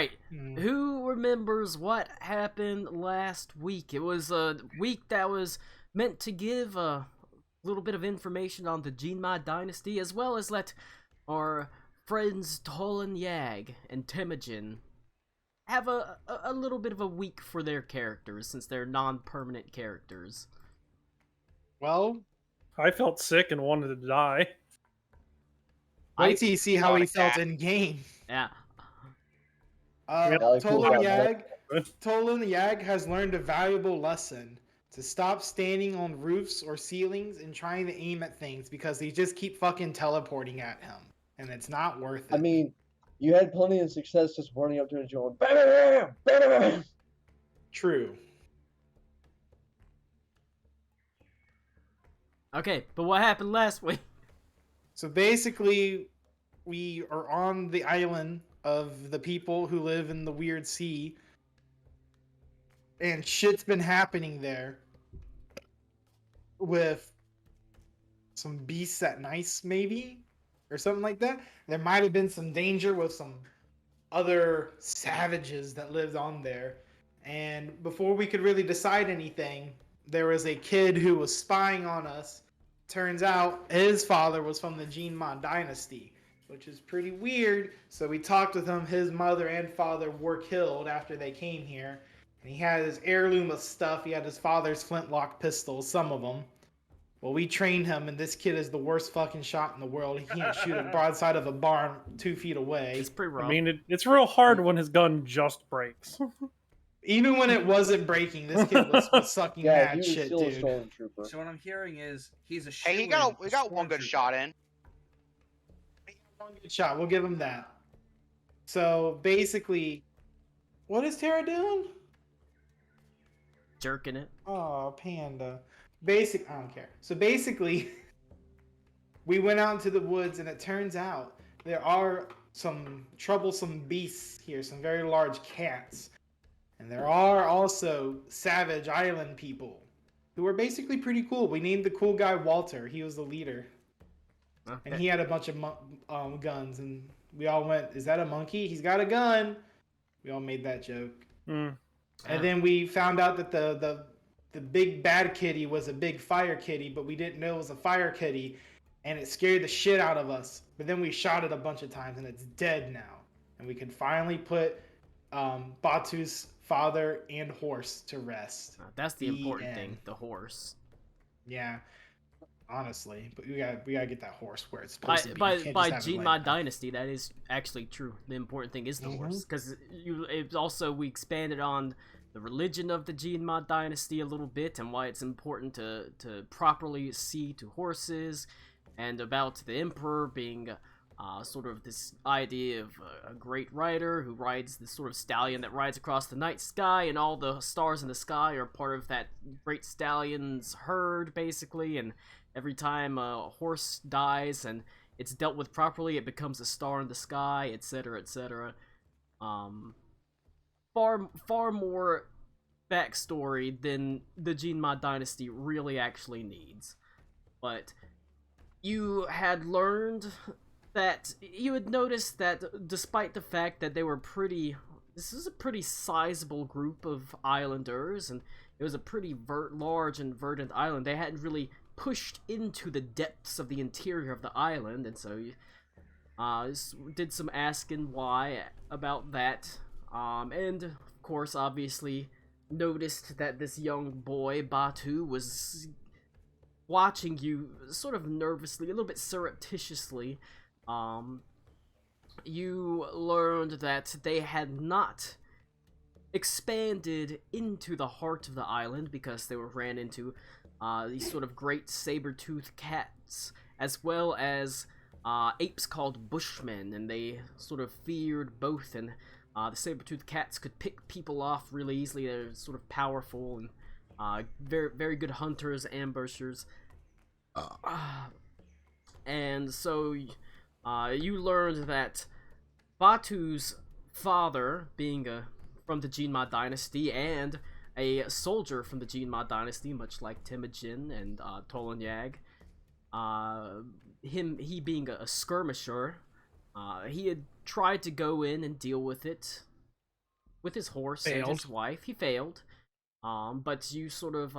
right. Who remembers what happened last week? It was a week that was meant to give a little bit of information on the Jinma dynasty, as well as let our friends Tolan Yag and Temujin have a little bit of a week for their characters, since they're non-permanent characters. Well, I felt sick and wanted to die. wait till you see how Not he a felt cat. in game. Yeah. Tolan Good. Yag has learned a valuable lesson to stop standing on roofs or ceilings and trying to aim at things because they just keep fucking teleporting at him, and it's not worth it. I mean, you had plenty of success just running up to the joint. Bam, bam, bam, bam, bam. True. Okay, but what happened last week? So basically, we are on the island of the people who live in the weird sea, and shit's been happening there with some beasts at nice, maybe, or something like that. There might have been some danger with some other savages that lived on there. And before we could really decide anything, there was a kid who was spying on us. Turns out his father was from the Jinma dynasty, which is pretty weird. So we talked with him. His mother and father were killed after they came here. And he had his heirloom of stuff. He had his father's flintlock pistols, some of them. Well, we trained him, and this kid is the worst fucking shot in the world. He can't shoot a broadside of a barn 2 feet away. It's pretty rough. I mean, it's real hard when his gun just breaks. Even when it wasn't breaking, this kid was sucking Yeah, he mad was shit, still a dude. stormtrooper. So what I'm hearing is he's a Hey, he shoo-in got for one good stormtrooper. shot in. One good shot. We'll give him that. So basically, what is Tara doing? Jerking it. Oh, panda. I don't care. So basically, we went out into the woods, and it turns out there are some troublesome beasts here, some very large cats. And there are also savage island people who are basically pretty cool. We named the cool guy Walter. He was the leader. Okay. And he had a bunch of guns, and we all went, "Is that a monkey? He's got a gun." We all made that joke. Mm. And then we found out that the big bad kitty was a big fire kitty, but we didn't know it was a fire kitty, and it scared the shit out of us. But then we shot it a bunch of times, and it's dead now. And we could finally put Batu's father and horse to rest. That's the The important thing, end. the horse. Yeah, honestly, but we gotta get that horse where it's supposed to be. You can't By just have it Jinma like- Dynasty, that is actually true. The important thing is the horse, because it's also we expanded on the religion of the Jinma Dynasty a little bit, and why it's important to properly see to horses, and about the Emperor being sort of this idea of a great rider who rides this sort of stallion that rides across the night sky, and all the stars in the sky are part of that great stallion's herd, basically, and every time a horse dies and it's dealt with properly, it becomes a star in the sky, etc., etc. Far more backstory than the Jinma Dynasty really actually needs. But you had learned that you had noticed that despite the fact that they were this is a pretty sizable group of islanders, and it was a pretty large and verdant island, they hadn't really pushed into the depths of the interior of the island, and so you did some asking why about that, and of course obviously noticed that this young boy Batu was watching you sort of nervously, a little bit surreptitiously. You learned that they had not expanded into the heart of the island because they ran into these sort of great saber-toothed cats, as well as apes called bushmen, and they sort of feared both, and the saber-toothed cats could pick people off really easily. They're sort of powerful and very, very good hunters, ambushers. And so you learned that Batu's father, being from the Jinma Dynasty and a soldier from the Jinma Dynasty, much like Temujin and Tolan Yag, he being a skirmisher, he had tried to go in and deal with it with his horse and Failed. his wife. He failed. But you sort of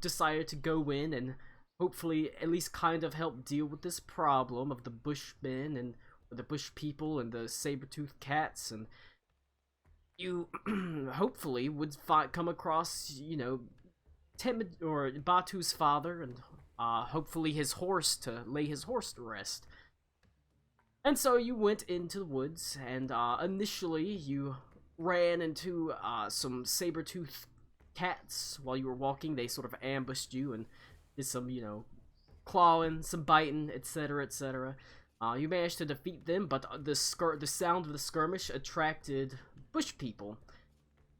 decided to go in and hopefully at least kind of help deal with this problem of the Bushmen and the bush people and the saber-toothed cats, and you hopefully would come across, you know, Batu's father, and hopefully his horse, to lay his horse to rest. And so you went into the woods, and initially you ran into some saber-toothed cats while you were walking. They sort of ambushed you and did some, you know, clawing, some biting, etc., etc. You managed to defeat them, but the sound of the skirmish attracted bush people,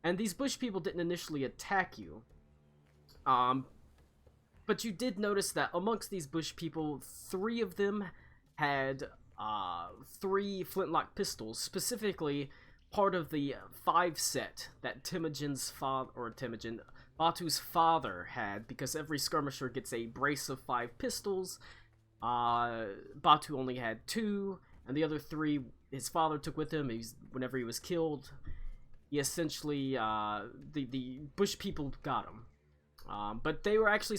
and these bush people didn't initially attack you. But you did notice that amongst these bush people, 3 of them had 3 flintlock pistols, specifically part of the 5 set that Batu's father had, because every skirmisher gets a brace of 5 pistols. Batu only had 2, and the other 3 his father took with him. Whenever he was killed, he essentially, the bush people got him. But they were actually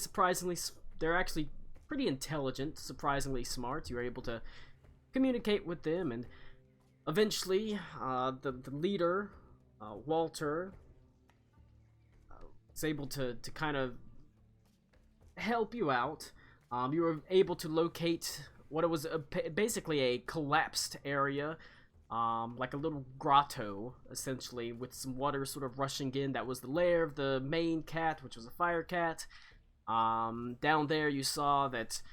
they're actually pretty intelligent, surprisingly smart. You were able to communicate with them, and eventually, the leader, Walter, was able to kind of help you out. You were able to locate what was basically a collapsed area, like a little grotto, essentially, with some water sort of rushing in. That was the lair of the main cat, which was a fire cat. Down there you saw that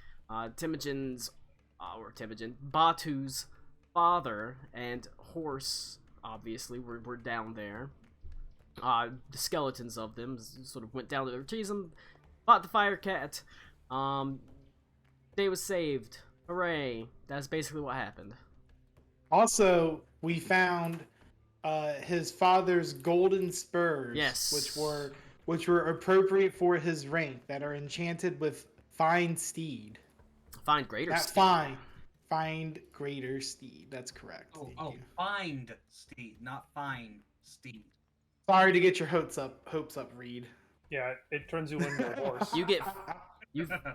Batu's father and horse, obviously, were down there. The skeletons of them sort of went down to retrieve them, fought the fire cat. They was saved. Hooray. That's basically what happened. Also, we found his father's golden spurs, Yes. which were appropriate for his rank, that are enchanted with Find Steed. Find greater Not steed. Find Greater Steed. That's correct. Thank you. Find Steed, not Find Steed. Sorry to get your hopes up, Reed. Yeah, it turns you into a horse.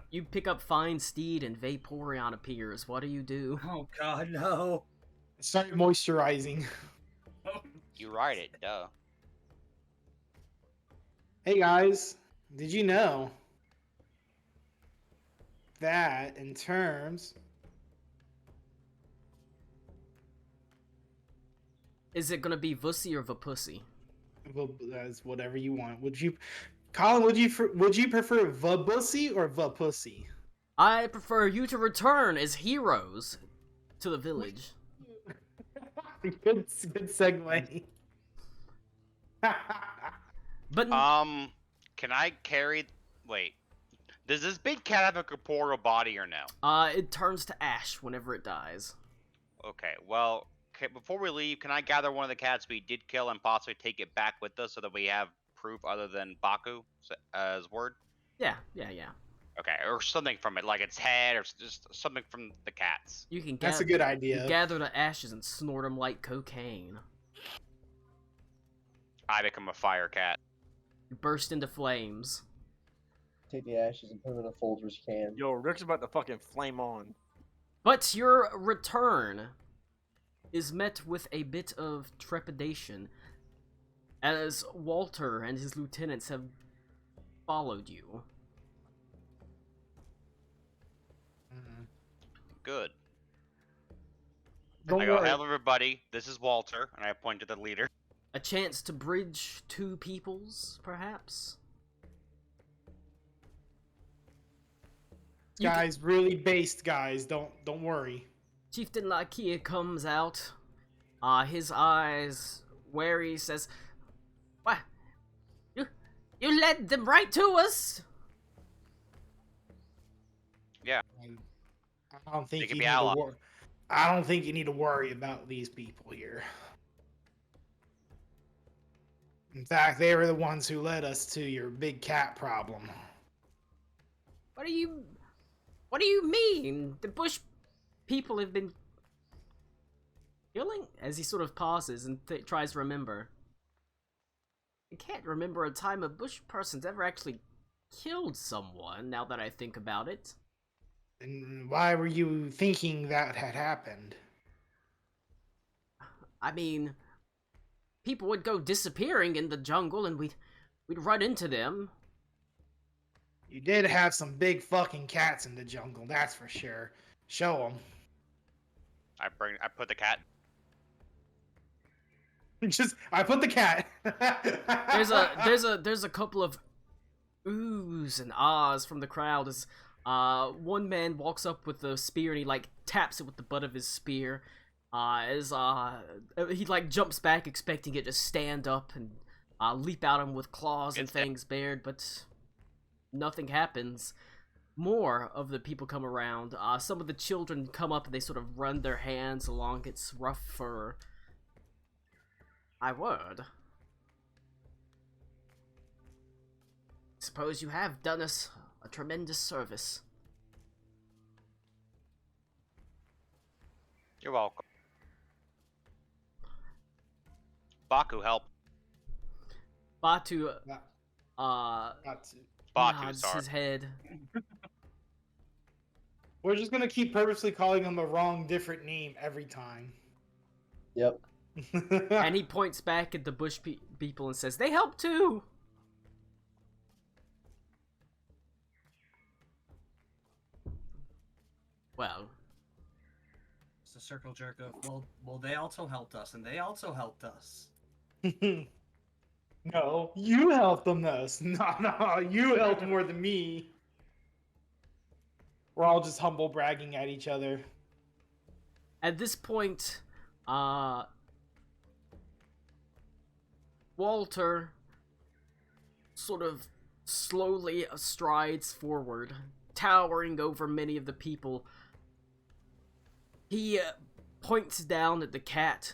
You pick up Find Steed and Vaporeon appears. What do you do? Oh God, no! Start moisturizing. You ride it, duh. Hey guys, did you know that in terms... Is it gonna be Vussy or Vapussy? Well, that's whatever you want. Colin, would you prefer Vabussy or Vapussy? I prefer you to return as heroes to the village. Good segue. But Can I carry... Wait. Does this big cat have a corporeal body or no? it turns to ash whenever it dies. Okay, well, before we leave, can I gather one of the cats we did kill and possibly take it back with us so that we have proof other than Baku as word? Yeah. Okay, or something from it, like its head, or just something from the cats. You can That's a good You idea. gather the ashes and snort them like cocaine. I become a fire cat. You burst into flames. Take the ashes and put them in a Folgers can. Yo, Rick's about to fucking flame on. But your return is met with a bit of trepidation, as Walter and his lieutenants have followed you. Good. Don't I go, worry. hello everybody, this is Walter, and I point to the leader. A chance to bridge 2 peoples, perhaps? You Guys, really based guys. Don't worry. Chieftain Lakia comes out, his eyes wary, says, "What? You led them right to us?" I don't think They can you be need to allies. worry. I don't think you need to worry about these people here. In fact, they were the ones who led us to your big cat problem. What do you mean? The bush people have been Killing? As he sort of pauses and tries to remember. I can't remember a time a bush person's ever actually killed someone, now that I think about it. And why were you thinking that had happened? I mean, people would go disappearing in the jungle and we'd run into them. You did have some big fucking cats in the jungle, that's for sure. Show them. I put the cat. I put the cat. There's a couple of oohs and ahs from the crowd as one man walks up with the spear and he like taps it with the butt of his spear. He like jumps back expecting it to stand up and leap at him with claws and fangs bared, but nothing happens. More of the people come around. Some of the children come up and they sort of run their hands along its rough fur. I would. Suppose you have done us a tremendous service. You're welcome. Baku, help. Batu, Baku, nods sorry. his head. We're just gonna keep purposely calling him a wrong, different name every time. Yep. And he points back at the bush people and says, "They help too!" Well, It's a circle jerk of, well, they also helped us, and they also helped us. No, you helped them most. No, you helped more than me. We're all just humble bragging at each other. at this point, Walter sort of slowly strides forward, towering over many of the people. He points down at the cat,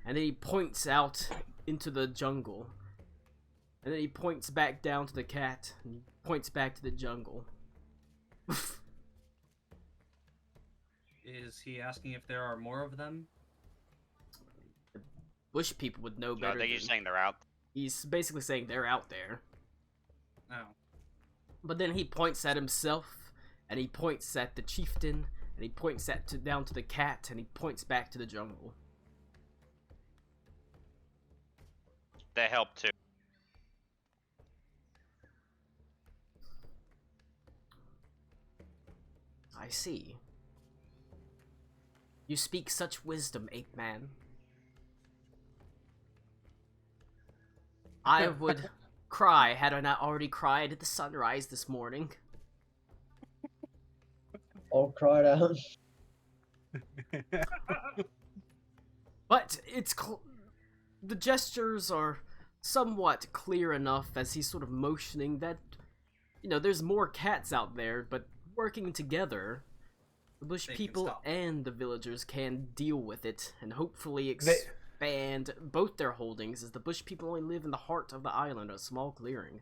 and then he points out into the jungle. And then he points back down to the cat, and he points back to the jungle. Is he asking if there are more of them? Bush people would know No, better. they're just saying they're out. He's basically saying they're out there. No. But then he points at himself, and he points at the chieftain, and he points down to the cat, and he points back to the jungle. They help too. I see. You speak such wisdom, ape man. I would cry had I not already cried at the sunrise this morning. All cried out. But it's the gestures are somewhat clear enough as he's sort of motioning that, you know, there's more cats out there, but working together, the bush They can people stop. and the villagers can deal with it and hopefully expand both their holdings, as the bush people only live in the heart of the island, a small clearing.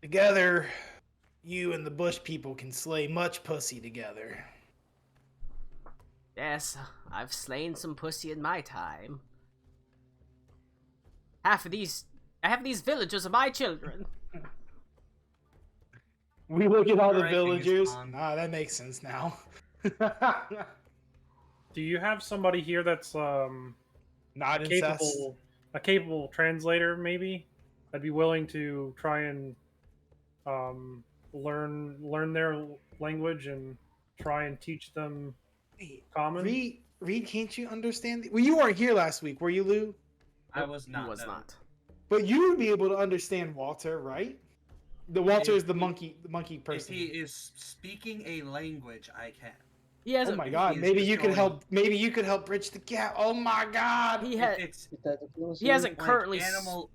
Together, you and the bush people can slay much pussy together. Yes, I've slain some pussy in my time. Half of these villagers are my children. We look at all the Alright, Genghis villagers. Khan. Ah, that makes sense now. Do you have somebody here that's Not incest. a capable translator, maybe? I'd be willing to try and learn their language and try and teach them Wait, common. Reed, can't you understand? Well, you weren't here last week, were you, Lou? I was not. He was no. not. But you would be able to understand Walter, right? The Walter If is the he- monkey If person. he is speaking a language, I can. He Oh hasn't. my god, he is maybe just you could going- help. Maybe you could help bridge the gap. Oh my god. He, If it's Is that diplomacy? he hasn't like currently animal,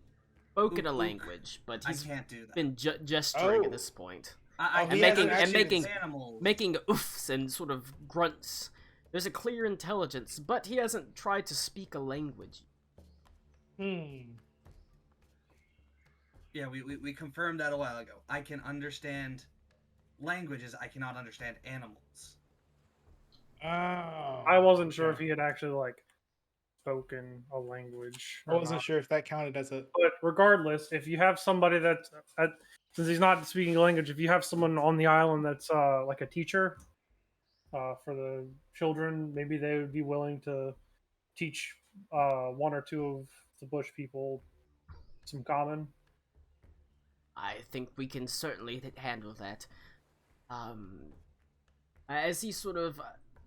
spoken a ook. language, but I he's can't do that. been gesturing Oh. at this point, I Oh, can he do hasn't that. actually- making- It's animals. making oofs and sort of grunts. There's a clear intelligence, but he hasn't tried to speak a language. Yeah, we confirmed that a while ago. I can understand languages. I cannot understand animals. Oh. I wasn't sure if okay. he had actually like spoken a language. I Or wasn't not. sure if that counted as a. But regardless, if you have somebody that's since he's not speaking a language, if you have someone on the island that's like a teacher for the children, maybe they would be willing to teach one or two of the bush people some common. I think we can certainly handle that. As he sort of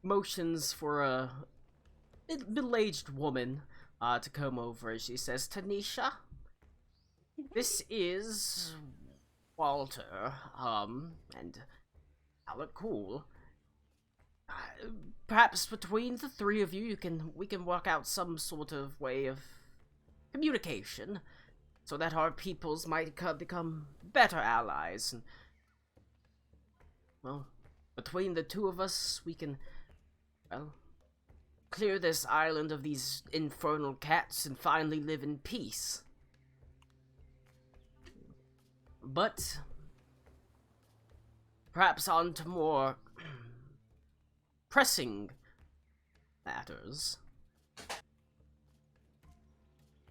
motions for a middle-aged woman to come over, she says, Tanisha, this is Walter, and Alec Cool. Perhaps between the three of you, we can work out some sort of way of communication, so that our peoples might become better allies. And, well, between the two of us, we can, well, clear this island of these infernal cats and finally live in peace. But perhaps on to more pressing matters.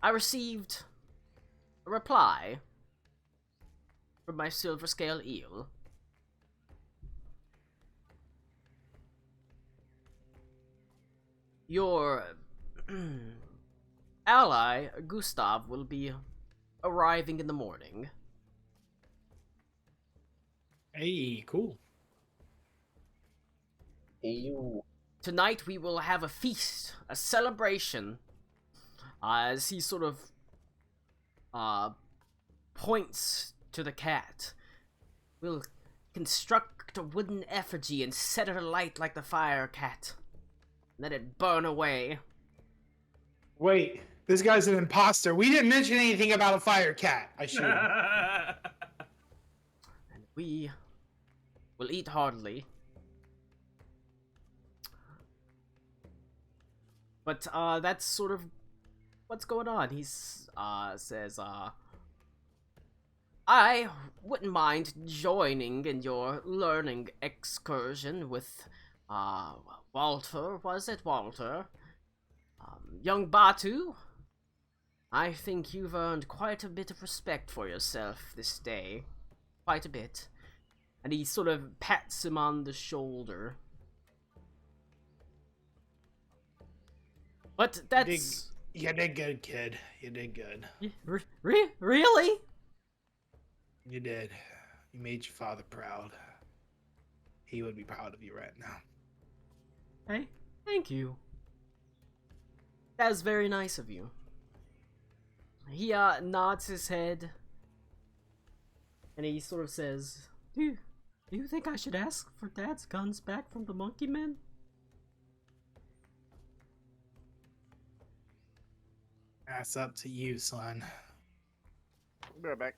I received a reply from my silver scale eel. Your ally, Gustav, will be arriving in the morning. Hey, cool. Ew. Tonight we will have a feast, a celebration, as he sort of points to the cat. We'll construct a wooden effigy and set it alight like the fire cat. Let it burn away. Wait, this guy's an imposter. We didn't mention anything about a fire cat. I should. And we will eat heartily. But that's sort of what's going on. He's says I wouldn't mind joining in your learning excursion with Walter, was it Walter? Young Batu, I think you've earned quite a bit of respect for yourself this day. Quite a bit. And he sort of pats him on the shoulder. But that's... You did good, kid. You did good. Really? You did. You made your father proud. He would be proud of you right now. Hey, thank you. That was very nice of you. He nods his head, and he sort of says, Do you think I should ask for Dad's guns back from the monkey men? That's up to you, son. Be right back.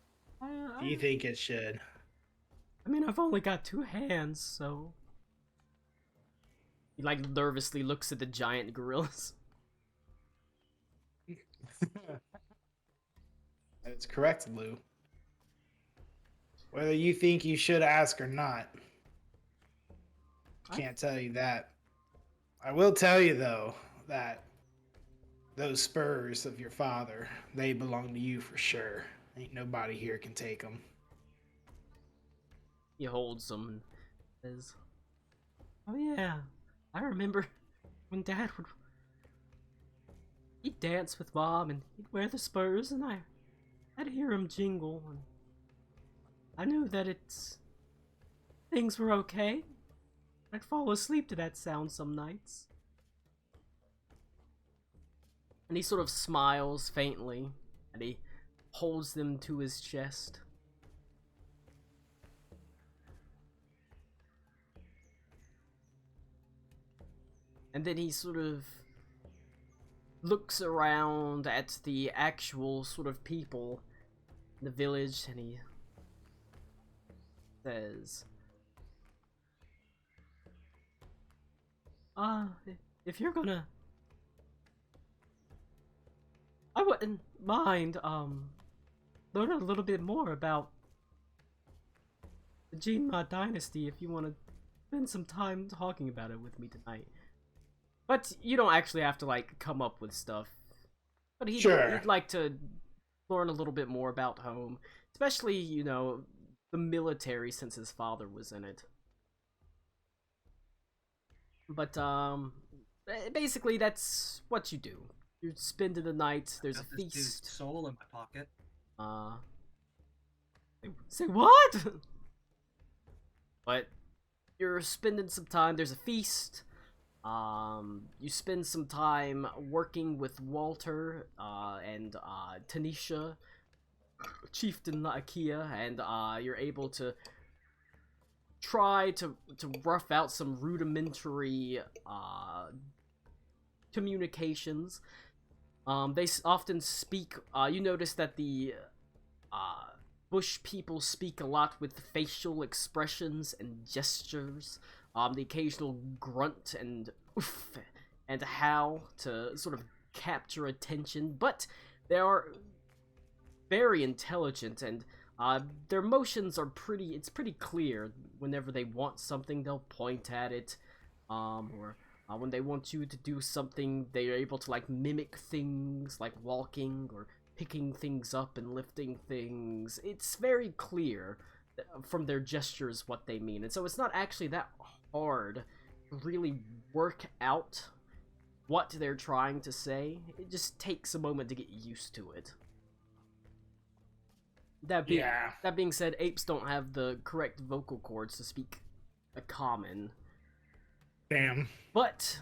Do you think it should? I mean, I've only got 2 hands, so... He, like, nervously looks at the giant gorillas. That's correct, Lou. Whether you think you should ask or not, I can't tell you that. I will tell you, though, that those spurs of your father, they belong to you for sure. Ain't nobody here can take them. He holds them and says, Oh yeah, I remember when Dad would... He'd dance with Mom and he'd wear the spurs and I'd hear him jingle and I knew that things were okay. I'd fall asleep to that sound some nights. And he sort of smiles faintly and he holds them to his chest. And then he sort of looks around at the actual sort of people in the village and he says, if you're gonna... I wouldn't mind, learning a little bit more about the Jinma dynasty if you want to spend some time talking about it with me tonight. But you don't actually have to, like, come up with stuff. But he'd like to learn a little bit more about home. Especially, you know, the military, since his father was in it. But, basically, that's what you do. You're spending the night, there's a Got this dude's feast. soul in my pocket. Say what? But you're spending some time, there's a feast. You spend some time working with Walter, and, Tanisha, Chieftain Akia, and, you're able to try to rough out some rudimentary, communications. They often speak, you notice that the, Bush people speak a lot with facial expressions and gestures. The occasional grunt and oof and howl to sort of capture attention, but they are very intelligent and their motions are it's pretty clear. Whenever they want something, they'll point at it, or when they want you to do something, they're able to like mimic things like walking or picking things up and lifting things. It's very clear from their gestures what they mean, and so it's not actually that hard to really work out what they're trying to say. It just takes a moment to get used to it. That being said, apes don't have the correct vocal cords to speak a common. Damn. But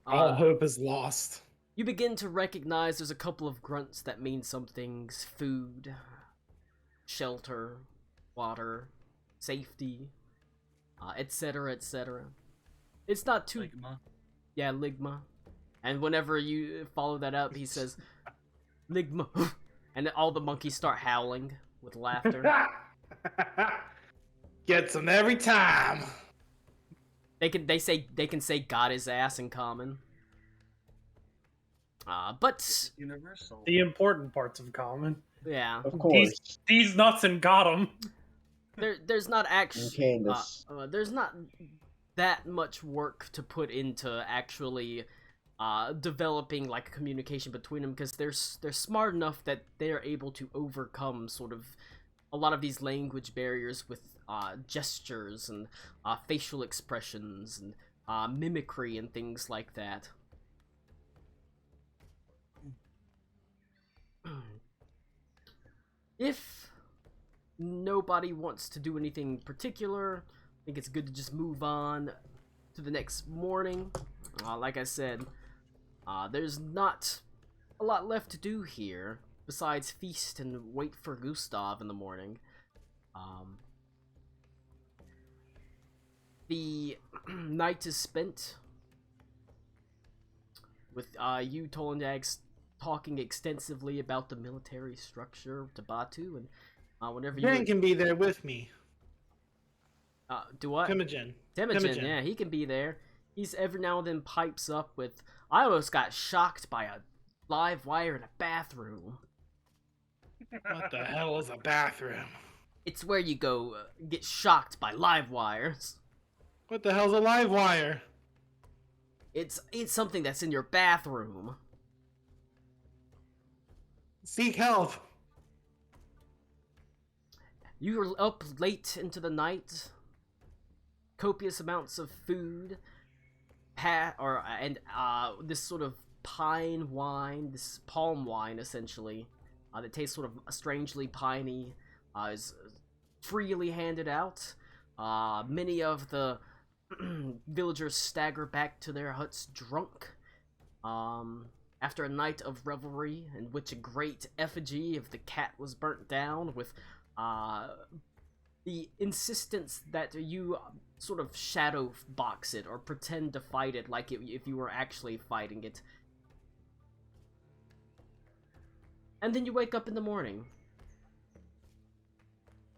all hope is lost. You begin to recognize there's a couple of grunts that mean some things: food, shelter, water, safety, etc., etc. It's not too... Ligma. Yeah, Ligma. And whenever you follow that up, he says, Ligma, and all the monkeys start howling with laughter. Gets them every time. They can say "got his ass" in common. But Universal. The important parts of common. yeah, Of course. These nuts and got 'em. there's not actually Candace. there's not that much work to put into actually developing like communication between them, because they're smart enough that they're able to overcome sort of a lot of these language barriers with gestures and facial expressions and mimicry and things like that. If nobody wants to do anything particular, I think it's good to just move on to the next morning. Like I said, there's not a lot left to do here besides feast and wait for Gustav in the morning. The night is spent with you, Tolendag, talking extensively about the military structure of Tabatu, and whenever Jen you can be there with me. do what? Temujin. Temujin, yeah, he can be there. He's every now and then pipes up with, I almost got shocked by a live wire in a bathroom. What the hell is a bathroom? It's where you go get shocked by live wires. What the hell's a live wire? It's something that's in your bathroom. Seek help. You were up late into the night. Copious amounts of food, this sort of pine wine, this palm wine essentially, that tastes sort of strangely piney, is freely handed out. Many of the villagers stagger back to their huts drunk. After a night of revelry in which a great effigy of the cat was burnt down, with the insistence that you sort of shadow box it or pretend to fight it like if you were actually fighting it. And then you wake up in the morning.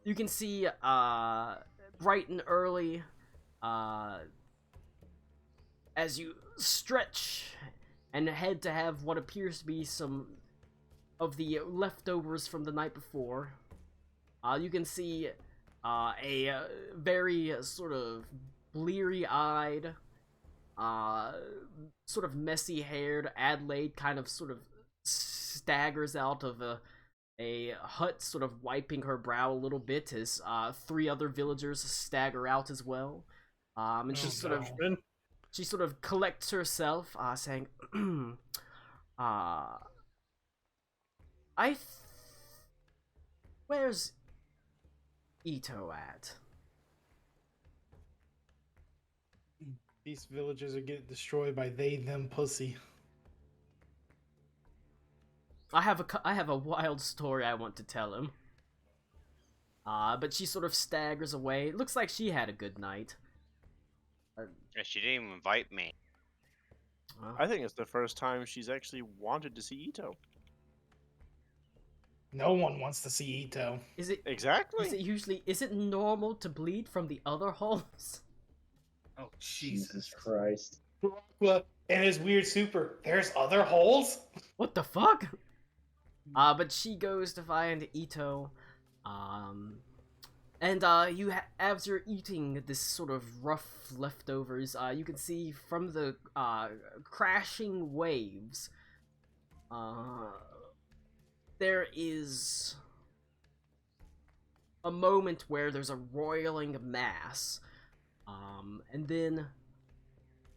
You can see bright and early, as you stretch and head to have what appears to be some of the leftovers from the night before. You can see very sort of bleary-eyed, sort of messy-haired Adelaide kind of sort of staggers out of a hut, sort of wiping her brow a little bit as 3 other villagers stagger out as well. And she she sort of collects herself, saying, where's Ito at? These villages are getting destroyed by they them pussy. I have a wild story I want to tell him. But she sort of staggers away. It looks like she had a good night. Yeah, she didn't even invite me. I think it's the first time she's actually wanted to see Ito. No one wants to see Ito. Is it Exactly. is it normal to bleed from the other holes? Oh Jesus Jesus! Christ. Well, and his weird super. There's other holes? What the fuck? But she goes to find Ito, and as you're eating this sort of rough leftovers, you can see from the crashing waves, there is a moment where there's a roiling mass, and then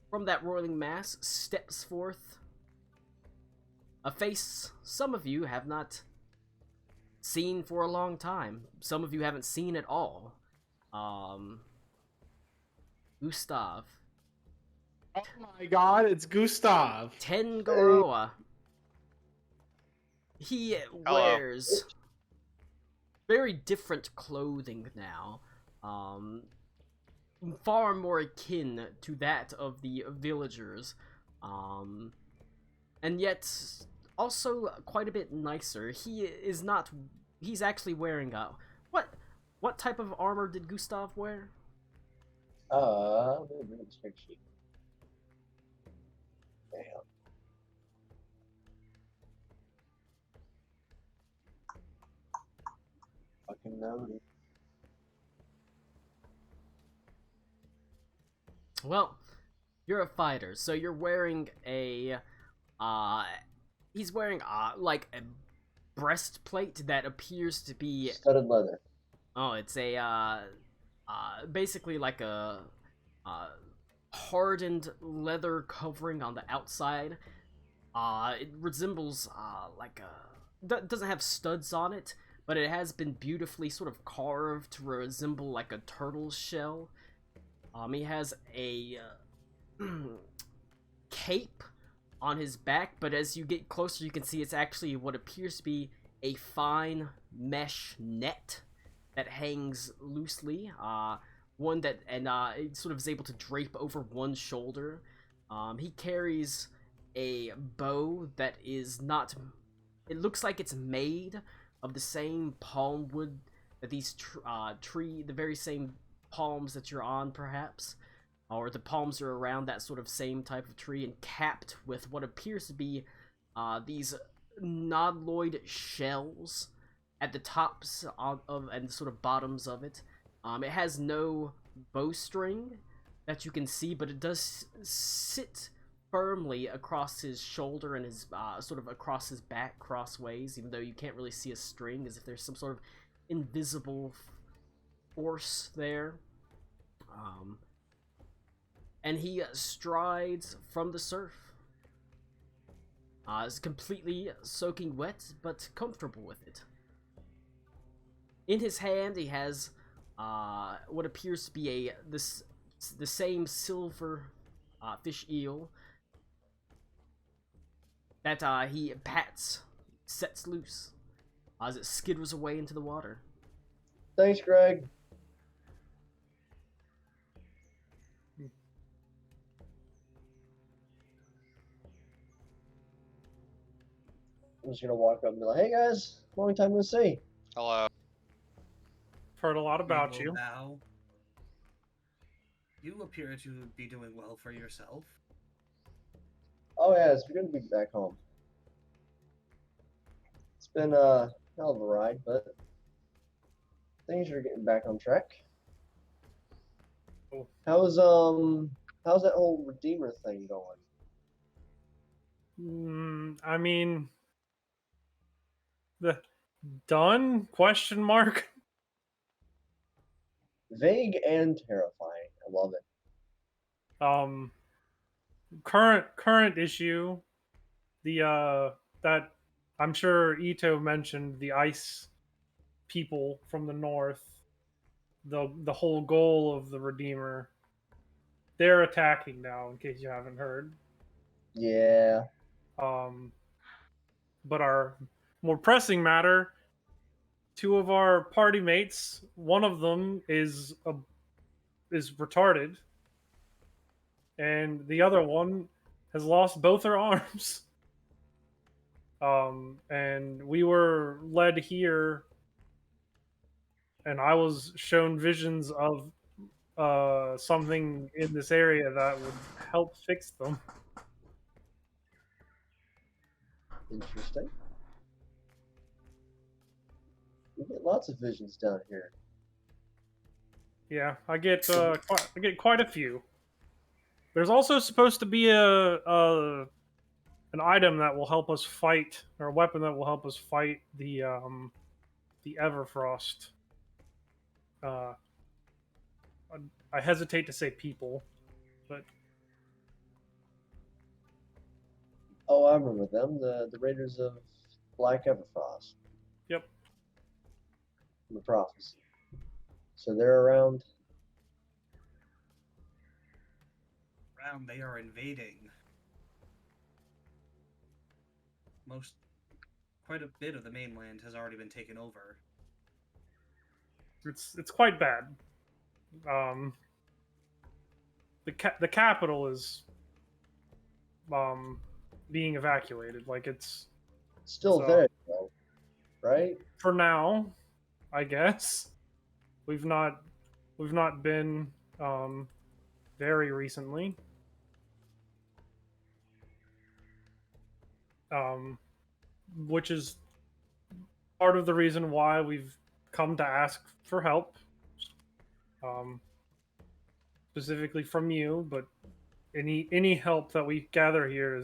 from that roiling mass steps forth a face some of you have not seen for a long time. Some of you haven't seen at all. Gustav. Oh my god, it's Gustav. Tengoroa. He wears very different clothing now. Far more akin to that of the villagers. And yet also quite a bit nicer. He's actually wearing what type of armor did Gustav wear? Let me bring this picture. Damn. Fucking noted. Well, you're a fighter, so you're wearing he's wearing like a breastplate that appears to be Studded leather. oh, it's a basically like a hardened leather covering on the outside. It resembles like doesn't have studs on it, but it has been beautifully sort of carved to resemble like a turtle shell. He has a cape on his back, but as you get closer you can see it's actually what appears to be a fine mesh net that hangs loosely, one that it sort of is able to drape over one shoulder. He carries a bow that is not, it looks like it's made of the same palm wood that these the very same palms that you're on, perhaps, or the palms are around that sort of same type of tree, and capped with what appears to be these nodloid shells at the tops of and the sort of bottoms of it. It has no bowstring that you can see, but it does sit firmly across his shoulder and his sort of across his back crossways, even though you can't really see a string, as if there's some sort of invisible force there. And he strides from the surf. Is completely soaking wet, but comfortable with it. In his hand, he has what appears to be the same silver fish eel that he sets loose as it skitters away into the water. Thanks, Greg. I'm just gonna walk up and be like, "Hey guys, long time no see." Hello. Heard a lot about We you. will bow. You appear to be doing well for yourself. Oh yeah, it's good to be back home. It's been a hell of a ride, but Things are getting back on track. Cool. How's that whole Redeemer thing going? I mean, the done? Question mark. Vague and terrifying. I love it. Current issue, the that I'm sure Ito mentioned, the ice people from the north, the whole goal of the Redeemer. They're attacking now, in case you haven't heard. Yeah. But our more pressing matter, two of our party mates, one of them is retarded, and the other one has lost both her arms. And we were led here, and I was shown visions of something in this area that would help fix them. Interesting. We get lots of visions down here. Yeah, I get quite a few. There's also supposed to be an item that will help us fight, or a weapon that will help us fight the Everfrost. I hesitate to say people, but Oh, I remember them. The Raiders of Black Everfrost. Yep. The Prophecy. So they're around. They are invading. Quite a bit of the mainland has already been taken over. it's quite bad. The capital is being evacuated. Like, it's Still So- there, though. Right? for now, I guess. We've not been very recently. Which is part of the reason why we've come to ask for help. Specifically from you, but any help that we gather here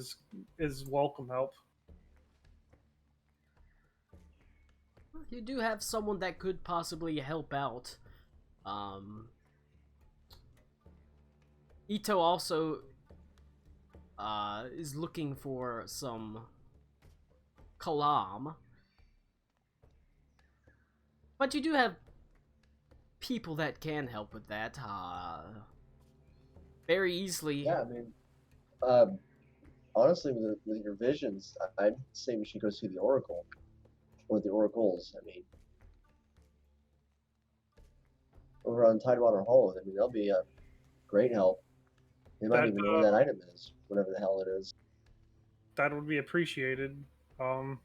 is welcome help. You do have someone that could possibly help out. Ito also is looking for some kalam. But you do have people that can help with that. Very easily. Yeah, I mean, honestly, with your visions, I'd say we should go see the Oracle. Or the Oracles, I mean. Over on Tidewater Hall, I mean, they'll be a great help. They might That, even know where that item is, whatever the hell it is. That would be appreciated. And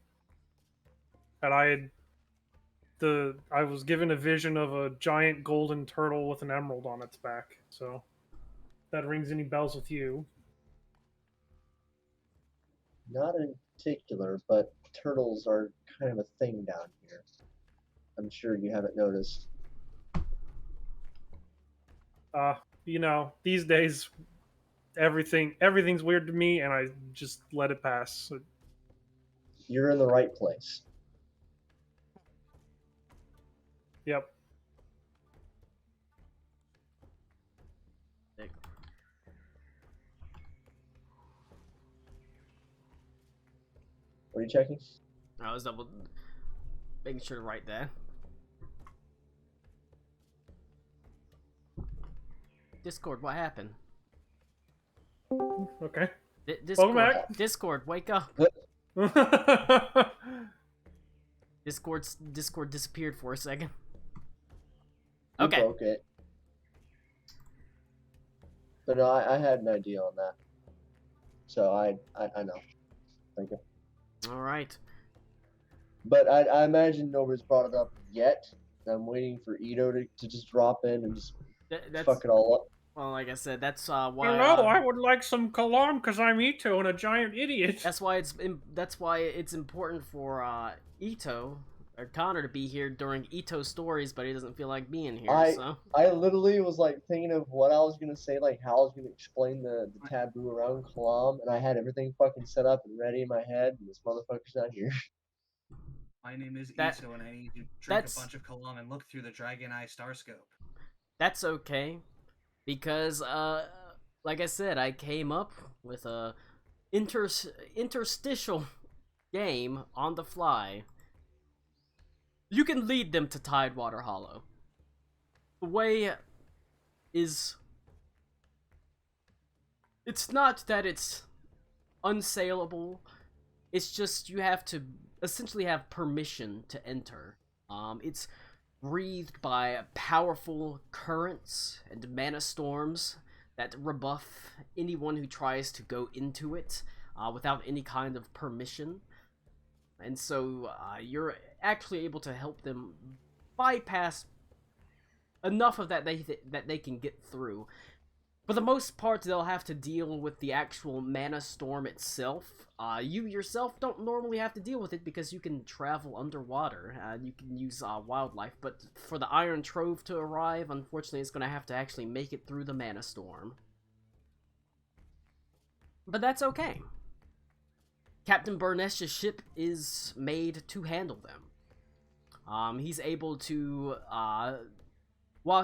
I was given a vision of a giant golden turtle with an emerald on its back. So, if that rings any bells with you? Not in particular, but turtles are kind of a thing down here. I'm sure you haven't noticed. These days, everything's weird to me, and I just let it pass. So, You're in the right place. yep. What are you checking? I was making sure to write that. Discord, what happened? Okay. Discord, back. Discord, wake up. Discord disappeared for a second. You Okay. broke it. But no, I had an idea on that. So I know. Thank you. All right. But I imagine nobody's brought it up yet. I'm waiting for Ito to just drop in and just That's fuck it all up. well, like I said, that's why. Hello, I would like some kalam because I'm Ito and a giant idiot. That's why it's important for Ito, Connor to be here during Ito stories, but he doesn't feel like being here, I- so... I literally was like thinking of what I was gonna say, like how I was gonna explain the taboo around Kalam, and I had everything fucking set up and ready in my head, and this motherfucker's not here. My name is That- Ito, and I need to drink that's- a bunch of Kalam and look through the Dragon Eye Star Scope. That's okay, because, like I said, I came up with a interstitial game on the fly. You can lead them to Tidewater Hollow. The way is... It's not that it's unsaleable, it's just you have to essentially have permission to enter. It's breathed by powerful currents and mana storms that rebuff anyone who tries to go into it without any kind of permission. And so you're actually able to help them bypass enough of that they can get through. For the most part, they'll have to deal with the actual mana storm itself. You yourself don't normally have to deal with it because you can travel underwater. You can use wildlife, but for the Iron Trove to arrive, unfortunately, it's going to have to actually make it through the mana storm. But that's okay. Captain Burnesh's ship is made to handle them. He's able to, while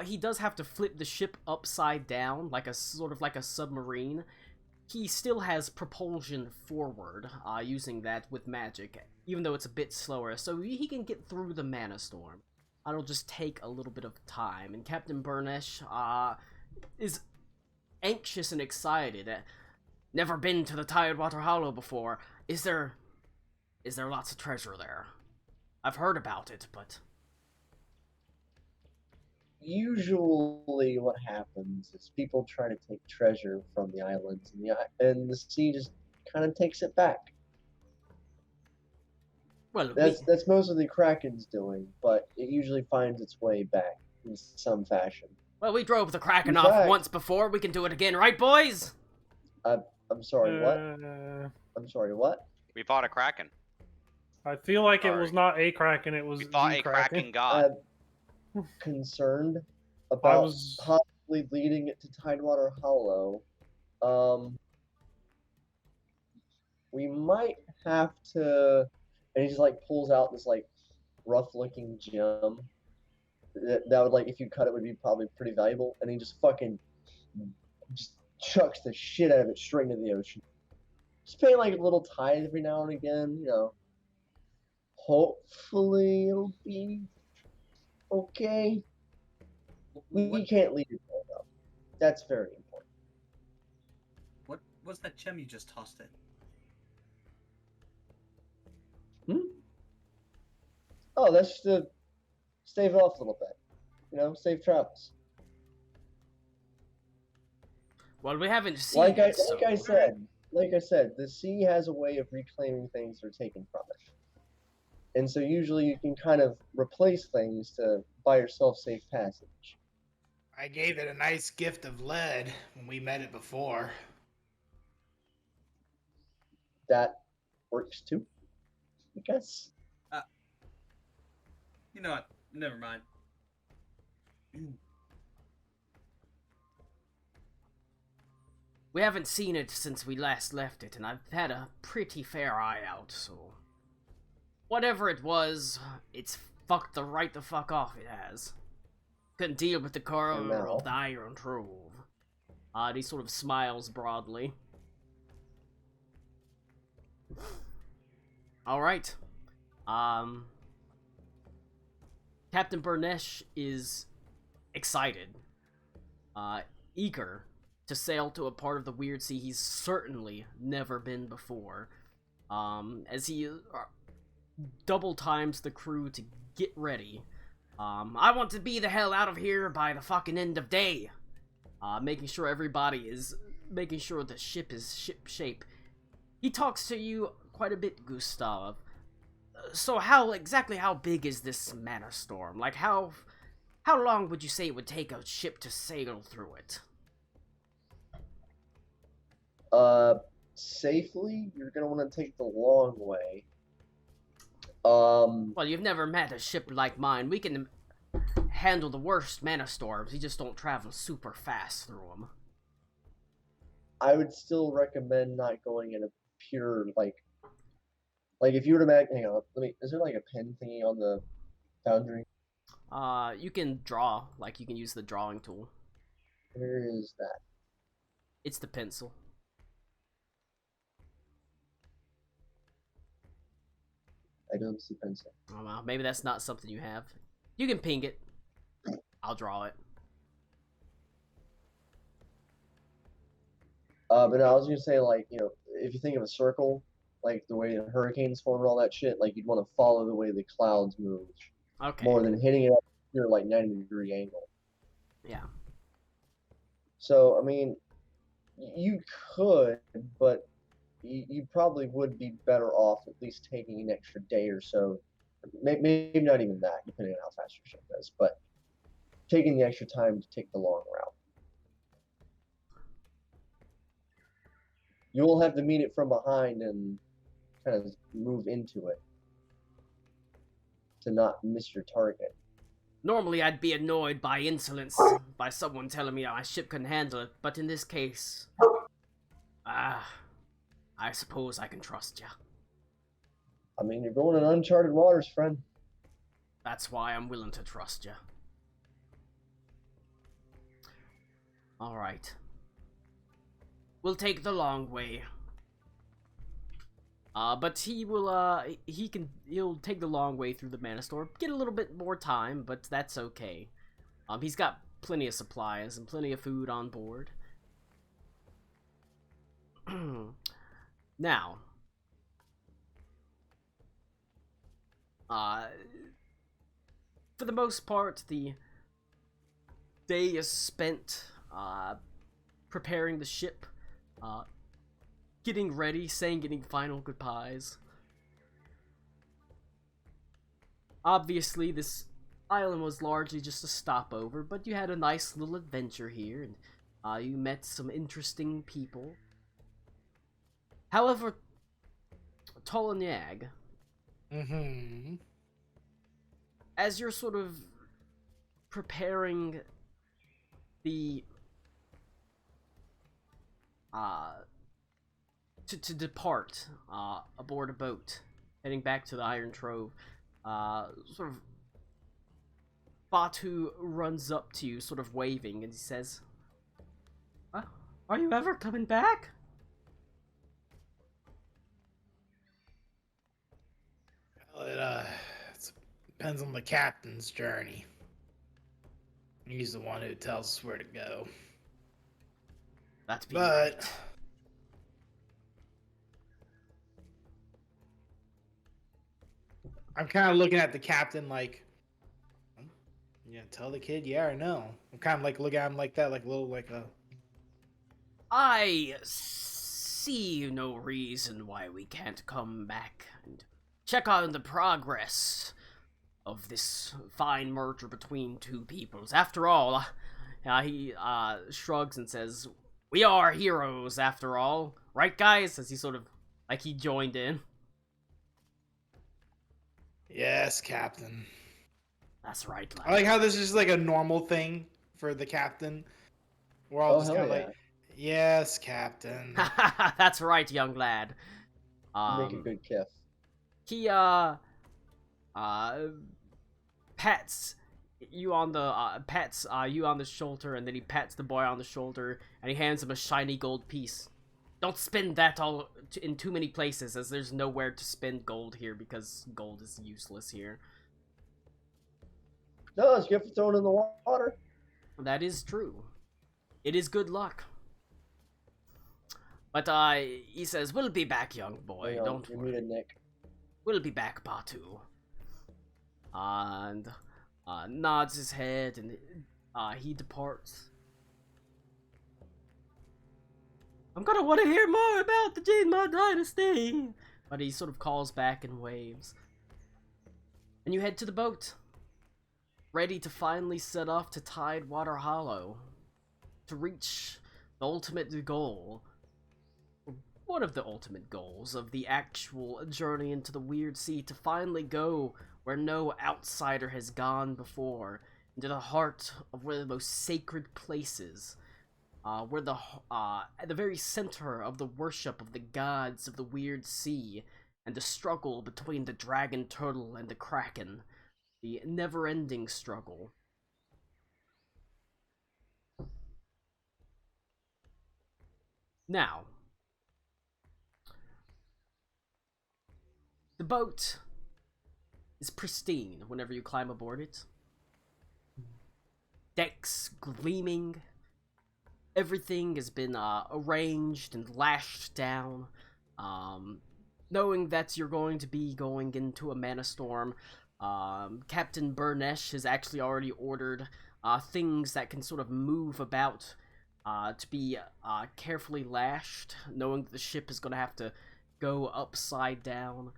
he does have to flip the ship upside down, like a sort of like a submarine, he still has propulsion forward, using that with magic, even though it's a bit slower, so he can get through the mana storm. It'll just take a little bit of time, and Captain Burnesh, is anxious and excited. Never been to the Tidewater Hollow before. Is there lots of treasure there? I've heard about it, but... Usually what happens is people try to take treasure from the islands, and the sea just kind of takes it back. Well, That's mostly the Kraken's doing, but it usually finds its way back in some fashion. we drove the Kraken In off fact- once before. We can do it again, right, boys? I'm sorry, what? I'm sorry, what? We fought a Kraken. I feel like it Sorry. was not a Kraken, it was We fought the a Kraken Kraken. god. Concerned I about was possibly leading it to Tidewater Hollow. We might have to, and he just like pulls out this like rough-looking gem that would, like, if you cut it, would be probably pretty valuable, and he just fucking just chucks the shit out of it straight into the ocean. Just paying like a little tithe every now and again, you know. Hopefully it'll be okay. We can't leave it there, though. That's very important. What was that gem you just tossed in? Oh, that's just to stave it off a little bit. You know, safe travels. Well, we haven't seen Like it, so... I said, the sea has a way of reclaiming things that are taken from it. And so usually you can kind of replace things to buy yourself safe passage. I gave it a nice gift of lead when we met it before. That works too, I guess. You know what? Never mind. We haven't seen it since we last left it, and I've had a pretty fair eye out, so... Whatever it was, it's fucked the fuck off it has. Couldn't deal with the core now. of the Iron Trove. He sort of smiles broadly. Alright. Captain Burnesh is excited. Eager to sail to a part of the Weird Sea he's certainly never been before. As he double times the crew to get ready. I want to be the hell out of here by the fucking end of day. Making sure everybody is, making sure the ship is ship shape. He talks to you quite a bit, Gustav. So exactly how big is this mana storm? Like how long would you say it would take a ship to sail through it? safely, you're gonna want to take the long way. Well, you've never met a ship like mine. We can handle the worst mana storms. You just don't travel super fast through them. I would still recommend not going in a pure like if you were to hang on, is there like a pen thingy on the Foundry? You can draw, like you can use the drawing tool. Where is that? It's the pencil. I don't see pencil. Oh well, maybe that's not something you have. You can ping it. I'll draw it. But no, I was gonna say, like, you know, if you think of a circle, like the way the hurricanes form and all that shit, like you'd want to follow the way the clouds move Okay. more than hitting it at your like 90-degree angle. Yeah. So I mean, you could, but you probably would be better off at least taking an extra day or so. Maybe not even that, depending on how fast your ship goes, but taking the extra time to take the long route. You will have to meet it from behind and kind of move into it to not miss your target. Normally I'd be annoyed by insolence, by someone telling me my ship couldn't handle it, but in this case, I suppose I can trust you. I mean, you're going in uncharted waters, friend. That's why I'm willing to trust you. Alright. We'll take the long way. But he'll take the long way through the mana store. Get a little bit more time, but that's okay. He's got plenty of supplies and plenty of food on board. Now, for the most part, the day is spent preparing the ship, getting ready, getting final goodbyes. Obviously, this island was largely just a stopover, but you had a nice little adventure here, and you met some interesting people. However, Tolanyag, as you're sort of preparing the to depart aboard a boat, heading back to the Iron Trove, sort of Batu runs up to you, sort of waving, and he says, "Are you ever coming back?" Well, it depends on the captain's journey. He's the one who tells us where to go. That'd be But right. I'm kind of looking at the captain like, yeah, tell the kid, yeah or no. I'm kind of like looking at him like that, like a little like a. I see no reason why we can't come back and check on the progress of this fine merger between two peoples. After all, he shrugs and says, "We are heroes after all, right, guys?" As he sort of, like, he joined in. Yes, Captain. That's right, lad. I like how this is like a normal thing for the captain. We're all just kind of like, yes, Captain. That's right, young lad. Make a good kiff. He pats you on the shoulder, and then he pats the boy on the shoulder, and he hands him a shiny gold piece. Don't spend that all in too many places, as there's nowhere to spend gold here because gold is useless here. No, it's good for throwing in the water. That is true. It is good luck. But he says, "We'll be back, young boy. Don't You worry. muted Nick. We'll be back, Batu." And nods his head, and he departs. I'm gonna want to hear more about the Jinma Dynasty! But he sort of calls back and waves. And you head to the boat, ready to finally set off to Tidewater Hollow, to reach the ultimate goal. one of the ultimate goals of the actual journey into the Weird Sea, to finally go where no outsider has gone before, into the heart of one of the most sacred places, where at the very center of the worship of the gods of the Weird Sea, and the struggle between the dragon turtle and the kraken, the never-ending struggle. Now, the boat is pristine whenever you climb aboard it. Decks gleaming. Everything has been arranged and lashed down. Knowing that you're going to be going into a mana storm, Captain Burnesh has actually already ordered things that can sort of move about to be carefully lashed, knowing that the ship is going to have to go upside down.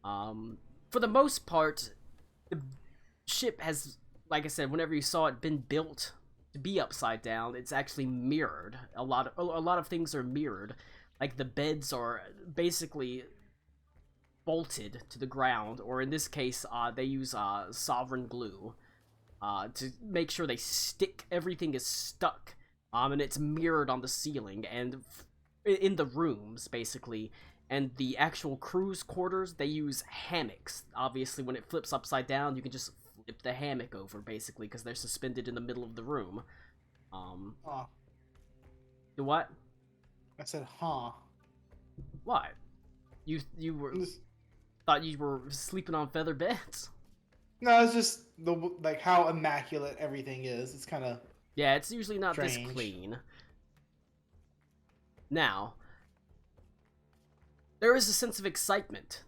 For the most part, the ship has, like I said, whenever you saw it, been built to be upside down. It's actually mirrored. A lot of things are mirrored. Like the beds are basically bolted to the ground, or in this case, they use sovereign glue to make sure they stick. Everything is stuck, and it's mirrored on the ceiling and in the rooms, basically. And the actual crew's quarters, they use hammocks. Obviously, when it flips upside down, you can just flip the hammock over, basically, because they're suspended in the middle of the room. The what? I said, huh. What? You were thought you were sleeping on feather beds? No, it's just like how immaculate everything is. It's kind of Yeah, it's usually not this strange. clean. Now, there is a sense of excitement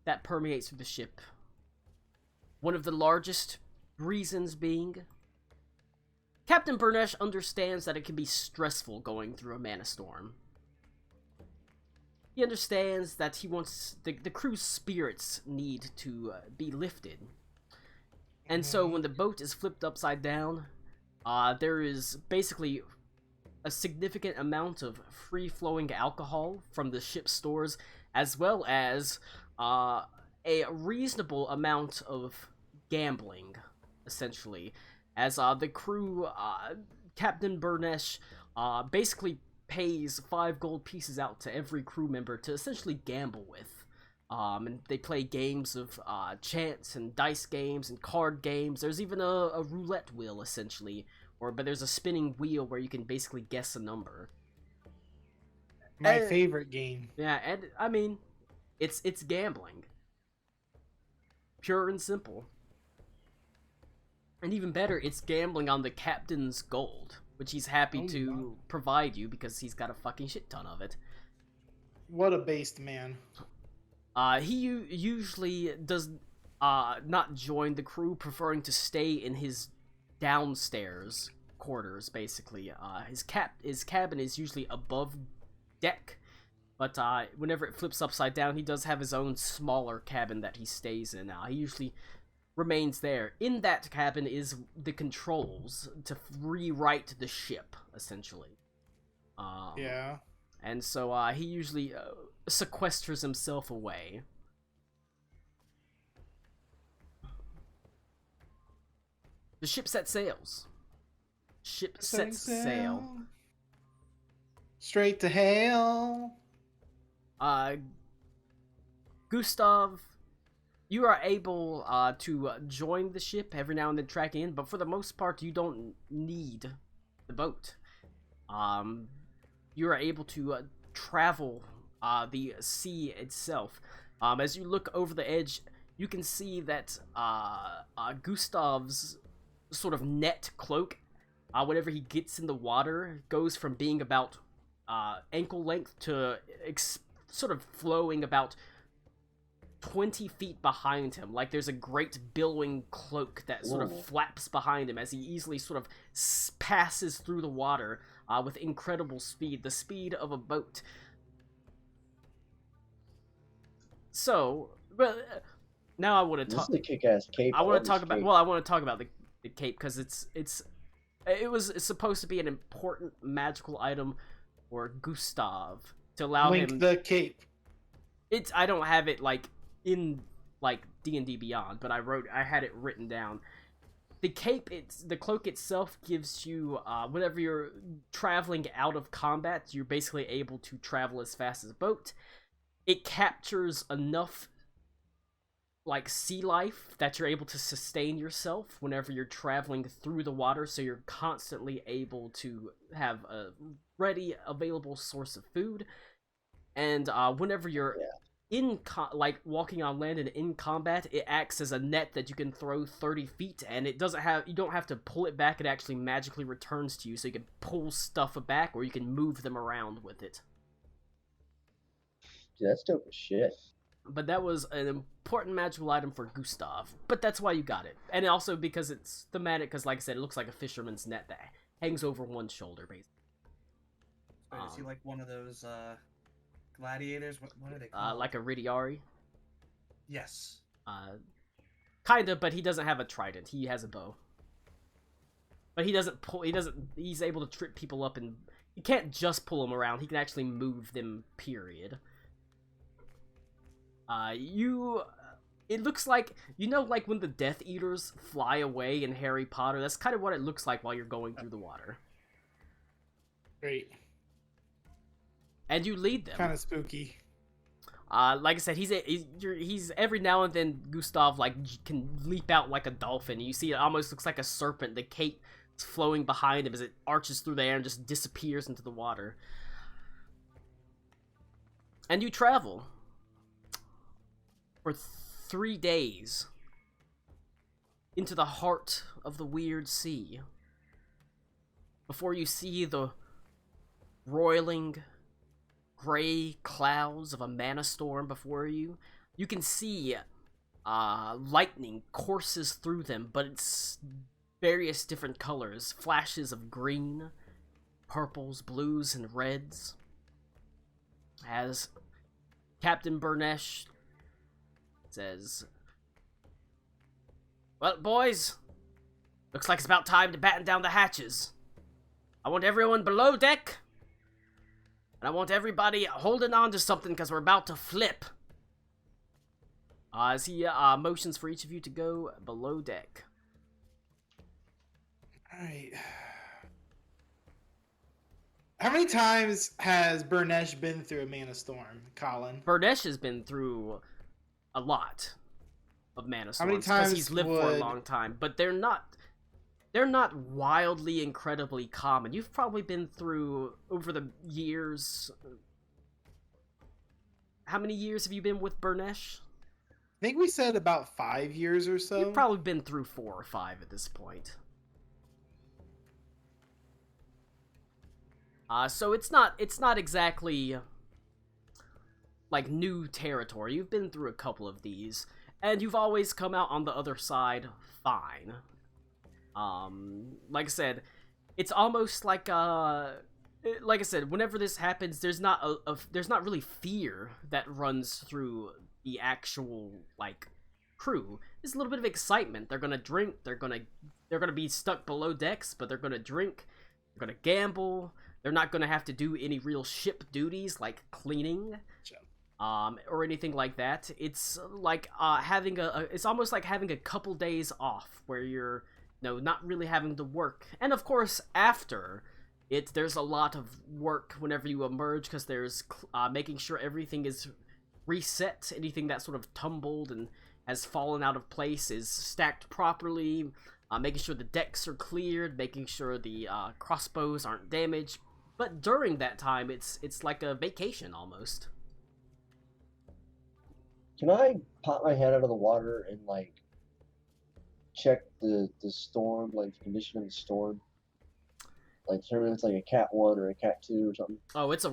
that permeates through the ship. One of the largest reasons being, Captain Burnesh understands that it can be stressful going through a mana storm. He understands that he wants the crew's spirits need to be lifted. And so when the boat is flipped upside down, there is basically a significant amount of free-flowing alcohol from the ship's stores, as well as a reasonable amount of gambling, essentially. As the crew, Captain Burnesh, basically pays 5 gold pieces out to every crew member to essentially gamble with. And they play games of chance and dice games and card games. There's even a roulette wheel, essentially. But there's a spinning wheel where you can basically guess a number. my favorite game. Yeah, and I mean, it's gambling. Pure and simple. And even better, it's gambling on the captain's gold, which he's happy to provide you because he's got a fucking shit ton of it. What a based man. He usually does not join the crew, preferring to stay in his downstairs quarters, basically. His cabin is usually above deck, but whenever it flips upside down, he does have his own smaller cabin that he stays in. He usually remains there. In that cabin is the controls to rewrite the ship, essentially. Yeah. And so he usually sequesters himself away. The ship sets sails. Ship sets sail. Straight to hell. Gustav, you are able to join the ship every now and then, track in, but for the most part, you don't need the boat. You are able to travel the sea itself. As you look over the edge, you can see that Gustav's sort of net cloak, whenever he gets in the water, goes from being about ankle length to sort of flowing about 20 feet behind him. Like there's a great billowing cloak that sort of flaps behind him as he easily sort of passes through the water with incredible speed, the speed of a boat. So, but now I want to talk. This is a kick-ass cape. I want to talk this about. cape. Well, I want to talk about the cape because it's supposed to be an important magical item or Gustav to allow Link him. the cape. I don't have it like in like D&D Beyond, but I had it written down. The cape, the cloak itself gives you whenever you're traveling out of combat, you're basically able to travel as fast as a boat. It captures enough like sea life that you're able to sustain yourself whenever you're traveling through the water, so you're constantly able to have a ready available source of food. And whenever you're like walking on land and in combat, it acts as a net that you can throw 30 feet, and you don't have to pull it back. It actually magically returns to you, so you can pull stuff back or you can move them around with it. Dude, that's dope as shit. But that was an important magical item for Gustav, but that's why you got it. And also because it's thematic, because like I said, it looks like a fisherman's net that hangs over one shoulder, basically. Wait, is he like one of those gladiators? What are they called? Like a Ridiari? Yes. Kinda, but he doesn't have a trident. He has a bow. But he's able to trip people up, and you can't just pull them around. He can actually move them, period. It looks like, like when the Death Eaters fly away in Harry Potter, that's kind of what it looks like while you're going through the water. Great. And you lead them. Kind of spooky. Like I said, he's every now and then Gustav like can leap out like a dolphin. You see, it almost looks like a serpent. The cape is flowing behind him as it arches through the air and just disappears into the water. And you travel for 3 days into the heart of the weird sea before you see the roiling gray clouds of a mana storm before you. You can see lightning courses through them, but it's various different colors, flashes of green, purples, blues, and reds, as Captain Burnesh says, "Well, boys, looks like it's about time to batten down the hatches. I want everyone below deck, and I want everybody holding on to something because we're about to flip." As he motions for each of you to go below deck. Alright. How many times has Burnesh been through a Mana Storm, Colin? Burnesh has been through a lot of mana How many storms because times he's lived for a would- long time, but they're not wildly incredibly common. You've probably been through over the years. How many years have you been with Burnesh? I think we said about 5 years or so. You've probably been through 4 or 5 at this point. So it's not exactly like new territory. You've been through a couple of these, and you've always come out on the other side fine. Like I said, it's almost like I said, whenever this happens, there's not really fear that runs through the actual like crew. There's a little bit of excitement. They're gonna drink. They're gonna be stuck below decks, but they're gonna drink. They're gonna gamble. They're not gonna have to do any real ship duties like cleaning, or anything like that. It's like it's almost like having a couple days off where you're not really having to work. And of course, after it, there's a lot of work whenever you emerge, because there's making sure everything is reset. Anything that sort of tumbled and has fallen out of place is stacked properly. Making sure the decks are cleared, making sure the crossbows aren't damaged. But during that time, it's like a vacation almost. Can I pop my head out of the water and like check the storm, like the condition of the storm? Like determine if it's like a Cat 1 or a Cat 2 or something? Oh, it's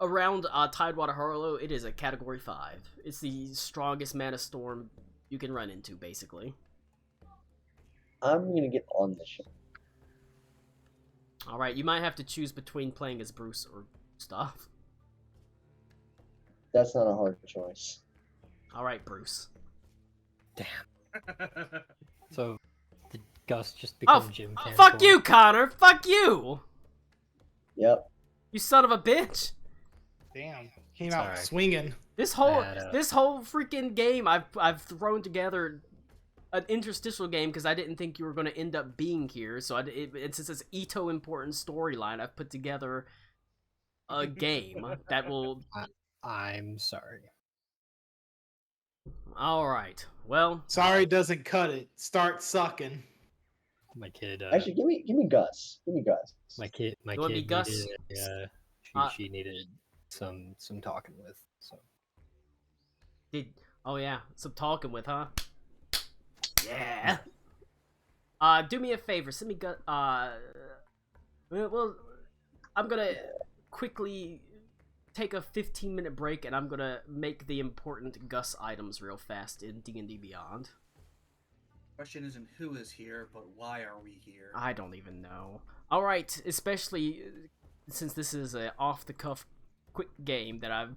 around Tidewater Harlow, it is a Category 5. It's the strongest mana storm you can run into, basically. I'm gonna get on the ship. Alright, you might have to choose between playing as Bruce or Gustav. That's not a hard choice. Alright, Bruce. Damn. So, did Gus just become Jim Cantor? Fuck you, Connor! Fuck you! Yep. You son of a bitch! Damn, came It's out alright. swinging. This whole had a- this whole freaking game, I've thrown together an interstitial game because I didn't think you were going to end up being here. So it's this Ito important storyline. I've put together a game that will. I'm sorry. All right. Well, Sorry doesn't cut it. Start sucking. My kid. Actually, give me Gus. Give me Gus. My kid. My You want me kid Gus? needed. She needed some talking with. So oh yeah, some talking with, huh? Yeah. Do me a favor. Send me well, I'm gonna quickly take a 15-minute break, and I'm gonna make the important Gus items real fast in D&D Beyond. Question isn't who is here, but why are we here? I don't even know. All right, especially since this is a off-the-cuff quick game that I've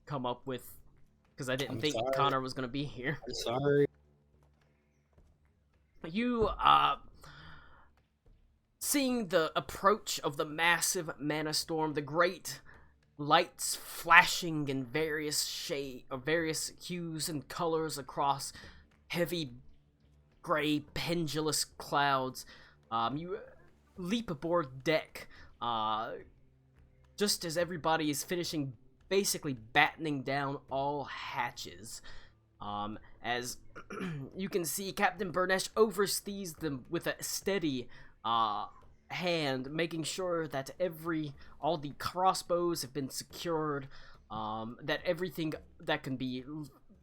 come up with because I didn't I'm think sorry. Connor was gonna be here. I'm sorry. You seeing the approach of the massive mana storm, the great lights flashing in various various hues and colors across heavy gray pendulous clouds. You leap aboard deck just as everybody is finishing basically battening down all hatches. As you can see, Captain Burnesh oversees them with a steady hand, making sure that all the crossbows have been secured, that everything that can be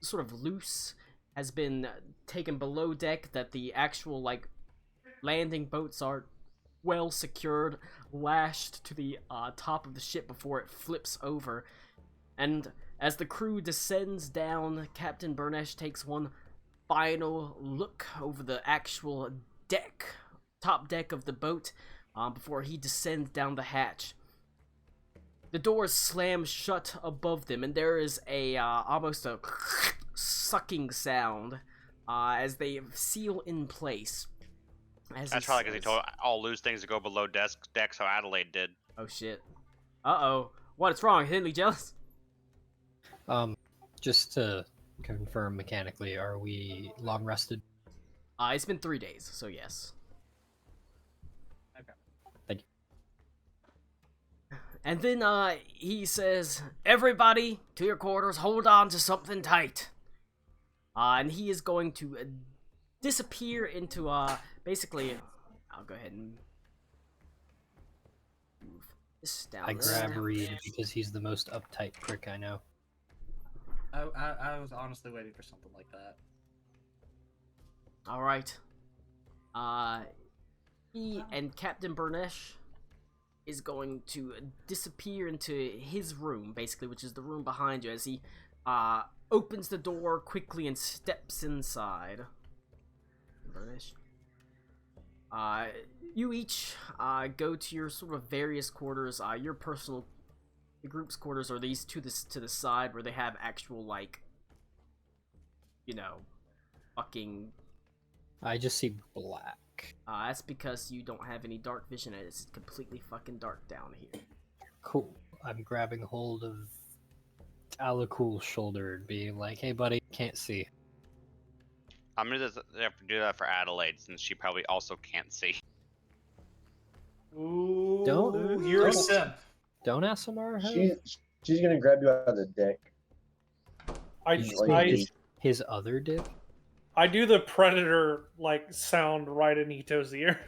sort of loose has been taken below deck, that the actual, like, landing boats are well secured, lashed to the top of the ship before it flips over. And as the crew descends down, Captain Burnesh takes one final look over the actual deck, top deck of the boat, before he descends down the hatch. The doors slam shut above them, and there is almost a sucking sound as they seal in place. That's probably because he told all loose things to go below deck, so Adelaide did. Oh shit. Uh-oh. What's wrong? Henley jealous? Just to confirm mechanically, are we long rested? It's been 3 days, so yes. Okay. Thank you. And then, he says, "Everybody, to your quarters, hold on to something tight." And he is going to disappear into, basically, I'll go ahead and move this down. I grab Reed because he's the most uptight prick I know. I was honestly waiting for something like that. Alright. He and Captain Burnesh is going to disappear into his room, basically, which is the room behind you, as he opens the door quickly and steps inside. Burnesh. You each go to your sort of various quarters. Your personal, the group's quarters are these to the side where they have actual, like, you know, fucking. I just see black. That's because you don't have any dark vision and it's completely fucking dark down here. Cool. I'm grabbing hold of Alakul's shoulder and being like, "Hey, buddy, can't see." I'm gonna have to do that for Adelaide since she probably also can't see. Ooh, Don't- you're a don't- simp. Don't ask Samara. She's gonna grab you out of the deck. His other dick. I do the predator like sound right in Ito's ear.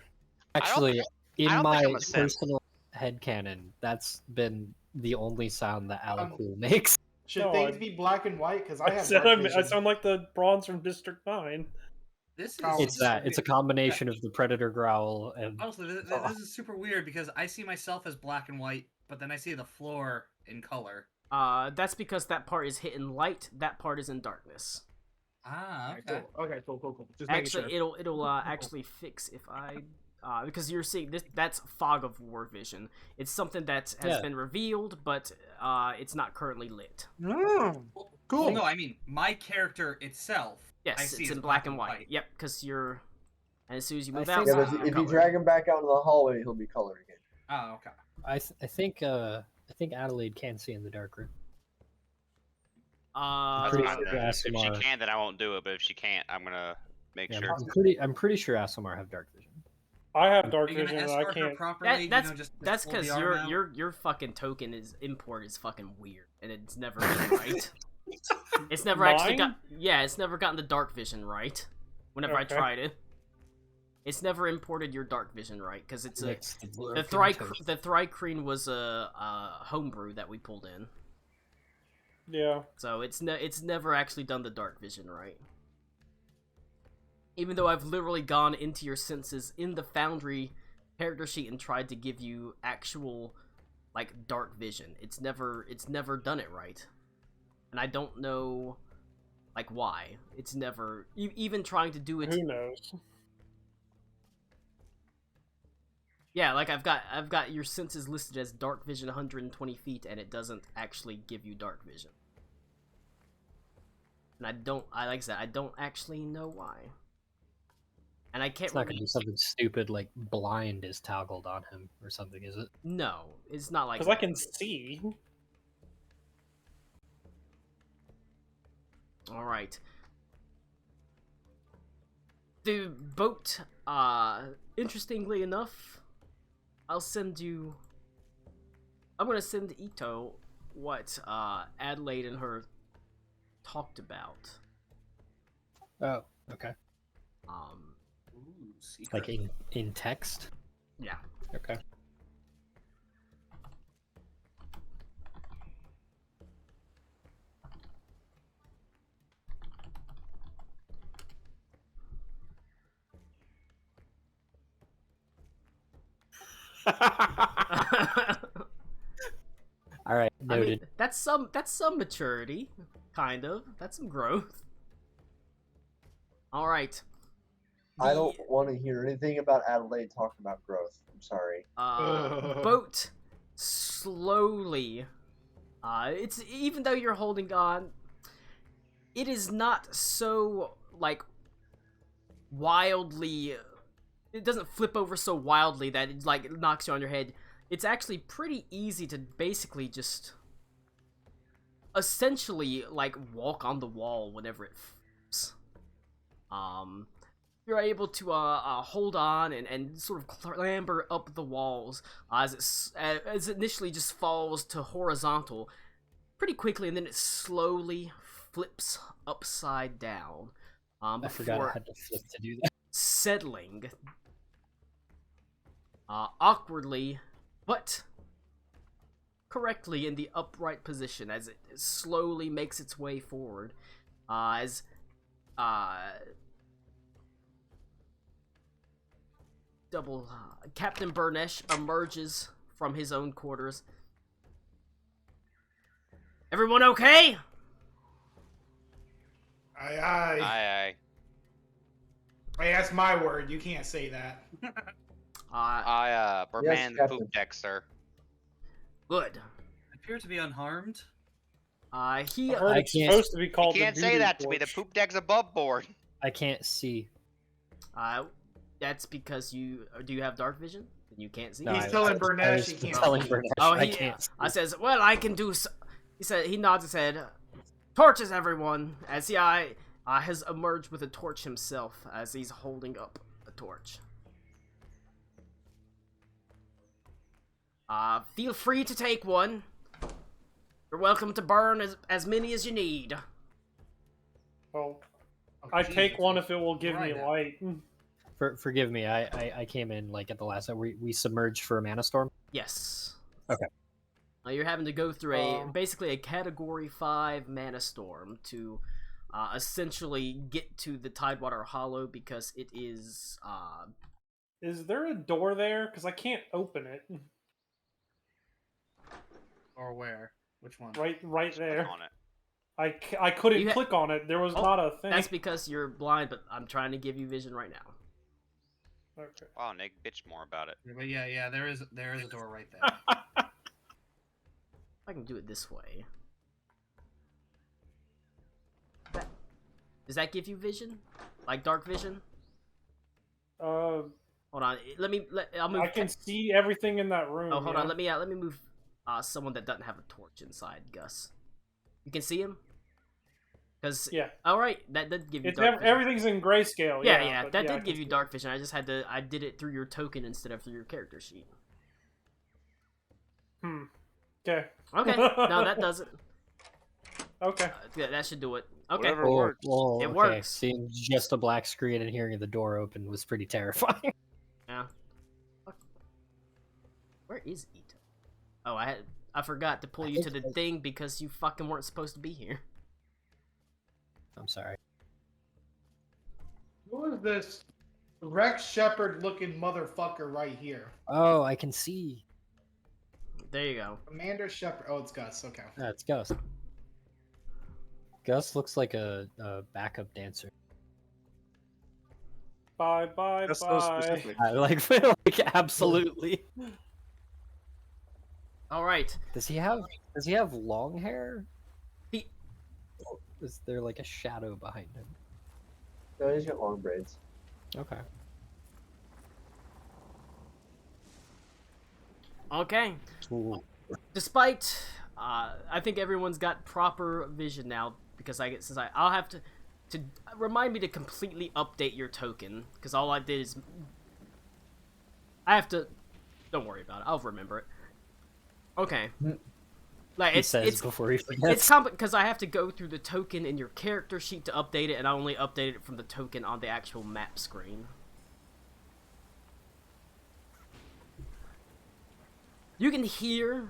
Actually, in I don't my think I'm a simp. personal headcanon, that's been the only sound that Alakul makes. Should No, things I- be black and white? Because I I have said dark I vision. sound like the bronze from District 9. This is Oh, It's that. It's a combination of the predator growl and Honestly, this is super weird because I see myself as black and white, but then I see the floor in color. That's because that part is hit in light, that part is in darkness. Ah, Okay, okay. cool. Okay, cool. Just making Actually, sure. it'll actually fix if I because you're seeing this. That's fog of war vision. It's something that has Yeah. been revealed, but it's not currently lit. Mm, cool. Well, no, I mean my character itself. I Yes, see it's as in black and white. Yep, because you're. And as soon as you move I think- Yeah, outside, but you're if you colored. drag him back out in the hallway, he'll be colored again. Oh, okay. I think Adelaide can see in the dark room. That's pretty fine sure then. If she Asimar- can, then I won't do it. But if she can't, I'm gonna make Yeah, sure. I'm pretty sure Asimar have dark vision. I have Are dark you gonna vision, and I escort her can't. properly? That's you know, just that's pull the because arm out? your fucking token is import is fucking weird, and it's never been right. It's never actually Mine? it's never gotten the dark vision right. Whenever I Okay. tried it, it's never imported your dark vision right because it's a Mixed the broken toast. the Thrycreen was a homebrew that we pulled in, Yeah. so it's never actually done the dark vision right. Even though I've literally gone into your senses in the Foundry character sheet and tried to give you actual like dark vision, it's never done it right, and I don't know like why. It's never even trying to do it. Who knows? Yeah, like I've got your senses listed as dark vision 120 feet, and it doesn't actually give you dark vision. And like I said, I don't actually know why. And I can't It's not gonna really... be something stupid like blind is toggled on him or something, is it? No, it's not like Because I that. can see. Alright. The boat, interestingly enough, I'm gonna send Ito what, Adelaide and her talked about. Oh, okay. Ooh, secret. Like in text? Yeah. Okay. All right, I noted. mean, that's some maturity, kind of. That's some growth. All right. I don't want to hear anything about Adelaide talking about growth. I'm sorry. Boat slowly. It's even though you're holding on, it is not so like wildly. It doesn't flip over so wildly that it like knocks you on your head. It's actually pretty easy to basically just essentially like walk on the wall whenever it flips. You're able to hold on and sort of clamber up the walls as it initially just falls to horizontal pretty quickly, and then it slowly flips upside down I forgot I before had to flip to do that. settling awkwardly but correctly in the upright position as it slowly makes its way forward as Captain Burnesh emerges from his own quarters. Everyone okay? Aye. Aye. Hey, that's my word. You can't say that. Burman the Captain. poop deck, sir. Good. Appear to be unharmed. He I heard I it's can't- supposed to be You called. the can't say Voodoo that to me. The Torch. poop deck's above board. I can't see. that's because do you have dark vision? Then you can't see. No, He's I- telling I Burnesh was he can't telling see. Burnesh Oh, I he, can't see. I says, well, I can do. He said he nods his head. Torches, everyone, as he has emerged with a torch himself, as he's holding up a torch. Feel free to take one. You're welcome to burn as many as you need. Well, Oh, I Jesus. take one if it will give Right me now. light. Forgive me. I came in like at the last time. We submerged for a mana storm. Yes. Okay. You're having to go through Um, basically a Category 5 mana storm to essentially get to the Tidewater Hollow because it is Is there a door there? Because I can't open it. Or where? Which one? Right Click there. on it. I couldn't You ha- click on it. There was Oh, not a thing. that's because you're blind, but I'm trying to give you vision right now. Okay. Wow, Nick, bitch more about it. But yeah, there is a door right there. I can do it this way. Does that give you vision? Like dark vision? Uh, Hold Hold on. I'll move. I can see everything in that room. Oh, hold yeah. on. Let me move someone that doesn't have a torch inside, Gus. You can see him? Cause Yeah. all right, that did give you It's dark vision. everything's in grayscale. Yeah, but that I did give can you see dark vision. I did it through your token instead of through your character sheet. it. Okay. Okay, no, that does it. Okay. Yeah, that should do it. Okay. Whatever Oh, works. well, It okay. works. Seeing just a black screen and hearing the door open was pretty terrifying. Yeah. Fuck. Where is Ito? Oh, I forgot to pull you to the thing because you fucking weren't supposed to be here. I'm sorry. Who is this Rex Shepard looking motherfucker right here? Oh, I can see. There you go. Commander Shepard. Oh, it's Gus. Okay. That's Gus. Gus looks like a backup dancer. Bye. That's so specific. I like absolutely. All right. Does he have long hair? He- Or is there like a shadow behind him? No, he's got long braids. Okay. Okay. Ooh. Despite, I think everyone's got proper vision now because I'll have to remind me to completely update your token because all I did is I have to. Don't worry about it. I'll remember it. Okay. Like He it's says before he it's forgets. because I have to go through the token in your character sheet to update it, and I only updated it from the token on the actual map screen. You can hear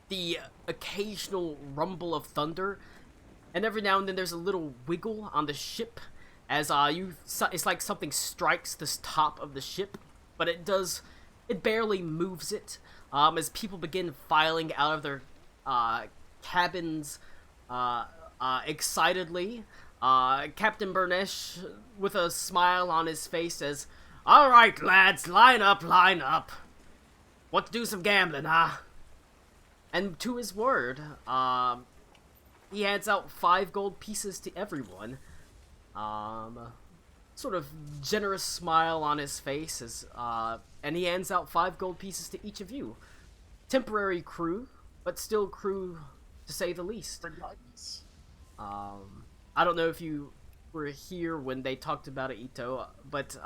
the occasional rumble of thunder, and every now and then there's a little wiggle on the ship as it's like something strikes this top of the ship, but it barely moves it. As people begin filing out of their cabins excitedly, Captain Burnesh, with a smile on his face, says, "All right, lads, line up, line up. Want to do some gambling, huh?" And to his word, he hands out 5 gold pieces to everyone. Sort of generous smile on his face and he hands out 5 gold pieces to each of you. Temporary crew, but still crew to say the least. I don't know if you were here when they talked about it, Ito, but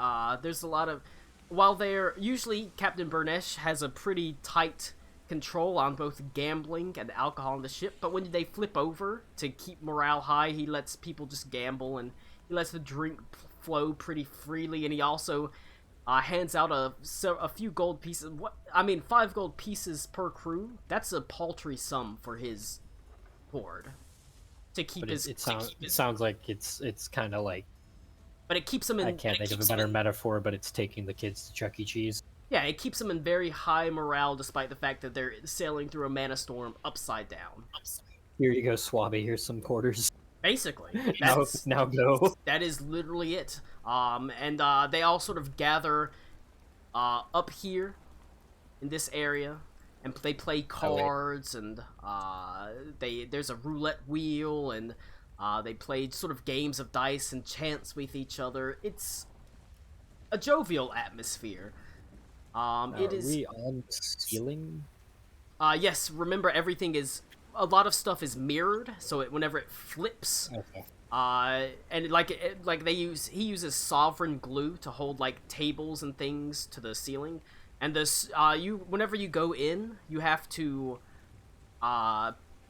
there's a lot of... While usually Captain Burnesh has a pretty tight control on both gambling and alcohol on the ship, but when they flip over to keep morale high, he lets people just gamble and he lets the drink flow pretty freely, and he also hands out a few gold pieces. 5 gold pieces per crew. That's a paltry sum for his hoard to keep But his. it sounds like it's kind of like, But it keeps him in. I can't think of a better metaphor, but it's taking the kids to Chuck E. Cheese. Yeah, it keeps them in very high morale despite the fact that they're sailing through a mana storm upside down. Here you go, Swabby. Here's some quarters. Basically, Now go. that is literally it. And they all sort of gather up here in this area, and they play cards, and there's a roulette wheel, and they play sort of games of dice and chants with each other. It's a jovial atmosphere. It is. Are we on the ceiling? Yes. Remember, a lot of stuff is mirrored, so whenever it flips, Okay. and he uses sovereign glue to hold like tables and things to the ceiling, and whenever you go in, you have to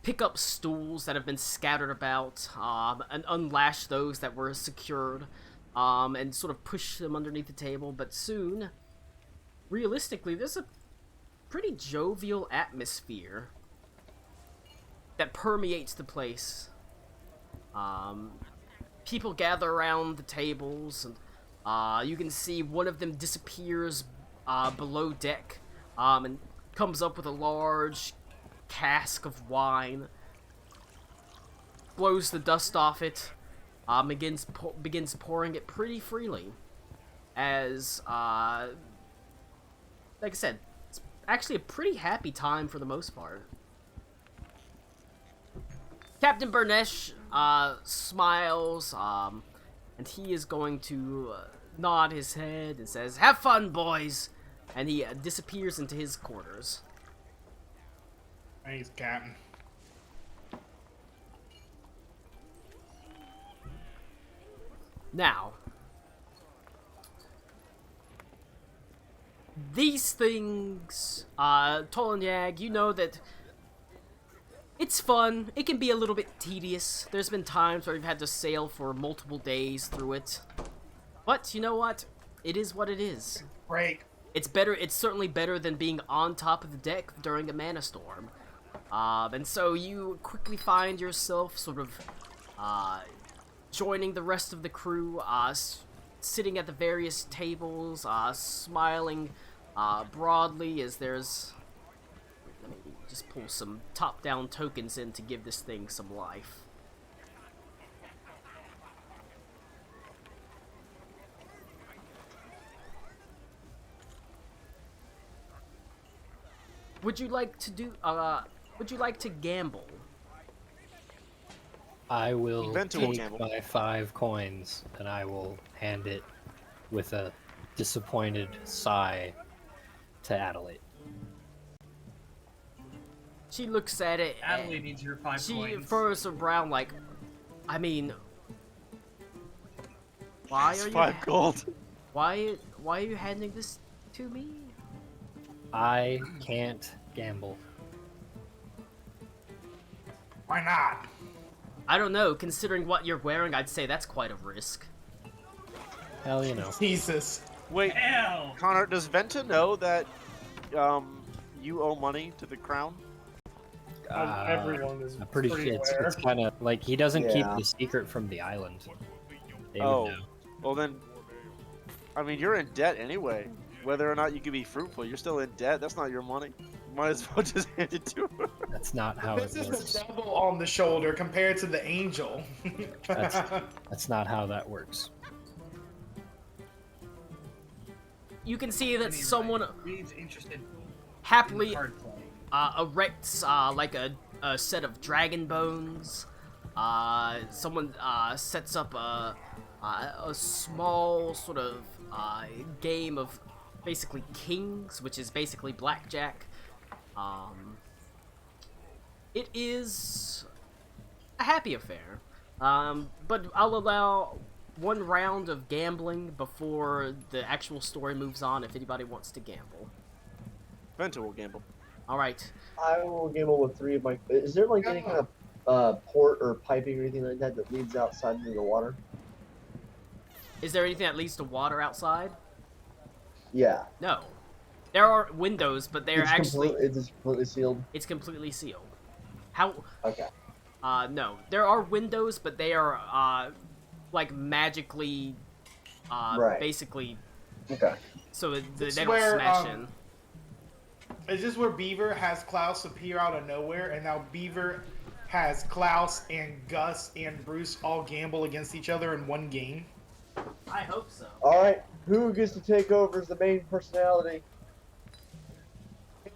pick up stools that have been scattered about, and unlash those that were secured, and sort of push them underneath the table. But soon, realistically, there's a pretty jovial atmosphere that permeates the place. People gather around the tables, and you can see one of them disappears below deck, and comes up with a large cask of wine, blows the dust off it, begins pouring it pretty freely, as like I said, it's actually a pretty happy time for the most part. Captain Burnesh smiles, and he is going to nod his head and says, "Have fun, boys," and he disappears into his quarters. And he's captain. Now, these things, Tolanyag, you know that it's fun. It can be a little bit tedious. There's been times where we've had to sail for multiple days through it. But you know what? It is what it is. Break. It's better. It's certainly better than being on top of the deck during a mana storm. And so you quickly find yourself sort of joining the rest of the crew, sitting at the various tables, smiling broadly as there's... Let me just pull some top-down tokens in to give this thing some life. Would you like to do, would you like to gamble? I will Vento will take gamble. my 5 coins and I will hand it with a disappointed sigh to Adelaide. She looks at it Adelaide and needs your 5 she coins. furrows her brow like, I mean, why It's are you 5 gold. why are you handing this to me? I can't gamble. Why not? I don't know. Considering what you're wearing, I'd say that's quite a risk. Hell, you know. Jesus. Wait, Hell! Connor, does Venta know that you owe money to the crown? Everyone is I'm pretty sure aware. it's kind of like he doesn't keep Yeah. the secret from the island. They would Oh, know. well then, I mean, you're in debt anyway. Whether or not you can be fruitful, you're still in debt. That's not your money. Might as well just hand it to her. That's not how This it is works. the devil on the shoulder compared to the angel. That's not how that works. You can see that Anyway, someone Reed's interested in happily card play. erects like a set of dragon bones. Someone sets up a small sort of game of basically kings, which is basically blackjack. It is a happy affair, but I'll allow one round of gambling before the actual story moves on if anybody wants to gamble. Venta will gamble. Alright. I will gamble with 3 of my. Is there like any kind of port or piping or anything like that that leads outside into the water? Is there anything that leads to water outside? Yeah. No. There are windows, but they're It's actually... it's completely sealed. It's completely sealed. How... Okay. No. There are windows, but they are, like, magically, Right. basically... Okay. So they This don't where, smash in. Is this where Beaver has Klaus appear out of nowhere, and now Beaver has Klaus and Gus and Bruce all gamble against each other in one game? I hope so. All right. Who gets to take over as the main personality?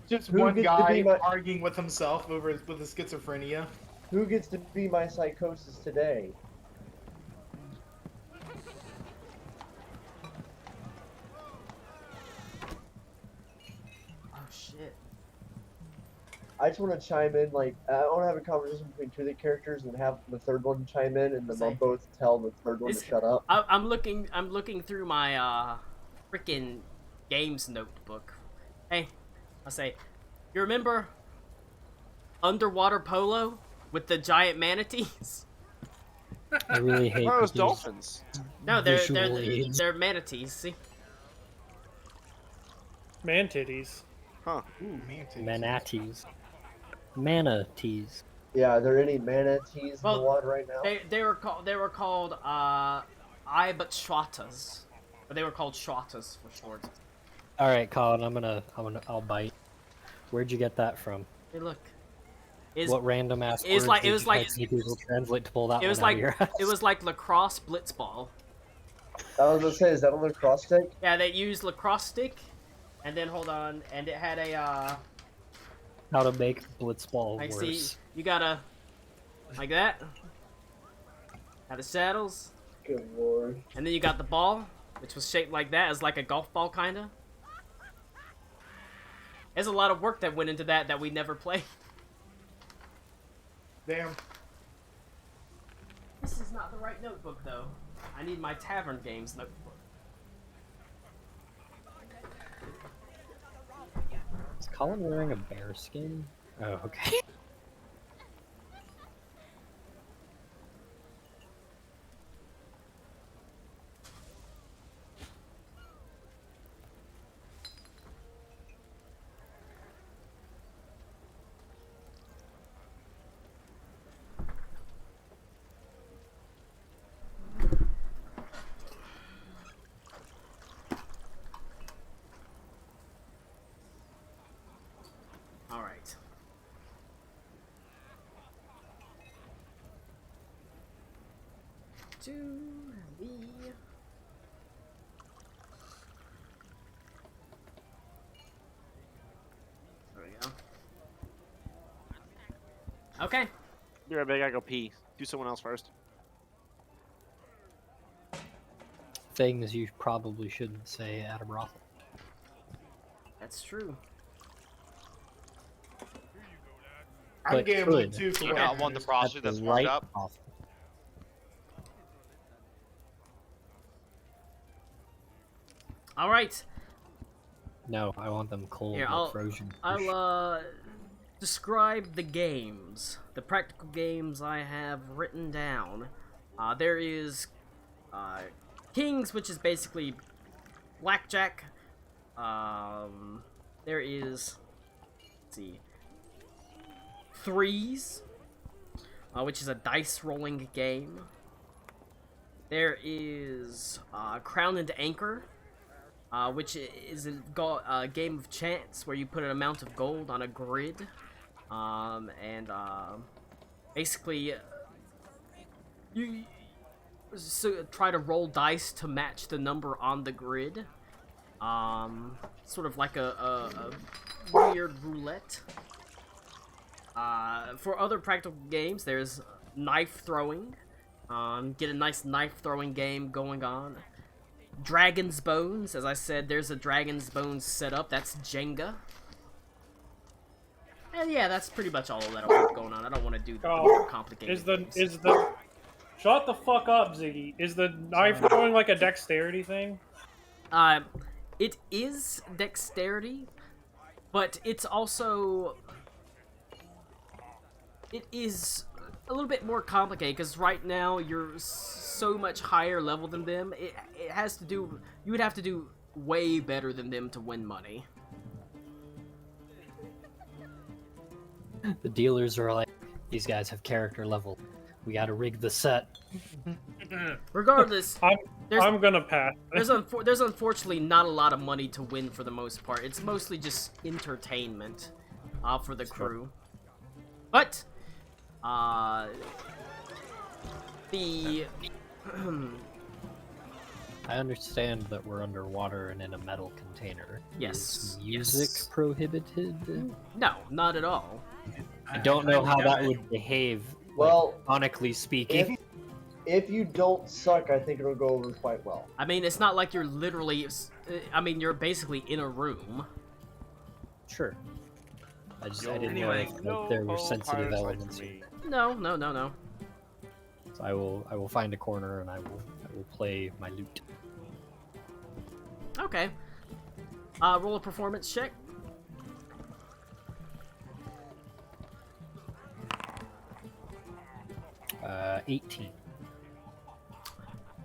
Just Who one gets to guy be my- arguing with himself with his schizophrenia. Who gets to be my psychosis today? Oh, shit. I just want to chime in. Like, I want to have a conversation between 2 of the characters and have the third one chime in, and then they'll Say- both tell the third one Is- to shut up. I'm looking through my, frickin' games notebook. Hey, I'll say, you remember Underwater Polo with the giant manatees? I really hate Oh, it was these dolphins. No, visual aids. they're manatees. See, Man titties. Ooh, man. manatees. Manatees. Yeah, are there any manatees in Well, the water right now? they were called I but Shwatas, but they were called Shwatas for short. All right, Colin. I'll bite. Where'd you get that from? Hey, look, is What random ass it was words like- it did was you like- type into Google Translate to pull that it was one out like of your ass? it was like lacrosse blitzball. I was gonna say, is that on the cross stick? Yeah, they used lacrosse stick, and then hold on, and it had a How to make Blitzball I worse. see you gotta like that. Have the saddles, Good lord. and then you got the ball. which was shaped like that, as like a golf ball, kinda. There's a lot of work that went into that we never played. Damn. This is not the right notebook, though. I need my Tavern Games notebook. Is Colin wearing a bear skin? Oh, okay. Alright. To the... There we go. Okay. Be right back. I gotta go pee. Do someone else first. Things you probably shouldn't say at a brothel. That's true. I'm But gambling could. too for You what got it one the is. prostitute At the that's warmed right up. brothel. Alright. No, I want them cold Here, like I'll- frozen fish. I'll describe the games, the practical games I have written down. There is Kings, which is basically blackjack. There is, let's see, Threes, which is a dice rolling game. There is Crown and Anchor, which is a game of chance where you put an amount of gold on a grid, and basically you try to roll dice to match the number on the grid. Sort of like a weird roulette. For other practical games, there's knife throwing. Get a nice knife throwing game going on. Dragon's Bones, as I said, there's a Dragon's Bones set up. That's Jenga. And yeah, that's pretty much all that I have going on. I don't want to do the more complicated games. Shut the fuck up, Ziggy. Is the knife throwing like a dexterity thing? It is dexterity, but it's also... It is a little bit more complicated, because right now you're so much higher level than them. It has to do... You would have to do way better than them to win money. The dealers are like, these guys have character level. We gotta rig the set. Regardless, I'm gonna pass. there's unfortunately not a lot of money to win for the most part. It's mostly just entertainment for the crew. But the I understand that we're underwater and in a metal container. Yes, Is music yes. prohibited? No, not at all. I don't know how that would behave, Well, sonically speaking. if you don't suck, I think it'll go over quite well. I mean, it's not like you're literally... I mean, you're basically in a room. Sure. I didn't Anyway, know if there were sensitive elements. No. So I will find a corner and I will play my lute. Okay. Roll a performance check. Uh, 18.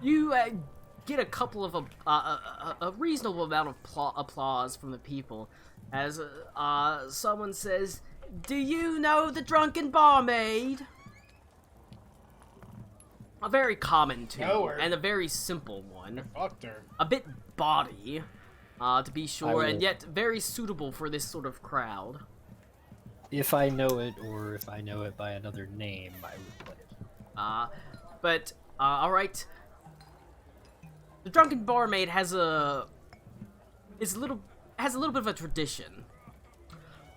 You get a couple of a reasonable amount of applause from the people as someone says, "Do you know the drunken barmaid?" A very common tune Know her. and a very simple one. Fucked her. A bit bawdy, to be sure, and will- yet very suitable for this sort of crowd. If I know it, or if I know it by another name, I will play it. But alright. The Drunken Barmaid has a little bit of a tradition.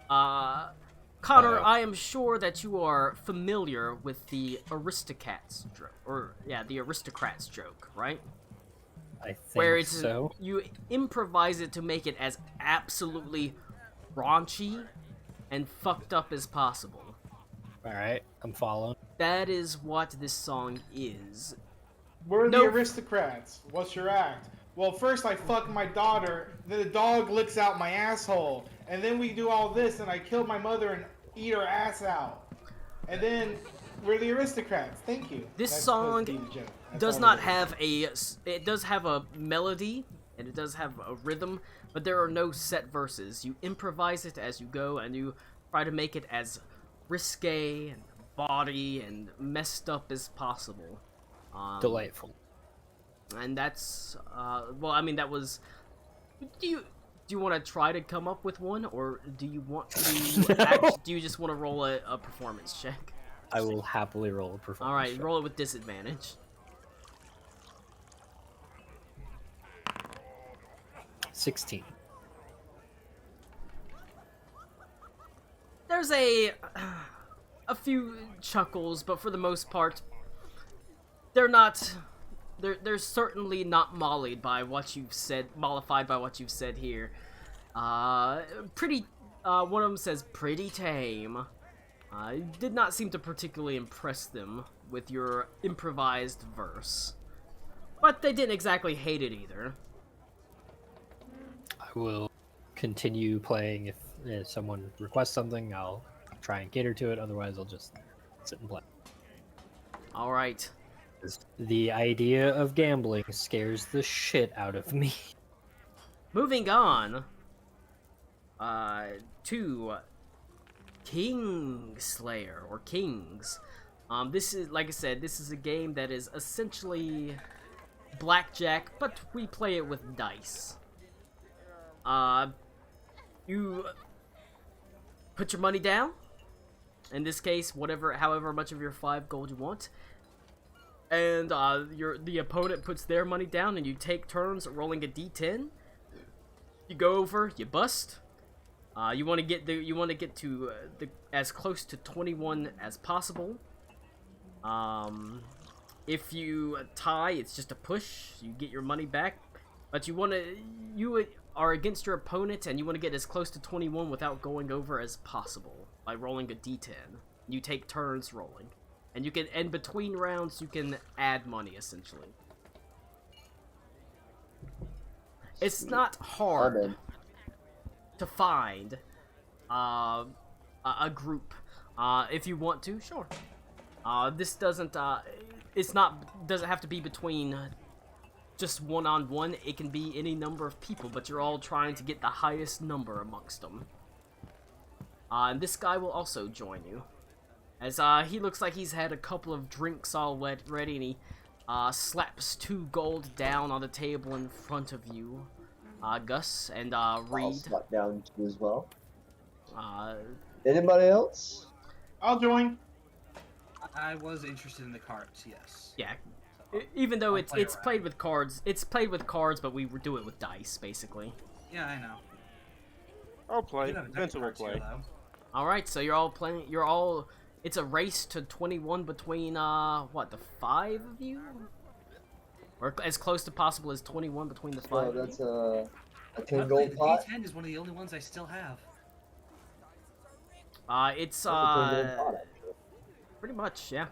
Connor, I am sure that you are familiar with the Aristocrats joke, the Aristocrats joke, right? I think where it's so. you improvise it to make it as absolutely raunchy and fucked up as possible. All right, I'm following. That is what this song is. We're the Nope. aristocrats. What's your act? Well, first I fuck my daughter, then the dog licks out my asshole, and then we do all this, and I kill my mother and eat her ass out. And then we're the aristocrats. Thank you. This That's song the joke. That's does all not it is. have it does have a melody and it does have a rhythm, but there are no set verses. You improvise it as you go and you try to make it as risque and bawdy and messed up as possible. Delightful. And that's well, I mean, that was. Do you want to try to come up with one, or do you want to? Do you just want to roll a performance check? I will happily roll a performance. All right, check. roll it with disadvantage. 16. There's a few chuckles, but for the most part, they're not. They're certainly not mollified by what you've said here. Pretty. One of them says pretty tame. It did not seem to particularly impress them with your improvised verse, but they didn't exactly hate it either. I will continue playing if someone requests something. I'll try and cater to it. Otherwise, I'll just sit and play. All right. The idea of gambling scares the shit out of me. Moving on. To Kingslayer or Kings. This is, like I said, this is a game that is essentially blackjack, but we play it with dice. You put your money down. In this case, however much of your 5 gold you want. And the opponent puts their money down, and you take turns rolling a d10. You go over, you bust. You want to get to as close to 21 as possible. If you tie, it's just a push. You get your money back, but you are against your opponent, and you want to get as close to 21 without going over as possible by rolling a d10. You take turns rolling. And between rounds, you can add money, essentially. It's not hard to find a group. If you want to, sure. This doesn't have to be between just one-on-one. It can be any number of people, but you're all trying to get the highest number amongst them. And this guy will also join you. As he looks like he's had a couple of drinks already, and he slaps 2 gold down on the table in front of you, Gus, and Reed. I'll slap down 2 as well. Uh, Anybody else? I'll join. I was interested in the cards, yes. yeah. Even though I'll it's play played around. with cards, but we do it with dice, basically. Yeah, I know. I'll play. You have a deck of Vincent will cards here, play. though. All right, so you're all playing. It's a race to 21 between the 5 of you, or as close to possible as 21 between the 5. Oh, of you. that's a 10 Luckily, gold the pot. D10 is one of the only ones I still have. It's That's a 10 gold pot, actually. pretty much, yeah.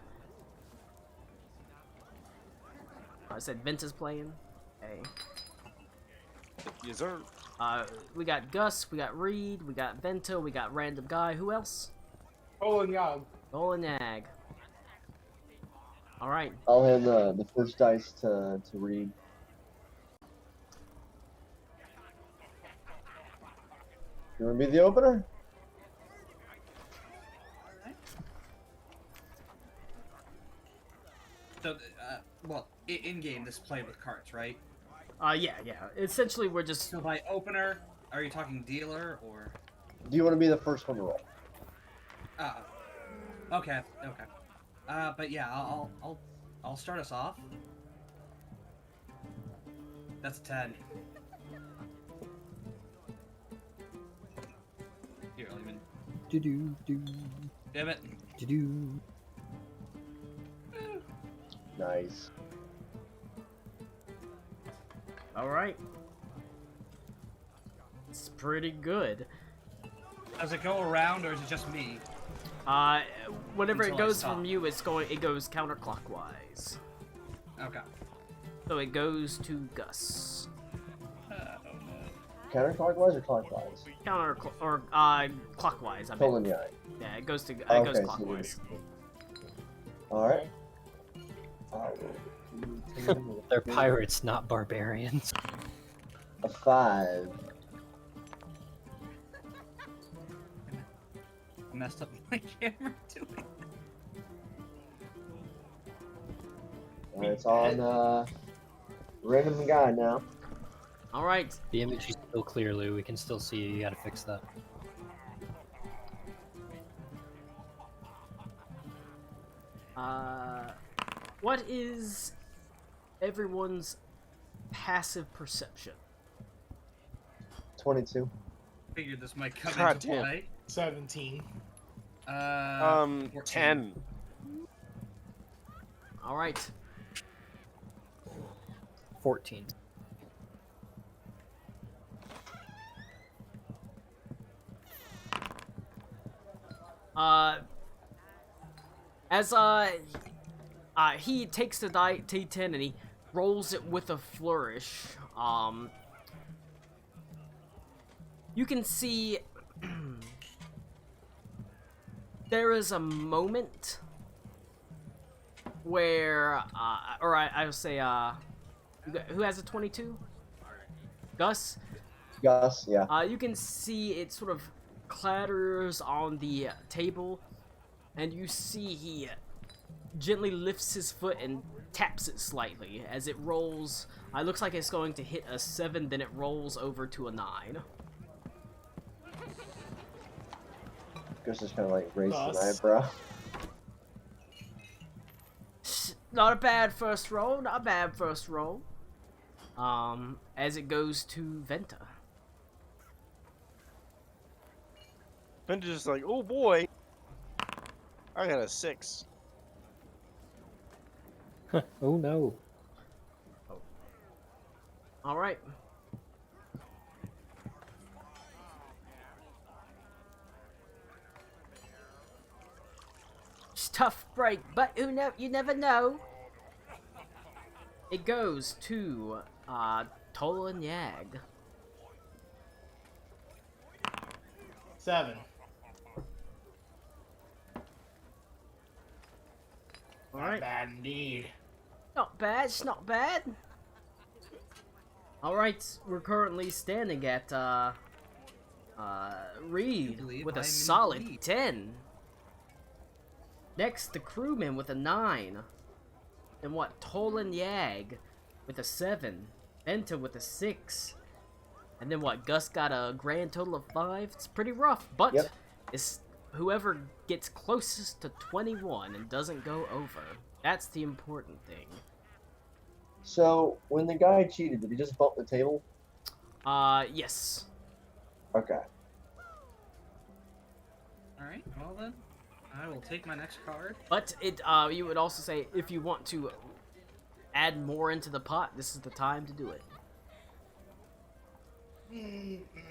I said Vince is playing. Hey. Yes, sir. We got Gus, we got Reed, we got Vento, we got Random Guy. Who else? Oh, and yeah. Golanag. Alright. I'll hand the first dice to Reed. You want to be the opener? So, well, in game, this played with cards, right? Yeah. Essentially, we're just... So by opener, are you talking dealer or? Do you want to be the first one to roll? Okay. But yeah, I'll start us off. That's a 10. Here, I'll even. Do-do-do. Damn it. Do-do. Nice. Alright. It's pretty good. Does it go around or is it just me? Whenever it Until I goes stop. from you, it goes counterclockwise. Okay. So it goes to Gus. Counterclockwise or clockwise? Clockwise, I mean. Tolan Yai. Yeah, it goes Okay, so clockwise. Alright. They're pirates, not barbarians. A 5. I messed up my camera doing it. Alright, it's on random guy now. Alright. The image is still clear, Lou. We can still see you. You gotta fix that. What is everyone's passive perception? 22. Figured this might come God into damn. play. 17. 14. 10. Alright. 14. As he takes the D10 and he rolls it with a flourish. You can see there is a moment where, or I would say, who has a 22? Gus? Gus, yeah. You can see it sort of clatters on the table, and you see he gently lifts his foot and taps it slightly as it rolls. It looks like it's going to hit a 7, then it rolls over to a 9. Gus just kind of like raised an Gus. eyebrow. Not a bad first roll, not a bad first roll. As it goes to Venta. Ben's just like, oh boy. I got a 6. Oh no. Alright. It's a tough break, but you never know. It goes to Tolan Yag. 7. Alright. Bad indeed. Not bad, it's not bad. Alright, we're currently standing at Reed believe with I'm a in the solid lead. 10. Next, the crewman with a 9. Then what? Tolan Yag with a 7. Venta with a 6. And then what? Gus got a grand total of 5. It's pretty rough, but Yep. it's whoever gets closest to 21 and doesn't go over. That's the important thing. So, when the guy cheated, did he just bump the table? Yes. Okay. Alright, well then. I will take my next card. But you would also say if you want to add more into the pot, this is the time to do it.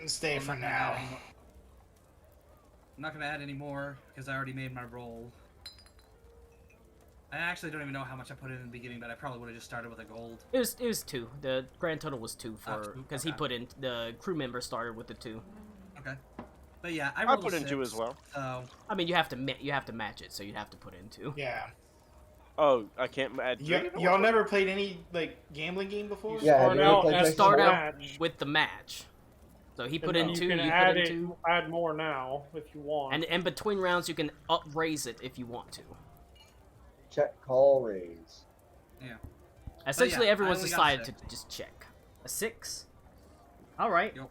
Stay I'm for not gonna add now. any more- I'm not gonna add any more because I already made my roll. I actually don't even know how much I put in the beginning, but I probably would have just started with a gold. It was 2. The grand total was 2 for 2, because he okay. put in the crew member started with the 2. Okay. But yeah, I I rolled put a in 2 as 6, well. So I mean, you have to match it, so you'd have to put in 2. Yeah. Oh, I can't add 3? Y'all never played any like gambling game before? Yeah, have Start you ever out played as Texas start the out match, with the match. So he and put then in 2, you can you add put in 2. add more now if you want. And in between rounds, you can raise it if you want to. Check, call, raise. Essentially, I everyone's only got decided 6. to just check. A 6? Alright. Yep.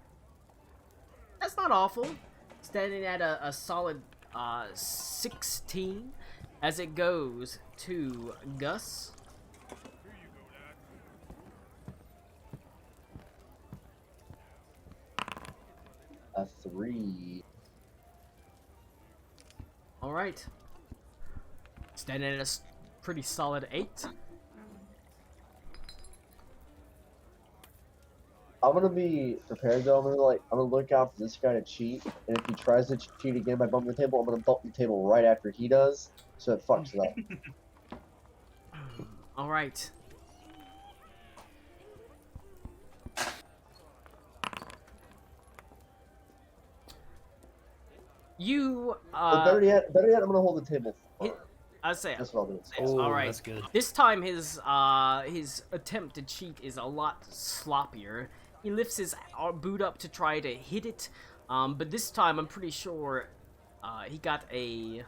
That's not awful. Standing at a solid 16 as it goes to Gus. A 3. Alright. Standing at a pretty solid 8. I'm gonna be prepared though. I'm gonna look out for this guy to cheat, and if he tries to cheat again by bumping the table, I'm gonna bump the table right after he does, so it fucks it up. All right. You But better yet, I'm gonna hold the table. It- I say That's what I'll do. Oh, all right. that's good. This time his attempt to cheat is a lot sloppier. He lifts his boot up to try to hit it, but this time I'm pretty sure he got a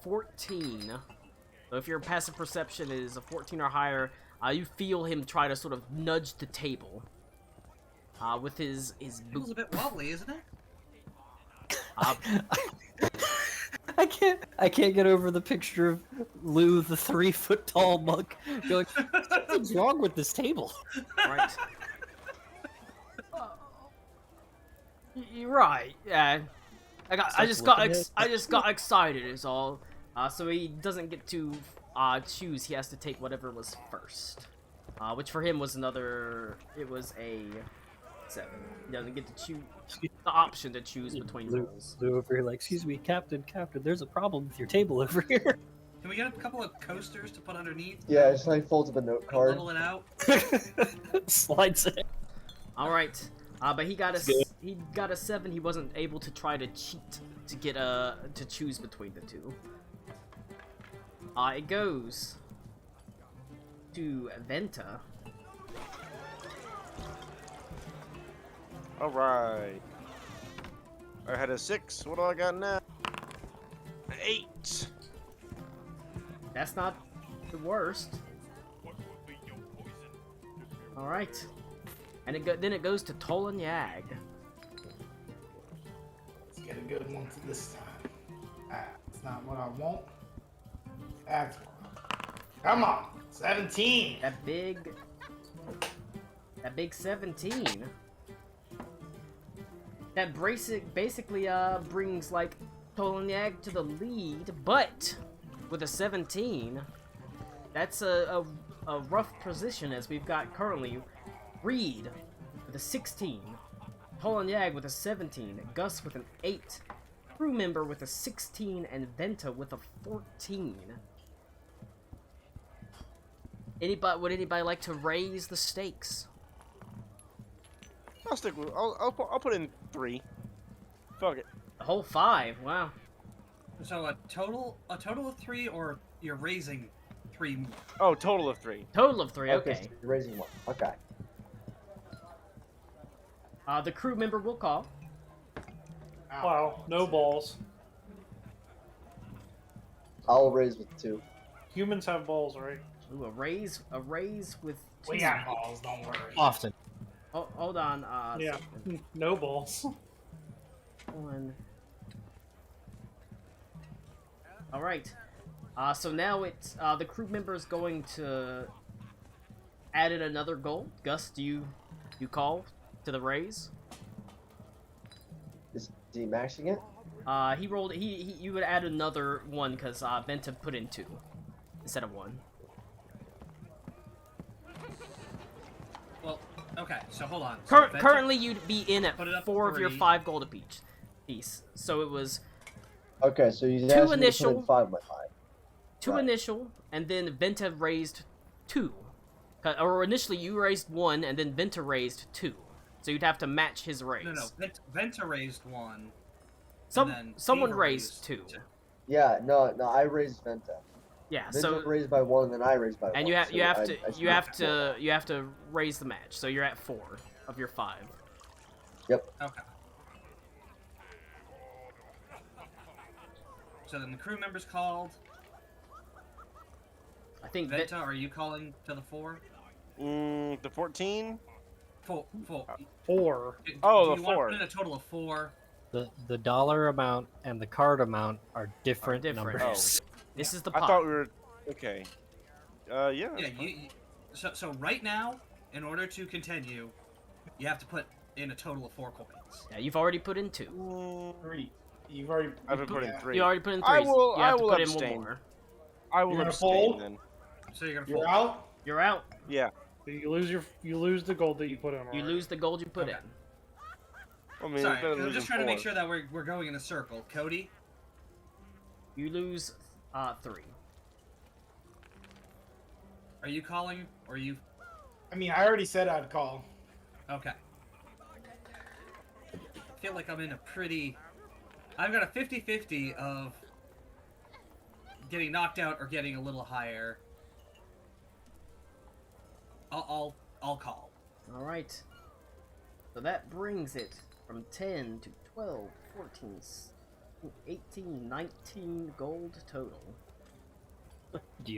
14. So if your passive perception is a 14 or higher, you feel him try to sort of nudge the table with his Table's boot. a bit wobbly, isn't it? I can't get over the picture of Lou, the 3-foot tall monk, going, "Something's wrong with this table." Right. You're right. Yeah. I just got excited is all. So he doesn't get to choose. He has to take whatever was first. Which for him was another. It was a 7. He doesn't get to choose the option to choose between rolls. Lou over here, like, "Excuse me, Captain, there's a problem with your table over here." Can we get a couple of coasters to put underneath? Yeah, just like folds up a note card. Level it out. Slides it. All right. But he got That's good. he got a 7. He wasn't able to try to cheat to get to choose between the two. It goes to Venta. All right. I had a 6. What do I got now? 8. That's not the worst. All right. And then it goes to Tolan Yag. Let's get a good one for this time. That's not what I want. That's what I want. Come on, 17. That big 17. That basically brings like Tolan Yag to the lead, but with a 17, that's a rough position as we've got currently Reed with a 16, Tolan Yag with a 17, Gus with an 8, crew member with a 16, and Venta with a 14. Would anybody like to raise the stakes? I'll stick with. I'll put in 3. Fuck it. The whole 5, wow. So a total of 3, or you're raising 3 more? Oh, total of 3. Total of 3, okay. So you're raising 1. Okay. The crew member will call. Wow, no balls. I'll raise with 2. Humans have balls, right? Ooh, a raise with 2. We got balls, don't worry. Often. Oh, hold on. Yeah, no balls. 1. All right. So now it's the crew member is going to add in another goal. Gus, do you call to the raise? Is he maxing it? He rolled. You would add another 1 because Venta put in 2 instead of 1. Well, okay. So hold on. So Venta- Currently, you'd be in at Put it up 4 of your 3. 5 gold apiece. So it was Okay, so he's 2 asking me to put initial. in 5 of my 5. 2 Right. initial, and then Venta raised 2. Or initially you raised 1, and then Venta raised 2. So you'd have to match his raise. No. Venta raised 1. and then Someone Ava raised 2. Yeah, no, I raised Venta. Yeah, Venta so raised by 1, and then I raised by 1. and you have so you have I to split you have it. to you have to raise the match. So you're at 4 of your 5. Yep. Okay. So then the crew members called. I think Venta, are you calling to the 4? The 14. 4. 4. Oh, Do the you want 4. to put in a total of 4? The dollar amount and the card amount are different, different. numbers. this is the I pot. thought we were. Okay. Yeah. Yeah. that's fine. So right now, in order to continue, you have to put in a total of 4 coins. Yeah, you've already put in 2. 3. You've already. I've been putting yeah. 3. You already put in 3. I will- You have I to will put abstain. in 1 more. I will You're gonna abstain fold? then. So you're gonna You're fold. out. You're out. Yeah. You lose the gold that you put in. You already. lose the gold you put Okay. I mean, Sorry, it's better than I'm losing just trying to make 4. sure that we're going in a circle. Cody, in. You lose 3. are you calling or are you? I mean, I already said I'd call. Okay. I feel like I'm in a pretty. I've got a 50-50 of getting knocked out or getting a little higher. I'll call. All right. So that brings it from 10 to 12, 14, 18, 19 gold total. Do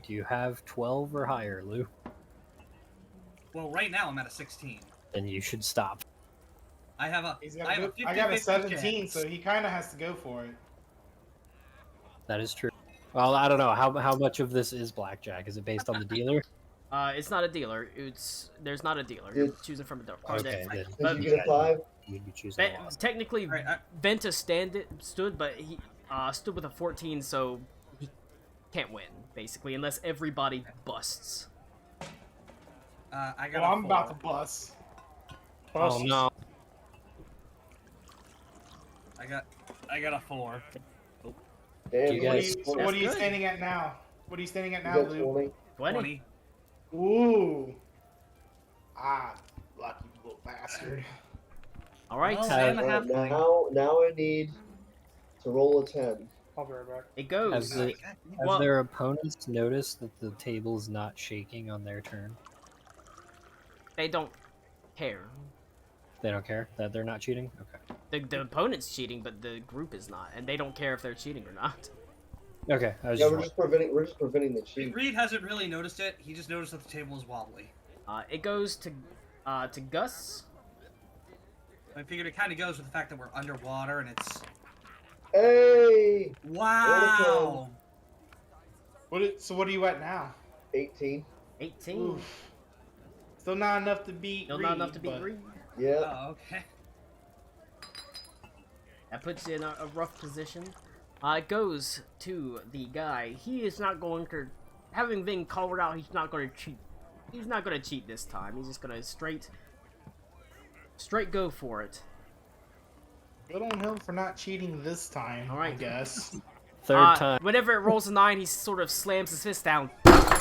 you have 12 or higher, Lou? Well, right now I'm at a 16. Then you should stop. I have a. He's I got have a a good, I got a 50-50 17, chance. so he kind of has to go for it. That is true. Well, I don't know how much of this is blackjack. Is it based on the dealer? It's not a dealer. There's not a dealer. You're choosing from a card Okay, deck. then Did you get a 5? you'd be choosing a loss. Technically, Alright, Venta stood, but he stood with a 14, so he can't win basically unless everybody busts. I got. Well, a I'm about to 4. bust. Oh no! I got a 4. Damn, You What are guys- you, so That's what are you good. standing at now? What are you standing at you now, got Lou? 20. 20. 20. Ooh. Ah, lucky little bastard. All right. Well, Uh, and a half point. Now I need to roll a 10. I'll be right back. It goes. Has the- Have Well- their opponents noticed that the table's not shaking on their turn? They don't care. They don't care that they're not cheating? Okay. The opponent's cheating, but the group is not, and they don't care if they're cheating or not. Okay, I was Yeah, just we're just preventing the cheat. Reed hasn't really noticed it. He just noticed that the table is wobbly. It goes to Gus. I figured it kind of goes with the fact that we're underwater and it's. Hey! Wow! So what are you at now? 18. 18. Oof. Still not enough to beat. Still Reed, not enough to beat but- Reed. Yeah. Oh, okay. That puts you in a rough position. It goes to the guy. He is not going to, having been called out, he's not going to cheat. He's not going to cheat this time. He's just going to straight go for it. Good on him for not cheating this time. All right. I guess. third time. Whenever it rolls a 9, he sort of slams his fist down.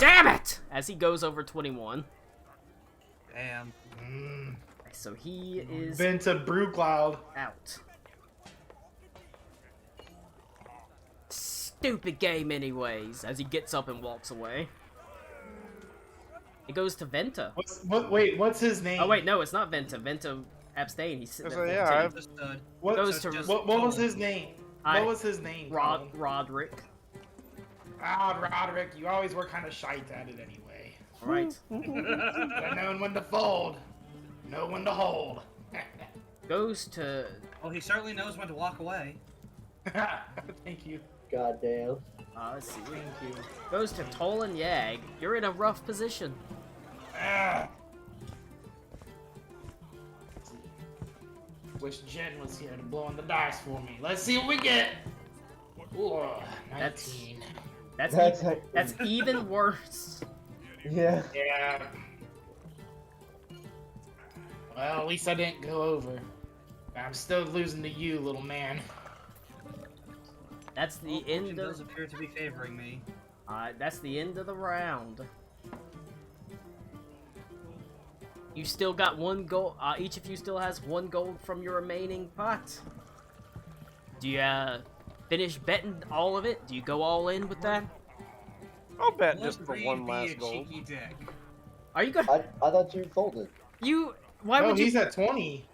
Damn it! As he goes over 21. Damn. Mm. So he is Been to Brew Cloud. out. Stupid game anyways, as he gets up and walks away. It goes to Venta. What's his name? Oh wait, no, it's not Venta. Venta abstained. He's sitting So, at yeah, 14. Understood. What, goes So to just- what was his name? I- What was his name? Colin? Roderick. Roderick, you always were kind of shite at it anyway. Alright. But knowing when to fold, know when to hold. Goes to Well, he certainly knows when to walk away. Thank you. Goddamn. let's see. Thank you. Goes to Tolan Yag. You're in a rough position. Ah. Wish Jen was here to blow on the dice for me. Let's see what we get. Ooh, 19. That's even worse. Yeah. Yeah. Well, at least I didn't go over. I'm still losing to you, little man. That's the Well, end fortune does of appear to be favoring me. that's the end of the round. You still got 1 gold. Each of you still has 1 gold from your remaining pot. Do you finish betting all of it? Do you go all in with that? I'll bet Would just for Reed one be last a gold. cheeky dick? Are you gonna? I thought you folded. Why No, would you? he's at 20.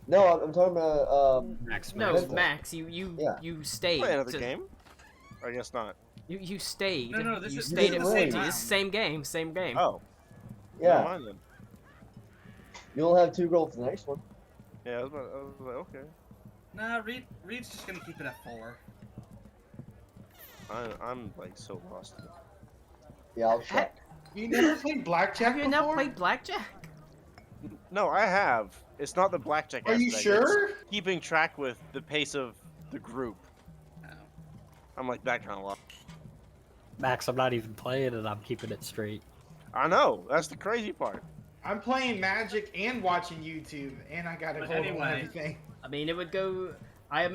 No, I'm talking about Max. No, Venta. Max, you Yeah. stayed. Play another to- game? I guess not. You stayed. No, this you is- stayed this at is the same 50. round. This is same game. Same game. Oh, yeah. never mind then. You'll have 2 gold for the next one. Yeah, I was like, okay. Nah, Reed's just gonna keep it at 4. I'm like so lost. Yeah, I'll check. You never played blackjack Have you before? not played blackjack? No, I have. It's not the blackjack Are you aspect, sure? it's keeping track with the pace of the group. Oh. I'm like that kind of lost. Max, I'm not even playing and I'm keeping it straight. I know. That's the crazy part. I'm playing Magic and watching YouTube, and I gotta But hold on anyway. everything. I mean, it would go. I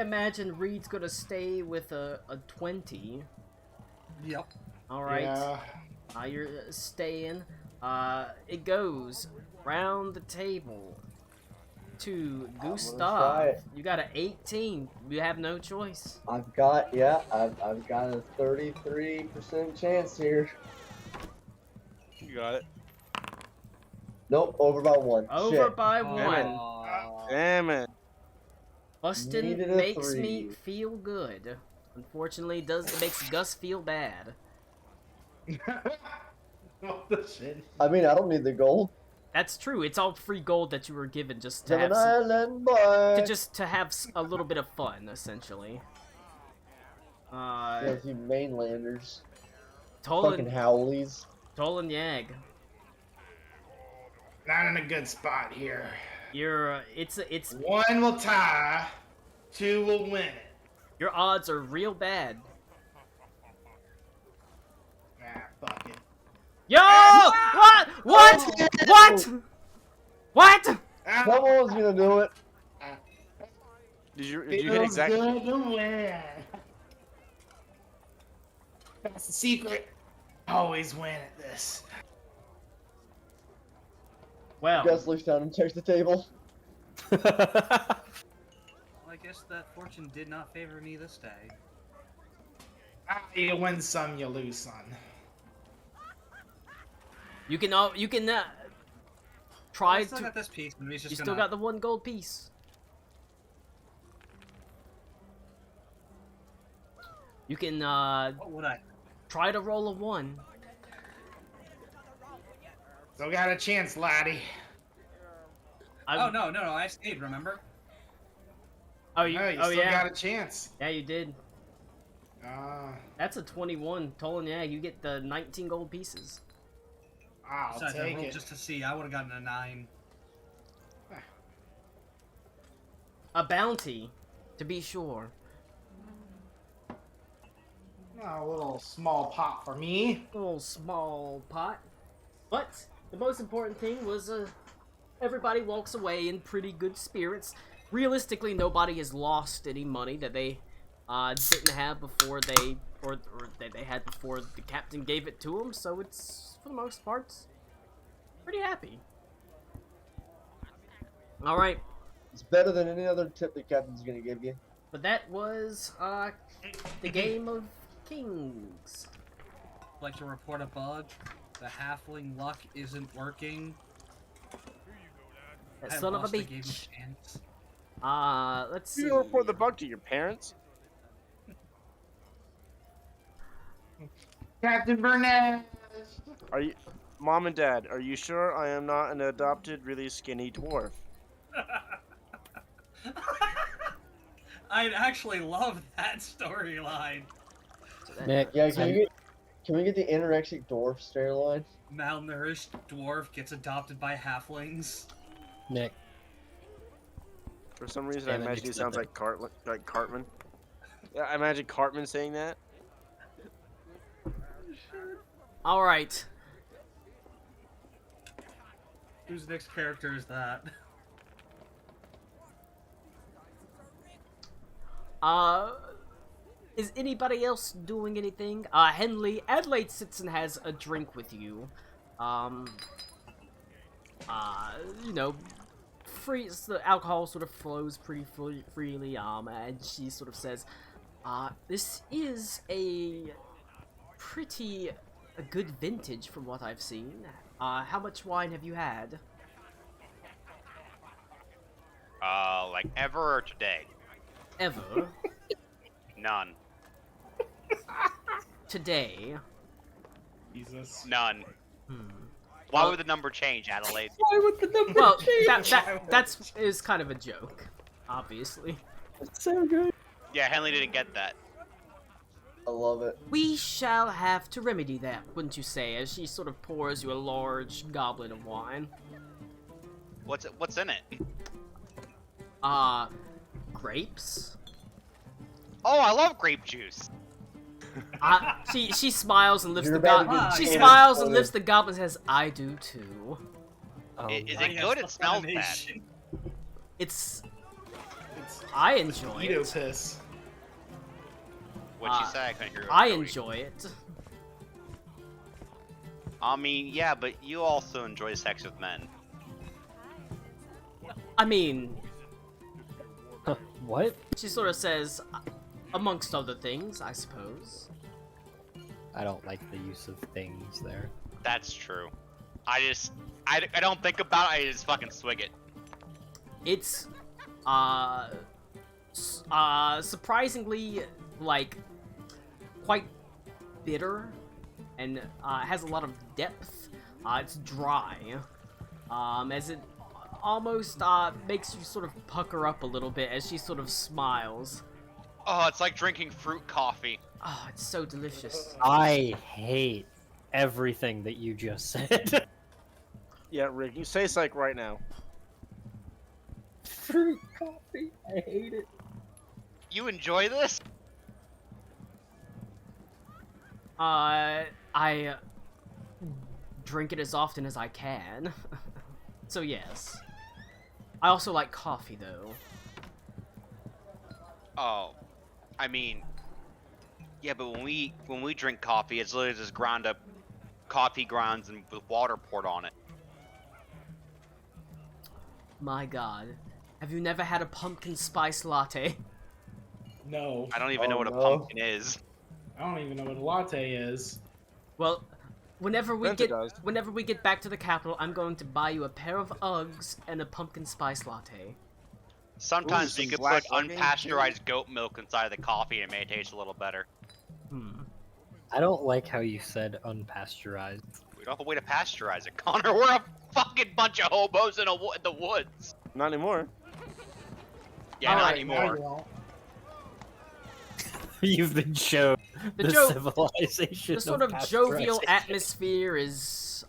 imagine Reed's gonna stay with a 20. Yep. All right. Yeah. You're staying. It goes round the table to try Gustav. it. You got an 18. You have no choice. I've got I've got a 33% chance here. You got it. Nope, over by 1. Over Shit. by Damn one. Aw. Damn it. Bustin' Needed a makes me 3. feel good. Unfortunately, it makes Gus feel bad. What the shit? I mean, I don't need the gold. That's true. It's all free gold that you were given just to To have an some, island boy. to have a little bit of fun, essentially. Yeah, you mainlanders. Tolan Fucking howlies. Yag. Not in a good spot here. You're it's 1 will tie, 2 will win it. your odds are real bad. Ah, fuck it. Yo! What? What? What? Ah, Someone was gonna do it. Did you hit feels exactly? good to win. That's the secret. Always win at this. Well, Gus looks down and checks the table. Well, I guess that fortune did not favor me this day. You win some, you lose some. you can try I still to. got this piece, but he's just You gonna... still got the 1 gold piece. You can What would I? try to roll a 1. Still got a chance, laddie. Oh, no, I stayed, remember? Oh, you, No, you oh still yeah. got a chance. Yeah, you did. Ah, That's a 21. Tolan, yeah, you get the 19 gold pieces. I'll Besides, I take rolled it. just to see. I would have gotten a 9. A bounty, to be sure. Oh, a little small pot for me. A little small pot. But the most important thing was everybody walks away in pretty good spirits. Realistically, nobody has lost any money that they didn't have before they or that they had before the captain gave it to them. So it's for the most part pretty happy. All right, It's better than any other tip the captain's gonna give you. but that was the game of kings. Like to report a bug. The halfling luck isn't working. That I son of a lost, I gave him bitch. a chance. Let's see. You report the bug to your parents? Captain Burnett. Are you, Mom and Dad? Are you sure I am not an adopted, really skinny dwarf? I'd actually love that storyline. Nick, Yeah, can we get the anorexic dwarf storyline? Malnourished dwarf gets adopted by halflings. Nick, For some reason, Damn I it, imagine he Nick's sounds nothing. like Cartman. Yeah, I imagine Cartman saying that. All right. Whose next character is that? Is anybody else doing anything? Henley, Adelaide sits and has a drink with you. You know, the alcohol sort of flows pretty freely, and she sort of says, this is a good vintage from what I've seen. How much wine have you had? Like ever or today? Ever? None. Today? Jesus. None. Hmm. Why would the number change, Adelaide? why would the number Well, change? that's is kind of a joke, obviously. It's so good. Yeah, Henley didn't get that. I love it. We shall have to remedy that, wouldn't you say, as she sort of pours you a large goblet of wine. What's in it? Grapes? Oh, I love grape juice. She smiles and lifts You're the about to goblin. get She Yeah. smiles and transported. lifts the goblin and says, "I do too." Is I it have good? It stuff smells bad. animation. It's It's I enjoy mosquito it. piss. What'd you say? I couldn't hear. I Joey. enjoy it. I mean, yeah, but you also enjoy sex with men. I mean, What? she sort of says, amongst other things, I suppose. I don't like the use of things there. That's true. I don't think about it. I just fucking swig it. It's surprisingly like quite bitter and has a lot of depth. It's dry, as it almost makes you sort of pucker up a little bit as she sort of smiles. Oh, it's like drinking fruit coffee. Oh, it's so delicious. I hate everything that you just said. Yeah, Rick, you say psych right now. Fruit coffee. I hate it. You enjoy this? I drink it as often as I can. So yes. I also like coffee though. Oh, I mean, yeah, but when we drink coffee, it's literally just ground up coffee grounds and with water poured on it. My god. Have you never had a pumpkin spice latte? No, I don't even know Oh, what a no. pumpkin is. I don't even know what a latte is. Well, whenever we Benta get does. back to the capital, I'm going to buy you a pair of Uggs and a pumpkin spice latte. Sometimes Ooh, you some could put black onion, unpasteurized goat milk inside of the coffee and it may taste a little better. I don't like how you said unpasteurized. We don't have a way to pasteurize it, Connor. We're a fucking bunch of hobos in the woods. Not anymore. Yeah, not Alright, now anymore. you won't. You've been shown The the, jo- civilization. The sort of of jovial pasteurization. atmosphere is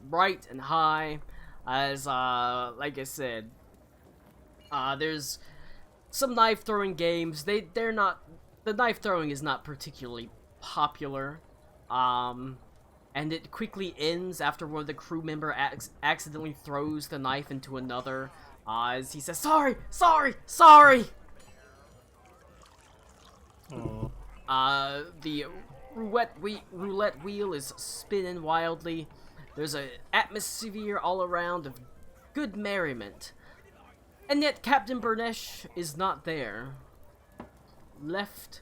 bright and high, as like I said, there's some knife throwing games. They're not, the knife throwing is not particularly popular, and it quickly ends after one of the crew member accidentally throws the knife into another, as he says, "Sorry, sorry, sorry." The roulette wheel is spinning wildly. There's an atmosphere all around of good merriment. And yet Captain Burnesh is not there. Left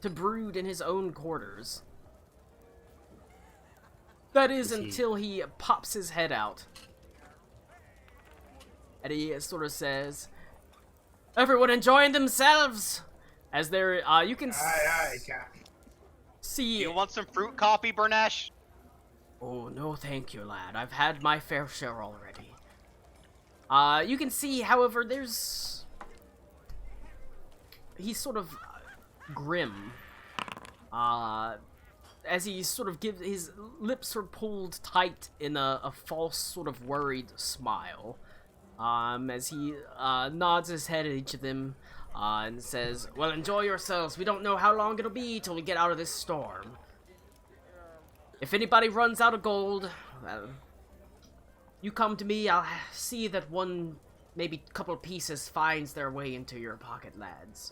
to brood in his own quarters. That is Is he- until he pops his head out. And he sort of says, "Everyone enjoying themselves!" As there, you can Aye, Captain. see. You want some fruit coffee, Bernesh? Oh, no thank you, lad. I've had my fair share already. You can see, however, there's... He's sort of grim. As he sort of gives... His lips are pulled tight in a false sort of worried smile. As he nods his head at each of them and says, "Well, enjoy yourselves. We don't know how long it'll be till we get out of this storm. If anybody runs out of gold, well, you come to me. I'll see that one, maybe couple pieces finds their way into your pocket, lads."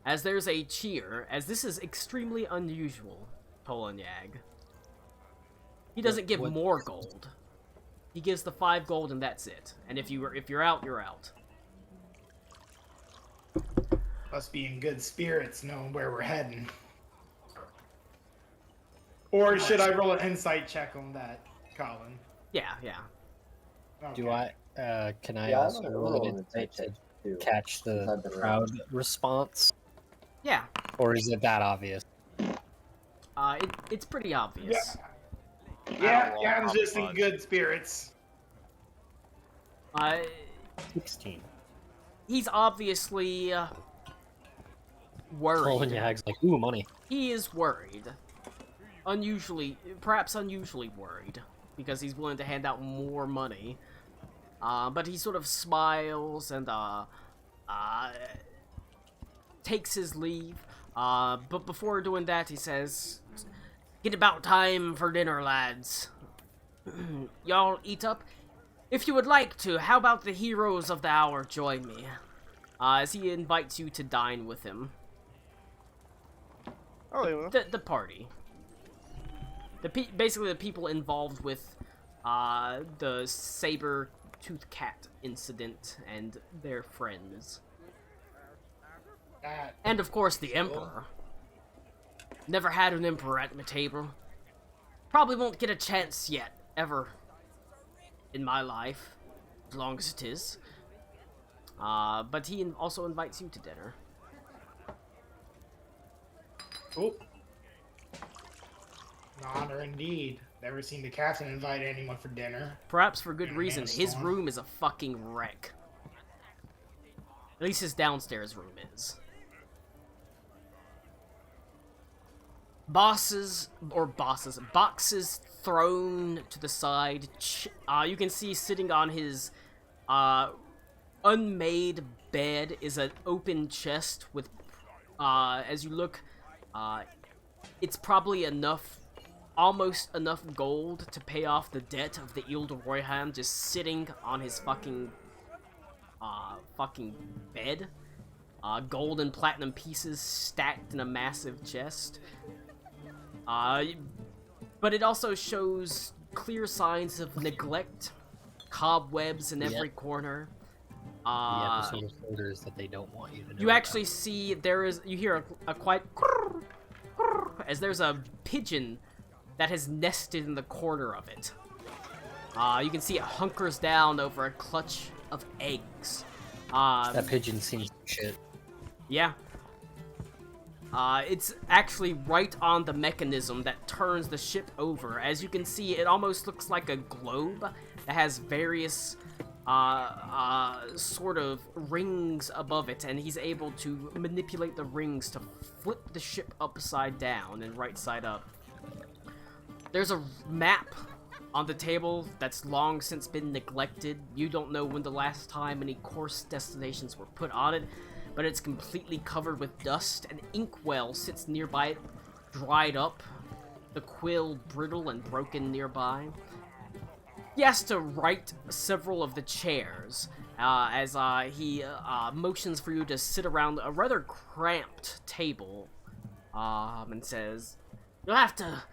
As there's a cheer, as this is extremely unusual, Tolanyag. He doesn't give what- more gold. He gives the 5 gold and that's it. And if you're out, you're out. Must be in good spirits knowing where we're heading. Or should I roll an insight check on that, Colin? Yeah, yeah. Do I? Can I Yeah, I'm also gonna roll roll an an insight insight to too. catch since the I've been crowd response, Yeah. or is it that obvious? It's pretty obvious. Yeah, roll I'm probably just in fudge. good spirits. 16. He's obviously worried. Tolanyag's like, ooh, money. He is worried. Perhaps unusually worried, because he's willing to hand out more money. But he sort of smiles and takes his leave. But before doing that, he says, "Get about time for dinner, lads. Y'all eat up? If you would like to, how about the heroes of the hour join me?" As he invites you to dine with him. Oh, they will. The party. Basically the people involved with the saber-toothed cat incident and their friends. That And of course the Emperor. Never had an Emperor at my table. Probably won't get a chance yet, ever. In my life. As long as it is. But he also invites you to dinner. cool. An honor indeed. Never seen the captain invite anyone for dinner. Perhaps for good Yeah, reason. man, His storm. room is a fucking wreck. At least his downstairs room is. Boxes thrown to the side. You can see sitting on his unmade bed is an open chest with, as you look, it's probably almost enough gold to pay off the debt of the Ile de Royham just sitting on his fucking bed. Gold and platinum pieces stacked in a massive chest. But it also shows clear signs of neglect, cobwebs in every corner. The episode of Folders that they don't want you to know. You actually see you hear a quiet as there's a pigeon that has nested in the corner of it. You can see it hunkers down over a clutch of eggs. That pigeon seems shit. Yeah. It's actually right on the mechanism that turns the ship over. As you can see, it almost looks like a globe that has various sort of rings above it, and he's able to manipulate the rings to flip the ship upside down and right side up. There's a map on the table that's long since been neglected. You don't know when the last time any course destinations were put on it, but it's completely covered with dust. An inkwell sits nearby it, dried up, the quill brittle and broken nearby. He has to right several of the chairs, as he motions for you to sit around a rather cramped table, and says, "You'll have to...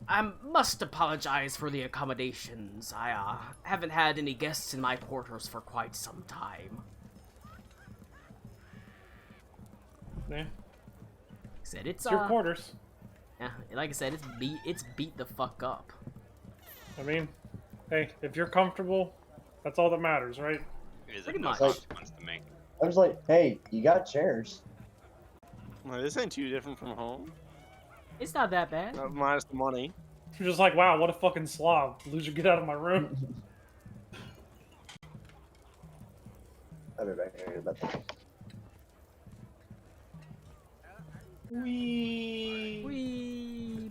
I must apologize for the accommodations. I haven't had any guests in my quarters for quite some time." Yeah. Said it's It's your quarters. yeah, like I said, it's beat the fuck up. I mean, hey, if you're comfortable, that's all that matters, right? It is Pretty of no much. consequence to me. I was like, hey, you got chairs. Well, this ain't too different from home. It's not that bad. Minus the money. You're just like, wow, what a fucking slob. Loser, get out of my room. I'll be back here in about that. Wee,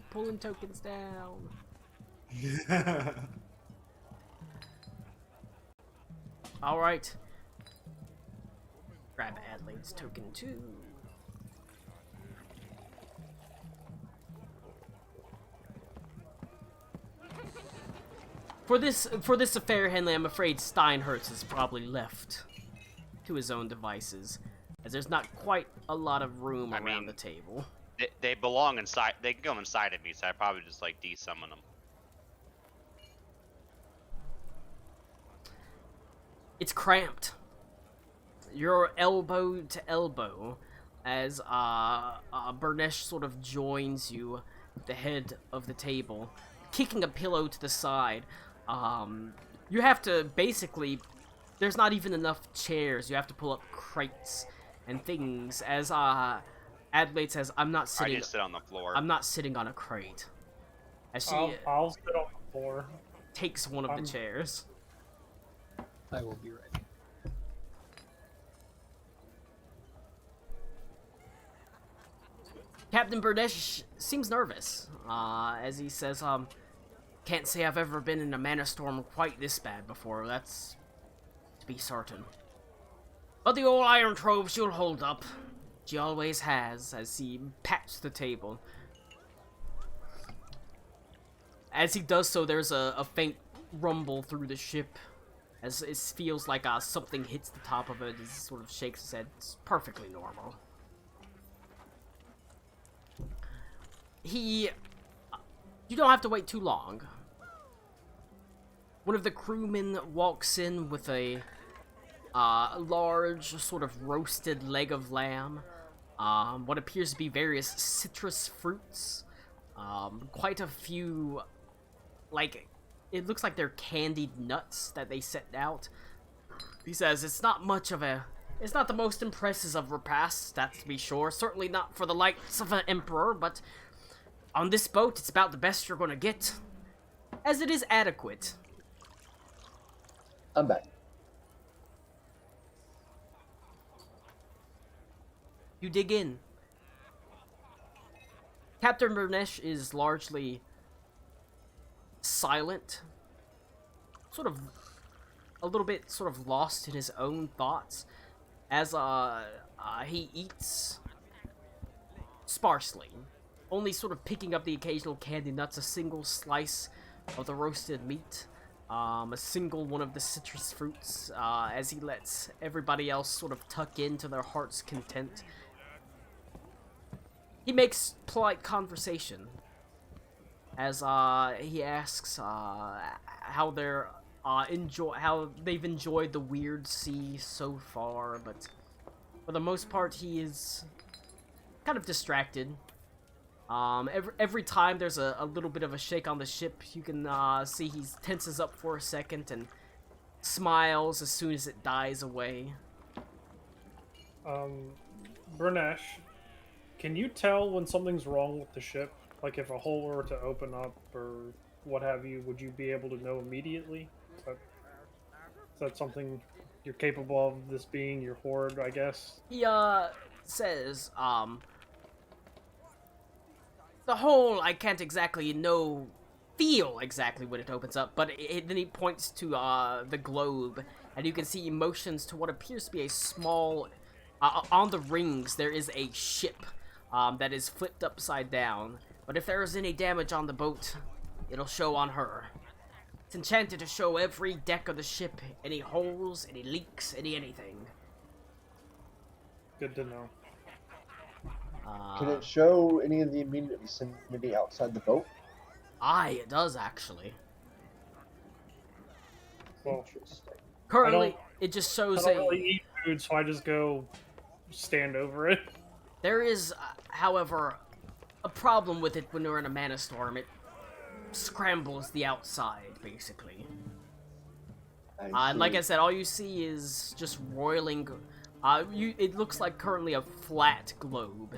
pulling tokens down. All right. Grab Adelaide's token too. For this affair, Henley, I'm afraid Steinhertz is probably left to his own devices, as there's not quite a lot of room around the table. They belong inside. They can go inside of me, so I probably just like de-summon them. It's cramped. You're elbow to elbow as Burnesh sort of joins you at the head of the table, kicking a pillow to the side. You have to basically... There's not even enough chairs. You have to pull up crates and things. As Adelaide says, I'm not sitting... I just sit on the floor. I'm not sitting on a crate. As she I'll sit on the floor. takes one of the chairs. I will be ready. Captain Burnesh seems nervous, as he says, can't say I've ever been in a mana storm quite this bad before, that's to be certain. But the old iron trove, she'll hold up. She always has, as he pats the table. As he does so, there's a faint rumble through the ship, as it feels like something hits the top of it. He sort of shakes his head. It's perfectly normal. You don't have to wait too long. One of the crewmen walks in with a large, sort of roasted leg of lamb, what appears to be various citrus fruits, quite a few, like, it looks like they're candied nuts that they set out. He says it's not the most impressive of repasts, that's to be sure, certainly not for the likes of an emperor, but on this boat, it's about the best you're gonna get, as it is adequate. I'm back. You dig in. Captain Bernesh is largely silent, sort of a little bit sort of lost in his own thoughts, as he eats sparsely, only sort of picking up the occasional candy nuts, a single slice of the roasted meat, a single one of the citrus fruits, as he lets everybody else sort of tuck in to their heart's content. He makes polite conversation, as he asks how they've enjoyed the weird sea so far, but for the most part he is kind of distracted. Every time there's a little bit of a shake on the ship, you can see he tenses up for a second and smiles as soon as it dies away. Bernesh, can you tell when something's wrong with the ship? Like if a hole were to open up or what have you, would you be able to know immediately? Is that something you're capable of, this being your horde, I guess? He says, the hole I can't exactly feel exactly when it opens up, but then he points to the globe, and you can see motions to what appears to be a small, on the rings there is a ship that is flipped upside down, but if there is any damage on the boat, it'll show on her. It's enchanted to show every deck of the ship, any holes, any leaks, anything. Good to know. Can it show any of the immediate vicinity outside the boat? Aye, it does actually. Well, Interesting. Currently, it just I shows don't really eat food, so I just go stand over it. There is, however, a problem with it when you're in a mana storm. It scrambles the outside, basically. And like I said, all you see is just roiling. It looks like currently a flat globe,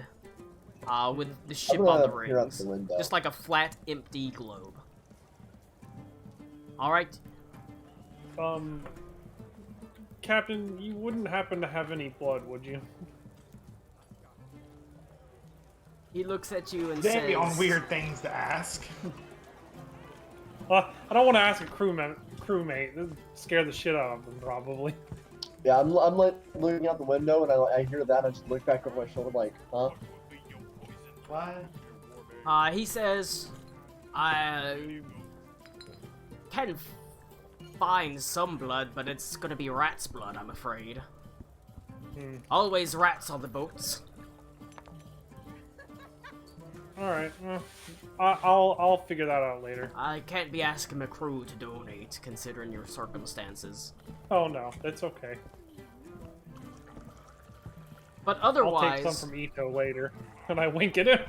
with the ship on the rings, just like a flat, empty globe. All right. Captain, you wouldn't happen to have any blood, would you? He looks at you and They says, be on weird things to ask. I don't want to ask a crewmate. It'd scare the shit out of them, probably. Yeah, I'm like looking out the window and I hear that and I just look back over my shoulder like, huh? What? He says, I can find some blood, but it's gonna be rat's blood, I'm afraid. Always rats on the boats. Alright, well, I'll figure that out later. I can't be asking my crew to donate, considering your circumstances. Oh no, that's okay. But I'll otherwise, take some from Ito later. And I wink at him.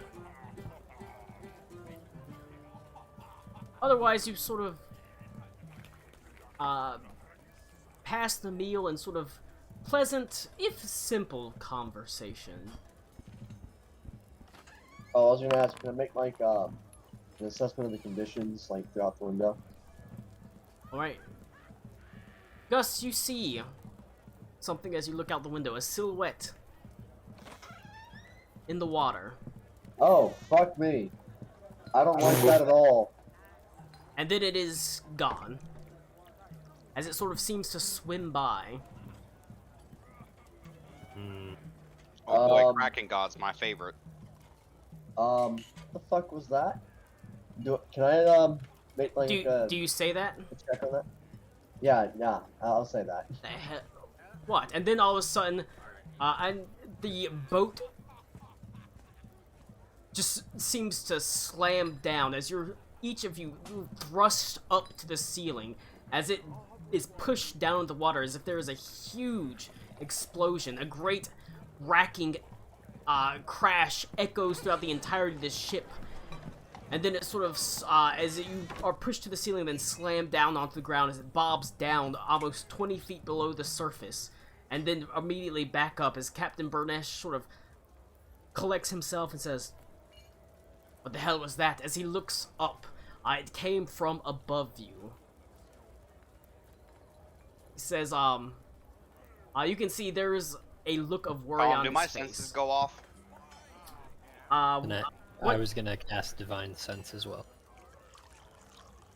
otherwise you sort of pass the meal in sort of pleasant, if simple, conversation. Oh, I was gonna ask, can I make like an assessment of the conditions like throughout the window? Alright. Gus, you see something as you look out the window, a silhouette in the water. Oh, fuck me. I don't like that at all. And then it is gone, as it sort of seems to swim by. Oh boy, Kraken God's my favorite. What the fuck was that? Can I make like Do you say that? a check on that? Yeah, I'll say that. The hell? What? And then all of a sudden, and the boat just seems to slam down as each of you thrust up to the ceiling as it is pushed down into the water as if there is a huge explosion. A great racking crash echoes throughout the entirety of this ship. And then it sort of, as you are pushed to the ceiling and then slammed down onto the ground as it bobs down almost 20 feet below the surface. And then immediately back up as Captain Burnesh sort of collects himself and says, "What the hell was that?" As he looks up, it came from above you. He says, you can see there's a look of worry on Do his my face. senses go off? I what? was gonna cast Divine Sense as well.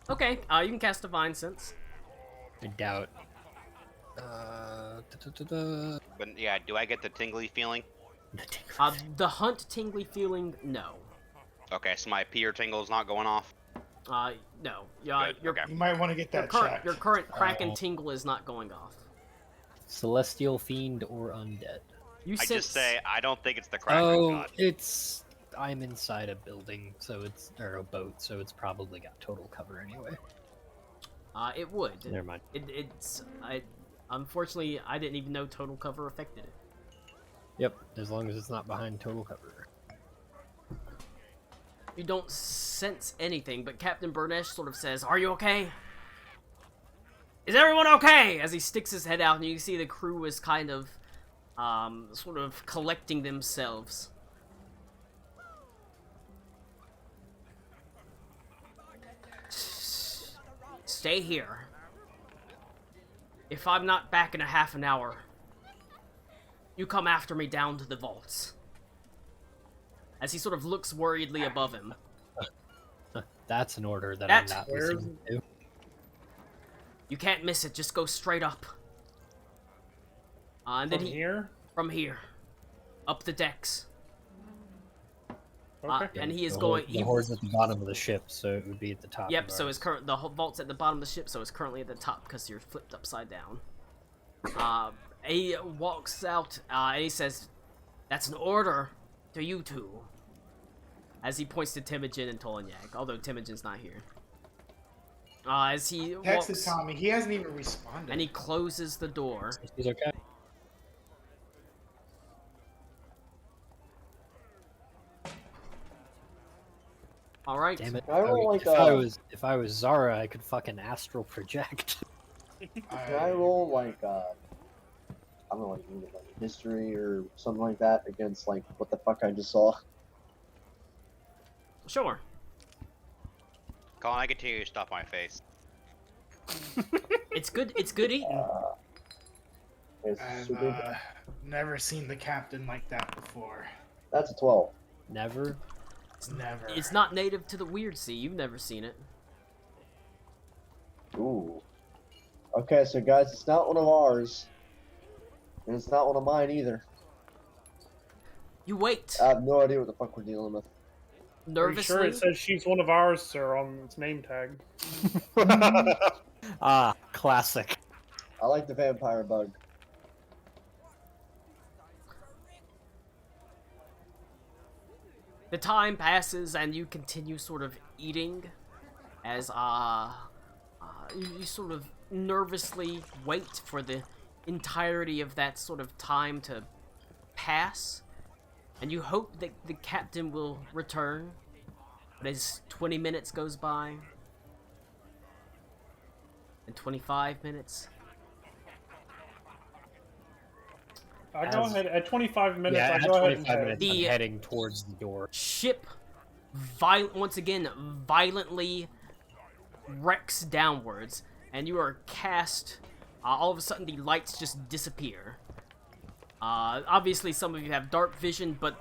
Okay, you can cast Divine Sense. I doubt. But yeah, do I get the tingly feeling? The hunt tingly feeling, no. Okay, so my Peer tingle's not going off. No. Good, Your, okay. You might want to get that checked. your current Kraken tingle is not going off. Celestial Fiend or Undead? You I sense, just say I don't think it's the Kraken Oh, God. I'm inside a building, or a boat, so it's probably got total cover anyway. it would. Never mind. Unfortunately, I didn't even know total cover affected it. Yep, as long as it's not behind total cover. You don't sense anything, but Captain Burnesh sort of says, "Are you okay? Is everyone okay?" As he sticks his head out, and you can see the crew is kind of, sort of collecting themselves. Stay here. If I'm not back in a half an hour, you come after me down to the vaults. As he sort of looks worriedly above him. That's an order that That- I'm not Where's- listening to. You can't miss it, just go straight up. And then From here? from here, up the decks. Okay. And he is The going. The horde's at the bottom of the ship, so it would be at the top. Yep. of So ours. the whole vault's at the bottom of the ship, so it's currently at the top because you're flipped upside down. He walks out. And he says, "That's an order to you two." As he points to Temujin and Tolanyak, although Temujin's not here. As he Texted walks, Tommy. He hasn't even responded. and he closes the door. He's okay. All right. Damn it! Can I roll, like, If I was Zara, I could fucking astral project. Can I roll like I don't know, like history or something like that against like what the fuck I just saw? Sure. Colin, I continue to stuff my face. It's good. It's good eating. It's I've super- never seen the captain like that before. That's a 12. Never. Never. It's not native to the Weird Sea. You've never seen it. Ooh. Okay, so guys, it's not one of ours, and it's not one of mine either. You wait I have no idea what the fuck we're dealing with. Are you nervously. sure it says she's one of ours, sir, on its name tag? Ah, classic. I like the vampire bug. The time passes and you continue sort of eating as you sort of nervously wait for the entirety of that sort of time to pass, and you hope that the captain will return. But as 20 minutes goes by, and 25 minutes, I go As- ahead at 25 minutes. Yeah, I at go ahead 25 and minutes, The- I'm heading towards the door. ship once again violently wrecks downwards, and you are cast. All of a sudden, the lights just disappear. Obviously, some of you have dark vision, but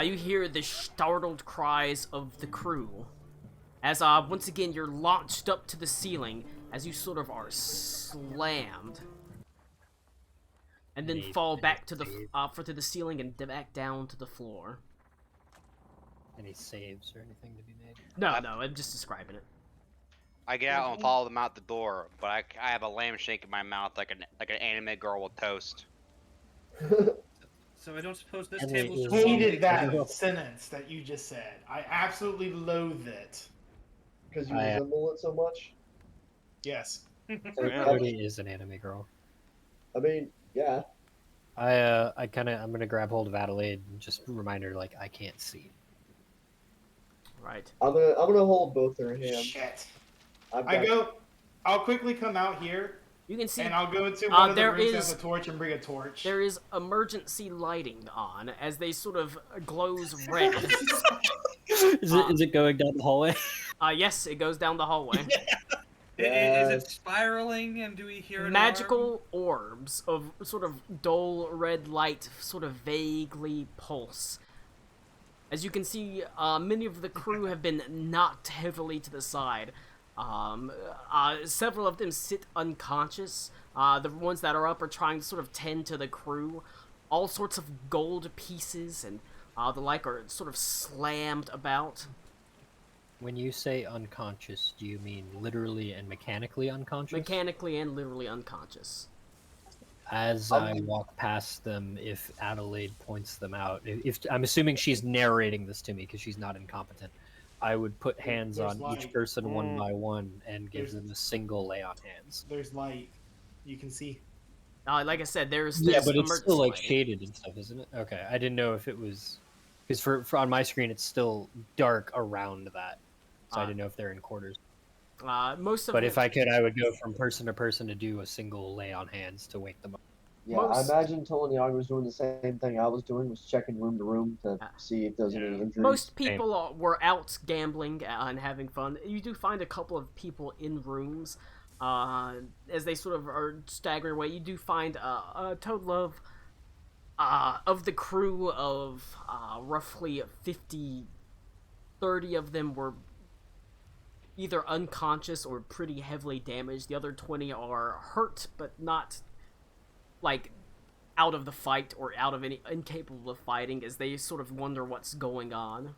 you hear the startled cries of the crew. As once again, you're launched up to the ceiling as you sort of are slammed. and then Any- fall any back to the save? to the ceiling and back down to the floor. Any saves or anything to be made? No, no, I'm just describing it. I get out and follow them out the door, but I have a lamb shake in my mouth like an anime girl with toast. So I don't suppose this Emily table's is- just Hated I that know. sentence that you just said. I absolutely loathe it. Because you I, resemble it so much. Yes. So Yeah. Cody is an anime girl. I mean, yeah. I'm gonna grab hold of Adelaide and just remind her like I can't see. Right. I'm gonna hold both their hands. Shit. I've I got- go. I'll quickly come out here, You can see and I'll go into one of the there rooms that is- has a torch and bring a torch. there is emergency lighting on as they sort of glows red. Is it going down the hallway? Yes, it goes down the hallway. Is Yes. it spiraling, and do we hear an alarm? Magical orbs of sort of dull red light sort of vaguely pulse. As you can see, many of the crew have been knocked heavily to the side. Several of them sit unconscious. The ones that are up are trying to sort of tend to the crew. All sorts of gold pieces and the like are sort of slammed about. When you say unconscious, do you mean literally and mechanically unconscious? Mechanically and literally unconscious. As I walk past them, if Adelaide points them out, if I'm assuming she's narrating this to me because she's not incompetent, I would put hands There's on light. each person one by one and give There's- them a single lay on hands. There's light. You can see. Like I said, there's Yeah, but it's emergency still like lighting. shaded and stuff, isn't it? Okay, I didn't know if it was because for on my screen it's still dark around that, so I Ah. didn't know if they're in quarters. Most of But them, if I could, I would go from person to person to do a single lay on hands to wake them up. Yeah, Most- I imagine Tolaniaga was doing the same thing I was doing, was checking room to room to Ah. see if there's any injuries. most people were out gambling and having fun. You do find a couple of people in rooms as they sort of are staggering away. You do find a total of the crew of roughly 30 of them were either unconscious or pretty heavily damaged. The other 20 are hurt, but not like out of the fight or out of any incapable of fighting, as they sort of wonder what's going on.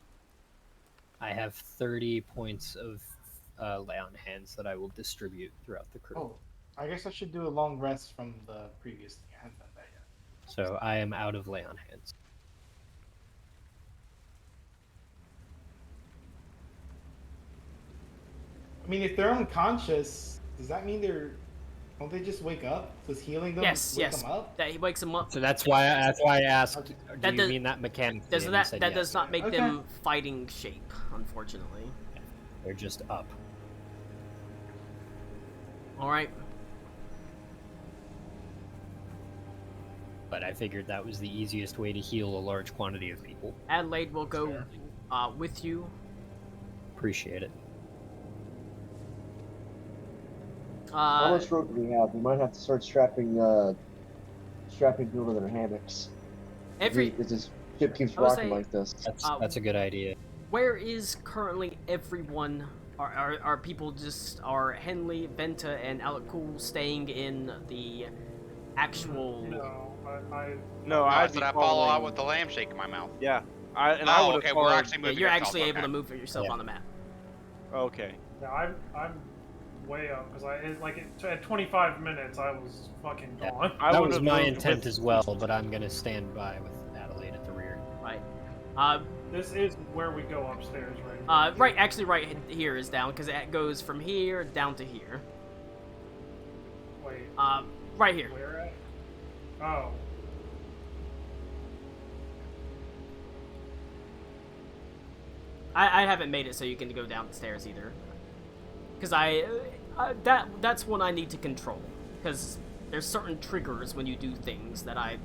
I have 30 points of lay on hands that I will distribute throughout the crew. Oh, I guess I should do a long rest from the previous thing. I haven't done that yet. So I am out of lay on hands. I mean, if they're unconscious, does that mean don't they just wake up? Does healing them Yes, wake yes. them up? That he wakes them up. So that's why I asked. Do That you does- mean that mechanically? Does And you that said that yes. does not make Okay. them fighting shape, unfortunately. They're just up. All right. But I figured that was the easiest way to heal a large quantity of people. Adelaide will go with you. Appreciate it. How much rope do we have? We might have to start strapping people to their hammocks. every If this ship keeps I would rocking say- like this. That's a good idea. where is currently everyone? Are people just Henley, Benta, and Alakul staying in the actual? No, No, I I'd said be I follow out following- with the lamb shake in my mouth. Yeah, I Oh, would okay, have we're followed. actually Yeah, moving. you're yourself, actually able okay. to move yourself Yeah. on the map. Okay. yeah, I'm way up because at 25 minutes I was fucking Yeah. gone. I That would was have my moved intent with- as well, but I'm gonna stand by with Adelaide at the rear. Right. This is where we go upstairs, right? Right. Actually, right here is down because it goes from here down to here. Wait, Right here. where at? Oh, I haven't made it so you can go down the stairs either. Because that's one I need to control. Because there's certain triggers when you do things that I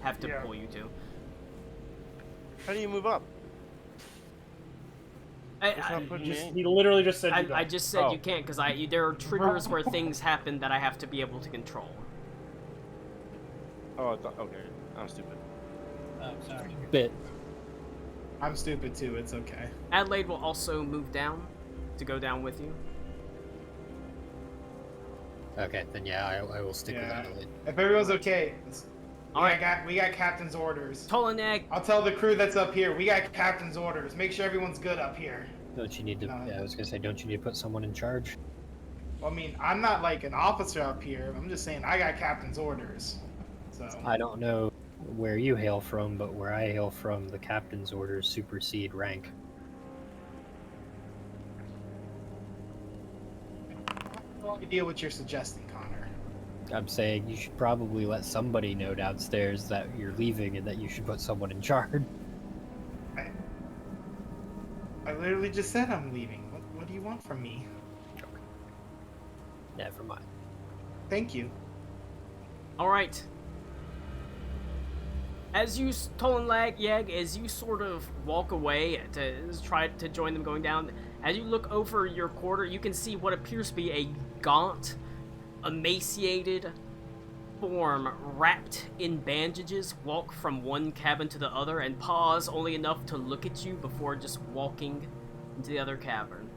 have to Yeah. pull you to. How do you move up? It's I, not putting me in. he literally just said you I don't. just said Oh. you can't because there are triggers where things happen that I have to be able to control. Oh, I thought, okay. I'm stupid. Bit. I'm stupid too. It's okay. Adelaide will also move down to go down with you. Okay, then yeah, I will stick with Yeah. Adelaide. If everyone's okay, Alright. we got captain's orders. Tolanek, I'll tell the crew that's up here. We got captain's orders. Make sure everyone's good up here. Don't you need to? No. Yeah, I was gonna say, don't you need to put someone in charge? Well, I mean, I'm not like an officer up here. I'm just saying I got captain's orders. So I don't know where you hail from, but where I hail from, the captain's orders supersede rank. no idea what you're suggesting, Connor. I'm saying you should probably let somebody know downstairs that you're leaving and that you should put someone in charge. I literally just said I'm leaving. What do you want from me? Never mind. Thank you. alright. As you, Tolenlag, Yeg, as you sort of walk away to try to join them going down, as you look over your quarter, you can see what appears to be a gaunt, emaciated form wrapped in bandages walk from one cabin to the other and pause only enough to look at you before just walking into the other cabin.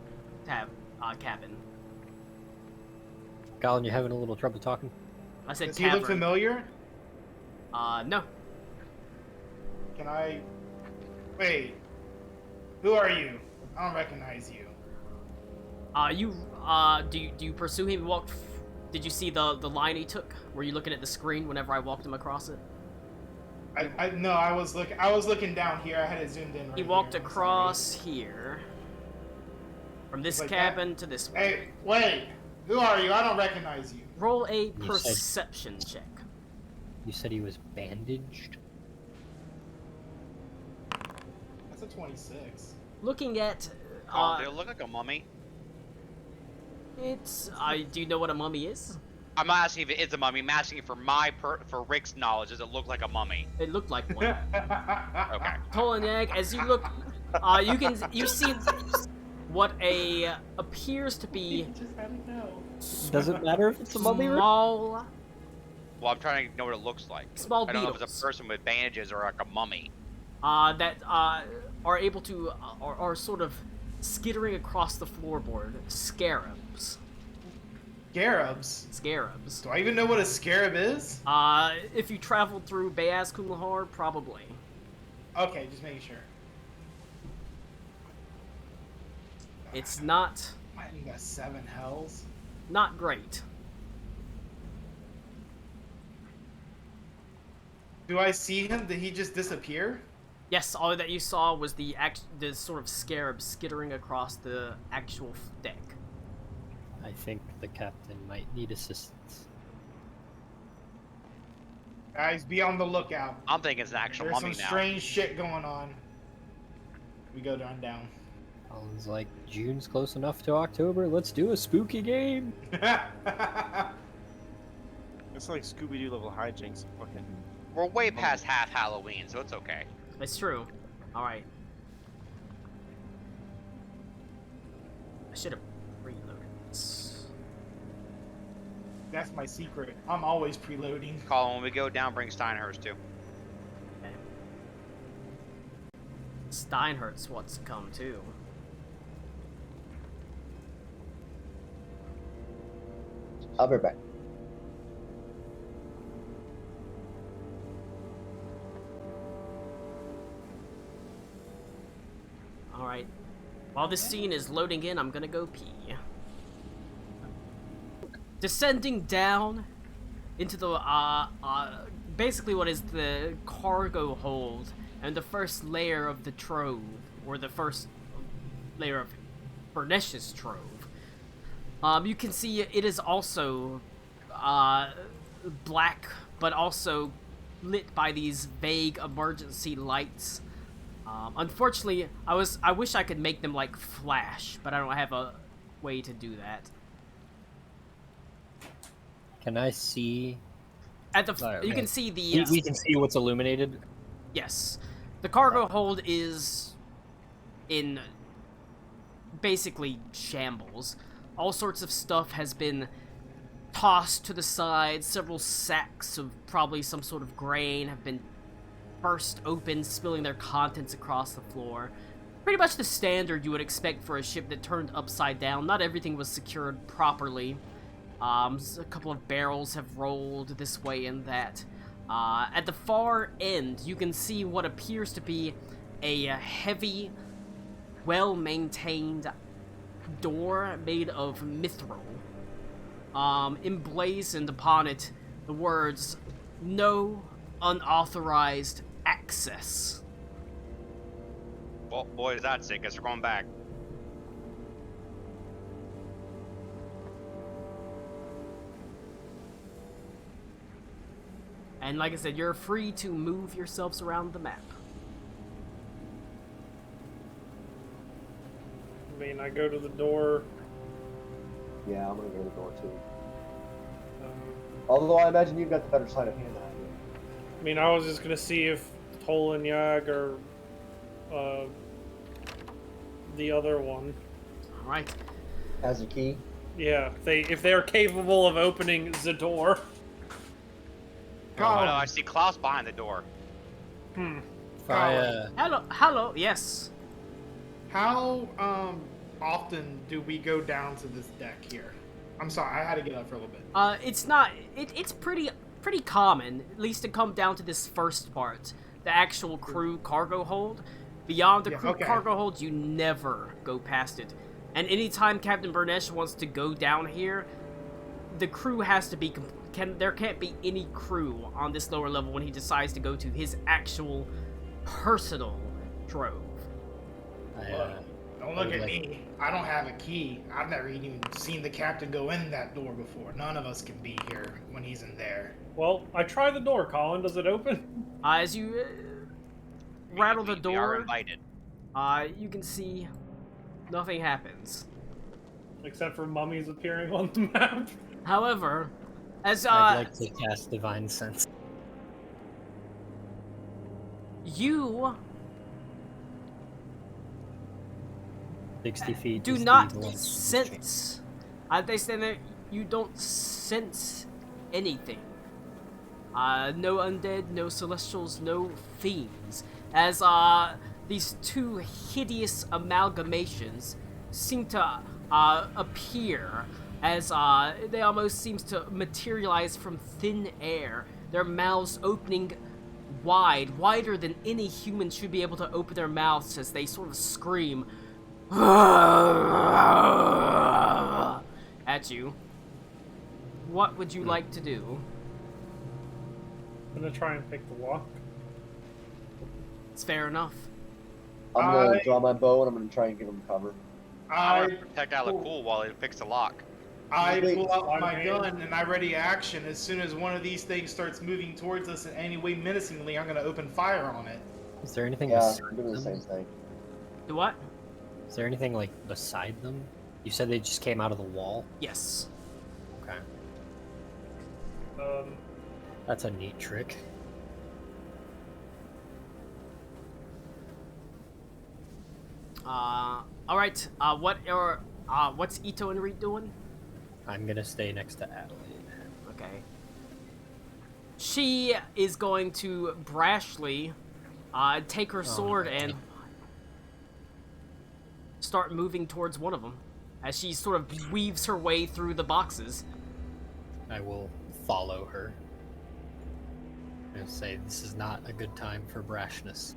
Colin, you having a little trouble talking? I said Does he cavern. look familiar? No. Can I... Wait. Who are you? I don't recognize you. Do you pursue him? Did you see the line he took? Were you looking at the screen whenever I walked him across it? No, I was looking down here. I had it zoomed in. He right walked here. I'm across here. From this Like cabin to this one. Hey, wait. Who are you? I don't recognize you. Roll a said- perception check. You said he was bandaged? That's a 26. Looking at, Oh, they look like a mummy. do you know what a mummy is? I'm not asking if it is a mummy. I'm asking for for Rick's knowledge. Does it look like a mummy? It looked like one. Okay. Toleneg, as you look, you see what appears to be Just had to know. Doesn't matter if it's a mummy or Well, I'm trying to know what it looks like. Small I don't know if beetles. it's a person with bandages or like a mummy. that are able to are sort of skittering across the floorboard. Scarabs. Scarabs? Do I even know what a scarab is? If you traveled through Bayaz Kulahar, probably. Okay, just making sure. It's not You got 7 hells. not great. Do I see him? Did he just disappear? Yes, all that you saw was the sort of scarab skittering across the actual deck. I think the captain might need assistance. Guys, be on the lookout. I'm thinking it's an actual There's mummy some now. strange shit going on. We go down. Colin's like, June's close enough to October, let's do a spooky game! It's like Scooby-Doo level hijinks. Fucking. We're way past half Halloween, so it's okay. It's true. Alright. I should have reloaded this. That's my secret. I'm always preloading. Colin, when we go down, bring Steinhurst too. Okay. Steinhurt's what's come too. I'll be back. Alright. While this scene is loading in, I'm gonna go pee. Descending down into the, basically what is the cargo hold and the first layer of the trove, or the first layer of Bernesh's trove. You can see it is also, black, but also lit by these vague emergency lights. Unfortunately, I wish I could make them like flash, but I don't have a way to do that. Can I see? At the Alright, you okay. can see the We can see what's illuminated. yes, the cargo hold is in basically shambles. All sorts of stuff has been tossed to the side. Several sacks of probably some sort of grain have been burst open, spilling their contents across the floor. Pretty much the standard you would expect for a ship that turned upside down. Not everything was secured properly. A couple of barrels have rolled this way and that. At the far end, you can see what appears to be a heavy, well-maintained door made of mithril. Emblazoned upon it the words, "No unauthorized access." Well, boy, is that sick. Guess we're going back. And like I said, you're free to move yourselves around the map. I mean, I go to the door. Yeah, I'm gonna go to the door too. Um, Although I imagine you've got the better side of hand than I do. I mean, I was just gonna see if Tol and Yag or the other one. All right. Has a key. Yeah, if they're capable of opening the door. Oh no, I see Klaus behind the door. If I, Hello. Yes. How often do we go down to this deck here? I'm sorry, I had to get up for a little bit. It's not. It's pretty common, at least to come down to this first part, the actual crew cargo hold. Beyond the crew cargo hold, you never go past it. And anytime Captain Burnesh wants to go down here, the crew has to be. There can't be any crew on this lower level when he decides to go to his actual personal trove. Don't look at me. I don't have a key. I've never even seen the captain go in that door before. None of us can be here when he's in there. Well, I try the door, Colin. Does it open? As you rattle the We are door, invited. you can see nothing happens. Except for mummies appearing on the map. However, as I'd like to cast Divine Sense. you 60 feet. do is the not length of the sense. They stand there. You don't sense anything. No undead, no celestials, no fiends. As these two hideous amalgamations seem to appear, as they almost seems to materialize from thin air. Their mouths opening wide, wider than any human should be able to open their mouths as they sort of scream at you. What would you like to do? I'm gonna try and pick the lock. It's fair enough. I'm gonna draw my bow and I'm gonna try and give him cover. I want to protect Alakul while he picks the lock. I Wait, pull out my okay. gun and I ready action. As soon as one of these things starts moving towards us in any way menacingly, I'm gonna open fire on it. Is there anything Yeah, beside I'm doing the them? same thing. Do what? Is there anything like beside them? You said they just came out of the wall. Yes. Okay, Um, that's a neat trick. Alright, what's Ito and Reed doing? I'm gonna stay next to Adelaide. Okay. She is going to brashly take her sword no. and start moving towards one of them as she sort of weaves her way through the boxes. I will follow her and say this is not a good time for brashness.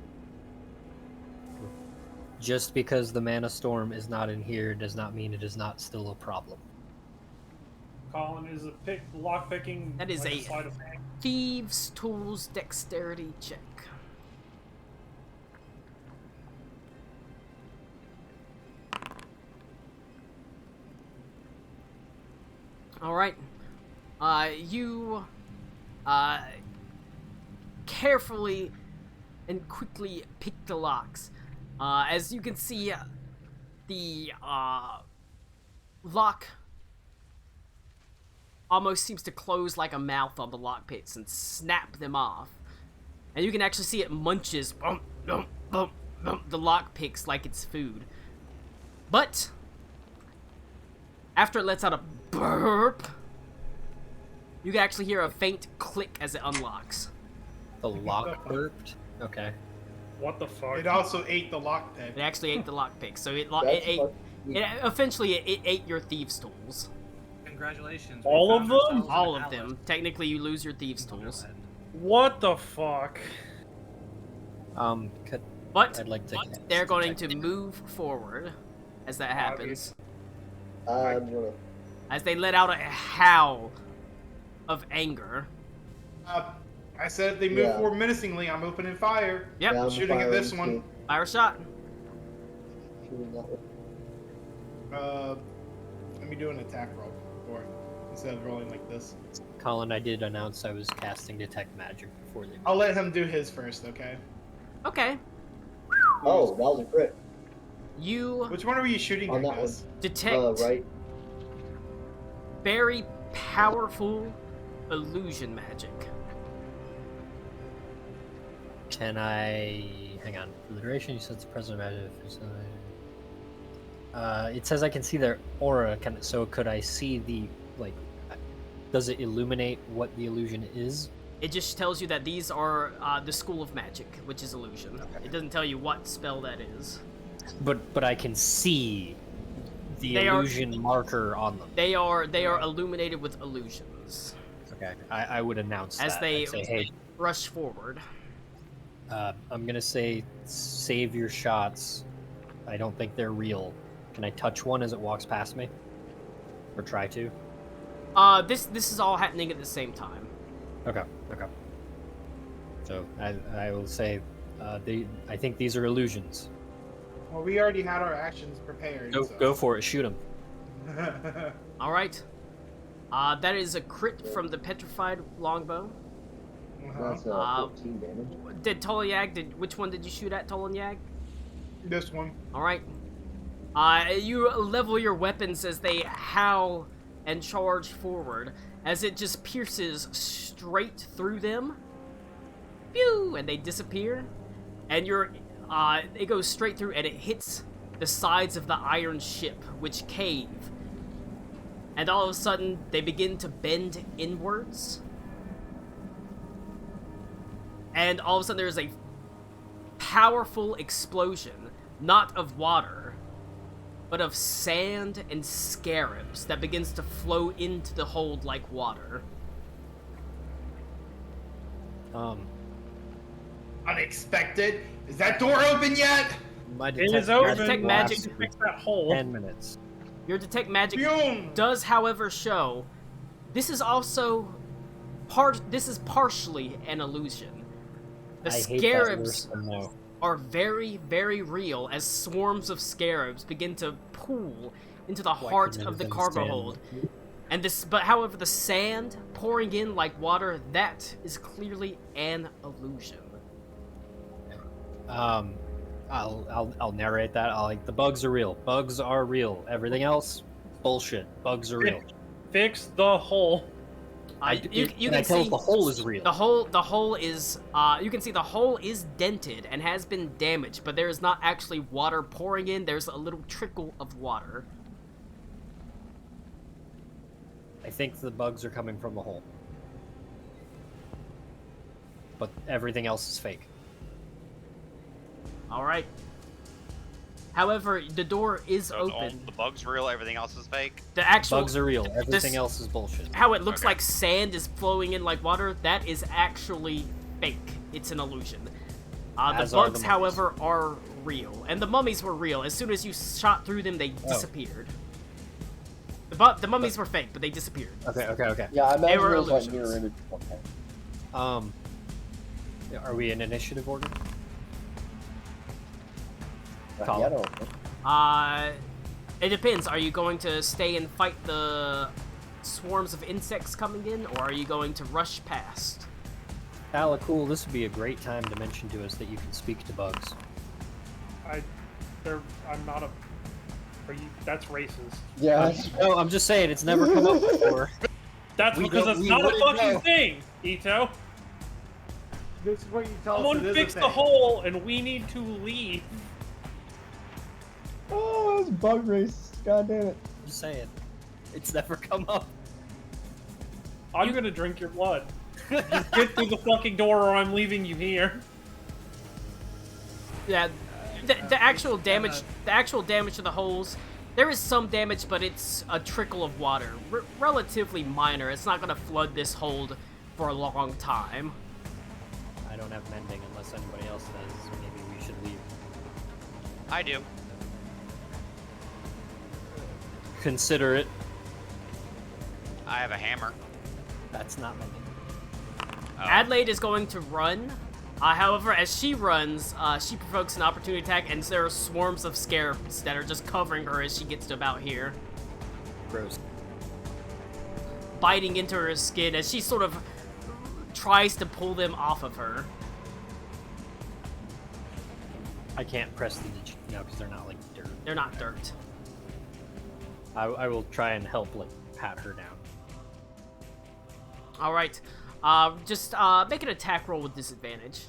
Just because the Mana Storm is not in here does not mean it is not still a problem. Colin, is lock picking. That is like a sleight of hand? Thieves' Tools Dexterity check. Alright. You carefully and quickly pick the locks. As you can see, the lock almost seems to close like a mouth on the lock pits and snap them off. And you can actually see it munches bump, bump, bump, bump, the lock picks like it's food. But after it lets out a burp, you can actually hear a faint click as it unlocks. The lock burped? Okay. What the fuck? It also ate the lockpick. It actually ate the lock pick, so it That's ate. fucking- It essentially it ate your thieves' tools. Congratulations. All we of found them? ourselves an All of ally. them. Technically, you lose your thieves' tools. What the fuck? Could, But I'd like to. they're going to move forward as that happens. I'm gonna. As they let out a howl of anger. I said if they move Yeah. forward menacingly, I'm opening fire. Yep, Yeah, I'm Shooting at this firing one. fire a shot. Shooting that one. Let me do an attack roll for it instead of rolling like this. Colin, I did announce I was casting detect magic before they. I'll let him do his first, okay? Okay. Oh, that was a crit. You Which one are you shooting On at, that guys? detect Right. very powerful illusion magic. Can I hang on? For the duration, you said the present magic. It says I can see their aura. So could I see the like? Does it illuminate what the illusion is? It just tells you that these are the school of magic, which is illusion. It doesn't tell you what spell that is. But I can see the They are- illusion marker on them. They are illuminated with illusions. Okay, I would announce As that. they I'd say, hey, rush forward. I'm gonna say save your shots. I don't think they're real. Can I touch one as it walks past me? Or try to? This is all happening at the same time. Okay. So I will say, I think these are illusions. Well, we already had our actions prepared. so. Go for it. Shoot them. All right. That is a crit from the petrified longbow. That's Uh, 14 damage. Did Toliag? Which one did you shoot at, Toliag? This one. All right. You level your weapons as they howl and charge forward, as it just pierces straight through them. Pew! And they disappear. And it goes straight through, and it hits the sides of the iron ship, which cave. And all of a sudden, they begin to bend inwards. And all of a sudden, there's a powerful explosion, not of water, but of sand and scarabs that begins to flow into the hold like water. Unexpected. Is that door open yet? My It is detect open. Detect We'll have magic. to fix that hole. 10 minutes. Your detect magic Boom! does, however, show this is also this is partially an illusion. The I hate that worse scarabs than no. are very, very real as swarms of scarabs begin to pool into the heart of the cargo hold. And but however, the sand pouring in like water, that is clearly an illusion. I'll narrate that. The bugs are real. Bugs are real. Everything else, bullshit. Bugs are real. Fix the hole. You Can I can tell see if the hole is real? the hole is you can see the hole is dented and has been damaged, but there is not actually water pouring in. There's a little trickle of water. I think the bugs are coming from the hole. But everything else is fake. All right. However, the door is So open. the bug's real, everything else is fake. The actual Bugs are real. Everything else is bullshit. how it looks Okay. like sand is flowing in like water, that is actually fake. It's an illusion. The As are the bugs, mummies. however, are real. And the mummies were real. As soon as you shot through them, they Oh. disappeared. The mummies were fake, but they disappeared. Okay. Yeah, I imagine were it was like illusions. mirror image. Okay. Are we in initiative order? Yeah, Colin. I don't know. It depends. Are you going to stay and fight the swarms of insects coming in, or are you going to rush past? Cool. This would be a great time to mention to us that you can speak to bugs. I'm not a. Are you? That's racist. Yeah. No, I'm just saying it's never come up before. That's We because don't- it's we not a wouldn't fucking know. thing, Ito. This is what you tell us. Someone it is a fix the thing. hole, and we need to leave. Oh, it's bug race. God damn it. I'm just saying. It's never come up. I'm gonna drink your blood. Just get through the fucking door, or I'm leaving you here. Yeah, the actual damage to the holes There is some damage, but it's a trickle of water. Relatively minor. It's not going to flood this hold for a long time. I don't have mending unless anybody else does. Maybe we should leave. I do. Consider it. I have a hammer. That's not mending. Oh. Adelaide is going to run. However, as she runs, she provokes an opportunity attack, and there are swarms of scarabs that are just covering her as she gets to about here. Gross. Biting into her skin as she sort of tries to pull them off of her. I can't press the because they're not like dirt. They're not dirt. I will try and help like pat her down. Alright. Just make an attack roll with disadvantage.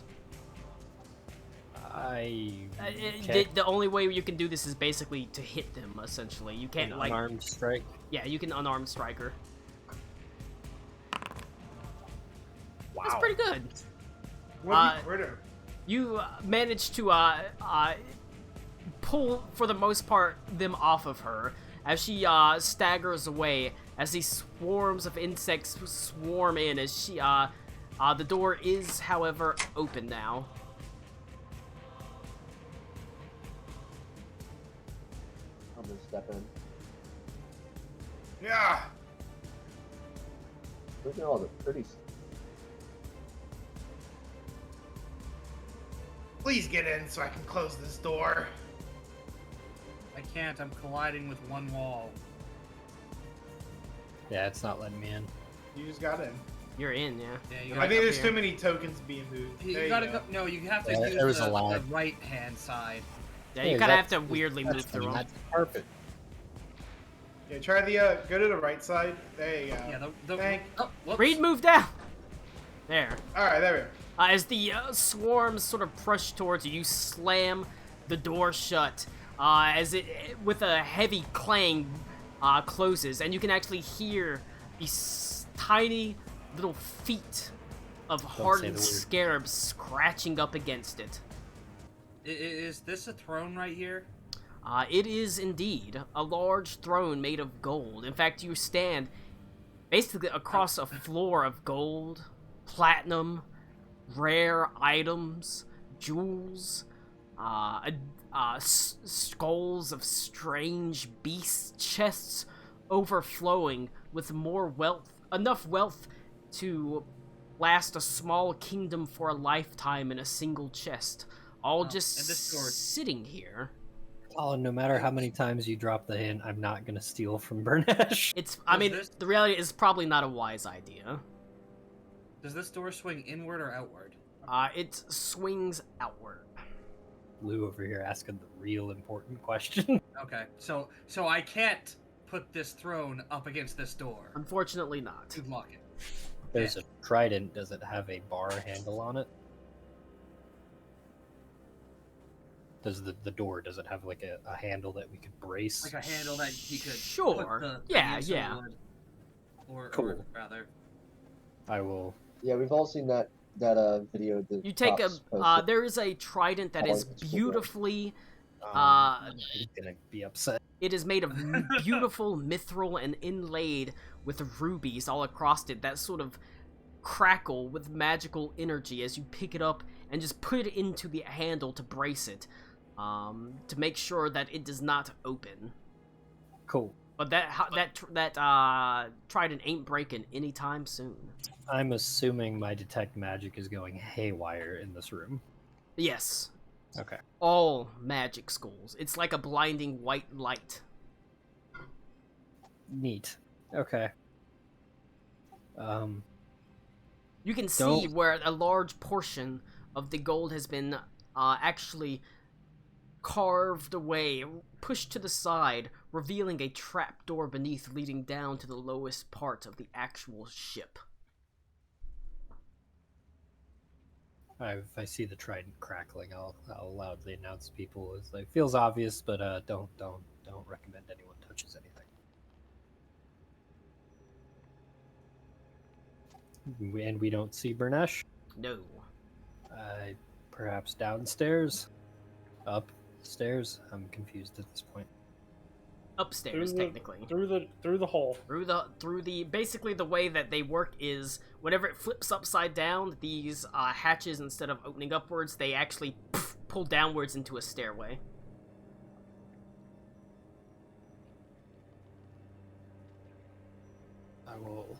The only way you can do this is basically to hit them, essentially. You can't, like... Unarmed strike? Yeah, you can unarmed strike her. Wow. That's pretty good. Where You manage to pull, for the most part, them off of her as she staggers away as these swarms of insects swarm in as she the door is, however, open now. I'm gonna step in. Yeah. Look at all the pretty. Please get in so I can close this door. I can't. I'm colliding with one wall. Yeah, it's not letting me in. You just got in. You're in, yeah. Yeah, you I gotta, think there's here. too many tokens being moved. you There gotta you go. No, you have to Yeah, use there was a the lag. right hand side. Yeah, you kind of have to weirdly move that's through them. That's perfect. Yeah, try the go to the right side. There you go. Yeah, the Thank. oh, whoops. Reed, move down! There. All right, there we go. As the swarms sort of push towards you, you slam the door shut as it, with a heavy clang, closes, and you can actually hear these tiny little feet of hardened the word. scarabs scratching up against it. Is this a throne right here? It is indeed a large throne made of gold. In fact, you stand basically across a floor of gold, platinum, rare items, jewels, skulls of strange beast chests overflowing with more wealth, enough wealth to last a small kingdom for a lifetime in a single chest, all just and this door- sitting here. Oh, no matter how many times you drop the hint, I'm not gonna steal from Burnesh. It's, I mean, this- the reality is probably not a wise idea. Does this door swing inward or outward? It swings outward. Lou over here asking the real important question. Okay, so I can't put this throne up against this door Unfortunately not. to block it. There's a trident. Does it have a bar handle on it? Does the door, does it have like a handle that we could brace? Like a handle that he could Sure. put the Yeah, thing in so it yeah. would- or Cool. rather. I will. Yeah, we've all seen that video. That You take Pops a, posted. there is a trident that is Oh, it's so good. beautifully, He's gonna be upset. it is made of beautiful mithril and inlaid with rubies all across it that sort of crackle with magical energy as you pick it up and just put it into the handle to brace it, to make sure that it does not open. Cool. But that trident ain't breaking anytime soon. I'm assuming my detect magic is going haywire in this room. Yes, Okay. all magic schools. It's like a blinding white light. Neat. Okay. You can see Don't- where a large portion of the gold has been actually carved away, pushed to the side, revealing a trapdoor beneath leading down to the lowest part of the actual ship. If I see the trident crackling, I'll loudly announce to people. It's like feels obvious, but don't recommend anyone touches anything. And we don't see Burnesh. No. Perhaps downstairs, upstairs. I'm confused at this point. upstairs technically. Through the hole. Through the basically the way that they work is whenever it flips upside down, these hatches, instead of opening upwards, they actually pull downwards into a stairway. I will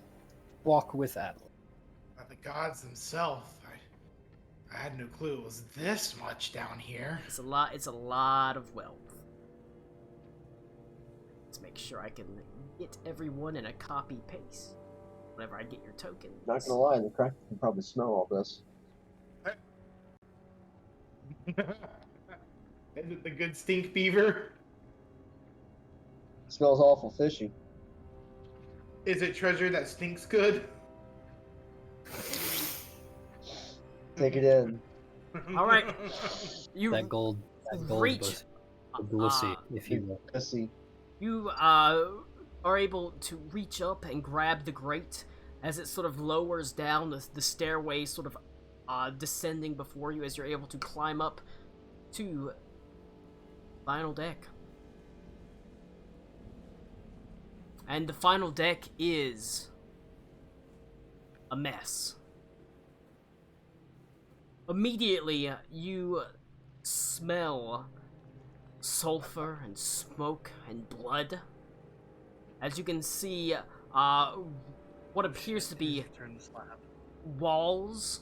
walk with Adelaide. By the gods themselves, I had no clue it was this much down here. It's a lot of wealth. Let's make sure I can get everyone in a copy paste whenever I get your token. Not gonna lie, the Kraken can probably smell all this. Is it the good stink beaver? Smells awful fishy. Is it treasure that stinks good? Take it in. All right, you That gold reach. was glissy, if you will. Let's see. You are able to reach up and grab the grate as it sort of lowers down the stairway, sort of descending before you as you're able to climb up to final deck. And the final deck is a mess. Immediately, you smell sulfur and smoke and blood. As you can see, what appears to be Turn the slab. walls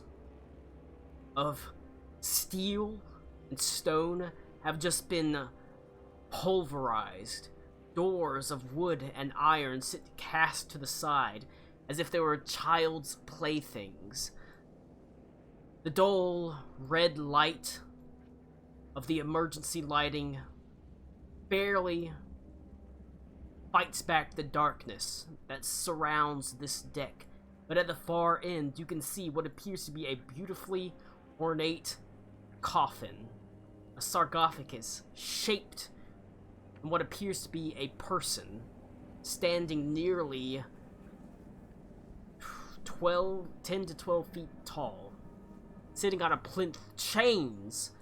of steel and stone have just been pulverized. Doors of wood and iron sit cast to the side as if they were child's playthings. The dull red light of the emergency lighting barely fights back the darkness that surrounds this deck. But at the far end, you can see what appears to be a beautifully ornate coffin. A sarcophagus shaped in what appears to be a person standing nearly 10 to 12 feet tall, sitting on a plinth, chains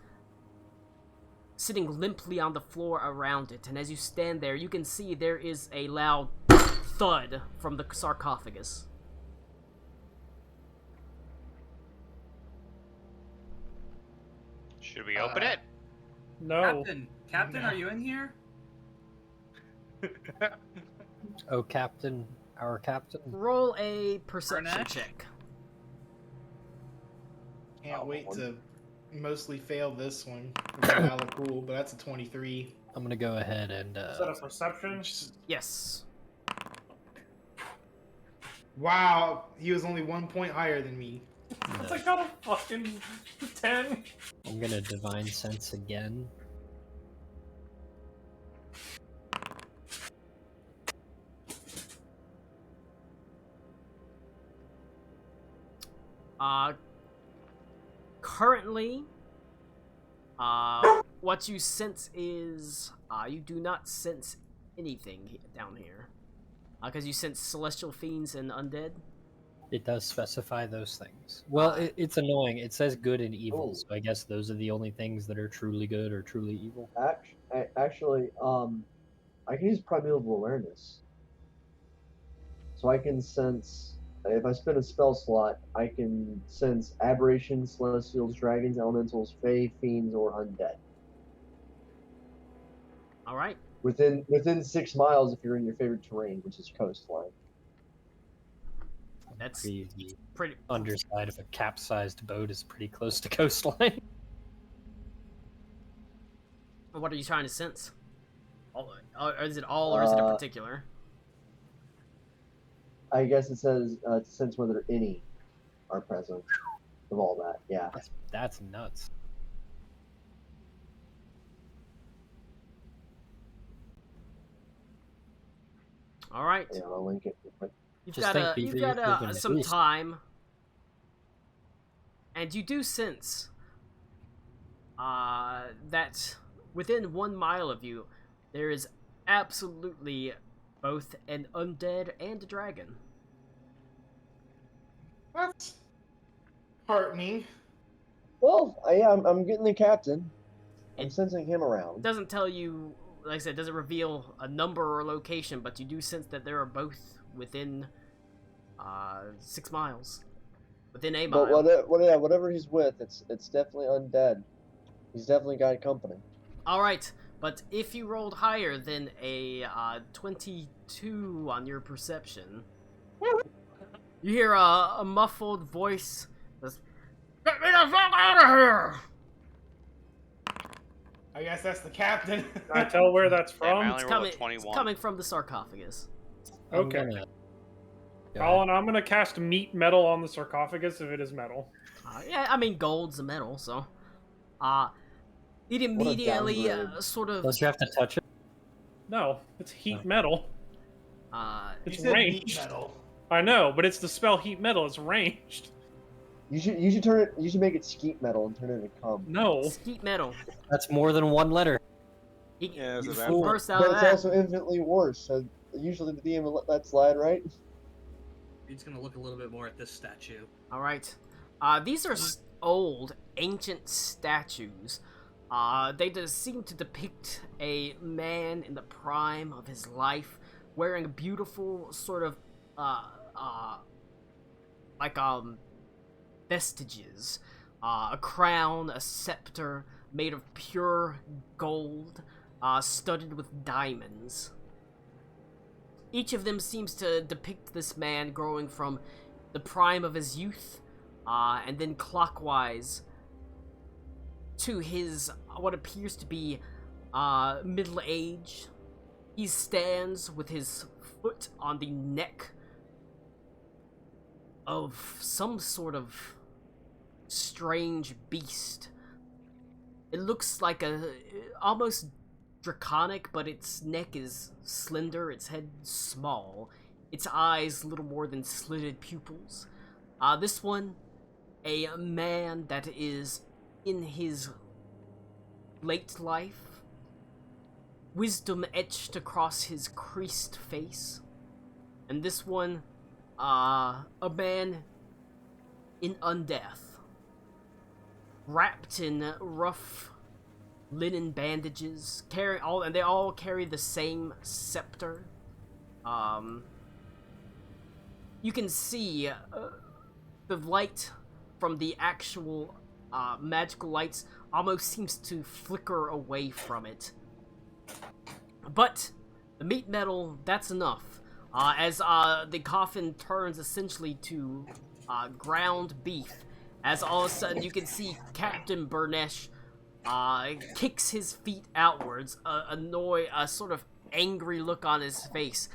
sitting limply on the floor around it. And as you stand there, you can see there is a loud thud from the sarcophagus. Should we open it? No. Captain, No. are you in here? Oh, Captain, our Captain. Roll a perception Barnett? check. Can't wait to mostly fail this one. Hella cool, but that's a 23. I'm gonna go ahead and Is that a perception? Yes. Wow, he was only 1 point higher than me. I got a fucking 10. I'm gonna divine sense again. Currently, what you sense is, you do not sense anything down here. Because you sense celestial fiends and undead. It does specify those things. Well, it's annoying. It says good and evil, Oh. so I guess those are the only things that are truly good or truly evil. Actually, I can use primeval awareness. So I can sense, if I spend a spell slot, I can sense aberrations, celestials, dragons, elementals, fae, fiends, or undead. Alright. Within 6 miles if you're in your favorite terrain, which is coastline. That's The pretty. underside of a capsized boat is pretty close to coastline. What are you trying to sense? Or is it all, or is it a particular? I guess it says to sense whether any are present of all that. Yeah. That's nuts. Alright. Yeah, I'll link it. You've Just got, think, you've Beaver, got you're thinking at some least. time. And you do sense that within 1 mile of you, there is absolutely both an undead and a dragon. That's heartening. Well, I'm getting the captain. I'm sensing him It around. doesn't tell you like I said, it doesn't reveal a number or location, but you do sense that there are both within 6 miles. Within a mile. But whatever he's with, it's definitely undead. He's definitely got company. Alright, but if you rolled higher than a 22 on your perception, you hear a muffled voice that's, "Get me the fuck out of here!" I guess that's the captain. Can I tell where that's Damn, I from? only rolled a It's 21. coming from the sarcophagus. I'm Okay. gonna- Go Colin, I'm gonna cast meat metal on the sarcophagus if it is metal. Yeah, I mean, gold's a metal, so. It immediately downgrade. sort ahead. of. Don't you have to touch it? No, it's heat Oh. metal. Uh, You It's said meat ranged. metal. I know, but it's the spell heat metal. It's ranged. You should turn it. You should make it skeet metal and turn it into cum. No. skeet metal. That's more than one letter. Yeah, it's You a bad fool one. burst out But of it's that. also infinitely worse. So usually the DM will let that slide, right? He's gonna look a little bit more at this statue. All right. These are old, ancient statues. They just seem to depict a man in the prime of his life, wearing a beautiful sort of, vestiges. A crown, a scepter made of pure gold, studded with diamonds. Each of them seems to depict this man growing from the prime of his youth, and then clockwise to his what appears to be middle age. He stands with his foot on the neck of some sort of strange beast. It looks like a almost draconic, but its neck is slender, its head small, its eyes little more than slitted pupils. This one, a man that is in his late life, wisdom etched across his creased face. And this one, a man in undeath, wrapped in rough linen bandages, and they all carry the same scepter. You can see the light from the actual magical lights almost seems to flicker away from it. But the meat metal, that's enough. As the coffin turns essentially to ground beef, as all of a sudden you can see Captain Burnesh kicks his feet outwards, a sort of angry look on his face.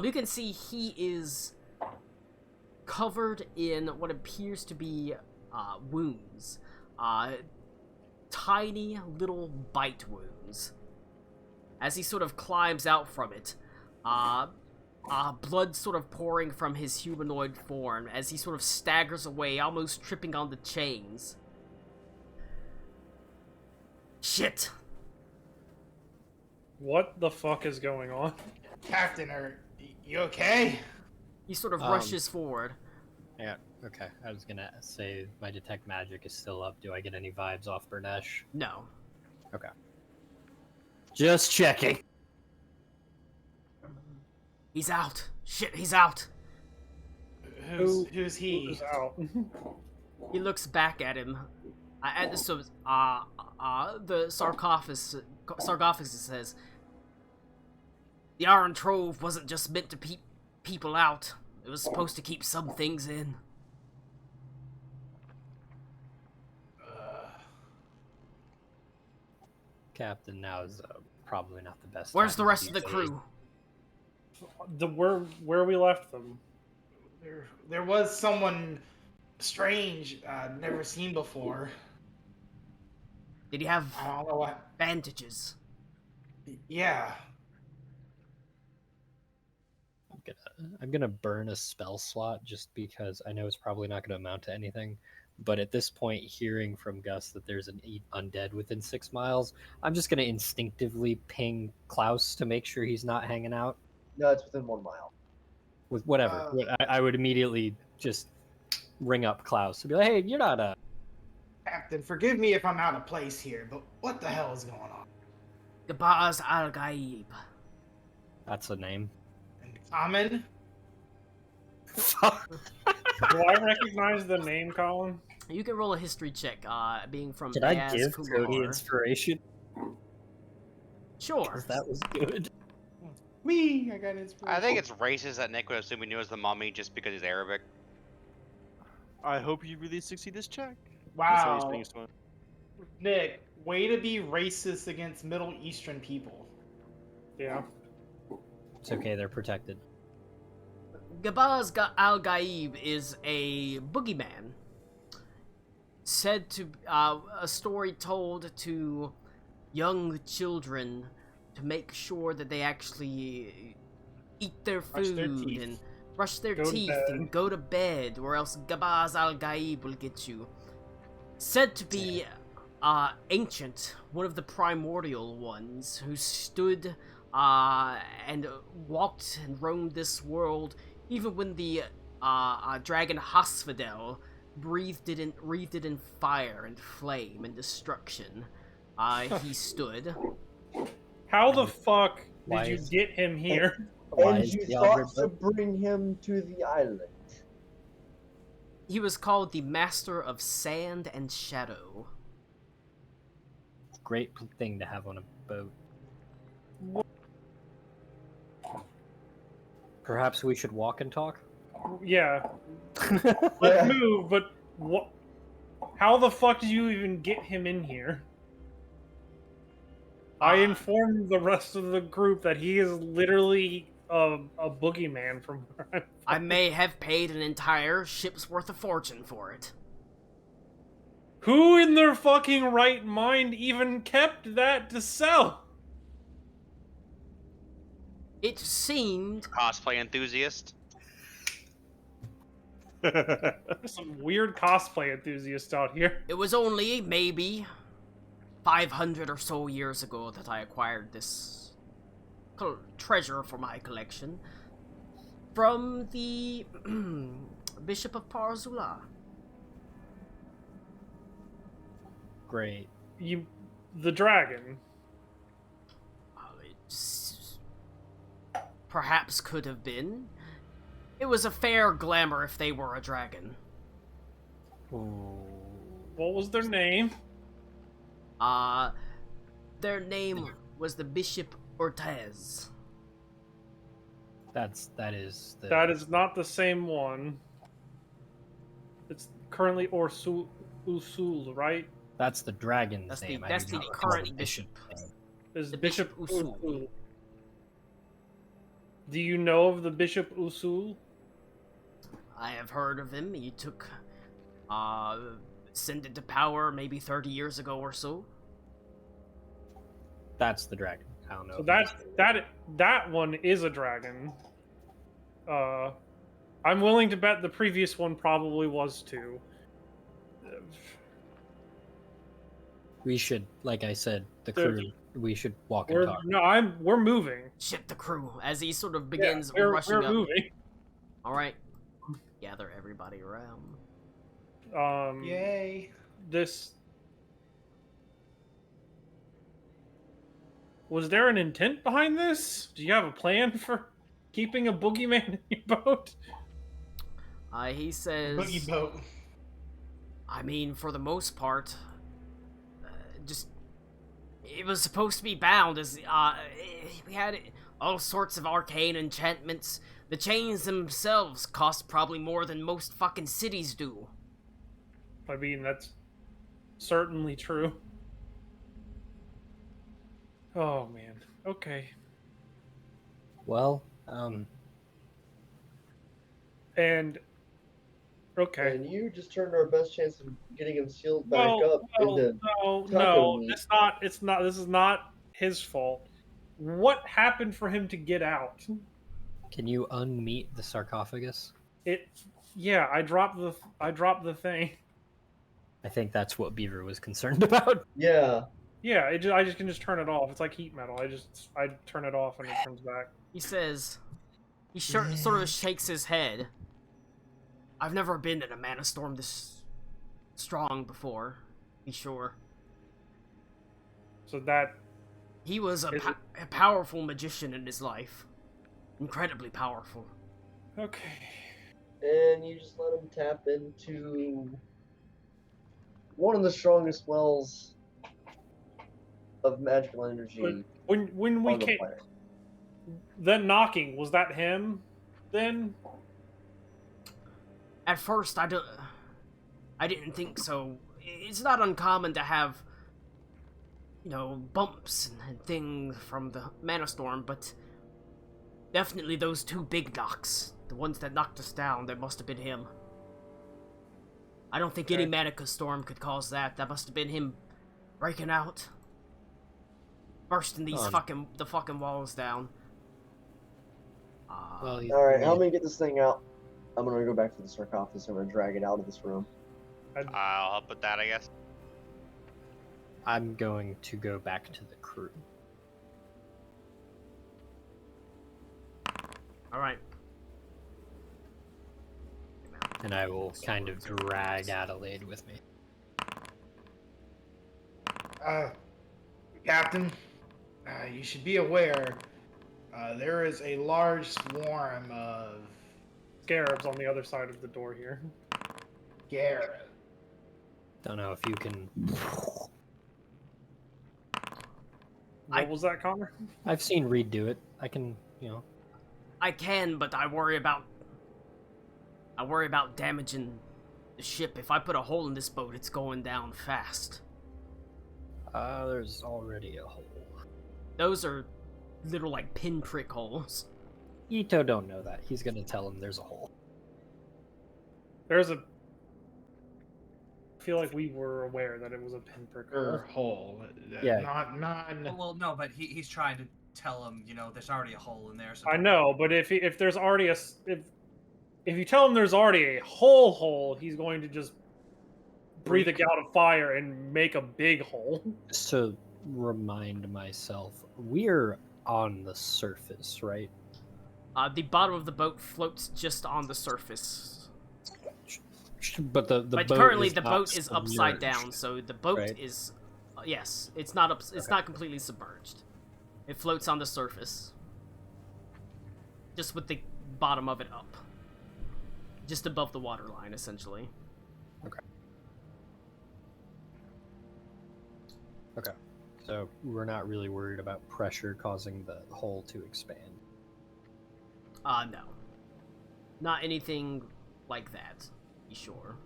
You can see he is covered in what appears to be wounds. Tiny little bite wounds. As he sort of climbs out from it, blood sort of pouring from his humanoid form as he sort of staggers away, almost tripping on the chains. Shit! What the fuck is going on? Captain, you okay? He sort of Um, rushes forward. Yeah, okay. I was gonna say my detect magic is still up. Do I get any vibes off Burnesh? No. Just checking. He's out. Shit, he's out. Who's he? Who's out? He looks back at him. And so, the sarcophagus says, "The Iron Trove wasn't just meant to keep people out. It was supposed to keep some things in." Captain, now is probably not the best. Where's time the rest of these the days. crew? Where we left them. There was someone strange, never seen before. Did he have I don't know what. bandages? Yeah. I'm gonna burn a spell slot just because I know it's probably not gonna amount to anything. But at this point, hearing from Gus that there's an undead within 6 miles, I'm just gonna instinctively ping Klaus to make sure he's not hanging out No, it's within 1 mile. with whatever. I would immediately just ring up Klaus and be like, "Hey, you're not a." Captain, forgive me if I'm out of place here, but what the hell is going on? Gabaz al-Gaib. That's a name. And common. Do I recognize the name, Colin? You can roll a history check, being from Did I Ayaz give Kumahar. Cody inspiration? Sure. 'Cause that was good. Wee! I got inspiration. I think it's racist that Nick would assume he knew as the mummy just because he's Arabic. I hope you really succeed this check. That's how he's Wow. being smart. Nick, way to be racist against Middle Eastern people. Yeah. It's okay, they're protected. Gabaz al-Gaib is a boogeyman. Said to a story told to young children to make sure that they actually eat their Brush food their teeth. and brush their Go to teeth bed. and go to bed, or else Gabaz al-Gaib will get you. Said to be ancient, one of the primordial ones who stood and walked and roamed this world even when the dragon Hasfadel breathed it in fire and flame and destruction. He stood. How the fuck Why did you is- get him here? Why And is you the thought other to bring him to the island. He was called the Master of Sand and Shadow. great thing to have on a boat? Perhaps we should walk and talk? Yeah. Yeah. Let's move, but what? How the fuck did you even get him in here? I informed the rest of the group that he is literally a boogeyman from where I'm I may have paid an entire ship's worth of fortune for it. Who in their fucking right mind even kept that to sell? It seemed Cosplay enthusiast. Some weird cosplay enthusiast out here. it was only maybe 500 or so years ago that I acquired this treasure for my collection from the Bishop of Parzula. Great. The dragon. It perhaps could have been. It was a fair glamour if they were a dragon. Ooh. What was their name? Their name was the Bishop Ortez. That is the That is not the same one. It's currently Usul, right? that's the dragon's That's the- name. I that's do the not know current the bishop. name. Is The Bishop Bishop Usul. Usul. Do you know of the Bishop Usul? I have heard of him. He took, ascended to power maybe 30 years ago or so. That's the dragon. I don't know. So if that one is a dragon. I'm willing to bet the previous one probably was too. we should, like I said, the Dude. crew. We should walk and talk. We're moving. Ship the crew as he sort of begins Yeah, rushing we're up. moving. All right, gather everybody around. Yay. This was there an intent behind this? Do you have a plan for keeping a boogeyman in your boat? He says, Boogie boat. I mean, for the most part, just it was supposed to be bound as we had all sorts of arcane enchantments. The chains themselves cost probably more than most fucking cities do. I mean, that's certainly true. Oh man. Okay. Well, And okay. And you just turned our best chance of getting him sealed back No, up into no, taco meat. it's not. This is not his fault. What happened for him to get out? can you unmeet the sarcophagus? Yeah, I dropped the thing. I think that's what Beaver was concerned about. Yeah. Yeah, I just can just turn it off. It's like heat metal. I turn it off and it turns back. He says, he sort of shakes his head. I've never been in a mana storm this strong before. Be sure. So that He was Is a powerful magician in his life. Incredibly powerful. Okay. And you just let him tap into one of the strongest wells of magical energy When we on the came, planet. that knocking, was that him? Then At first, I didn't think so. It's not uncommon to have, bumps and things from the Mana Storm, but definitely those two big knocks, the ones that knocked us down, that must have been him. I don't think any Okay. Mana Storm could cause that. That must have been him breaking out, bursting these the fucking walls down. Well, All right, help me get this thing out. I'm gonna go back to the sarcophagus. I'm gonna drag it out of this room. I'll help with that, I guess. I'm going to go back to the crew. All right. And I will kind of drag Adelaide with me. Captain, you should be aware, there is a large swarm of Scarabs on the other side of the door here. Garrett. Don't know if you can. What was that, Connor? I've seen Reed do it. I can, I can, but I worry about damaging the ship. If I put a hole in this boat, it's going down fast. There's already a hole. Those are little, like, pinprick holes. Ito don't know that. He's gonna tell him there's a hole. There's a. I feel like we were aware that it was a pinprick hole. Hole. Yeah. Not. Well, no, but he's trying to tell him, there's already a hole in there. So I know, but if there's already if you tell him there's already a hole, he's going to just breathe a gout of fire and make a big hole. Just to remind myself, we're on the surface, right? The bottom of the boat floats just on the surface. But the But boat currently is the not boat is upside submerged. down, so the boat right? is yes, it's not it's not completely submerged. It floats on the surface. Just with the bottom of it up. Just above the waterline, essentially. Okay. So we're not really worried about pressure causing the hole to expand. No. Not anything like that, be sure.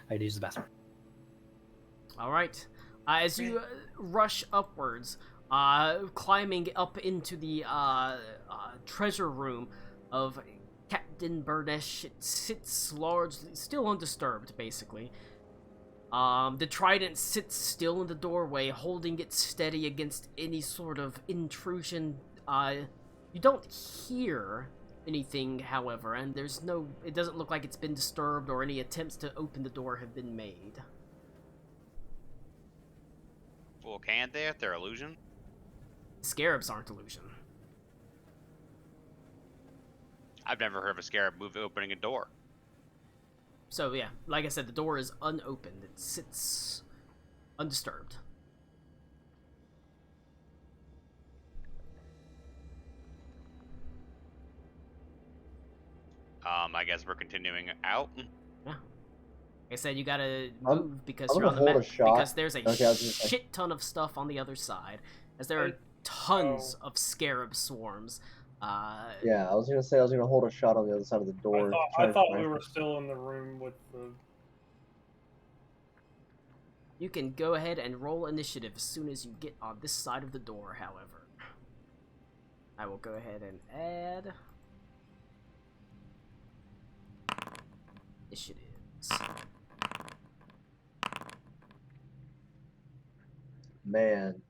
I'd use the bathroom. Alright. As you rush upwards, climbing up into the treasure room of Captain Burnish, it sits largely, still undisturbed, basically. The trident sits still in the doorway, holding it steady against any sort of intrusion. You don't hear anything, however, and it doesn't look like it's been disturbed or any attempts to open the door have been made. Well, can't they if they're illusion? Scarabs aren't illusion. I've never heard of a scarab opening a door. So yeah, like I said, the door is unopened. It sits undisturbed. I guess we're continuing out. Yeah. Like I said, you gotta I'm- move because I'm you're on gonna the hold map. a shot. Because there's a Okay, I was gonna say. shit ton of stuff on the other side. As there are tons of scarab swarms. Yeah, I was gonna hold a shot on the other side of the door. I thought we were still in the room with the. You can go ahead and roll initiative as soon as you get on this side of the door, however. I will go ahead and add initiatives. Man,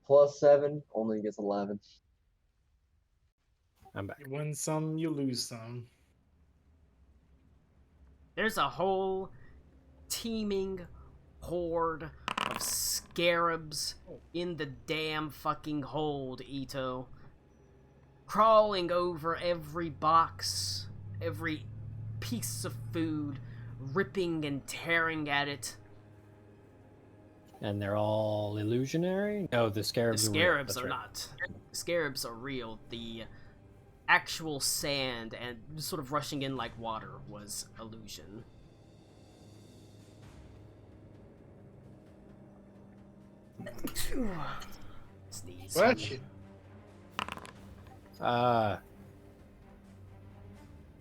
+7 only gets 11. I'm back. You win some, you lose some. There's a whole teeming horde of scarabs in the damn fucking hold, Ito. Crawling over every box, every piece of food, ripping and tearing at it. And they're all illusionary? No, the The scarabs are real. scarabs That's are right. not. The scarabs are real. The actual sand and sort of rushing in like water was illusion. Sneeze. Bless you.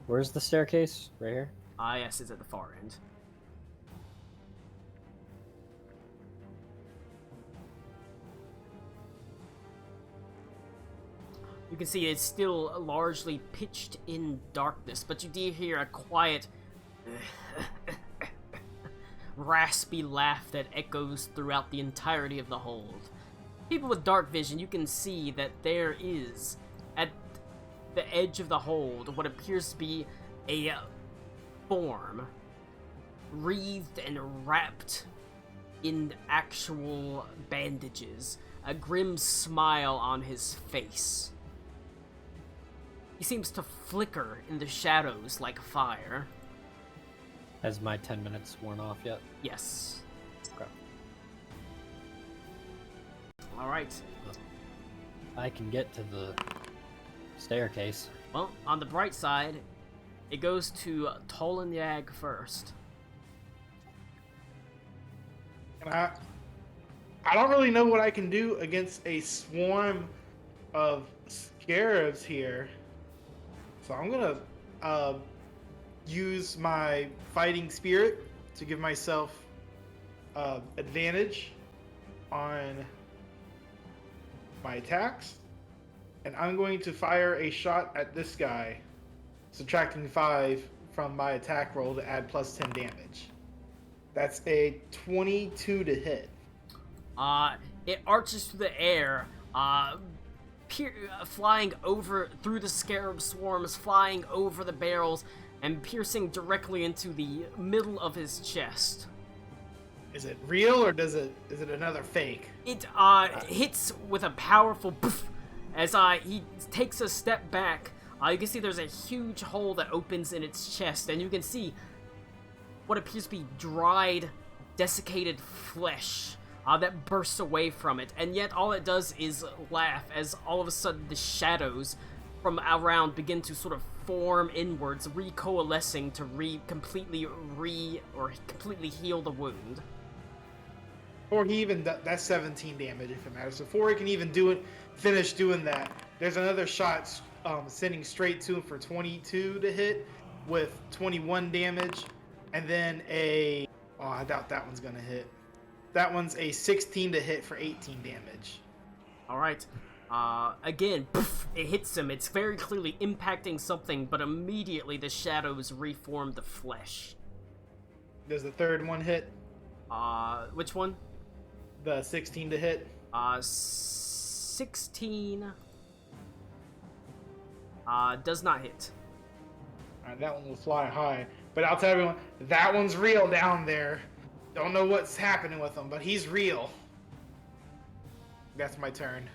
Where's the staircase? Right here? Ah, yes, it's at the far end. You can see it's still largely pitched in darkness, but you do hear a quiet, raspy laugh that echoes throughout the entirety of the hold. People with dark vision, you can see that there is, at the edge of the hold, what appears to be a form, wreathed and wrapped in actual bandages, a grim smile on his face. He seems to flicker in the shadows like fire. Has my 10 minutes worn off yet? Yes. Okay. Alright. I can get to the staircase. Well, on the bright side, it goes to Tolanyag first. And I don't really know what I can do against a swarm of scarabs here. So I'm gonna use my fighting spirit to give myself advantage on my attacks. And I'm going to fire a shot at this guy, subtracting 5 from my attack roll to add plus 10 damage. That's a 22 to hit. It arches through the air, flying over through the scarab swarms, flying over the barrels, and piercing directly into the middle of his chest. Is it real or is it another fake? It hits with a powerful poof as he takes a step back. You can see there's a huge hole that opens in its chest, and you can see what appears to be dried, desiccated flesh that bursts away from it, and yet all it does is laugh as all of a sudden the shadows from around begin to sort of form inwards, recoalescing to completely heal the wound. Or he even that's 17 damage if it matters. So before he can even finish doing that, there's another shot sending straight to him for 22 to hit with 21 damage, and then I doubt that one's gonna hit. That one's a 16 to hit for 18 damage. Alright. Again, poof, it hits him. It's very clearly impacting something, but immediately the shadows reform the flesh. Does the third one hit? Which one? The 16 to hit? 16... does not hit. Alright, that one will fly high. But I'll tell everyone, that one's real down there. Don't know what's happening with him, but he's real. That's my turn.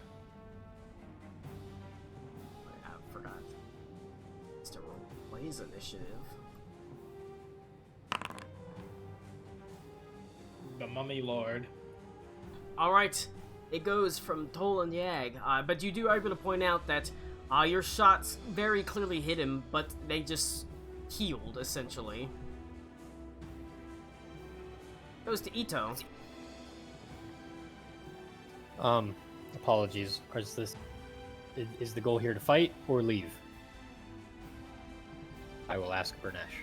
I forgot. Mr. Roleplay's initiative. The Mummy Lord. Alright, it goes from Tolanyag, but you are able to point out that your shots very clearly hit him, but they just healed, essentially. Goes to Ito. Apologies. Is the goal here to fight or leave? I will ask Bernesh.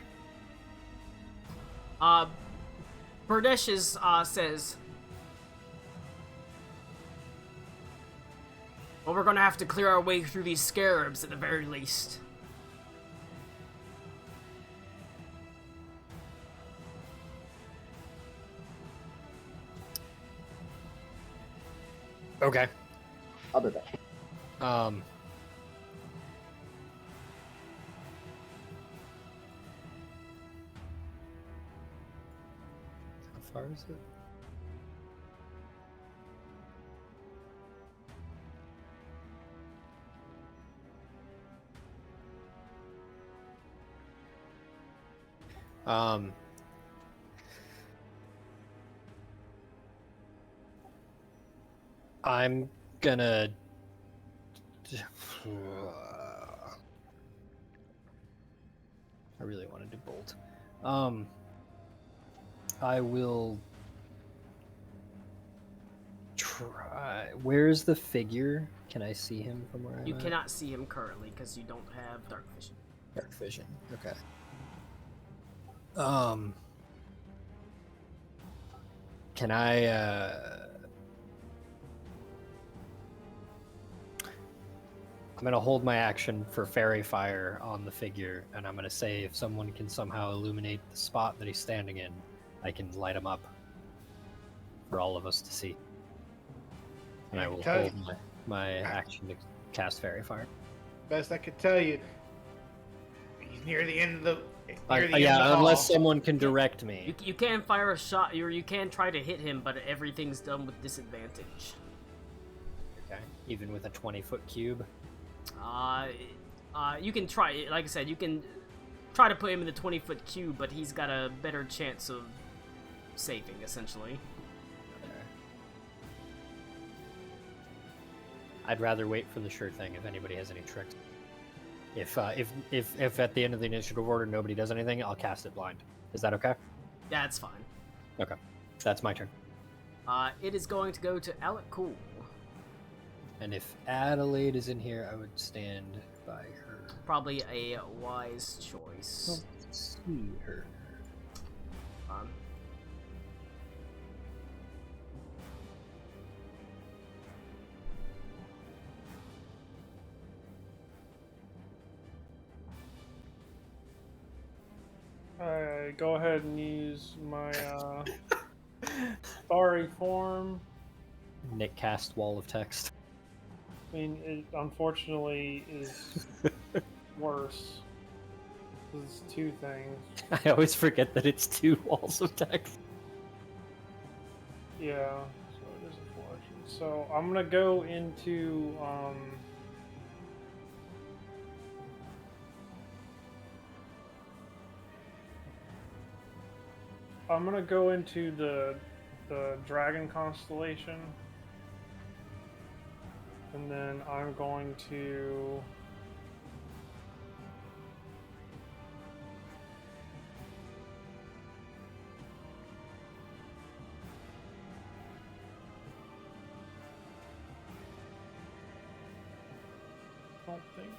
Bernesh says, well, we're gonna have to clear our way through these scarabs at the very least. Okay. I'll do that. How far is it? I'm gonna. I really want to do bolt. I will try. Where's the figure? Can I see him from where I'm You at? cannot see him currently because you don't have dark vision. Dark vision. Okay. Can I? I'm gonna hold my action for fairy fire on the figure, and I'm gonna say if someone can somehow illuminate the spot that he's standing in, I can light him up for all of us to see. And I will tell hold my action to cast fairy fire. Best I could tell you, he's near the end of the. Yeah, unless hall. someone can direct me. You can fire a shot, or you can try to hit him, but everything's done with disadvantage. Okay. Even with a 20-foot cube. You can try. Like I said, you can try to put him in the 20-foot cube, but he's got a better chance of saving, essentially. I'd rather wait for the sure thing if anybody has any tricks. If at the end of the initiative order nobody does anything, I'll cast it blind. Is that okay? Yeah, it's fine. Okay. That's my turn. It is going to go to Alec Cool. And if Adelaide is in here, I would stand by her. Probably a wise choice. Let's see her. I go ahead and use my starry form. Nick cast wall of text. I mean, it unfortunately is worse. It's two things. I always forget that it's 2 walls of text. Yeah, so it is a full action. So I'm gonna go into the dragon constellation, and then I'm going to don't think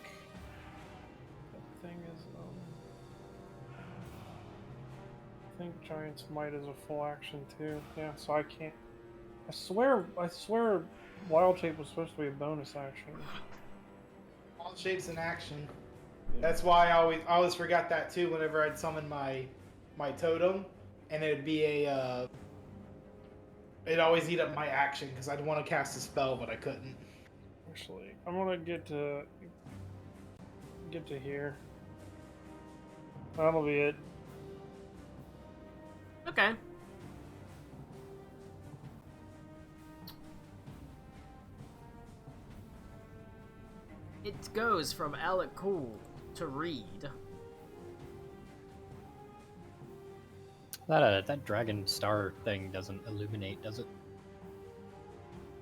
that thing is I think Giant's Might is a full action too. Yeah, so I can't. I swear Wild Shape was supposed to be a bonus action. All shapes in action. That's why I always forgot that too. Whenever I'd summon my totem, and it'd be a it'd always eat up my action because I'd want to cast a spell, but I couldn't. Actually, I'm gonna get to here. That'll be it. Okay. It goes from Alec Cool to Reed. That dragon star thing doesn't illuminate, does it?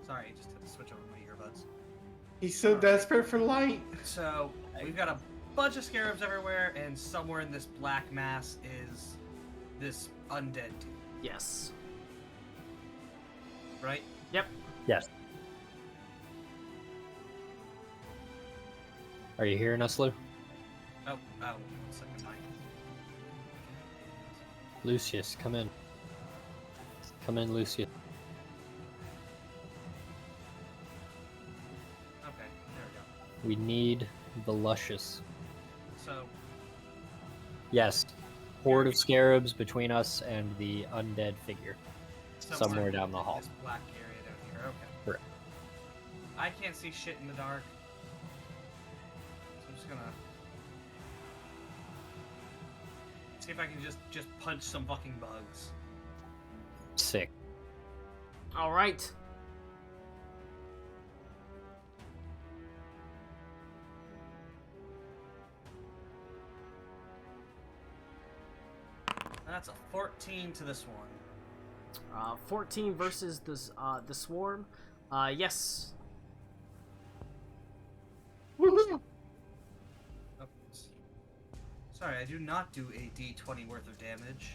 Sorry, I just had to switch over my earbuds. He's so desperate for light. So, we've got a bunch of scarabs everywhere, and somewhere in this black mass is this undead dude, Yes. right? Yep. Yes. Are you hearing us, Lou? Oh, one second. Lucius, come in. Come in, Lucius. Okay, there We we need the Luscious. go. So, Yes. Horde of scarabs between us and the undead figure. Somewhere down the in hall. This black area down here. Okay. Correct. I can't see shit in the dark. So I'm just gonna see if I can just punch some fucking bugs. Sick. All right. And that's a 14 to this one. 14 versus the swarm. Yes. Woohoo! Oh, sorry, I do not do a D20 worth of damage.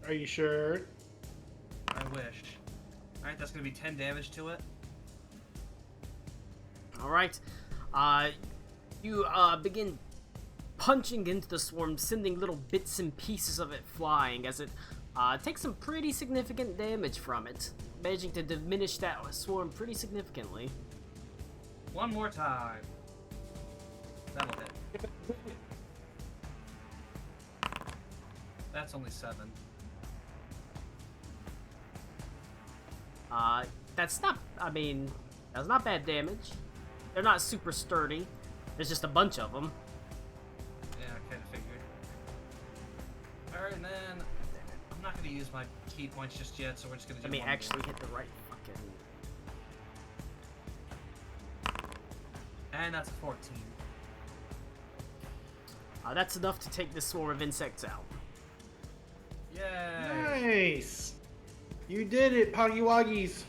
Are you sure? I wish. Alright, that's gonna be 10 damage to it. Alright. You, begin punching into the swarm, sending little bits and pieces of it flying as it, takes some pretty significant damage from it, managing to diminish that swarm pretty significantly. One more time. That'll hit. That's only 7. That's not, I mean, that's not bad damage. They're not super sturdy. There's just a bunch of them. Yeah, I kinda figured. Alright, and then I'm not gonna use my key points just yet, so we're just gonna do Let me one actually more. hit the right fucking... And that's a 14. That's enough to take this swarm of insects out. Yay! Nice. You did it, Poggy Woggies.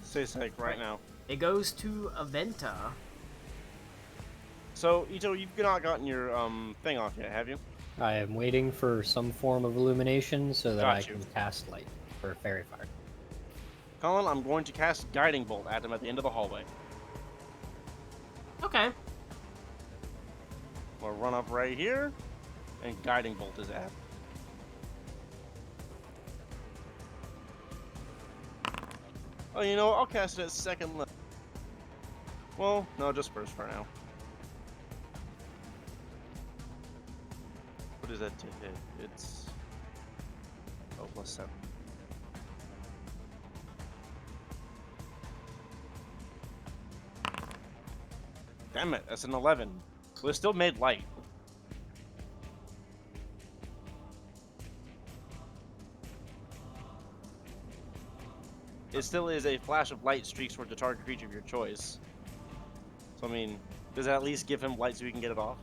Stay safe right now. It goes to Aventa. So, Ito, you've not gotten your thing off yet, have you? I am waiting for some form of illumination so that Got I you. can cast light for fairy fire. Colin, I'm going to cast Guiding Bolt at him at the end of the hallway. Okay. We'll run up right here, and Guiding Bolt is at. Oh, you know what? I'll cast it at second level. Well, no, just first for now. What is that to hit? It's... Oh, +7. Damn it, that's an 11. Well, it still made light. It still is a flash of light streaks toward the target creature of your choice. So, I mean, does that at least give him light so he can get it off?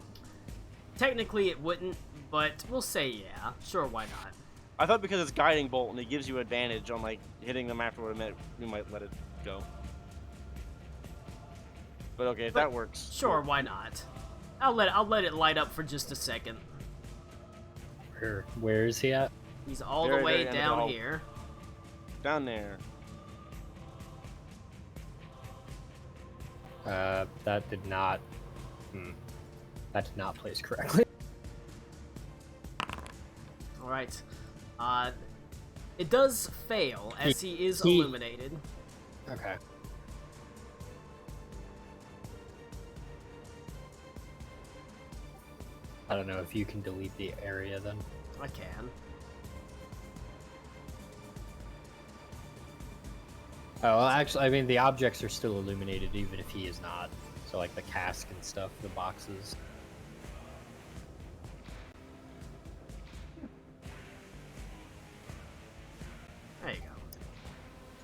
Technically it wouldn't, but we'll say yeah. Sure, why not? I thought because it's Guiding Bolt and it gives you advantage on, like, hitting them afterward, we might let it go. But okay, if But that works. Sure, cool. why not? I'll let it light up for just a second. Where is he at? He's all Very, the way very end of the down hall. here. Down there. That did not. That did not place correctly. All right. It does fail as he is he- illuminated. Okay. I don't know if you can delete the area then. I can. Oh, well, actually, I mean, the objects are still illuminated even if he is not. So, like, the cask and stuff, the boxes. There you go.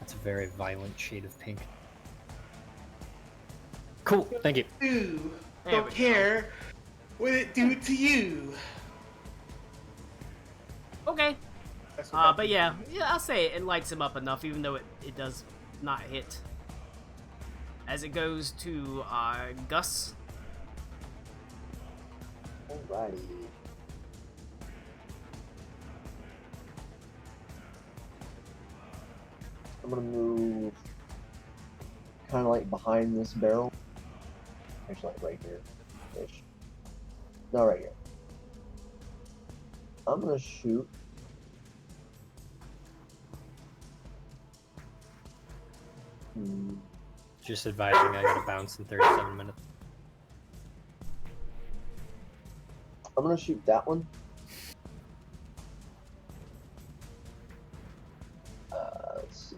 That's a very violent shade of pink. Cool, thank you. Ooh, There don't we go. care what it do to you. Okay. That's what that But did. yeah, I'll say it lights him up enough, even though it does not hit. As it goes to Gus. Alrighty. I'm gonna move kind of like behind this barrel. Actually, like right here. Ish. No, right here. I'm gonna shoot. Just advising I gotta bounce in 37 minutes. I'm gonna shoot that one. Let's see.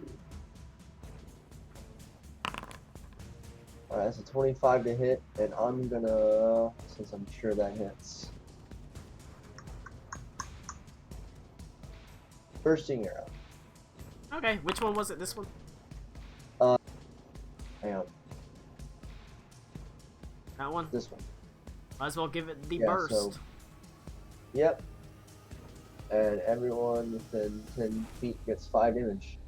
Alright, that's a 25 to hit, and I'm gonna, since I'm sure that hits. Bursting arrow. Okay, which one was it? This one? Hang on, That one? this one. Might as well give it the Yeah, burst. so- Yep. and everyone within 10 feet gets 5 damage.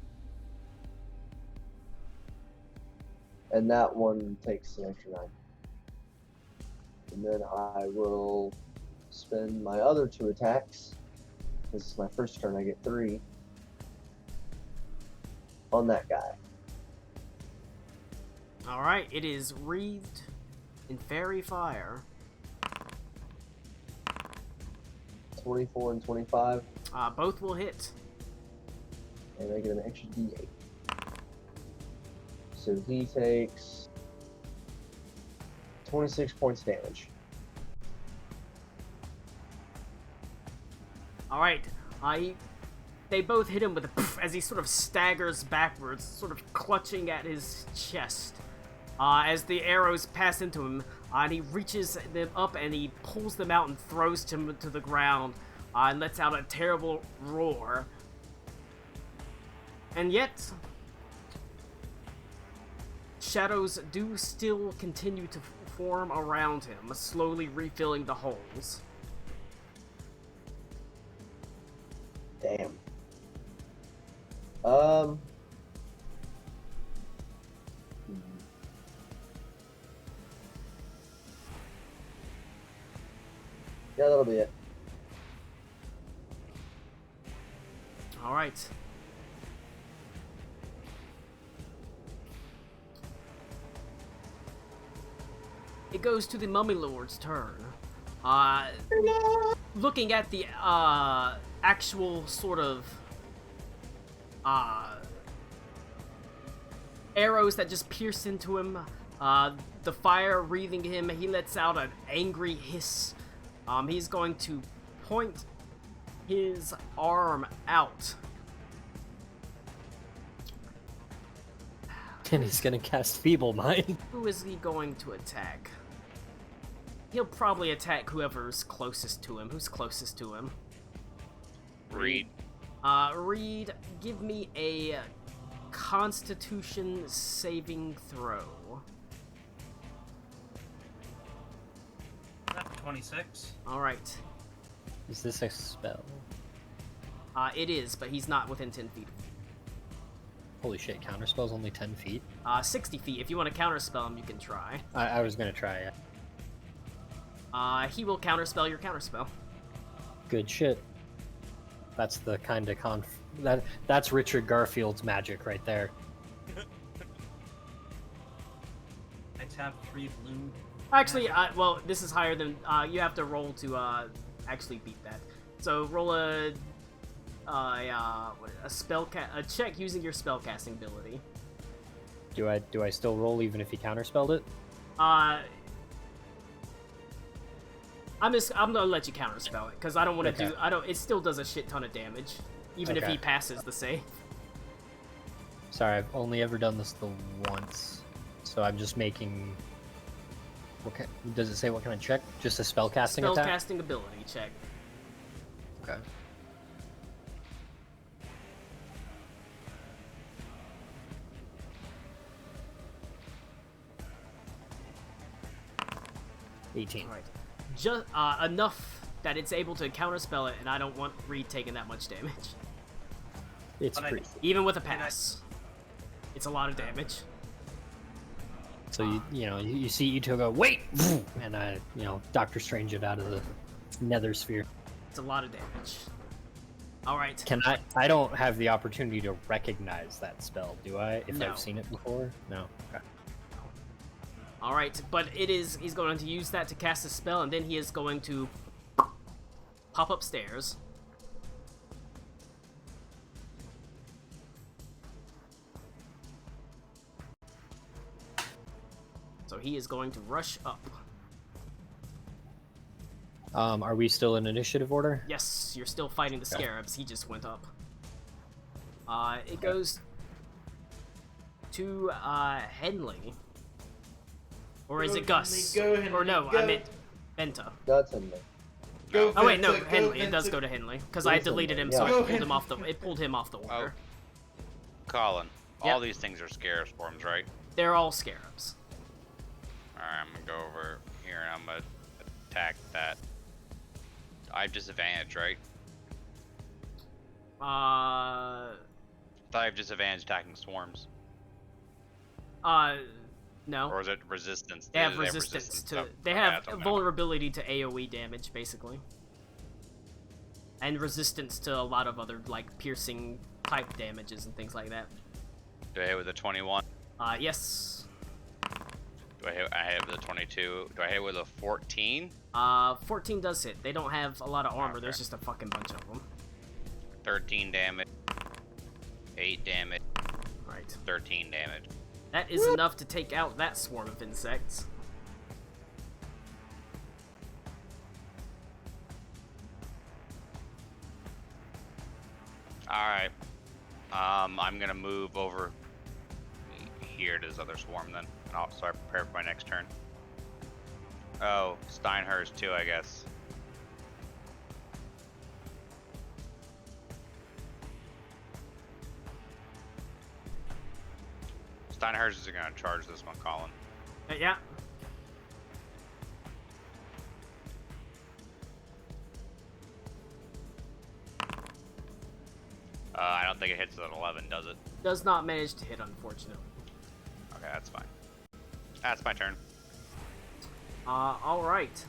And that one takes an extra 9. And then I will spend my other 2 attacks. This is my first turn, I get 3 on that guy. Alright, it is wreathed in fairy fire. 24 and 25, Both will hit. and I get an extra d8. So he takes 26 points damage. Alright, they both hit him with a poof as he sort of staggers backwards, sort of clutching at his chest. As the arrows pass into him, and he reaches them up and he pulls them out and throws them to the ground, and lets out a terrible roar. And yet, shadows do still continue to form around him, slowly refilling the holes. Damn. Yeah, that'll be it. Alright. It goes to the Mummy Lord's turn. Looking at the actual sort of arrows that just pierce into him, the fire wreathing him, he lets out an angry hiss. He's going to point his arm out. And he's gonna cast Feeble Mind. Who is he going to attack? He'll probably attack whoever's closest to him. Who's closest to him? Reed. Reed, give me a Constitution saving throw. 26. Alright. Is this a spell? It is, but he's not within 10 feet. Holy shit, counterspell's only 10 feet? 60 feet. If you want to counterspell him, you can try. I was gonna try it. He will counterspell your counterspell. Good shit. That's the kind of that's Richard Garfield's magic right there. I tap 3 blue. Actually, well, this is higher than, you have to roll to, actually beat that. So roll a check using your spellcasting ability. Do I still roll even if he counterspelled it? I'm gonna let you counterspell it, because I don't want to Okay. it still does a shit ton of damage, even if Okay. he passes the save. Sorry, I've only ever done this the once. So I'm just making... Okay, does it say what kind of check? Just a spellcasting attack? Spellcasting ability check. Okay. $18. Alright. Just, enough that it's able to counterspell it, and I don't want Reed taking that much damage. It's But I- pretty... Even with a pass. It's a lot of damage. So you see Ito go, wait! And I, Doctor Strange it out of the nether sphere. It's a lot of damage. Alright. I don't have the opportunity to recognize that spell, do I? If No. I've seen it before? No. Okay. Alright, but he's going to use that to cast a spell, and then he is going to pop upstairs. So he is going to rush up. Are we still in initiative order? Yes, you're still fighting the Okay. scarabs. He just went up. It goes to Henley. Or is Go, it Gus? Henley, go, Henley, or no, go. I meant Benta. That's in there. Go, Oh wait, no, Vincent, go, Henley. It does Vincent. go to Henley because I Yes, deleted him, Henley, so yeah. I Go, pulled him Henley. off the. It pulled him off the order. Colin, Yep. all these things are scare forms, right? They're all scarabs. Alright, I'm gonna go over here and I'm gonna attack that. I have disadvantage, right? I have disadvantage attacking swarms. No. Or is it resistance? They have resistance to. They have vulnerability to AoE damage, basically, and resistance to a lot of other like piercing type damages and things like that. Do I hit with a 21? Yes. Do I hit? I hit with a 22. Do I hit with a 14? 14 does hit. They don't have a lot of armor. Okay. There's just a fucking bunch of them. 13 damage. 8 damage. Right. 13 damage. That is enough to take out that swarm of insects. Alright. I'm gonna move over here to this other swarm then. And I'll start prepare for my next turn. Oh, Steinhurst too, I guess. Steinhurst is gonna charge this one, Colin. Yeah. I don't think it hits at 11, does it? Does not manage to hit, unfortunately. Okay, that's fine. That's my turn. Alright.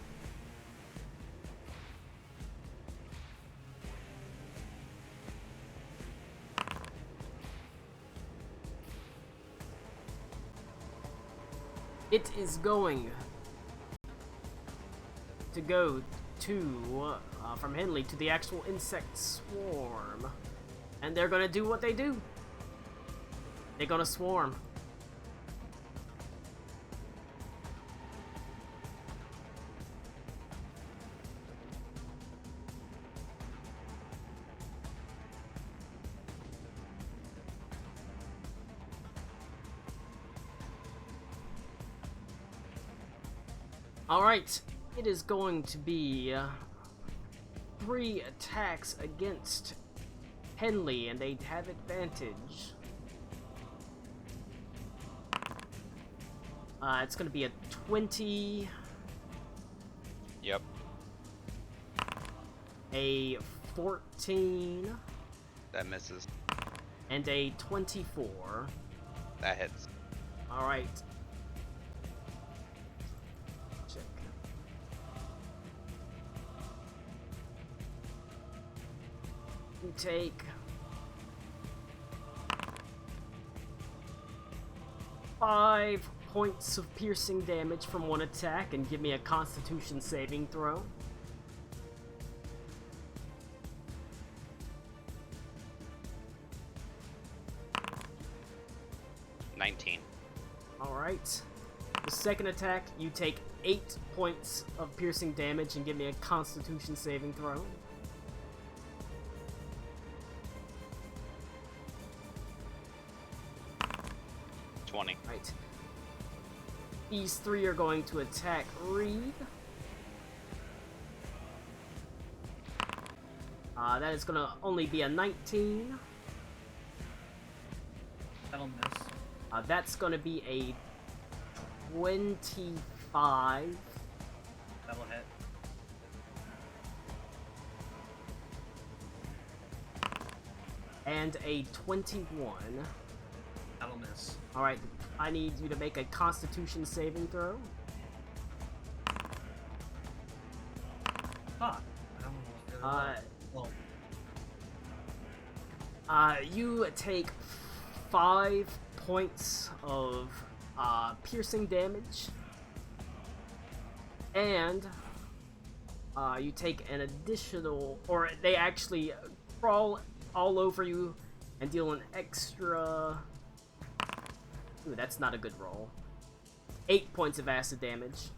It is going to go to, from Henley to the actual insect swarm. And they're gonna do what they do. They're gonna swarm. Alright, it is going to be 3 attacks against Henley, and they have advantage. It's going to be a 20, Yep. a 14, That misses. and a 24. That hits. Alright. Check. You take 5 points of piercing damage from one attack and give me a Constitution saving throw. Alright. The second attack, you take 8 points of piercing damage and give me a Constitution saving throw. Right. These 3 are going to attack Reed. That is going to only be a 19. That'll miss. That's going to be a 25. That'll hit. And a 21. That'll miss. Alright, I need you to make a Constitution saving throw. Fuck. I don't know what the well, You take 5 points of piercing damage, and you take an additional, or they actually crawl all over you and deal an extra. Ooh, that's not a good roll. 8 points of acid damage.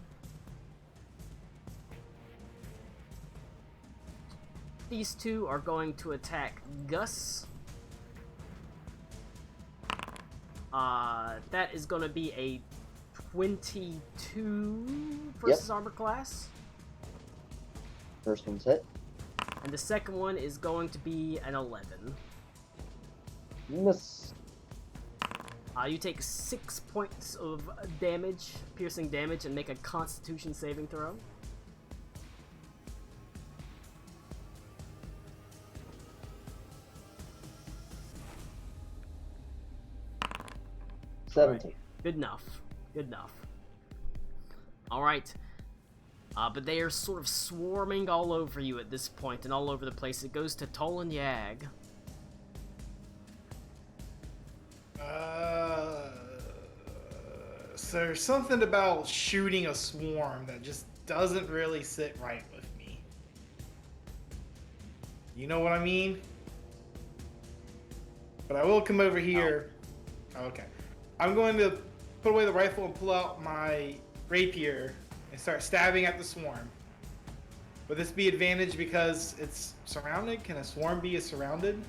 These 2 are going to attack Gus. That is going to be a 22 versus armor class. First one's hit. And the second one is going to be an 11. Miss. You take 6 points of damage, piercing damage, and make a Constitution saving throw. 17. Good enough. Good enough. Alright. But they are sort of swarming all over you at this point and all over the place. It goes to Tolan Yag. So there's something about shooting a swarm that just doesn't really sit right with me. You know what I mean? But I will come over here. Okay. I'm going to put away the rifle and pull out my rapier and start stabbing at the swarm. Would this be advantage because it's surrounded? Can a swarm be surrounded?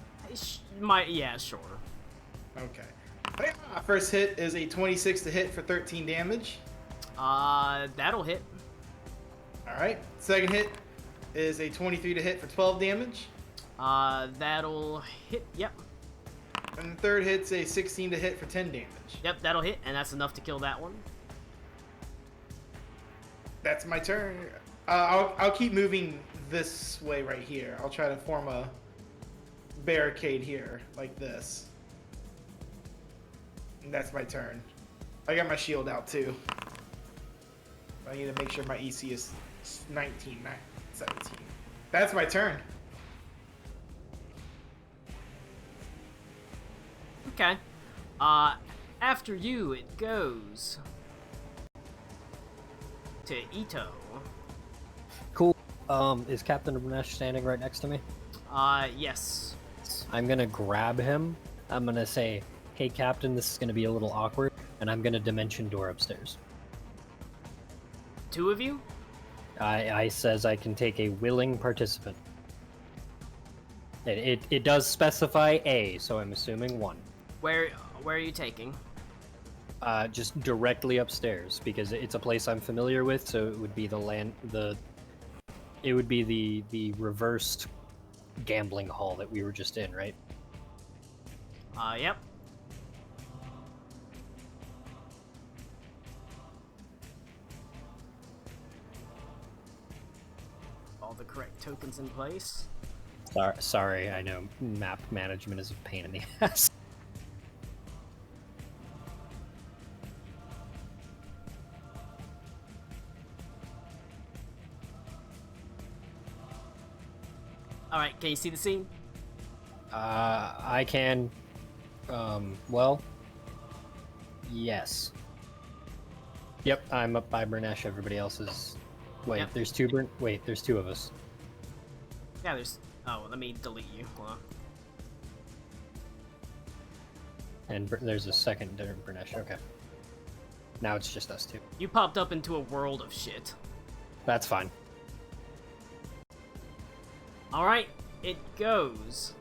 Yeah, sure. Okay. First hit is a 26 to hit for 13 damage. That'll hit. Alright. Second hit is a 23 to hit for 12 damage. That'll hit, yep. And the third hit's a 16 to hit for 10 damage. Yep, that'll hit, and that's enough to kill that one. That's my turn. I'll keep moving this way right here. I'll try to form a barricade here, like this. And that's my turn. I got my shield out too. I need to make sure my EC is 19, not 17. That's my turn. Okay. After you, it goes to Ito. Cool. Is Captain Bernesh standing right next to me? Yes. I'm gonna grab him. I'm gonna say, "Hey, Captain, this is gonna be a little awkward," and I'm gonna dimension door upstairs. Two of you? I says I can take a willing participant. It does specify a, so I'm assuming one. Where are you taking? Just directly upstairs because it's a place I'm familiar with. So it would be it would be the reversed gambling hall that we were just in, right? Yep. All the correct tokens in place. Sorry, I know map management is a pain in the ass. Alright, can you see the scene? I can. Well, yes. Yep, I'm up by Bernesh. Everybody else is. Wait, Yep. there's two of us. Yeah, there's... Oh, let me delete you. Hold on. And there's a second Bernesh. Okay. Now it's just us two. You popped up into a world of shit. That's fine. Alright, it goes.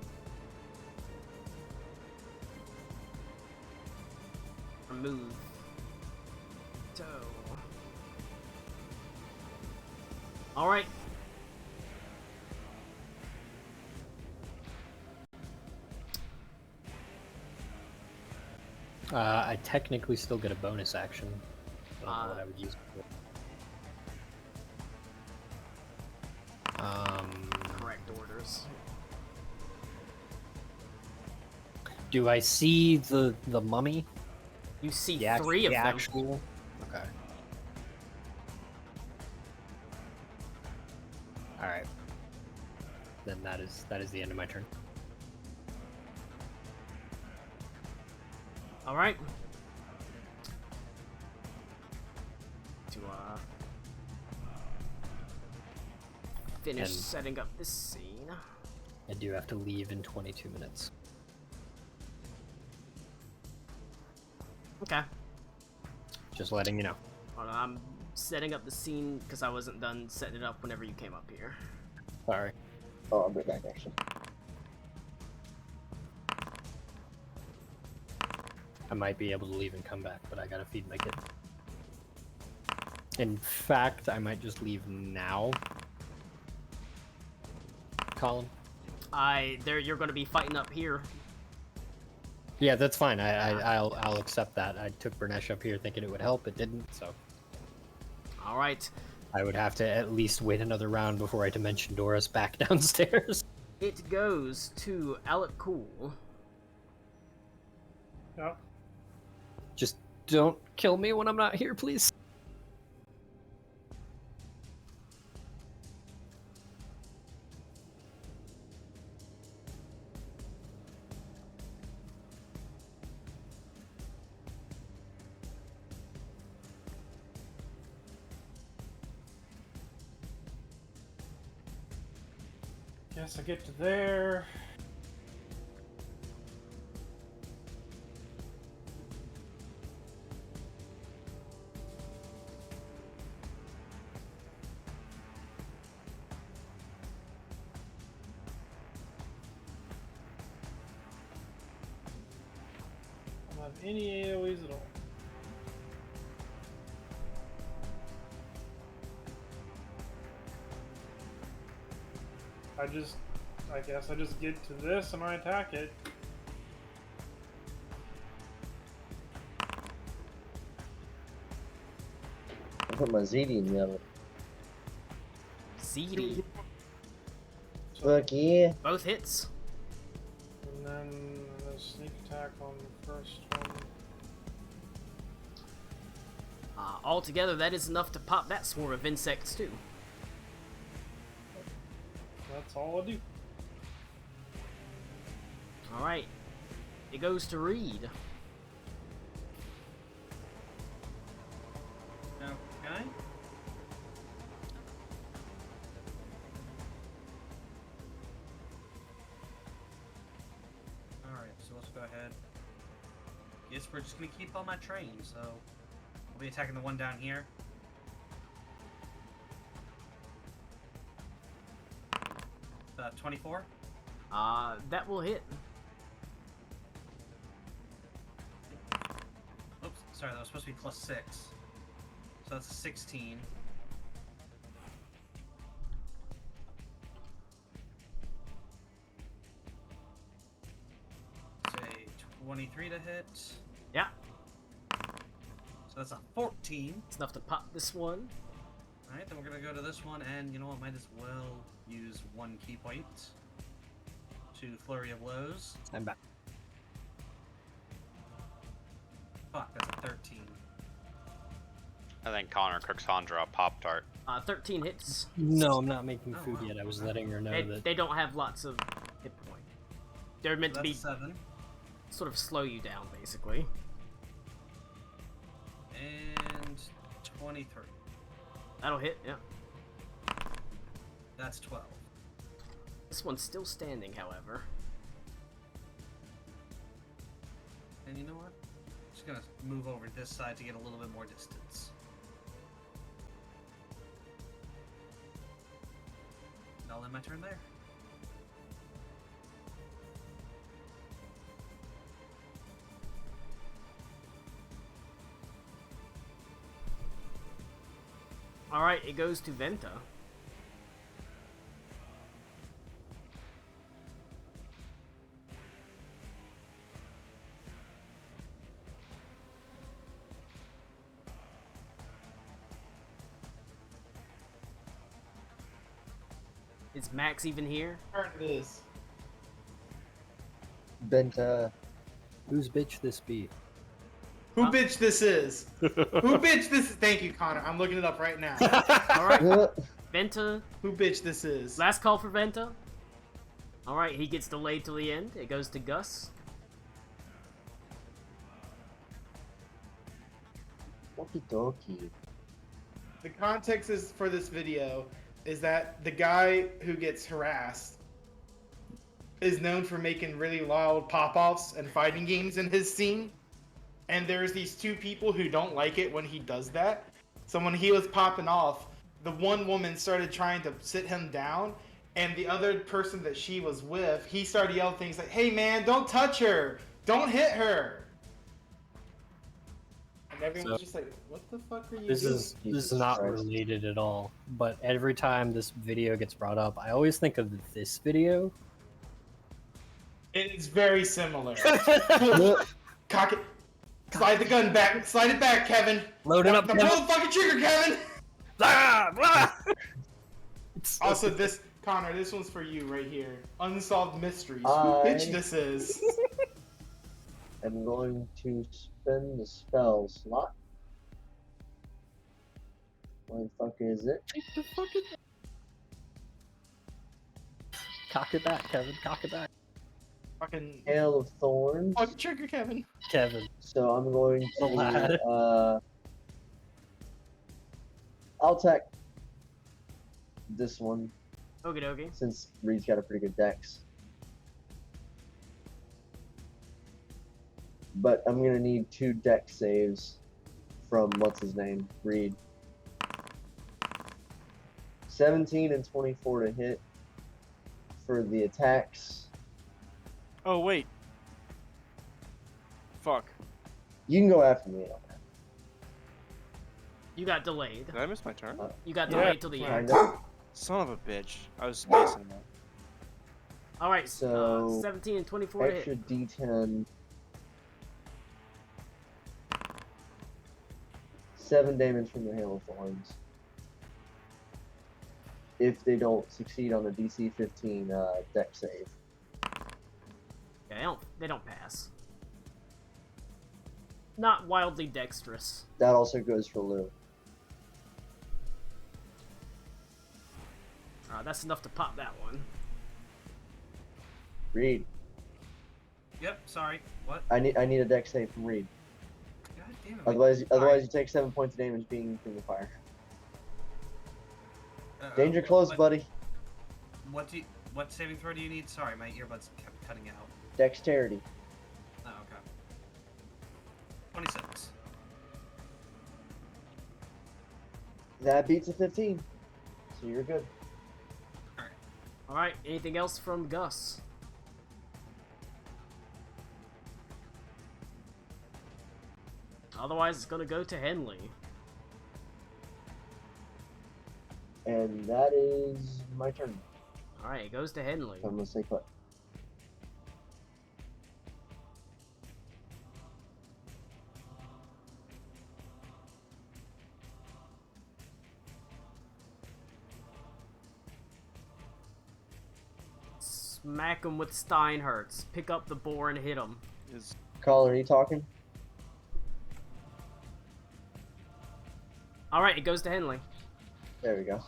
Remove. Toe. Alright. I technically still get a bonus action. I don't know what I would use it for. Correct orders. Do I see the mummy? You see The three of them. actual. Okay. All right. Then that is the end of my turn. Alright. To finish And- setting up this scene. I do have to leave in 22 minutes. Okay. Just letting you know. Hold on, I'm setting up the scene because I wasn't done setting it up whenever you came up here. Sorry. Oh, I'll be back actually. I might be able to leave and come back, but I gotta feed my kid. In fact, I might just leave now. Colin? You're gonna be fighting up here. Yeah, that's fine. I'll accept that. I took Bernesh up here thinking it would help. It didn't, so Alright. I would have to at least wait another round before I dimension Doris back downstairs. It goes to Alec Cool. Yep. Just don't kill me when I'm not here, please. Guess I get to there. I don't have any AoEs at all. I guess I just get to this and I attack it. I put my ZD in the oven. ZD. Fuck yeah. Both hits. And then a sneak attack on the first one. Altogether, that is enough to pop that swarm of insects too. That's all I do. Alright. It goes to Reed. Okay. Alright, so let's go ahead. Guess we're just gonna keep on my train, so I'll be attacking the one down here. 24? That will hit. Oops, sorry, that was supposed to be +6. So that's a 16. Say 23 to hit. Yeah. So that's a 14. It's enough to pop this one. Alright, then we're gonna go to this one, and you know what, might as well use 1 key point to Flurry of Blows. I'm back. Fuck, that's a 13. I think Connor cooks Handra a Pop-Tart. 13 hits. No, I'm not making Oh, food wow. yet. I was letting her know They, that. they don't have lots of hit points. They're meant So to that's be 7. sort of slow you down, basically. And 23. That'll hit, yeah. That's 12. This one's still standing, however. And you know what? I'm just gonna move over this side to get a little bit more distance. And I'll end my turn there. Alright, it goes to Venta. Is Max even here? Turn it is. Benta. Whose bitch this be? Who Huh? bitch this is? Who bitch this is? Thank you, Connor. I'm looking it up right now. Alright, Venta. Who bitch this is? Last call for Venta. Alright, he gets delayed till the end. It goes to Gus. Okie dokie. The context is for this video is that the guy who gets harassed is known for making really loud pop-offs and fighting games in his scene. And there's these two people who don't like it when he does that. So when he was popping off, the one woman started trying to sit him down, and the other person that she was with, he started yelling things like, "Hey man, don't touch her! Don't hit her!" And everyone was just like, "What the fuck are you This doing?" is Jesus not Christ. related at all. But every time this video gets brought up, I always think of this video. It's very similar. Cock it. Slide the gun back. Slide it back, Kevin. Load it up, Now Kevin. pull the fucking trigger, Kevin. Ah! Ah! It's- Also, this Connor, this one's for you right here. Unsolved mysteries. Who I- bitch this is? am going to spend the spell slot. Where the fuck is it? Cock it back, Kevin. Cock it back. Fucking Hail of Thorns. fuck the trigger, Kevin. Kevin. So I'm going The lad. to I'll attack this one Okie dokie. since Reed's got a pretty good dex. But I'm gonna need 2 dex saves from what's his name? Reed. 17 and 24 to hit for the attacks. Oh wait. Fuck. You can go after me. You got delayed. Did I miss my turn? You got Yeah. delayed till the Kind end. of. Son of a bitch. I was spacing that. Alright, So, 17 and 24 to Extra hit. D10. 7 damage from the Hail of Thorns. If they don't succeed on a DC 15 deck save. Yeah, they don't pass. Not wildly dexterous. That also goes for Lou. That's enough to pop that one. Reed, Yep, sorry. What? I need a deck save from Reed. God damn it. Otherwise you take 7 points of damage being from the fire. Danger what- close, what- buddy. What saving throw do you need? Sorry, my earbuds kept cutting out. Dexterity. Oh, okay. 26. That beats a 15. So you're good. Alright, anything else from Gus? Otherwise, it's gonna go to Henley. And that is my turn. Alright, it goes to Henley. So I'm gonna stay put. Smack him with Steinhertz. Pick up the boar and hit him. Is Colin, are you talking? Alright, it goes to Henley. There we go.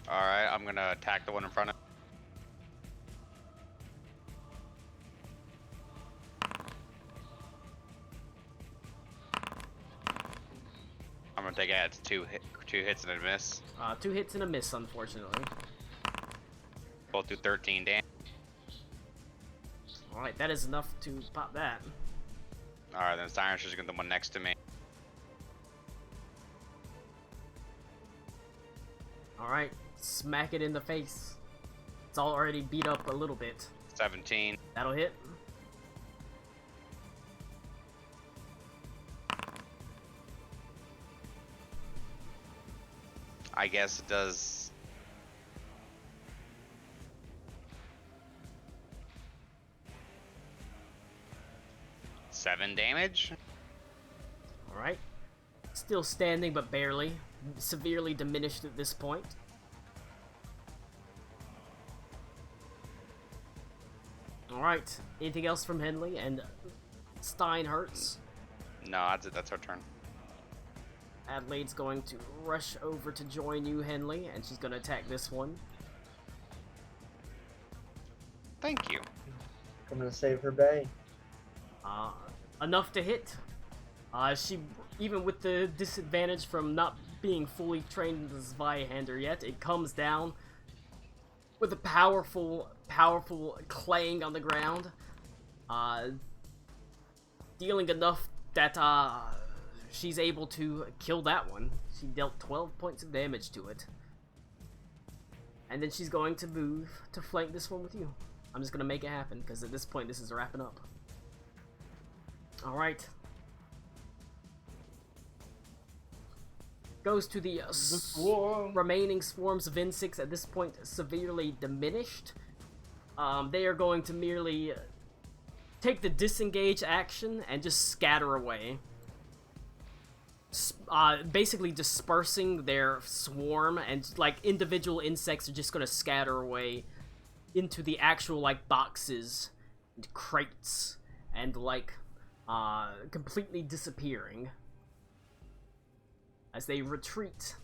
Alright, I'm gonna attack the one in front of. I'm gonna take it. It's two hits and a miss. 2 hits and a miss, unfortunately. Both do 13 damage. Alright, that is enough to pop that. Alright, then Siren's just gonna the one next to me. Alright, smack it in the face. It's already beat up a little bit. 17. That'll hit. I guess it does. Seven damage? Alright. Still standing, but barely. Severely diminished at this point. Alright. Anything else from Henley and Steinhertz? No, that's it. That's our turn. Adelaide's going to rush over to join you, Henley, and she's going to attack this one. Thank you. I'm gonna save her bay. Enough to hit. She, even with the disadvantage from not being fully trained as Zweihander yet, it comes down with a powerful clang on the ground, dealing enough that she's able to kill that one. She dealt 12 points of damage to it. And then she's going to move to flank this one with you. I'm just gonna make it happen, because at this point this is wrapping up. Alright. Goes to the remaining swarms of insects, at this point severely diminished. They are going to merely take the disengage action and just scatter away. Basically dispersing their swarm, and like individual insects are just going to scatter away into the actual like boxes and crates and like completely disappearing as they retreat.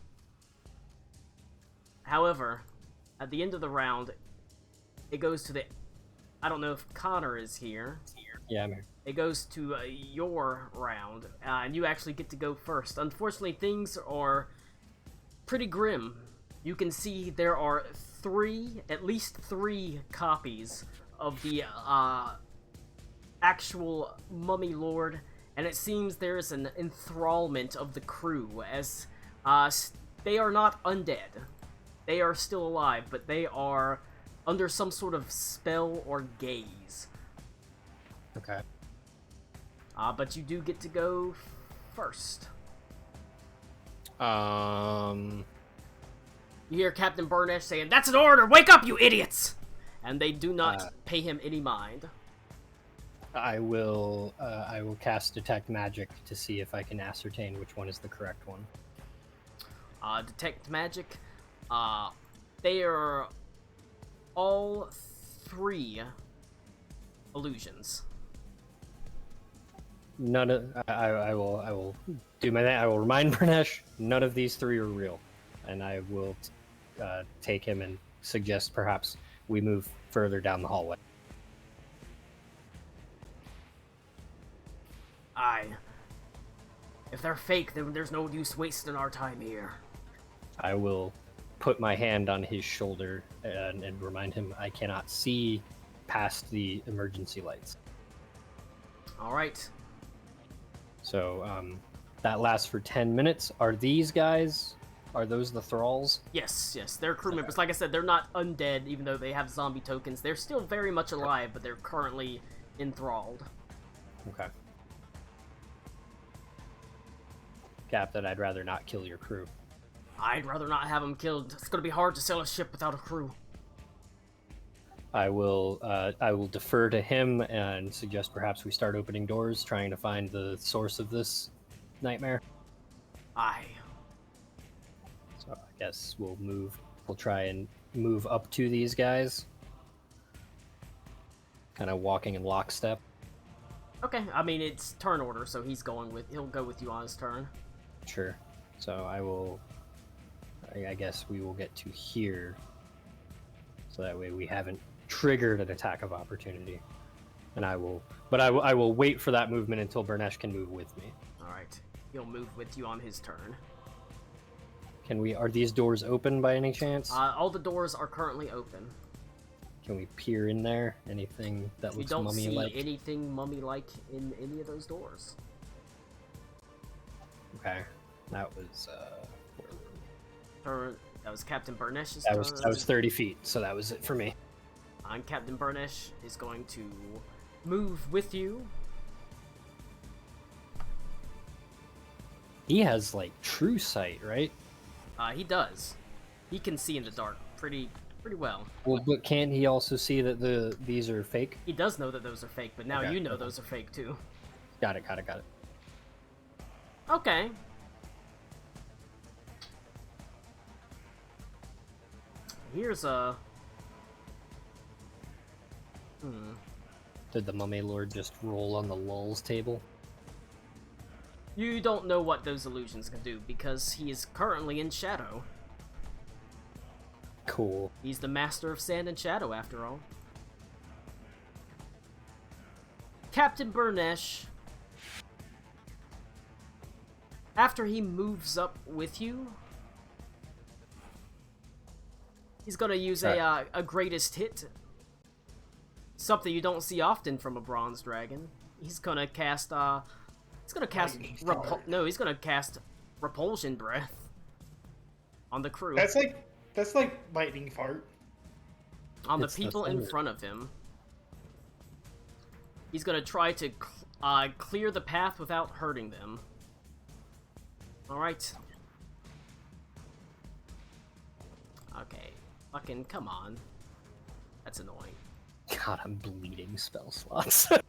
However, at the end of the round, it goes to the... I don't know if Connor is here. Yeah, I'm here. It goes to your round, and you actually get to go first. Unfortunately, things are pretty grim. You can see there are at least three copies of the actual Mummy Lord, and it seems there's an enthrallment of the crew, as they are not undead. They are still alive, but they are under some sort of spell or gaze. Okay. But you do get to go first. Um, You hear Captain Burnish saying, "That's an order! Wake up, you idiots!" And they do not pay him any mind. I will cast Detect Magic to see if I can ascertain which one is the correct one. Detect Magic. They are all three illusions. None of I will do my thing. I will remind Pranesh none of these three are real, and I will take him and suggest perhaps we move further down the hallway. Aye. If they're fake, then there's no use wasting our time here. I will put my hand on his shoulder and remind him I cannot see past the emergency lights. All right. So that lasts for 10 minutes. Are these guys? Are those the thralls? Yes, they're crew members. Like I said, they're not undead, even though they have zombie tokens. They're still very much alive, but they're currently enthralled. Okay. Captain, I'd rather not kill your crew. I'd rather not have them killed. It's gonna be hard to sail a ship without a crew. I will defer to him and suggest perhaps we start opening doors, trying to find the source of this nightmare. Aye. So I guess we'll try and move up to these guys. Kind of walking in lockstep. Okay, I mean, it's turn order, so he'll go with you on his turn. Sure. So I guess we will get to here. So that way we haven't triggered an attack of opportunity. And I will wait for that movement until Burnesh can move with me. Alright. He'll move with you on his turn. Are these doors open by any chance? All the doors are currently open. Can we peer in there? Anything that You looks don't see mummy-like? anything mummy-like in any of those doors. Okay. That was That was Captain Burnesh's that turn. was 30 feet, so that was it for me. And Captain Burnish is going to move with you. He has like true sight, right? He does. He can see in the dark pretty well. Well, but can't he also see that these are fake? He does know that those are fake, but now Okay, you know okay. those are fake too. Got it. Okay. Here's a... Did the Mummy Lord just roll on the lulls table? You don't know what those illusions can do, because he is currently in shadow. Cool. He's the master of sand and shadow, after all. Captain Burnesh, after he moves up with you, he's gonna use a greatest hit. Something you don't see often from a bronze dragon. He's gonna cast he's gonna cast repulsion breath on the crew. That's like lightning fart. On the It's the people in thunder. front of him. He's gonna try to clear the path without hurting them. Alright. Okay. Fucking come on. That's annoying. God, I'm bleeding spell slots. Stop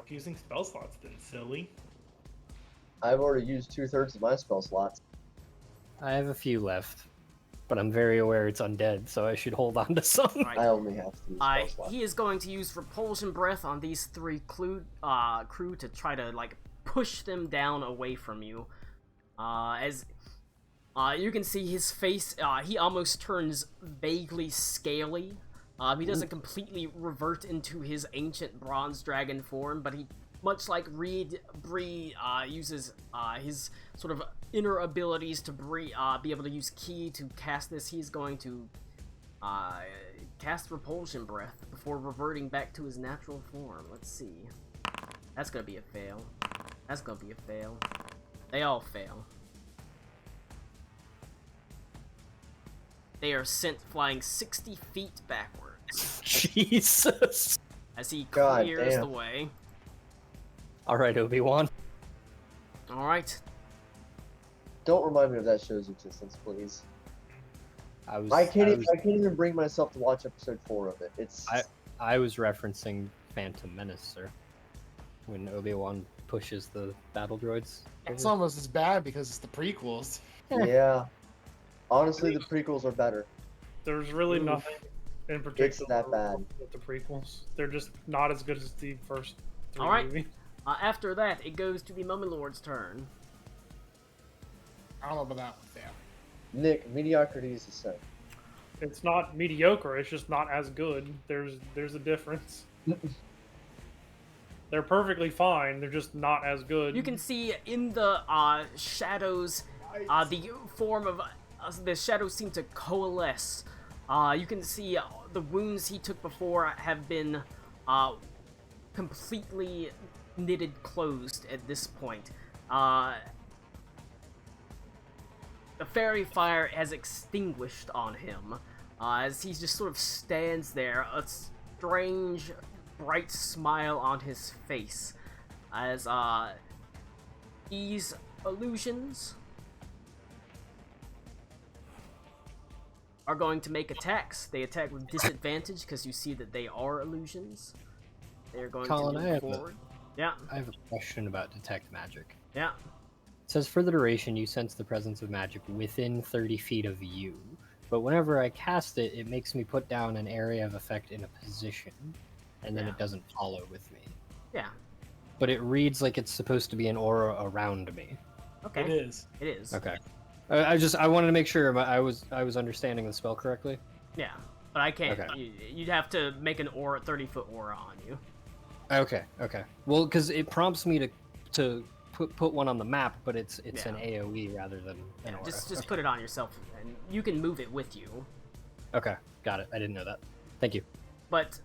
using spell slots then, silly. I've already used 2/3 of my spell slots. I have a few left. but I'm very aware it's undead, so I should hold on to some. Alright. I only have 3 spell slots. He is going to use Repulsion Breath on these 3 crew to try to, like, push them down away from you. As you can see his face, he almost turns vaguely scaly. He doesn't completely revert into his ancient bronze dragon form, but he, much like Bree uses his sort of inner abilities to be able to use Ki to cast this. He's going to cast Repulsion Breath before reverting back to his natural form. Let's see. That's gonna be a fail. That's gonna be a fail. They all fail. They are sent flying 60 feet backwards Jesus. as he God clears damn. the way. All right, Obi-Wan. Alright. Don't remind me of that show's existence, please. I can't even bring myself to watch episode 4 of it. I was referencing Phantom Menace, sir. When Obi-Wan pushes the battle droids. It's almost as bad because it's the prequels. Yeah. Honestly, the prequels are better. There's really Oof. nothing in particular It's that bad. with the prequels. They're just not as good as the first 3 Alright. movies. After that, it goes to the Mummy Lord's turn. I don't know about that one, fam. Nick, mediocrity is the same. It's not mediocre. It's just not as good. There's a difference. They're perfectly fine. They're just not as good. You can see in the shadows, the form of the shadows seem to coalesce. You can see the wounds he took before have been completely knitted closed at this point. The fairy fire has extinguished on him as he just sort of stands there, a strange, bright smile on his face as these illusions are going to make attacks. They attack with disadvantage because you see that they are illusions. They're going Colin, to I move have forward. Yeah, I have a question about detect magic. yeah. It says for the duration, you sense the presence of magic within 30 feet of you. But whenever I cast it, it makes me put down an area of effect in a position, and then Yeah. it doesn't follow with me. Yeah. But it reads like it's supposed to be an aura around me. Okay. It is. It is. Okay. I wanted to make sure I was understanding the spell correctly. Yeah, but I can't. Okay. You'd have to make an aura, 30-foot aura on you. Okay. Well, because it prompts me to put one on the map, but it's Yeah. an AOE rather than an aura. Just Okay. put it on yourself, and you can move it with you. Okay, got it. I didn't know that. Thank you. But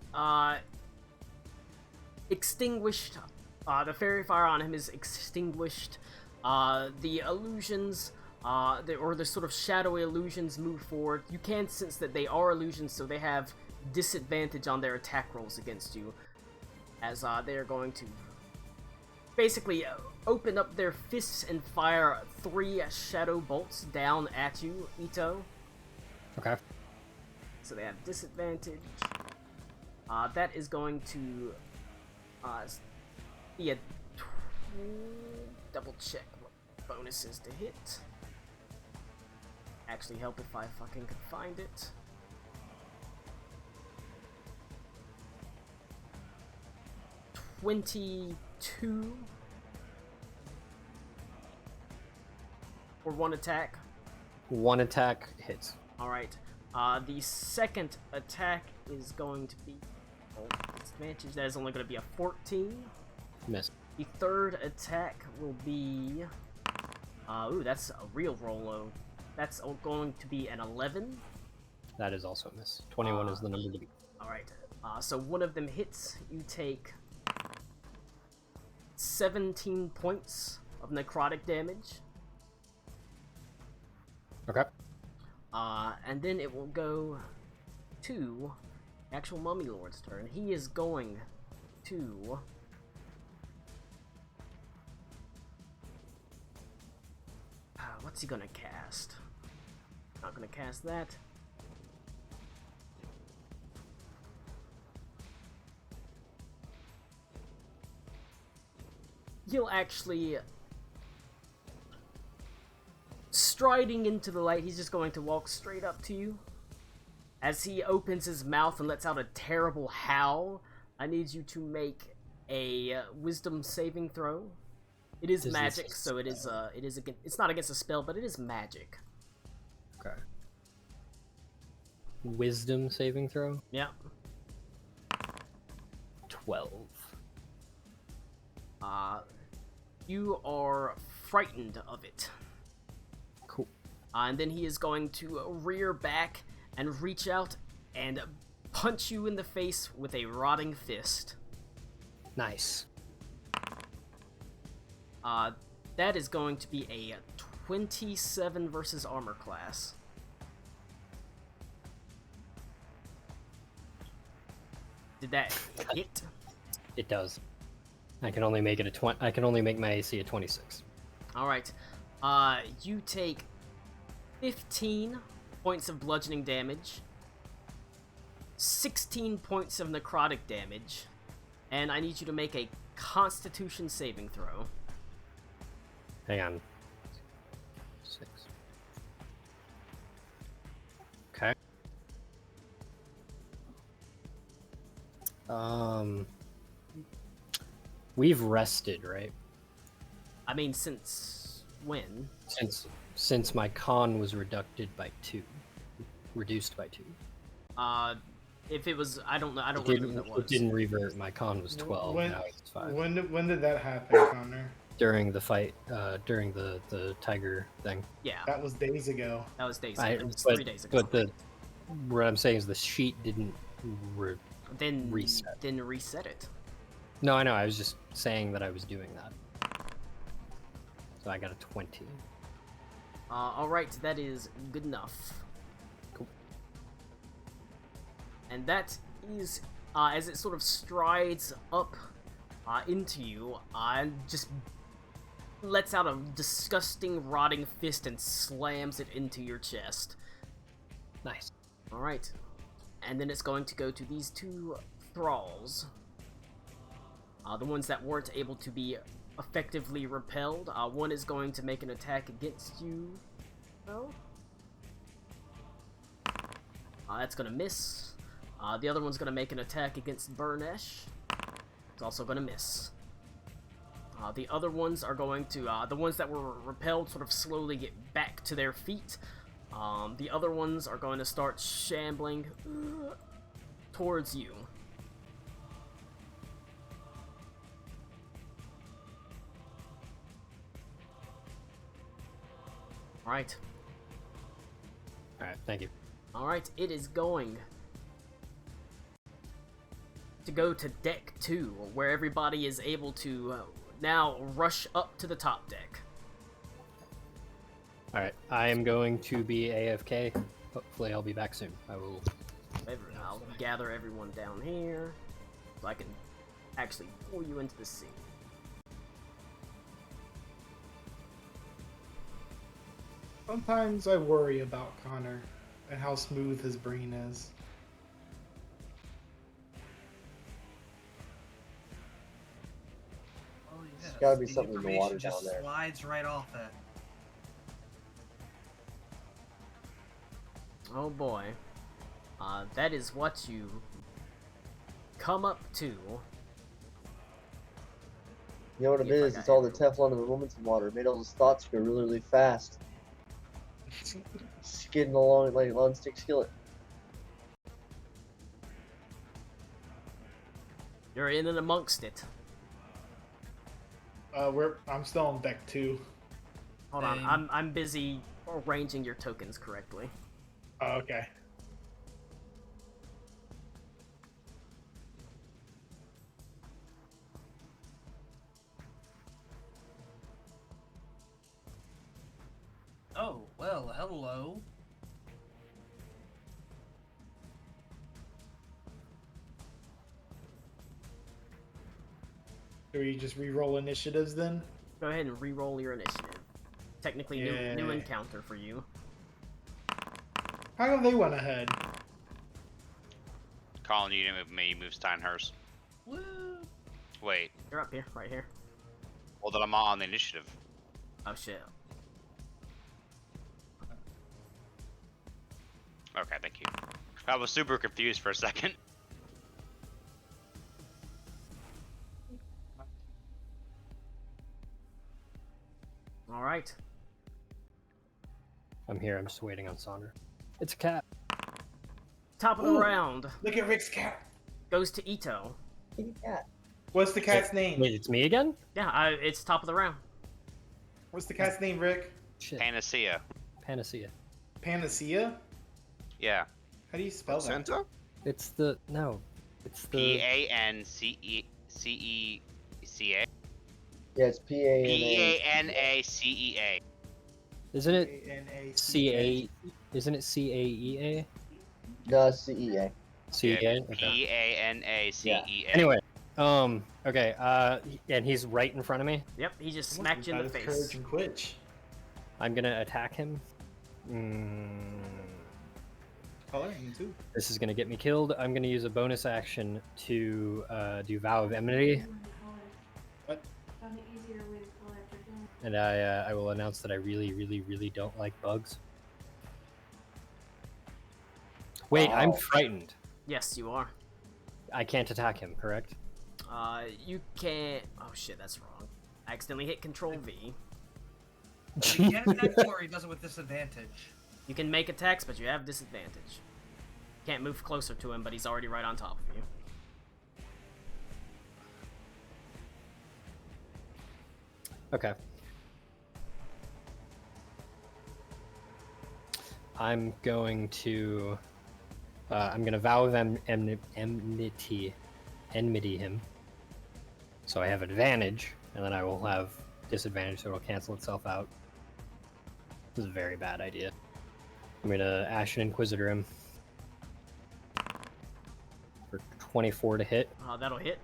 extinguished. The fairy fire on him is extinguished. The illusions, or the sort of shadowy illusions, move forward. You can sense that they are illusions, so they have disadvantage on their attack rolls against you, as they are going to basically open up their fists and fire 3 shadow bolts down at you, Ito. Okay. So they have disadvantage. That is going to be a double check what bonuses to hit. Actually help if I fucking could find it. $22 for 1 attack. One attack hits. Alright. The second attack is going to be disadvantage. That is only going to be a 14. Miss. The third attack will be... ooh, that's a real roll. That's going to be an 11. That is also a miss. 21 is the number to beat. Alright. So one of them hits. You take 17 points of necrotic damage. Okay. And then it will go to actual Mummy Lord's turn. He is going to... what's he gonna cast? Not gonna cast that. He'll actually striding into the light, he's just going to walk straight up to you. As he opens his mouth and lets out a terrible howl, I need you to make a wisdom saving throw. It is Is this magic, a so it is it's not against a spell, but it is magic. Okay. Wisdom saving throw? Yeah. 12. You are frightened of it. Cool. And then he is going to rear back and reach out and punch you in the face with a rotting fist. Nice. That is going to be a 27 versus armor class. Did that hit? It does. I can only make it a 20. I can only make my AC a 26. All right. You take 15 points of bludgeoning damage, 16 points of necrotic damage, and I need you to make a Constitution saving throw. Hang on. 6. Okay. We've rested, right? I mean, since when? Since my con was reduced by 2. If it was, I don't know. I don't It remember didn't, what that was. it didn't revert. My con was 12. When- Now it's 5. When did that happen, Connor? During the fight, during the tiger thing. Yeah, That was days ago. that was days ago. I, It was but, 3 days ago. but what I'm saying is the sheet didn't. Then reset. Then reset it. No, I know. I was just saying that I was doing that. So I got a 20. All right, that is good enough. Cool. And that is as it sort of strides up into you, and just lets out a disgusting, rotting fist and slams it into your chest. Nice. All right, and then it's going to go to these two thralls. The ones that weren't able to be effectively repelled. One is going to make an attack against you. No. That's gonna miss. The other one's gonna make an attack against Burnesh. It's also gonna miss. The other ones are going to, the ones that were repelled sort of slowly get back to their feet. The other ones are going to start shambling towards you. Alright. Alright, thank you. Alright, it is going to go to deck 2, where everybody is able to now rush up to the top deck. Alright, I am going to be AFK. Hopefully I'll be back soon. I'll gather everyone down here, so I can actually pull you into the scene. Sometimes I worry about Connor and how smooth his brain is. Oh, yeah, There's gotta be the something in the information water just down there. Slides right off that. Oh boy. That is what you come up to. You know what it See if I is? got It's all the everyone. Teflon and the moments in water. It made all those thoughts go really, really fast. Skidding along like a non-stick skillet. You're in and amongst it. I'm still on deck 2. Hold Same. on, I'm busy arranging your tokens correctly. Oh, okay. Oh, well, hello. Do we just re-roll initiatives then? Go ahead and re-roll your initiative. Technically, new Yay. encounter for you. How come they went ahead? Colin, you didn't move me, you moved Steinhurst. Woo! Wait, You're up here, right here. well then I'm on the initiative. Oh shit. Okay, thank you. I was super confused for a second. All right. I'm here. I'm just waiting on Sonder. It's a cat. Top of the Ooh. round Look at Rick's cat. goes to Ito. Kitty cat. What's the cat's name? Wait, it's me again? Yeah, it's top of the round. What's the cat's name, Rick? Shit. Panacea. Panacea. Panacea? Yeah. How do you spell that? Placenta? It's the no. It's the P-A-N-C-E-C-A. Yeah, it's P-A-N-A. P-A-N-A-C-E-A. Isn't it A-N-A-C-A. C-A? Isn't it C-A-E-A? No, it's C-E-A. C-A? Okay. P-A-N-A-C-E-A. Anyway, okay, and he's right in front of me. Yep, he just smacked you in the That is face. Courage and Quitch. I'm gonna attack him. Coloring too. This is gonna get me killed. I'm gonna use a bonus action to do Vow of Enmity, and I will announce that I really don't like bugs. Wait, I'm Wow. frightened. Yes, you are. I can't attack him, correct? You can't. Oh shit, that's wrong. I accidentally hit Control V. He can't attack or he does it with disadvantage. You can make attacks, but you have disadvantage. Can't move closer to him, but he's already right on top of you. Okay. I'm going to vow of enmity him. So I have advantage, and then I will have disadvantage, so it'll cancel itself out. This is a very bad idea. I'm gonna Ashen Inquisitor him for 24 to hit. That'll hit.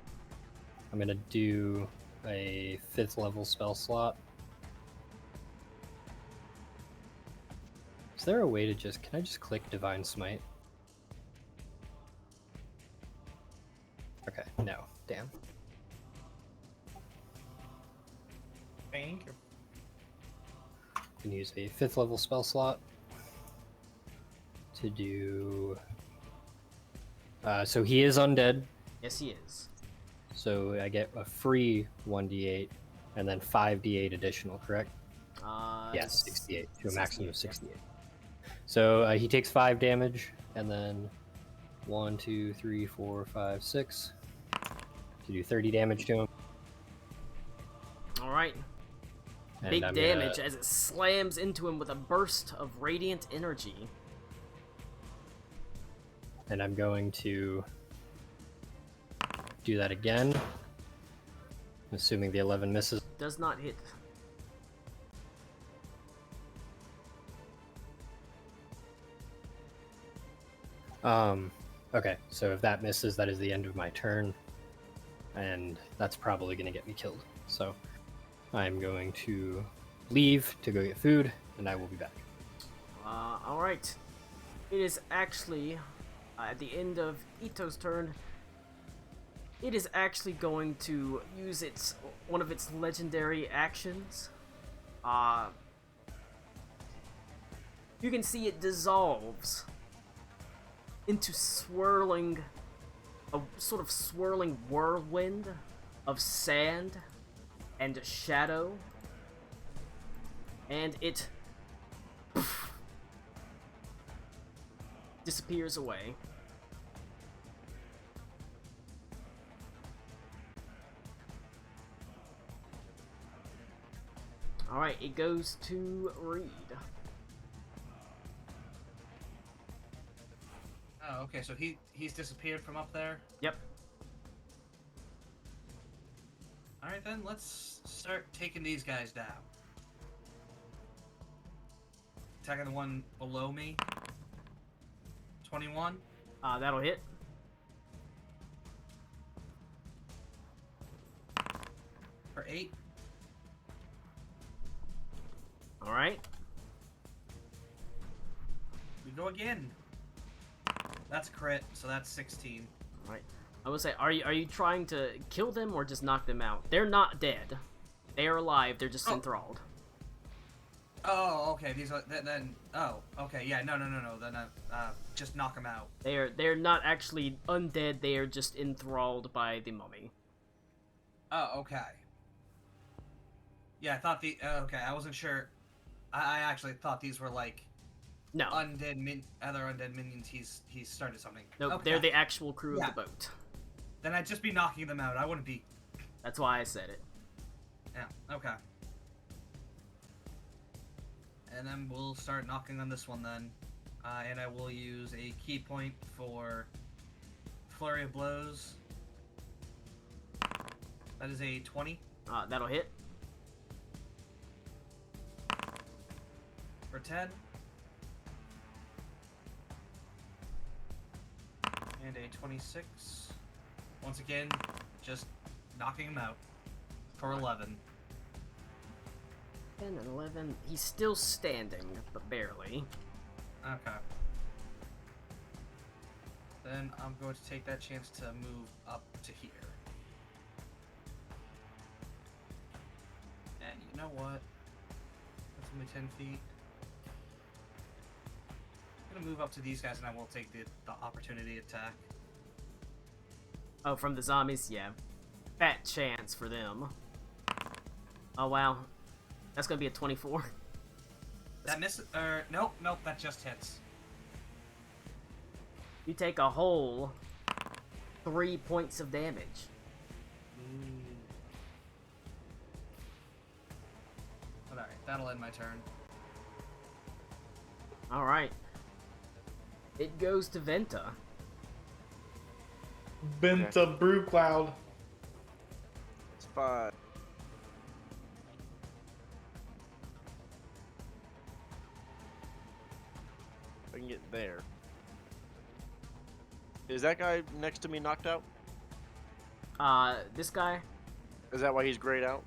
I'm gonna do a 5th level spell slot. Is there a way to can I just click Divine Smite? Okay, no, damn. Thank you. Can use a 5th level spell slot to do. So he is undead, Yes, he is. so I get a free 1d8 and then 5d8 additional, correct? Yes, 68 to a maximum of 68. So he takes 5 damage, and then 1, 2, 3, 4, 5, 6 to do 30 damage to him. All right. And Big I'm damage gonna- as it slams into him with a burst of radiant energy. And I'm going to do that again, assuming the 11 misses. Does not hit. Okay, so if that misses, that is the end of my turn, and that's probably going to get me killed. So I'm going to leave to go get food, and I will be back. All right. It is actually at the end of Ito's turn. It is actually going to use one of its legendary actions. You can see it dissolves into a sort of swirling whirlwind of sand and shadow, and it disappears away. Alright, it goes to Reed. Oh, okay, so he's disappeared from up there? Yep. Alright then, let's start taking these guys down. Attacking the one below me. 21. That'll hit. For 8. Alright. We go again. That's a crit, so that's 16. Alright. I would say, are you trying to kill them or just knock them out? They're not dead. They are alive, they're just Oh. enthralled. Oh, okay. These are then. Oh, okay. Yeah. No. Then just knock them out. They're not actually undead. They are just enthralled by the mummy. Oh, okay. Yeah, I thought okay, I wasn't sure. I actually thought these were like No, other undead minions. He's started something. nope. Okay. They're the actual crew Yeah. of the boat. Then I'd just be knocking them out. I wouldn't be. That's why I said it. Yeah. Okay. And then we'll start knocking on this one then, and I will use a key point for flurry of blows. That is a 20 That'll hit. for 10. And a 26. Once again, just knocking him out for 11. 10 and 11. He's still standing, but barely. Okay. Then I'm going to take that chance to move up to here. And you know what? That's only 10 feet. I'm gonna move up to these guys and I will take the opportunity attack. Oh, from the zombies? Yeah. Fat chance for them. Oh, wow. That's gonna be a 24. That misses. Nope, that just hits. You take a whole 3 points of damage. Alright, that'll end my turn. Alright. It goes to Venta. Benta Brew Cloud. It's fine. I can get there. Is that guy next to me knocked out? This guy? Is that why he's grayed out?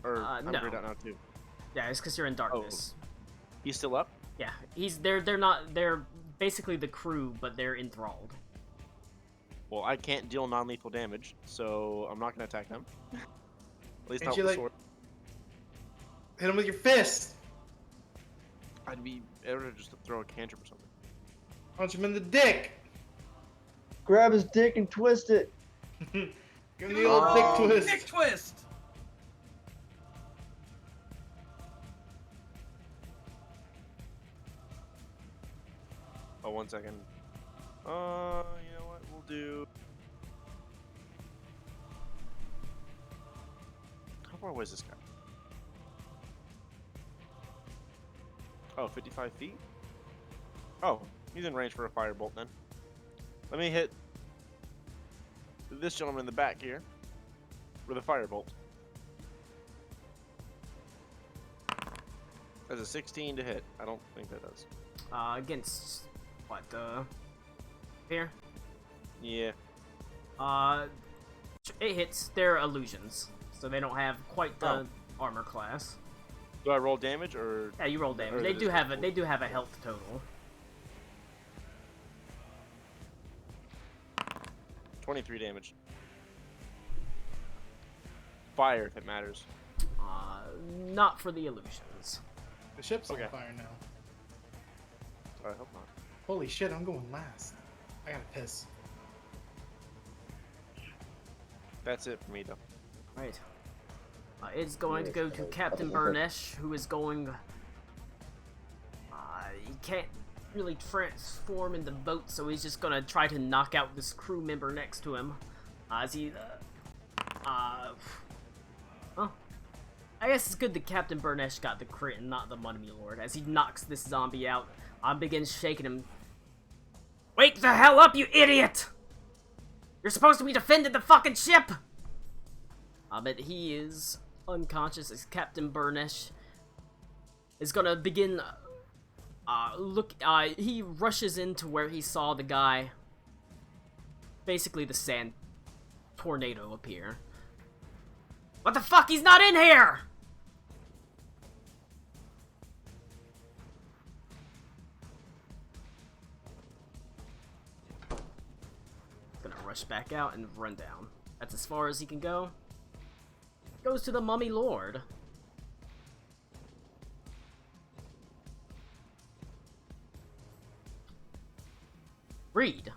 Or I'm no. grayed out now too. Yeah, it's because you're in darkness. He's still up? Yeah, they're basically the crew, but they're enthralled. Well, I can't deal non-lethal damage, so I'm not gonna attack them. At least Can't not you, with the like- sword. Hit him with your fist. I'd be able to just throw a cantrip or something. Punch him in the dick. Grab his dick and twist it. Give him the old dick twist. Dick twist! Oh, 1 second. You know what? We'll do. How far away is this guy? Oh, 55 feet? Oh, he's in range for a firebolt then. Let me hit this gentleman in the back here with a firebolt. That's a 16 to hit. I don't think that does. Against what? Here. Yeah. It hits. They're illusions, so they don't have quite the armor class. Do I roll damage or? Yeah, you roll damage. Or They they do just have roll a they do have a health total. 23 damage. Fire, if it matters. Not for the illusions. The ship's Okay. on fire now. I hope not. Holy shit, I'm going last. I gotta piss. That's it for me, though. Right. It's going to Yes, go to I- Captain Burnesh, who is going. He can't really transform in the boat, so he's just gonna try to knock out this crew member next to him. As he. Well, I guess it's good that Captain Burnesh got the crit and not the Mummy Lord. As he knocks this zombie out, begins shaking him. Wake the hell up, you idiot! You're supposed to be defending the fucking ship! But he is unconscious as Captain Burnesh is gonna begin, he rushes into where he saw the guy, basically the sand tornado appear. What the fuck? He's not in here! Gonna rush back out and run down. That's as far as he can go. Goes to the Mummy Lord. Reed.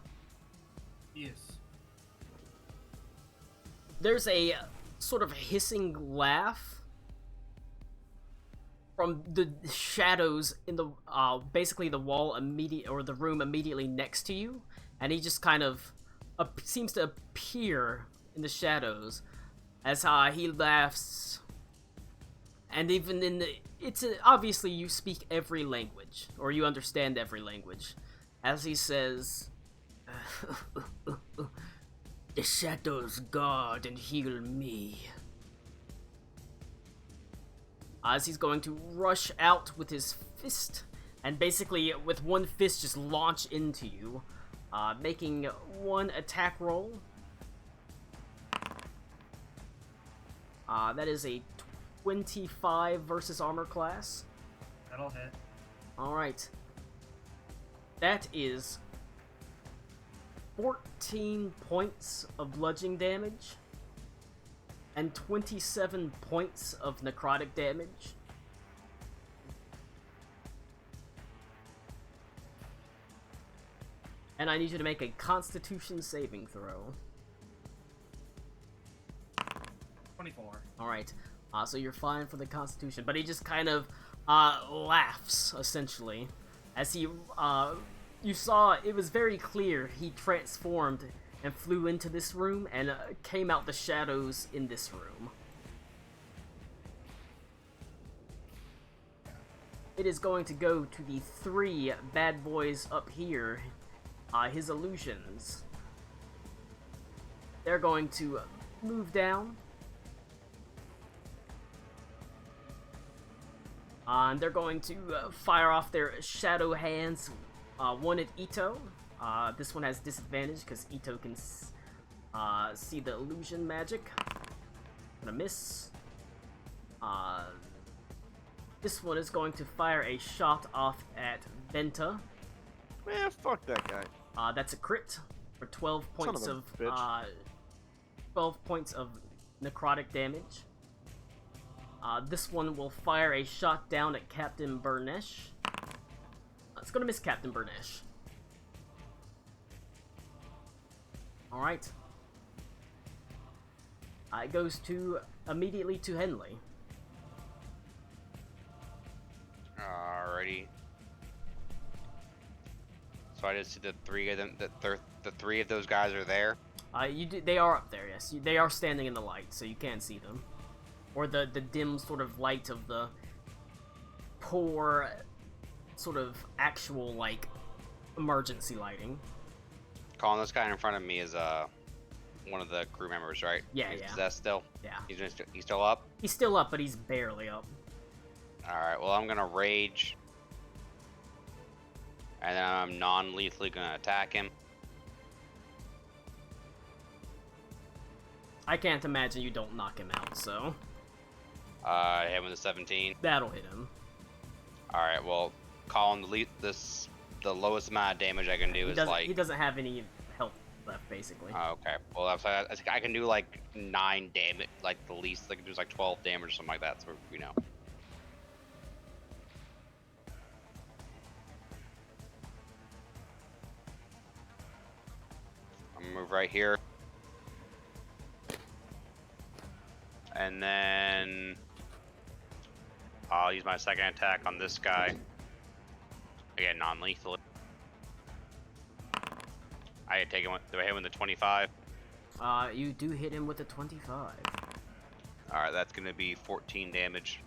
Yes. There's a sort of hissing laugh from the shadows in the basically the wall or the room immediately next to you, and he just kind of seems to appear in the shadows as he laughs. And even in the obviously you speak every language, or you understand every language, as he says, "The shadows guard and heal me." As he's going to rush out with his fist, and basically with one fist just launch into you, making one attack roll. That is a 25 versus armor class. That'll hit. Alright. That is 14 points of bludgeoning damage and 27 points of necrotic damage. And I need you to make a Constitution saving throw. 24. Alright, so you're fine for the Constitution, but he just kind of laughs, essentially, as he, you saw, it was very clear he transformed and flew into this room and came out the shadows in this room. It is going to go to the 3 bad boys up here, his illusions. They're going to move down. And they're going to fire off their shadow hands, one at Ito. This one has disadvantage because Ito can see the illusion magic. Gonna miss. This one is going to fire a shot off at Benta. Man, fuck that guy. That's a crit for 12 points Son of of a bitch. 12 points of necrotic damage. This one will fire a shot down at Captain Burnesh. It's gonna miss Captain Burnesh. Alright. It goes immediately to Henley. Alrighty. So I just see the 3 of them. The 3 of those guys are there. They are up there, yes. They are standing in the light, so you can see them. Or the dim sort of light of the poor, sort of actual, like, emergency lighting. Colin, this guy in front of me is one of the crew members, right? Yeah, Is yeah. that still? Yeah. He's still up? He's still up, but he's barely up. Alright, well I'm gonna rage. And then I'm non-lethally gonna attack him. I can't imagine you don't knock him out, so Hit him with a 17. that'll hit him. Alright, well, Colin, the lowest amount of damage I can do is like... He doesn't have any health left, basically. Okay, well, I can do like 9 damage, like the least I can do is like 12 damage or something like that, so, you know. I'm gonna move right here. And then I'll use my second attack on this guy. Again, non-lethal. I take him. Do I hit him with the 25? You do hit him with a 25. All right, that's gonna be 14 damage.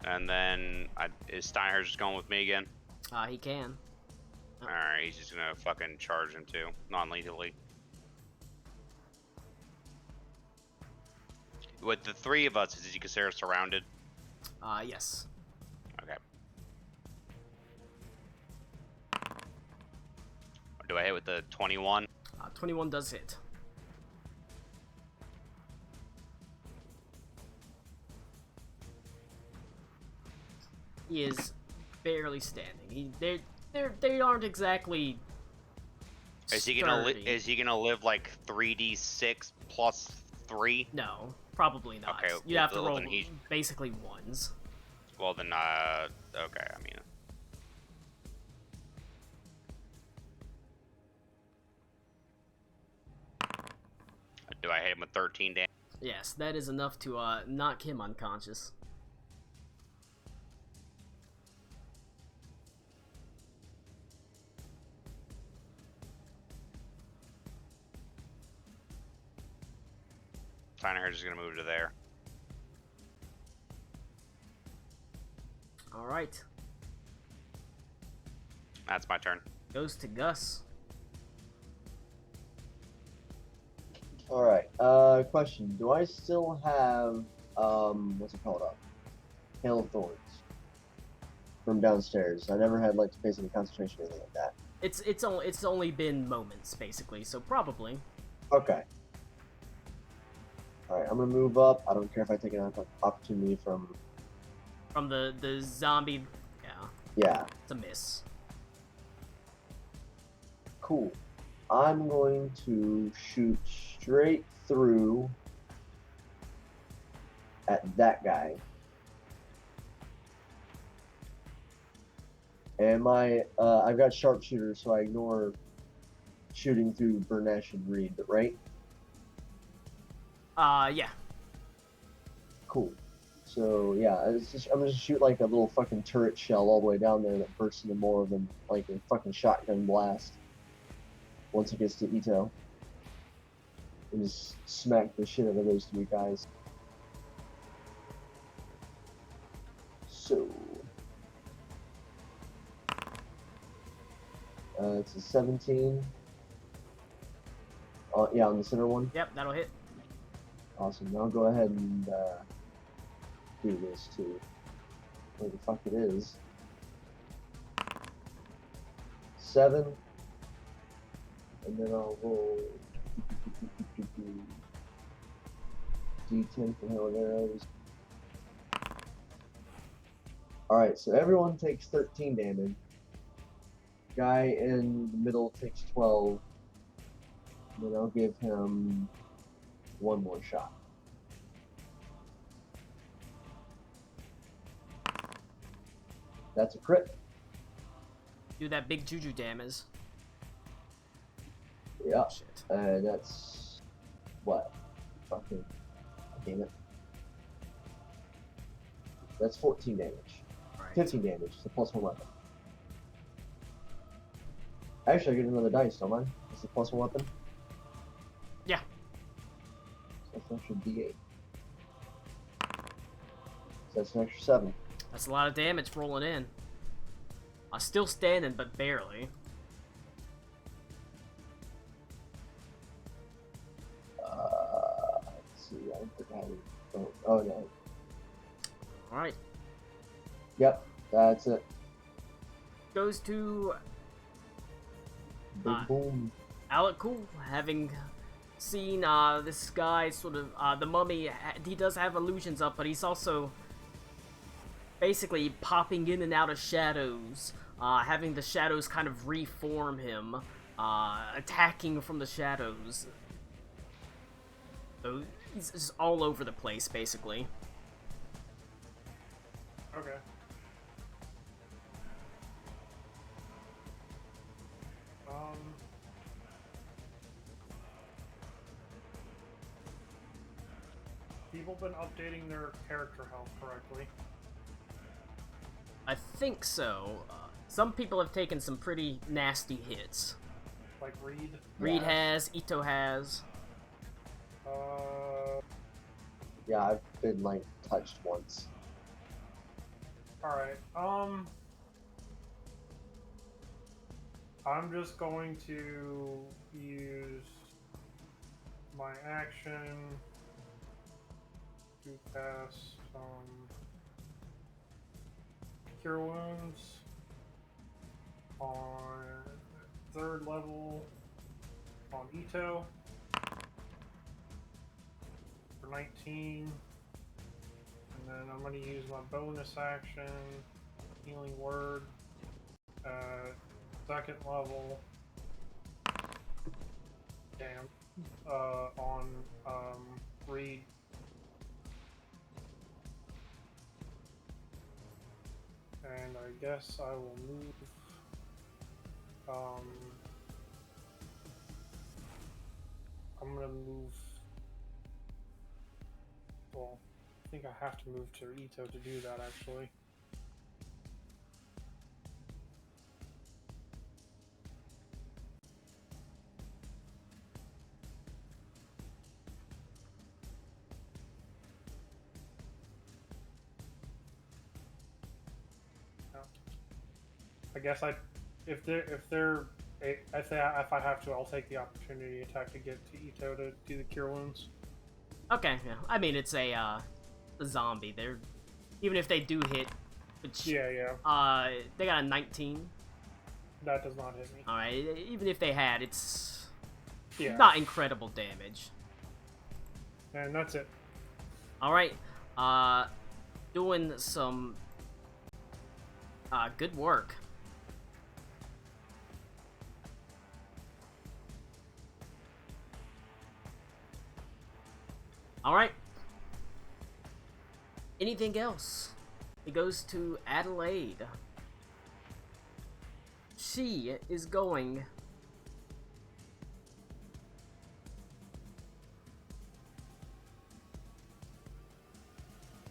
And then is Steinhardt just going with me again? He can. Alright, he's just gonna fucking charge him too, non-lethally. With the 3 of us, is he considered surrounded? Yes. Okay. Do I hit with the 21? 21 does hit. He is barely standing. They aren't exactly. Is he gonna live like 3d6 plus 3? No, probably not. Okay, You have to well, roll then basically ones. Well then, Okay, I mean. Do I hit him with 13 damage? Yes, that is enough to knock him unconscious. Steinhardt is gonna move to there. All right, That's my turn. goes to Gus. All right. Question: do I still have what's it called? Hail of Thorns from downstairs. I never had like to face any concentration or anything like that. It's only been moments basically, so probably. Okay. All right. I'm gonna move up. I don't care if I take an opportunity from. From the zombie, yeah, Yeah. it's a miss. Cool. I'm going to shoot straight through at that guy. And I've got sharpshooter, so I ignore shooting through Burnesh and Reed, right? Yeah. Cool. So yeah, I'm gonna shoot like a little fucking turret shell all the way down there that bursts into more of them, like a fucking shotgun blast. Once it gets to Ito, and just smack the shit out of those three guys. So it's a 17. Yeah, on the center one. Yep, that'll hit. Awesome. Now I'll go ahead and do this too. Where the fuck it is. 7. And then I'll roll D10 for hail of arrows. Alright, so everyone takes 13 damage. Guy in the middle takes 12. And then I'll give him one more shot. That's a crit. Do that big juju damage. Yeah. Shit. That's what? Fucking damn it. That's 14 damage. Right. 15 damage. It's a +1 weapon. Actually, I get another dice, don't I? It's a +1 weapon. Yeah. So that's an extra D8. So that's an extra 7. That's a lot of damage rolling in. I'm still standing, but barely. Let's see. I don't think I have. Oh no. Alright. Yep. That's it. Goes to Big boom. Alec Cool, having seen this guy sort of the mummy. He does have illusions up, but he's also basically popping in and out of shadows, having the shadows kind of reform him, attacking from the shadows. So he's just all over the place, basically. Okay. People been updating their character health correctly. I think so. Some people have taken some pretty nasty hits. Like Reed. Reed has, Ito has. Yeah, I've been like touched once. Alright, I'm just going to use my action to cast Cure Wounds on 3rd level on Ito for 19. And then I'm going to use my bonus action, Healing Word, at 2nd level. Damn. On Reed. And I guess I will move. I'm gonna move. Well, I think I have to move to Ito to do that, actually. I guess if I have to, I'll take the opportunity attack to get to Ito to do the cure wounds. Okay, yeah. I mean, it's a zombie. They're even if they do hit, which Yeah. they got a 19. That does not hit me. All right, even if they had, it's Yeah. not incredible damage. And that's it. All right, doing some good work. All right. Anything else? It goes to Adelaide. She is going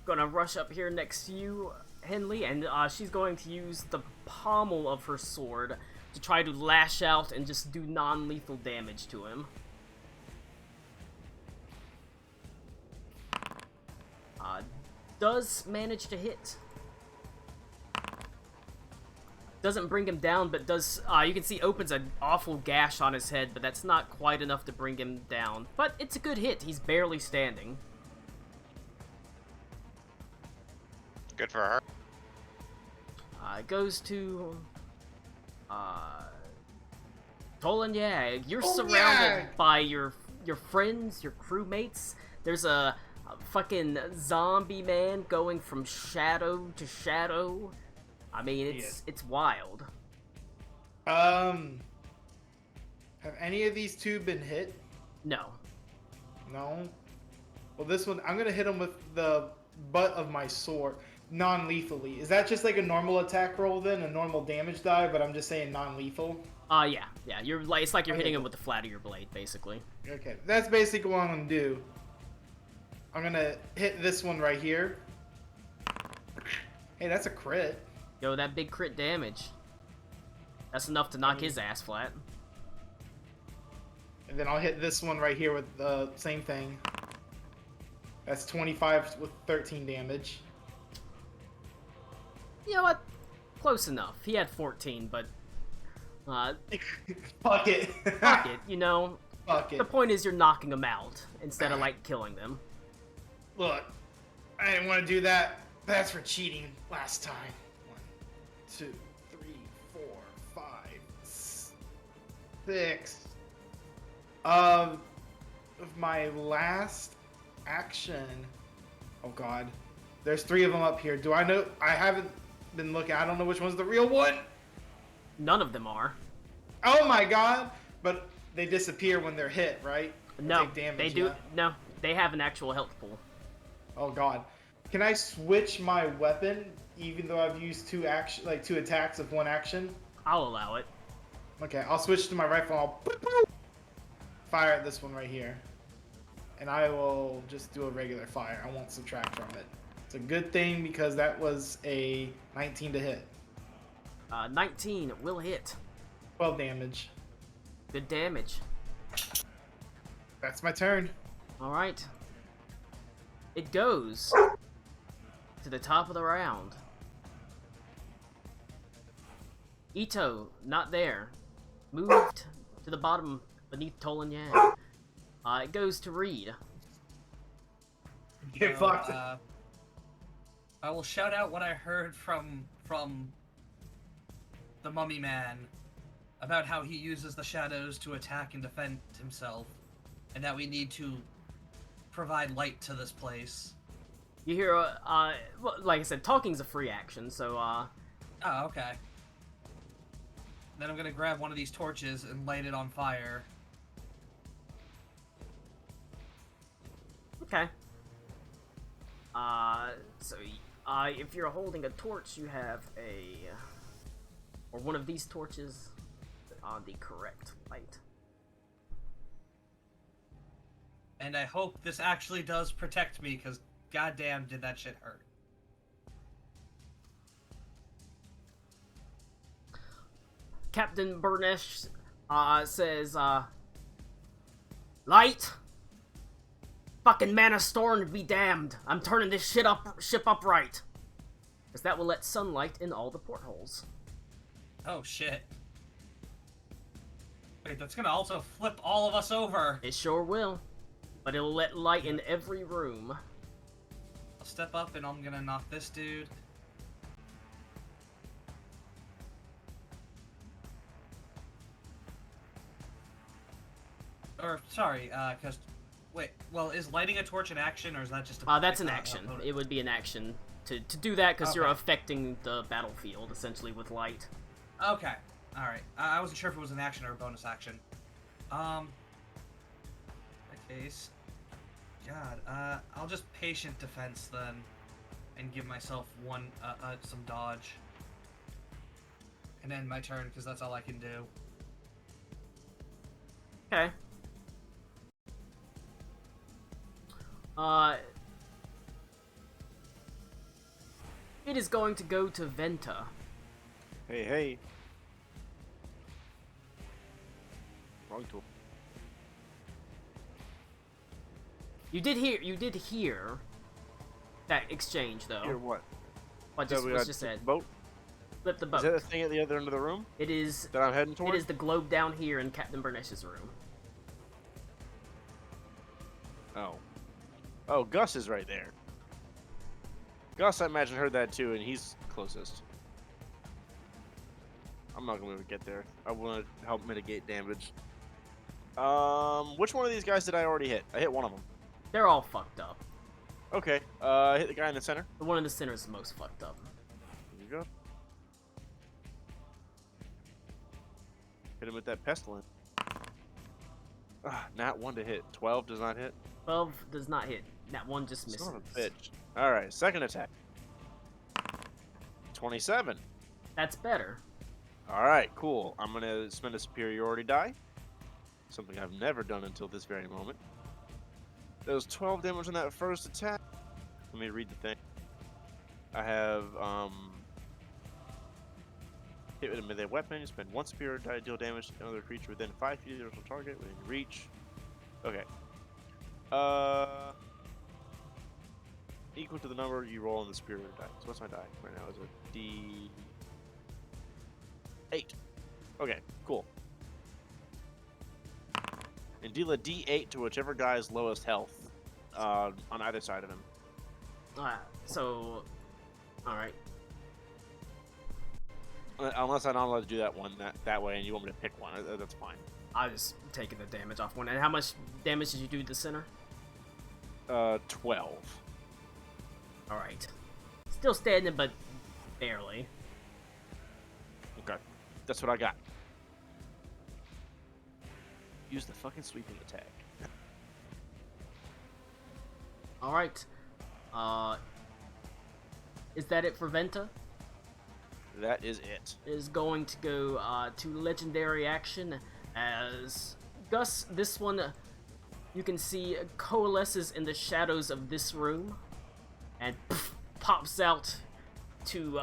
gonna rush up here next to you, Henley, and she's going to use the pommel of her sword to try to lash out and just do non-lethal damage to him. Does manage to hit. Doesn't bring him down, but does, you can see opens an awful gash on his head, but that's not quite enough to bring him down. But it's a good hit. He's barely standing. Good for her. It goes to, Tolan Yag. You're surrounded by your friends, your crewmates. There's a fucking zombie man going from shadow to shadow. I mean, it's wild. Have any of these two been hit? No. No. Well, this one, I'm gonna hit him with the butt of my sword, non-lethally. Is that just like a normal attack roll then, a normal damage die? But I'm just saying non-lethal. Yeah. You're like, it's like you're hitting him with the flat of your blade, basically. Okay, that's basically what I'm gonna do. I'm gonna hit this one right here. Hey, that's a crit. Yo, that big crit damage. That's enough to knock his ass flat. And then I'll hit this one right here with the same thing. That's 25 with 13 damage. You know what? Close enough. He had 14, but Fuck it. fuck it, you know? Fuck it. The point is you're knocking them out instead of, like, killing them. Look, I didn't want to do that. That's for cheating last time. 1, 2, 3, 4, 5, 6. Of my last action. Oh god. There's 3 of them up here. Do I know? I haven't been looking. I don't know which one's the real one. None of them are. Oh my god. But they disappear when they're hit, right? Or No, take damage, they do. yeah? No, they have an actual health pool. Oh god. Can I switch my weapon even though I've used 2 attacks of 1 action? I'll allow it. Okay, I'll switch to my rifle. I'll boop, boop, fire at this one right here. And I will just do a regular fire. I won't subtract from it. It's a good thing because that was a 19 to hit. 19 will hit. 12 damage. Good damage. That's my turn. Alright. It goes to the top of the round. Ito, not there. Moved to the bottom beneath Tolan Yang. It goes to Reed. Get So, fucked. I will shout out what I heard from the mummy man about how he uses the shadows to attack and defend himself, and that we need to provide light to this place. You hear, well, like I said, talking's a free action, so, Oh, okay. Then I'm gonna grab one of these torches and light it on fire. okay. So, if you're holding a torch, you have or one of these torches on the correct light. And I hope this actually does protect me, because goddamn did that shit hurt. Captain Burnish says, Light? Fucking Mana Storm be damned. I'm turning this ship upright. Because that will let sunlight in all the portholes. Oh shit. Wait, that's gonna also flip all of us over. It sure will. But it'll let light in every room. I'll step up and I'm gonna knock this dude. Or, sorry, because... Wait, well, is lighting a torch an action, or is that just a... That's an action. It would be an action to do that, because you're Okay. affecting the battlefield, essentially, with light. Okay, alright. I wasn't sure if it was an action or a bonus action. In that case... God, I'll just patient defense, then, and give myself some dodge. And end my turn, because that's all I can do. Okay. It is going to go to Venta. Hey, hey. Wrong tool. You did hear that exchange, though. Here, what? What So just we was got just said. boat? Flip the Is boat. that the thing at the other end of the room It is. that I'm heading It toward? is the globe down here in Captain Burnish's room. Oh. Oh, Gus is right there. Gus, I imagine, heard that too, and he's closest. I'm not going to get there. I want to help mitigate damage. Which one of these guys did I already hit? I hit one of them. They're all fucked up. Okay, hit the guy in the center. The one in the center is the most fucked up. There you go. Hit him with that pestilence. Nat 1 to hit. 12 does not hit. 12 does not hit. That one just misses. Son of a bitch. Alright, second attack. 27. That's better. Alright, cool. I'm gonna spend a superiority die. Something I've never done until this very moment. There was 12 damage on that first attack. Let me read the thing. I have, hit with a melee weapon. You spend 1 superiority die to deal damage to another creature within 5 feet of the original target within reach. Okay. Equal to the number you roll on the superiority die. So what's my die right now? Is a D8. Okay, cool. And deal a D8 to whichever guy's lowest health on either side of him. So, alright. Unless I'm not allowed to do that one that way, and you want me to pick one, that's fine. I was taking the damage off one. And how much damage did you do to the center? 12. Alright. Still standing, but barely. Okay, that's what I got. Use the fucking sweeping attack. Alright. Is that it for Venta? That is it. Is going to go to legendary action as Gus, this one you can see coalesces in the shadows of this room and pops out to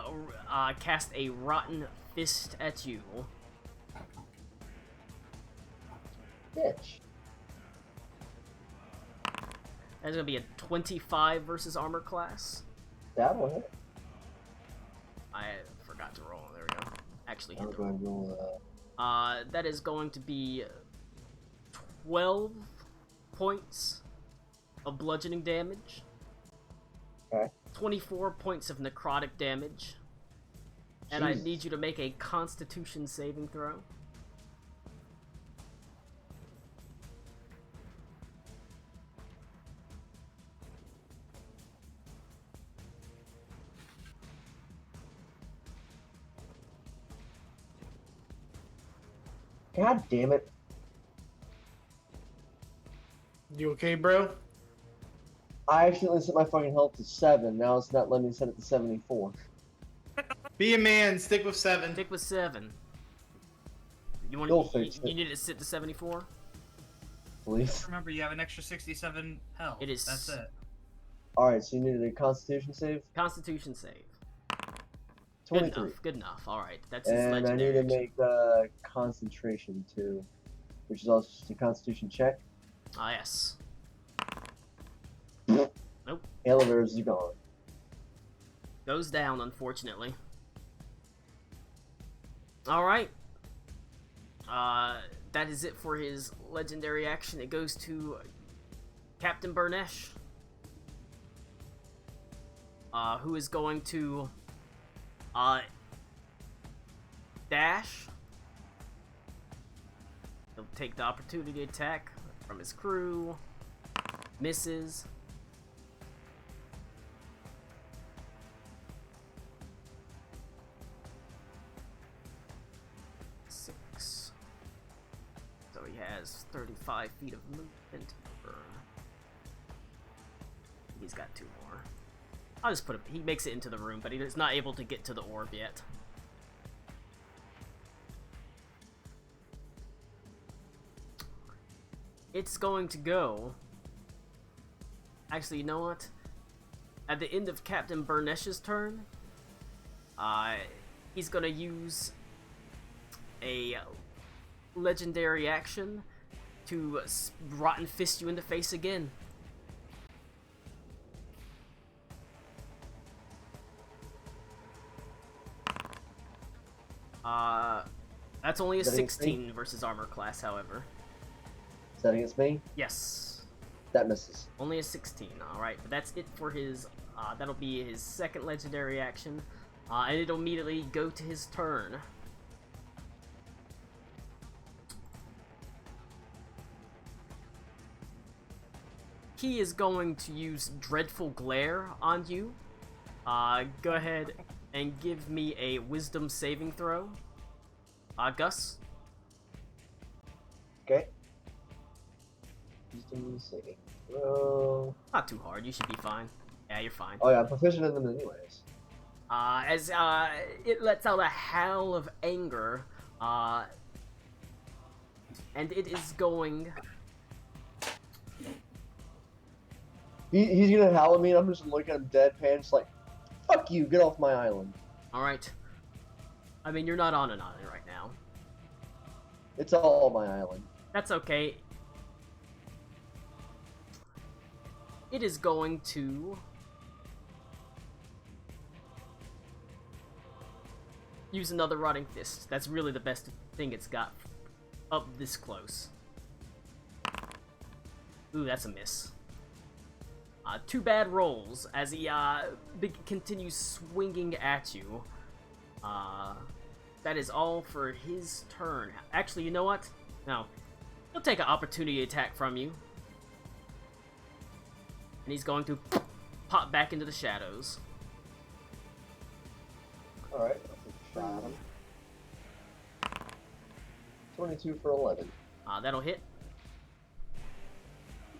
cast a rotten fist at you. Bitch. That's gonna be a 25 versus armor class. That'll hit. I forgot to roll. There we go. Actually I'm hit the going roll. to roll That is going to be 12 points of bludgeoning damage. Okay. 24 points of necrotic damage. And I Jesus. need you to make a Constitution saving throw. God damn it. You okay, bro? I accidentally set my fucking health to 7. Now it's not letting me set it to 74. Be a man. Stick with 7. Stick with 7. You You'll want fix you it. need it to sit to 74? Please. Remember, you have an extra 67 health. It is- That's it. Alright, so you needed a Constitution save? Constitution save. 23. Good enough. Alright, that's his And I need legendary to action. make concentration too, which is also just a Constitution check. Ah, yes. Elevators is gone. Goes down, unfortunately. Alright. That is it for his legendary action. It goes to Captain Burnesh. Who is going to, dash. He'll take the opportunity attack from his crew. Misses. Six. So he has 35 feet of movement. He's got 2 more. I'll just put him. He makes it into the room, but he is not able to get to the orb yet. It's going to go. Actually, you know what? At the end of Captain Burnesh's turn, he's gonna use a legendary action to Rotten Fist you in the face again. That's only a Is that against me? 16 versus armor class, however. Is that against me? Yes. That misses. Only a 16, alright, but that's it for his, that'll be his second legendary action, and it'll immediately go to his turn. He is going to use Dreadful Glare on you. Go ahead and give me a Wisdom saving throw. Gus? Okay. Wisdom saving throw. Not too hard, you should be fine. Yeah, you're fine. Oh yeah, I'm proficient in them anyways. As it lets out a howl of anger, and it is going. He's gonna howl at me and I'm just looking at him deadpan, just like, fuck you, get off my island. Alright. I mean, you're not on an island right now. It's all my island. That's okay. It is going to use another Rotting Fist. That's really the best thing it's got up this close. Ooh, that's a miss. 2 bad rolls as he continues swinging at you. That is all for his turn. Actually, you know what? No. He'll take an opportunity attack from you. And he's going to pop back into the shadows. Alright, I'll take a shot at him. 22 for 11. That'll hit.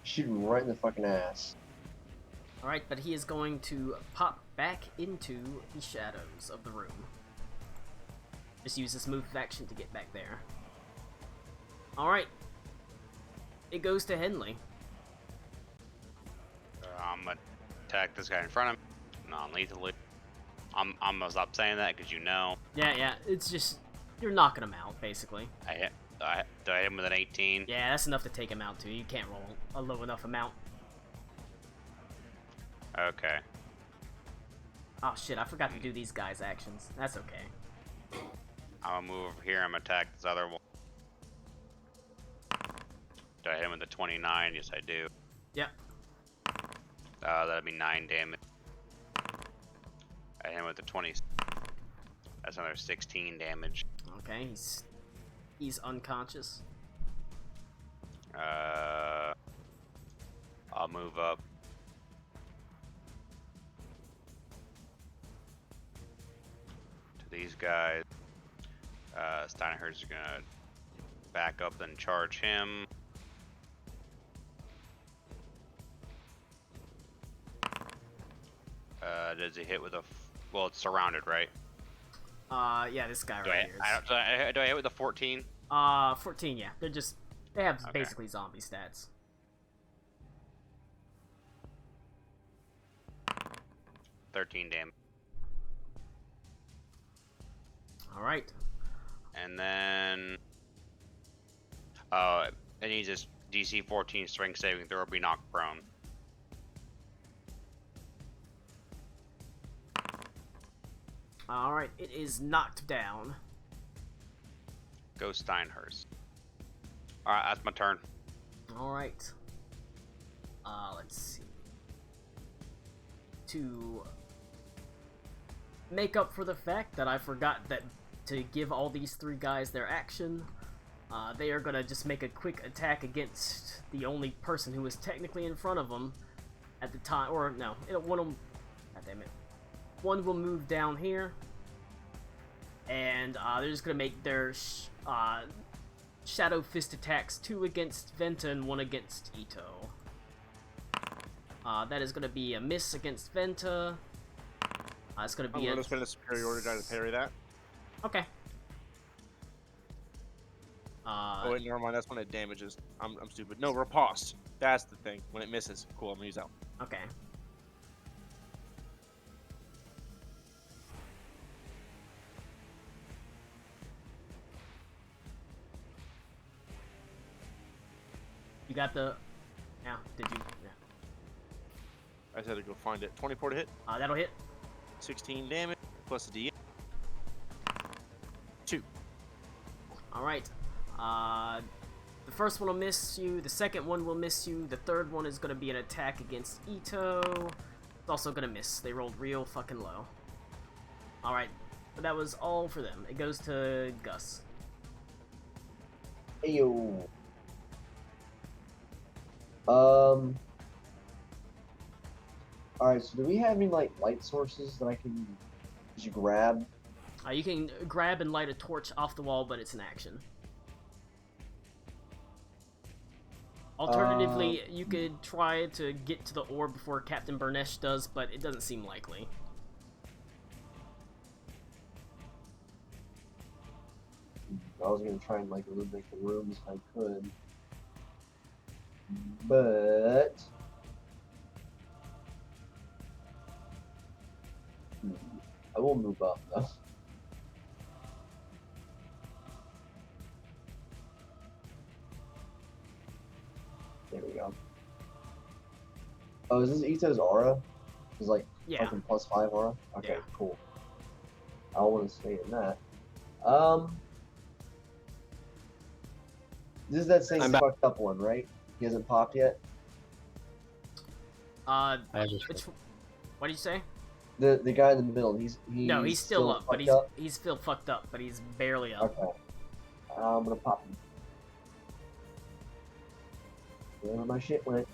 Shoot him right in the fucking ass. Alright, but he is going to pop back into the shadows of the room. Just use this move of action to get back there. Alright. It goes to Henley. I'm gonna attack this guy in front of me non-lethally. I'm gonna stop saying that because you know. Yeah, it's just, you're knocking him out, basically. Do I hit him with an 18? Yeah, that's enough to take him out, too. You can't roll a low enough amount. Okay. Oh shit, I forgot to do these guys' actions. That's okay. I'm gonna move over here. I'm gonna attack this other one. Do I hit him with the 29? Yes, I do. Yep. That'd be 9 damage. I hit him with the 20. That's another 16 damage. Okay, he's unconscious. I'll move up. To these guys. Steinhurst is gonna back up and charge him. Does he hit with a? Well, it's surrounded, right? Yeah, this guy Do right here. do I hit with a 14? 14, yeah. They have Okay. basically zombie stats. 13 damage. Alright. And then, it needs this DC 14 strength saving throw or be knocked prone. Alright, it is knocked down. Go Steinhurst. Alright, that's my turn. Alright. Let's see. To make up for the fact that I forgot that to give all these three guys their action, they are gonna just make a quick attack against the only person who was technically in front of them at the time. Or, no, one will... God damn it. One will move down here, and they're just gonna make their Shadow Fist attacks, 2 against Venta and 1 against Ito. That is gonna be a miss against Venta. It's gonna be I'm gonna spend a superiority die to parry that. Okay. Oh wait, never mind. That's when it damages. I'm stupid. No, riposte. That's the thing. When it misses. Cool. I'm gonna use that. Okay. You got the... Now, did you... Yeah. I just had to go find it. 24 to hit. That'll hit. 16 damage plus a D. 2. Alright. The first one will miss you, the second one will miss you, the third one is gonna be an attack against Ito. It's also gonna miss. They rolled real fucking low. Alright. But that was all for them. It goes to Gus. Ayo. Alright, so do we have any, like, light sources that I can just grab? You can grab and light a torch off the wall, but it's an action. Alternatively, you could try to get to the orb before Captain Burnesh does, but it doesn't seem likely. I was gonna try and, like, illuminate the rooms if I could. But... I will move up, though. There we go. Oh, is this Ito's aura? It's like Yeah. fucking +5 aura? Okay, Yeah. cool. I want to stay in that. This is that same I'm back. fucked up one, right? He hasn't popped yet? I have a Which... What did you say? The guy in the middle, he's No, he's still up, but fucked up? he's still fucked up, but he's barely up. Okay. I'm gonna pop him. Wherever my shit went.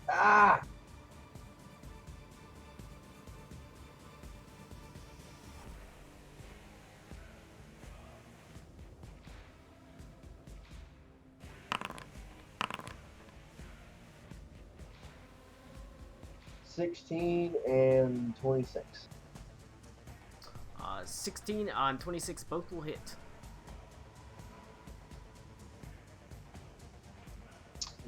Ah! $16 and 26. 16 on 26, both will hit.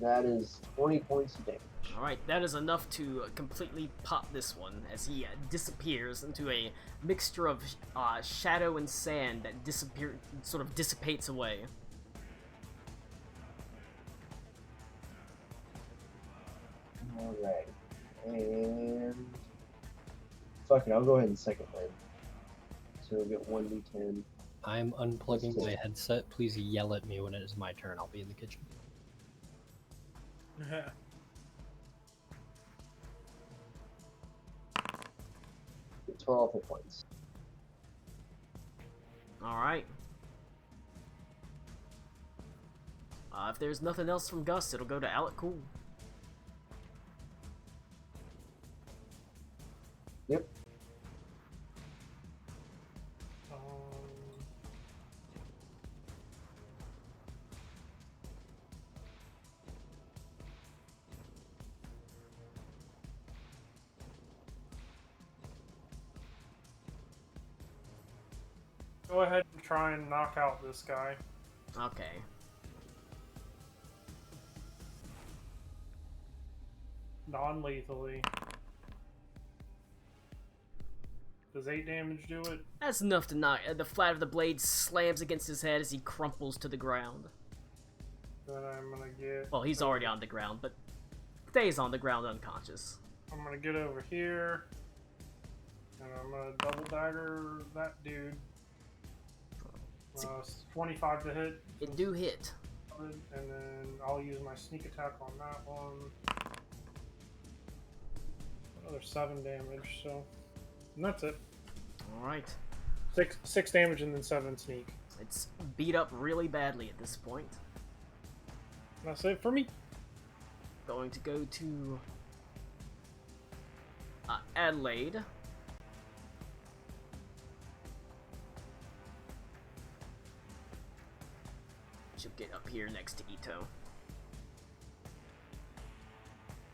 That is 20 points of damage. Alright, that is enough to completely pop this one as he disappears into a mixture of shadow and sand that sort of dissipates away. Alright. And... Fuck it, I'll go ahead and second win. So we'll get 1d10. I'm unplugging my headset. Please yell at me when it is my turn. I'll be in the kitchen. 12 hit points. Alright. If there's nothing else from Gus, it'll go to Alec Cool. Yep. Go ahead and try and knock out this guy. Okay. Non-lethally. Does 8 damage do it? That's enough to knock. The flat of the blade slams against his head as he crumples to the ground. Then I'm gonna get... Well, he's already on the ground, but stays on the ground unconscious. I'm gonna get over here. And I'm gonna double dagger that dude. 25 to hit. It do hit. And then I'll use my sneak attack on that one. Another 7 damage, so... And that's it. Alright. 6 damage and then 7 sneak. It's beat up really badly at this point. That's it for me. Going to go to Adelaide. She'll get up here next to Ito.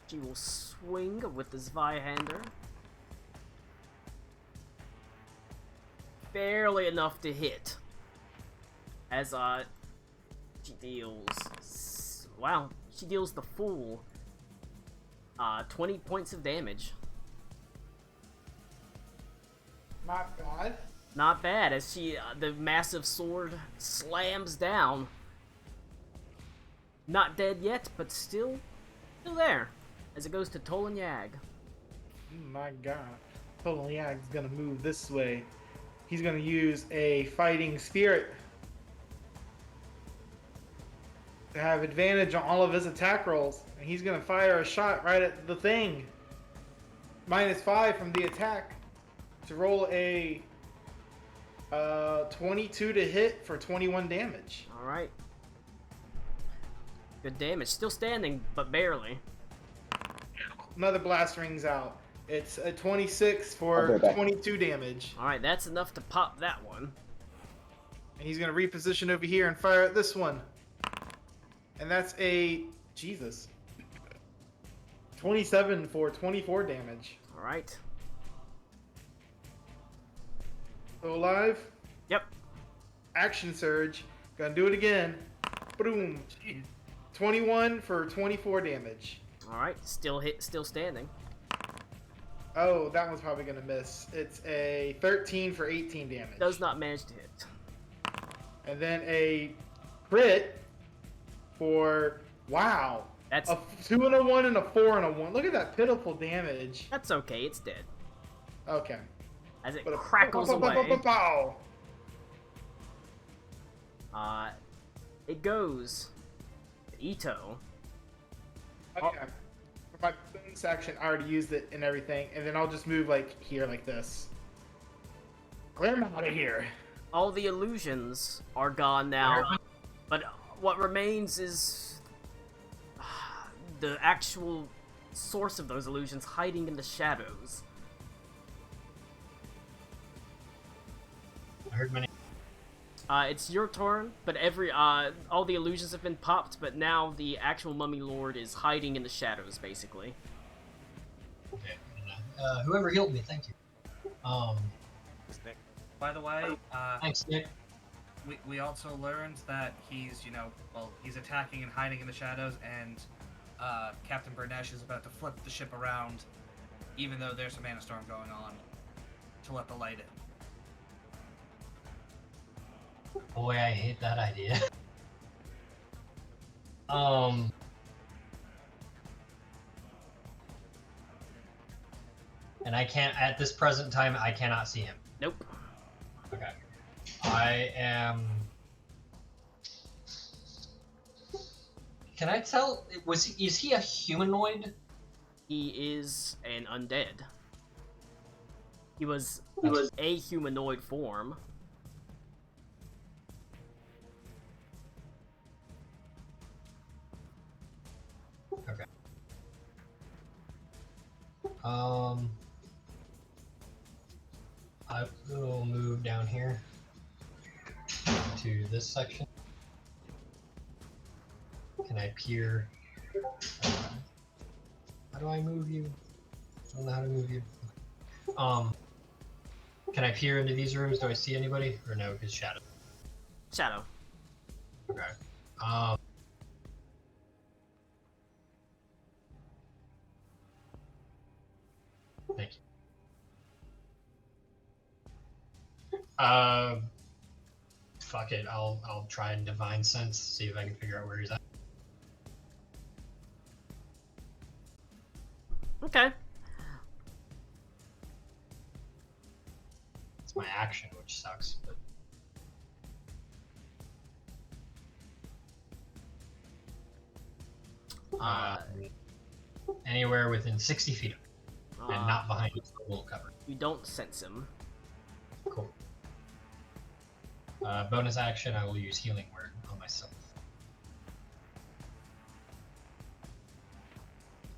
She will swing with the Zweihander. Barely enough to hit. As she deals... Wow, she deals the full 20 points of damage. Not bad. Not bad, as she the massive sword slams down. Not dead yet, but still there. As it goes to Tolan Yag. Oh my god. Tolan Yag's gonna move this way. He's gonna use a fighting spirit to have advantage on all of his attack rolls. And he's gonna fire a shot right at the thing. -5 from the attack to roll a 22 to hit for 21 damage. Alright. Good damage. Still standing, but barely. Another blast rings out. It's a 26 for Okay, back. 22 damage. Alright, that's enough to pop that one. And he's gonna reposition over here and fire at this one. And that's a... Jesus. 27 for 24 damage. Alright. Still alive? Yep. Action surge. Gonna do it again. Boom. 21 for 24 damage. Alright, still standing. Oh, that one's probably gonna miss. It's a 13 for 18 damage. Does not manage to hit. And then a crit for... Wow. That's A 2 and a 1 and a 4 and a 1. Look at that pitiful damage. that's okay, it's dead. Okay. As it But a- crackles away. Pow. It goes to Ito. Okay. For my bonus action, I already used it and everything, and then I'll just move like here, like this. Clear him out of here. All the illusions are gone now, but what remains is the actual source of those illusions hiding in the shadows. I heard many. It's your turn, but all the illusions have been popped, but now the actual Mummy Lord is hiding in the shadows, basically. Okay. Whoever healed me, thank you. It's Nick. By the way, Thanks, Nick. we also learned that he's, he's attacking and hiding in the shadows, and Captain Bernesh is about to flip the ship around, even though there's a mana storm going on, to let the light in. Boy, I hate that idea. And I can't, at this present time, I cannot see him. Nope. Okay. I am... Can I tell, is he a humanoid? He is an undead. He was Okay. a humanoid form. Okay. I will move down here to this section. Can I peer? How do I move you? I don't know how to move you. Can I peer into these rooms? Do I see anybody? Or no, because shadow. Shadow. Okay. Um, Thank you. Fuck it. I'll try and divine sense, see if I can figure out where he's at. Okay. It's my action, which sucks. But... anywhere within 60 feet of it, and not behind the wool cover. You don't sense him. Cool. Bonus action, I will use Healing Word on myself.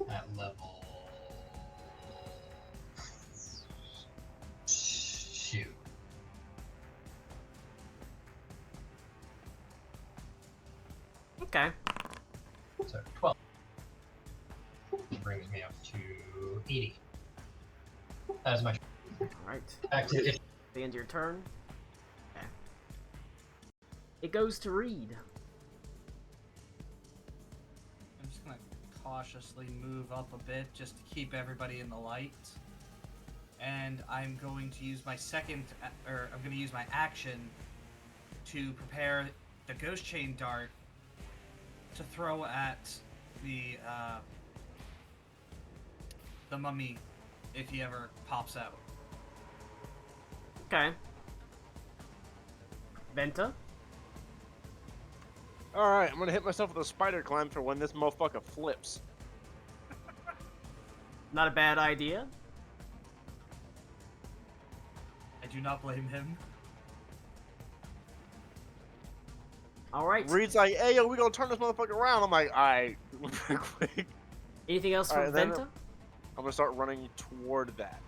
At level... Shoot. Okay. So 12. Which brings me up to 80. That is my turn. Alright. Back to it. The end of your turn. Okay. It goes to Reed. I'm just gonna cautiously move up a bit just to keep everybody in the light. And I'm going to use my I'm going to use my action to prepare the Ghost Chain Dart to throw at the mummy if he ever pops out. Okay. Venta? Alright, I'm gonna hit myself with a spider climb for when this motherfucker flips. Not a bad idea. I do not blame him. Alright. Reed's like, hey yo, we gonna turn this motherfucker around. I'm like, alright, real quick. Anything else Alright, from then Venta? I'm gonna start running toward that.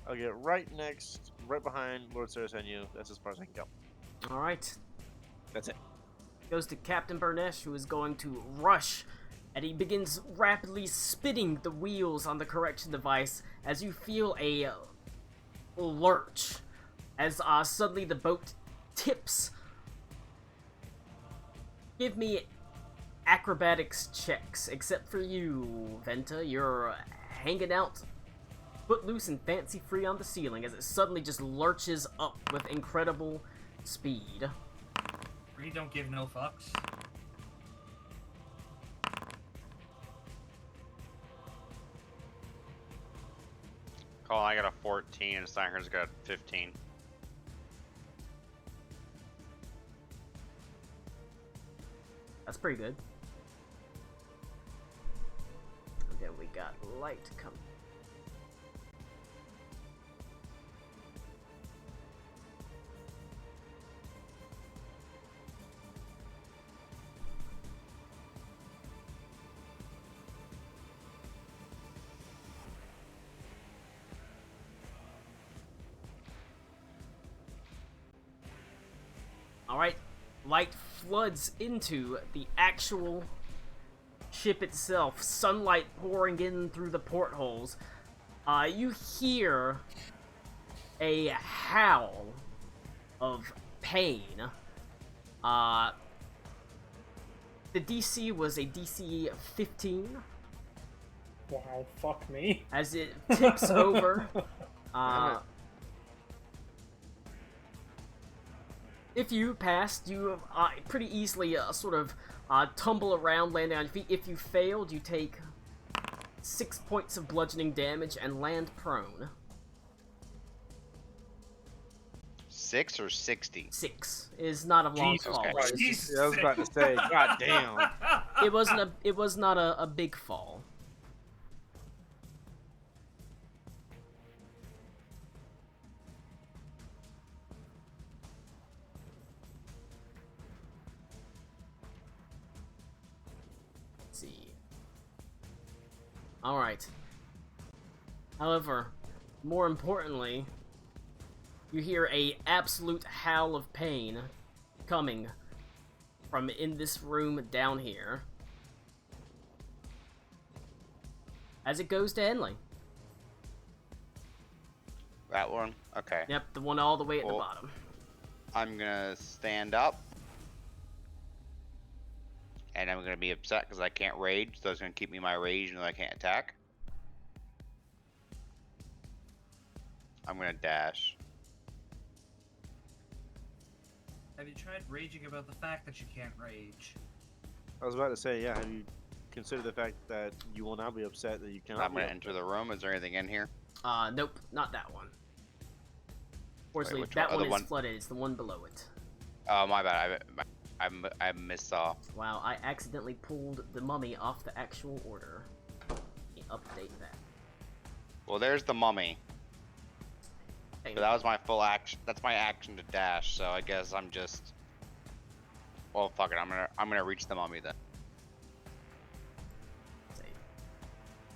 I'll get right behind Lord Saracenu. That's as far as I can go. Alright. That's it. Goes to Captain Burnesh, who is going to rush, and he begins rapidly spinning the wheels on the correction device as you feel a lurch as suddenly the boat tips. Give me acrobatics checks, except for you, Venta. You're hanging out footloose and fancy free on the ceiling as it suddenly just lurches up with incredible speed. We don't give no fucks. Colin, I got a 14 and Steiner's got 15. That's pretty good. And then we got light coming. Alright, light floods into the actual ship itself, sunlight pouring in through the portholes. You hear a howl of pain. The DC was a DC 15. Wow, fuck me. As it tips over. If you passed, you pretty easily sort of tumble around, landing on your feet. If you failed, you take 6 points of bludgeoning damage and land prone. 6 or 60? 6 is not a long Jesus fall. Christ. Jesus. Yeah, I was about to say, god damn. It was not a big fall. Alright. However, more importantly, you hear a absolute howl of pain coming from in this room down here. as it goes to Henley. That one? Okay. Yep, the one all the way at the Cool. bottom. I'm gonna stand up. And I'm gonna be upset because I can't rage, so it's gonna keep me my rage and I can't attack. I'm gonna dash. Have you tried raging about the fact that you can't rage? I was about to say, yeah. Have you considered the fact that you will now be upset that you cannot? I'm gonna enter the room. Is there anything in here? Nope, not that one. Fortunately, which that one? Oh, one the is one- flooded. It's the one below it. Oh, my bad. I missaw. Wow, I accidentally pulled the mummy off the actual order. Let me update that. Well, there's the mummy. Hey, But that was my full action. That's my action to dash. So I guess I'm just. Well, fuck it. I'm gonna reach the mummy then. say,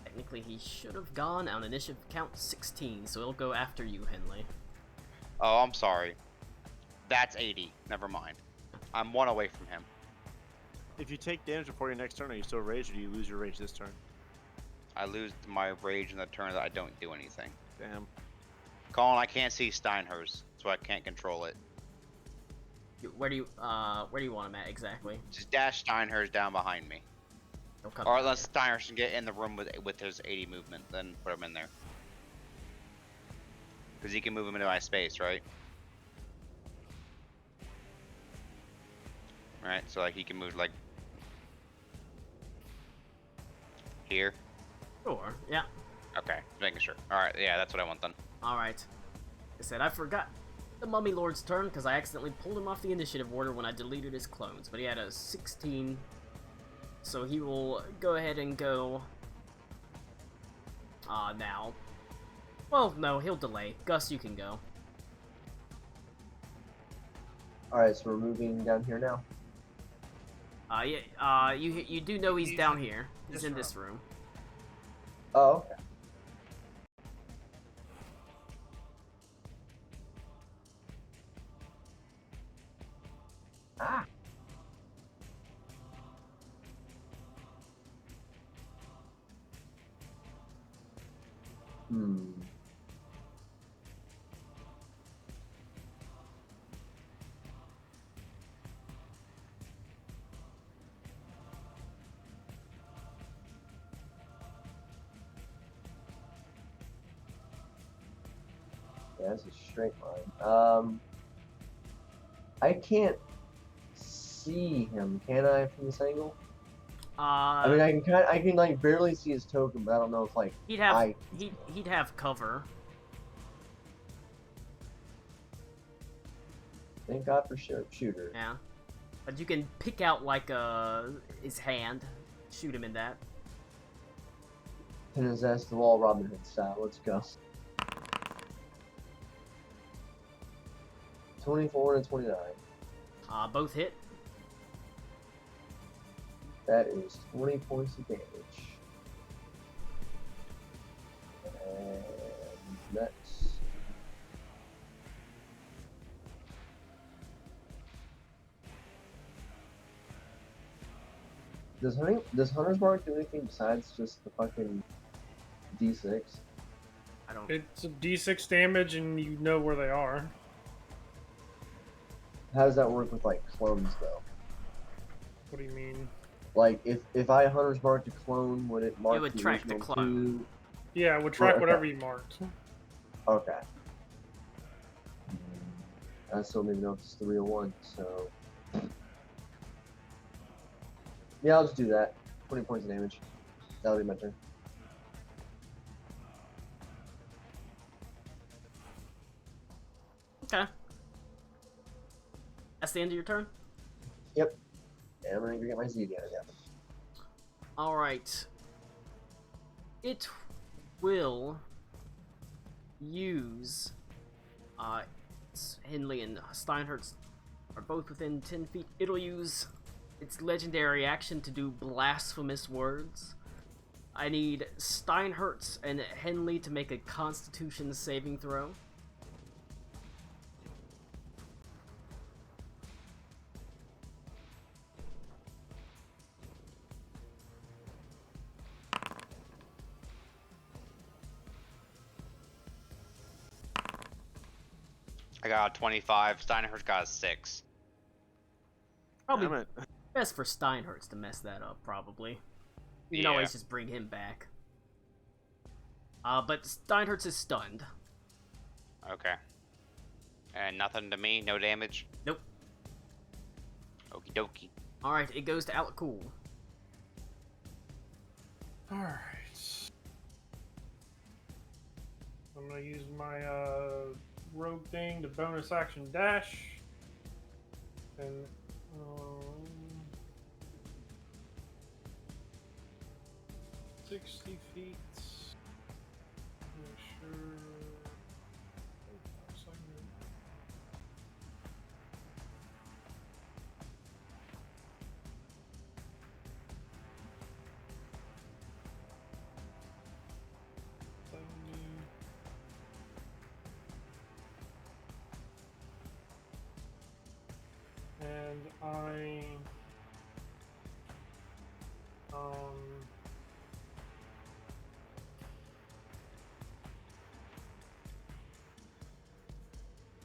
technically, he should have gone on initiative count 16, so it'll go after you, Henley. Oh, I'm sorry. That's 80. Never mind. I'm 1 away from him. If you take damage before your next turn, are you still raged, or do you lose your rage this turn? I lose my rage in the turn that I don't do anything. Damn. Colin, I can't see Steinhurst, so I can't control it. Where do you want him at exactly? Just dash Steinhurst down behind me. He'll come Or down unless here. Steinhurst can get in the room with his 80 movement, then put him in there. Because he can move him into my space, right? Alright, so like he can move like here. Sure, yeah. Okay, just making sure. Alright, yeah, that's what I want then. Alright. I said I forgot the Mummy Lord's turn because I accidentally pulled him off the initiative order when I deleted his clones, but he had a 16. So he will go ahead and go now. Well, no, he'll delay. Gus, you can go. Alright, so we're moving down here now. Yeah, you do know he's He's down in here. He's this in room. this room. Oh, okay. Ah! Hmm. Yeah, that's a straight line. I can't see him, can I, from this angle? I mean, I can like barely see his token, but I don't know if like he'd have I. he'd have cover. Thank God for sharpshooter. Yeah, but you can pick out like his hand, shoot him in that. Pin his ass to the wall, Robin Hood style. Let's go. 24 and 29. Both hit. That is 20 points of damage. And next. Does Hunter's Mark do anything besides just the fucking D6? I don't. It's a D6 damage, and you know where they are. How does that work with like clones though? What do you mean? Like if I Hunter's Mark a clone, would it mark would the track the original clone. Yeah, it would track okay. whatever you marked. two? Okay. I still don't even know if it's the real one, so yeah, I'll just do that. 20 points of damage. That'll be my turn. Okay. That's the end of your turn? Yep. And I'm gonna go get my Zedia again. Alright. It will use Henley and Steinhertz are both within 10 feet. It'll use its legendary action to do blasphemous words. I need Steinhertz and Henley to make a Constitution saving throw. I got a 25. Steinhart's got a 6. Probably Damn it. best for Steinhertz to mess that up, probably. You can Yeah. always just bring him back. But Steinhertz is stunned. Okay. And nothing to me? No damage? Nope. Okie dokie. Alright, it goes to Alakul. Alright. I'm gonna use my rogue thing to bonus action dash. And 60 feet. Make sure. And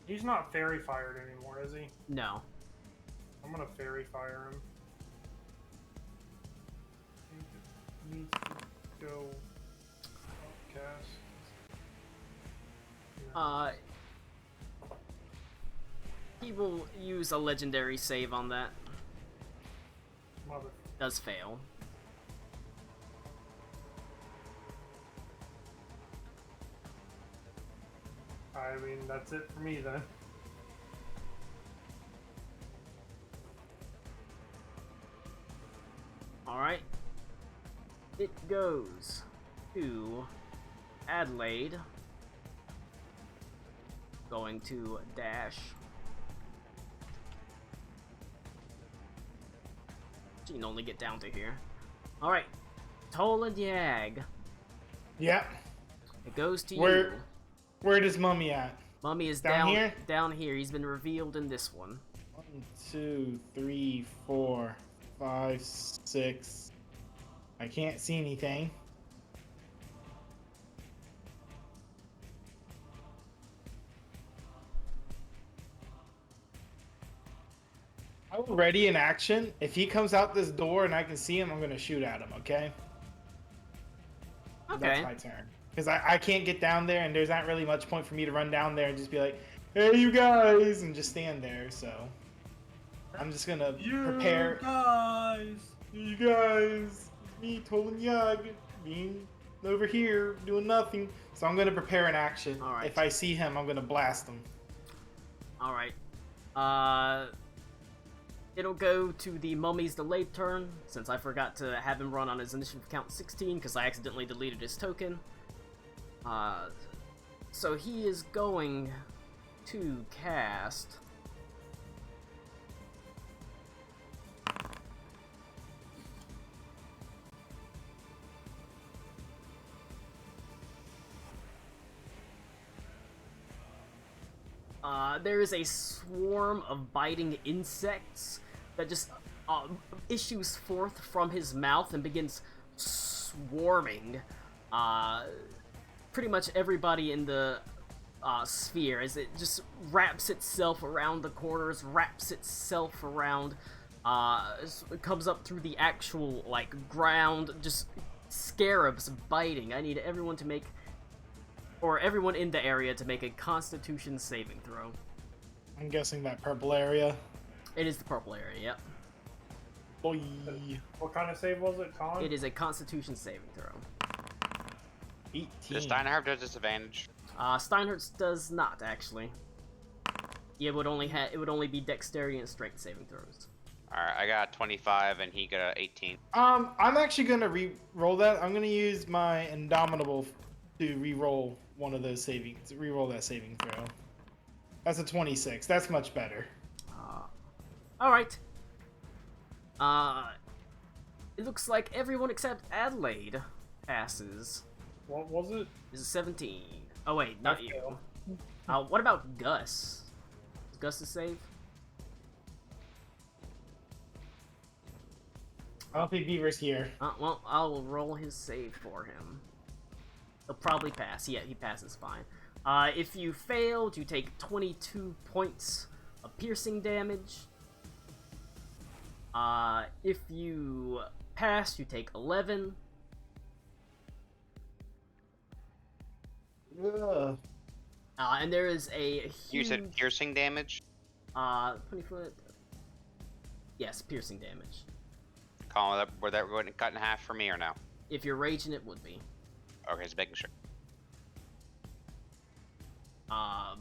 he's not fairy fired anymore, is he? No. I'm gonna fairy fire him. He needs to go upcast. He will use a legendary save on that. Mother. Does fail. I mean, that's it for me then. Alright. It goes to Adelaide. Going to dash. She can only get down to here. Alright. Toland Yag. Yep. It goes to Where- you. Where does Mummy at? Mummy is Down here? Down here. He's been revealed in this one. 1, 2, 3, 4, 5, 6. I can't see anything. I'm ready in action. If he comes out this door and I can see him, I'm gonna shoot at him. Okay. Okay. That's my turn. Because I can't get down there, and there's not really much point for me to run down there and just be like, "Hey, you guys," and just stand there. So I'm just gonna prepare. guys. You guys, it's me, Tolan Yag, being over here doing nothing. So I'm gonna prepare an action. All right. If I see him, I'm gonna blast him. Alright. It'll go to the Mummy's delayed turn, since I forgot to have him run on his initiative count 16, because I accidentally deleted his token. So he is going to cast... there is a swarm of biting insects that just issues forth from his mouth and begins swarming pretty much everybody in the sphere as it just wraps itself around the corners, wraps itself around, it comes up through the actual, like, ground, just scarabs biting. I need everyone to make... or everyone in the area to make a Constitution saving throw. I'm guessing that purple area. It is the purple area, yep. Boy. What kind of save was it, Colin? It is a Constitution saving throw. 18. Does Steinhardt have disadvantage? Steinhertz does not, actually. It would only be Dexterity and Strength saving throws. Alright, I got 25 and he got a 18. I'm actually gonna re-roll that. I'm gonna use my Indomitable to re-roll one of those re-roll that saving throw. That's a 26. That's much better. Alright. It looks like everyone except Adelaide passes. What was it? This is 17. Oh wait, not I you. What about Gus? Is Gus a save? I don't think Beaver's here. Well, I will roll his save for him. He'll probably pass. Yeah, he passes fine. If you failed, you take 22 points of piercing damage. If you pass, you take 11. Ugh. And there is a huge... You said piercing damage? 20 foot... Yes, piercing damage. Colin, were that going to cut in half for me or no? If you're raging, it would be. Okay, just making sure.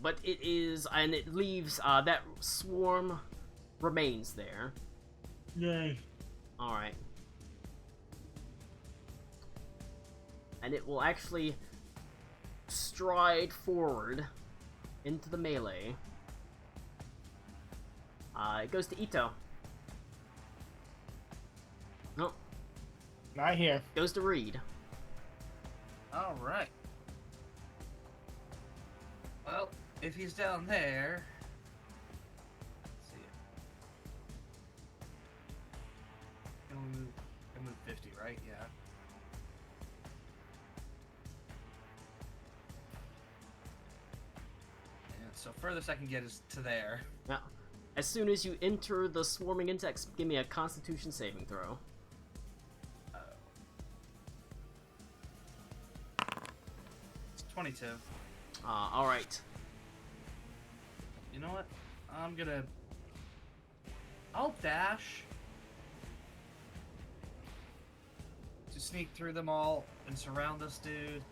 But it is... And it leaves... that swarm remains there. Yay. Alright. And it will actually stride forward into the melee. It goes to Ito. No, Not here. goes to Reed. All right. Well, if he's down there, let's see. Can move 50, right? Yeah. And so furthest I can get is to there. Now, as soon as you enter the swarming insects, give me a Constitution saving throw. It's 22. Alright. You know what? I'll dash to sneak through them all and surround this dude.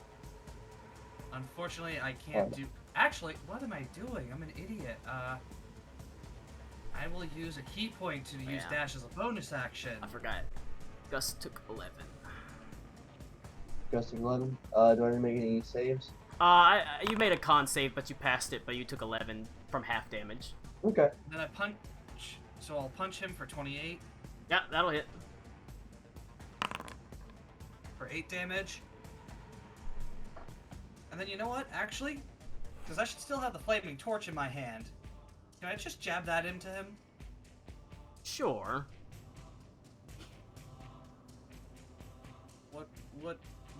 Unfortunately, I can't do... Actually, what am I doing? I'm an idiot. I will use a key point to use Yeah. dash as a bonus action. I forgot. Gus took 11. Gusting 11. Do I need to make any saves? You made a con save, but you passed it, but you took 11 from half damage. Okay. Then I punch... So I'll punch him for 28 Yeah, that'll hit. for 8 damage. And then you know what? Actually, because I should still have the flaming torch in my hand, can I just jab that into him? Sure. What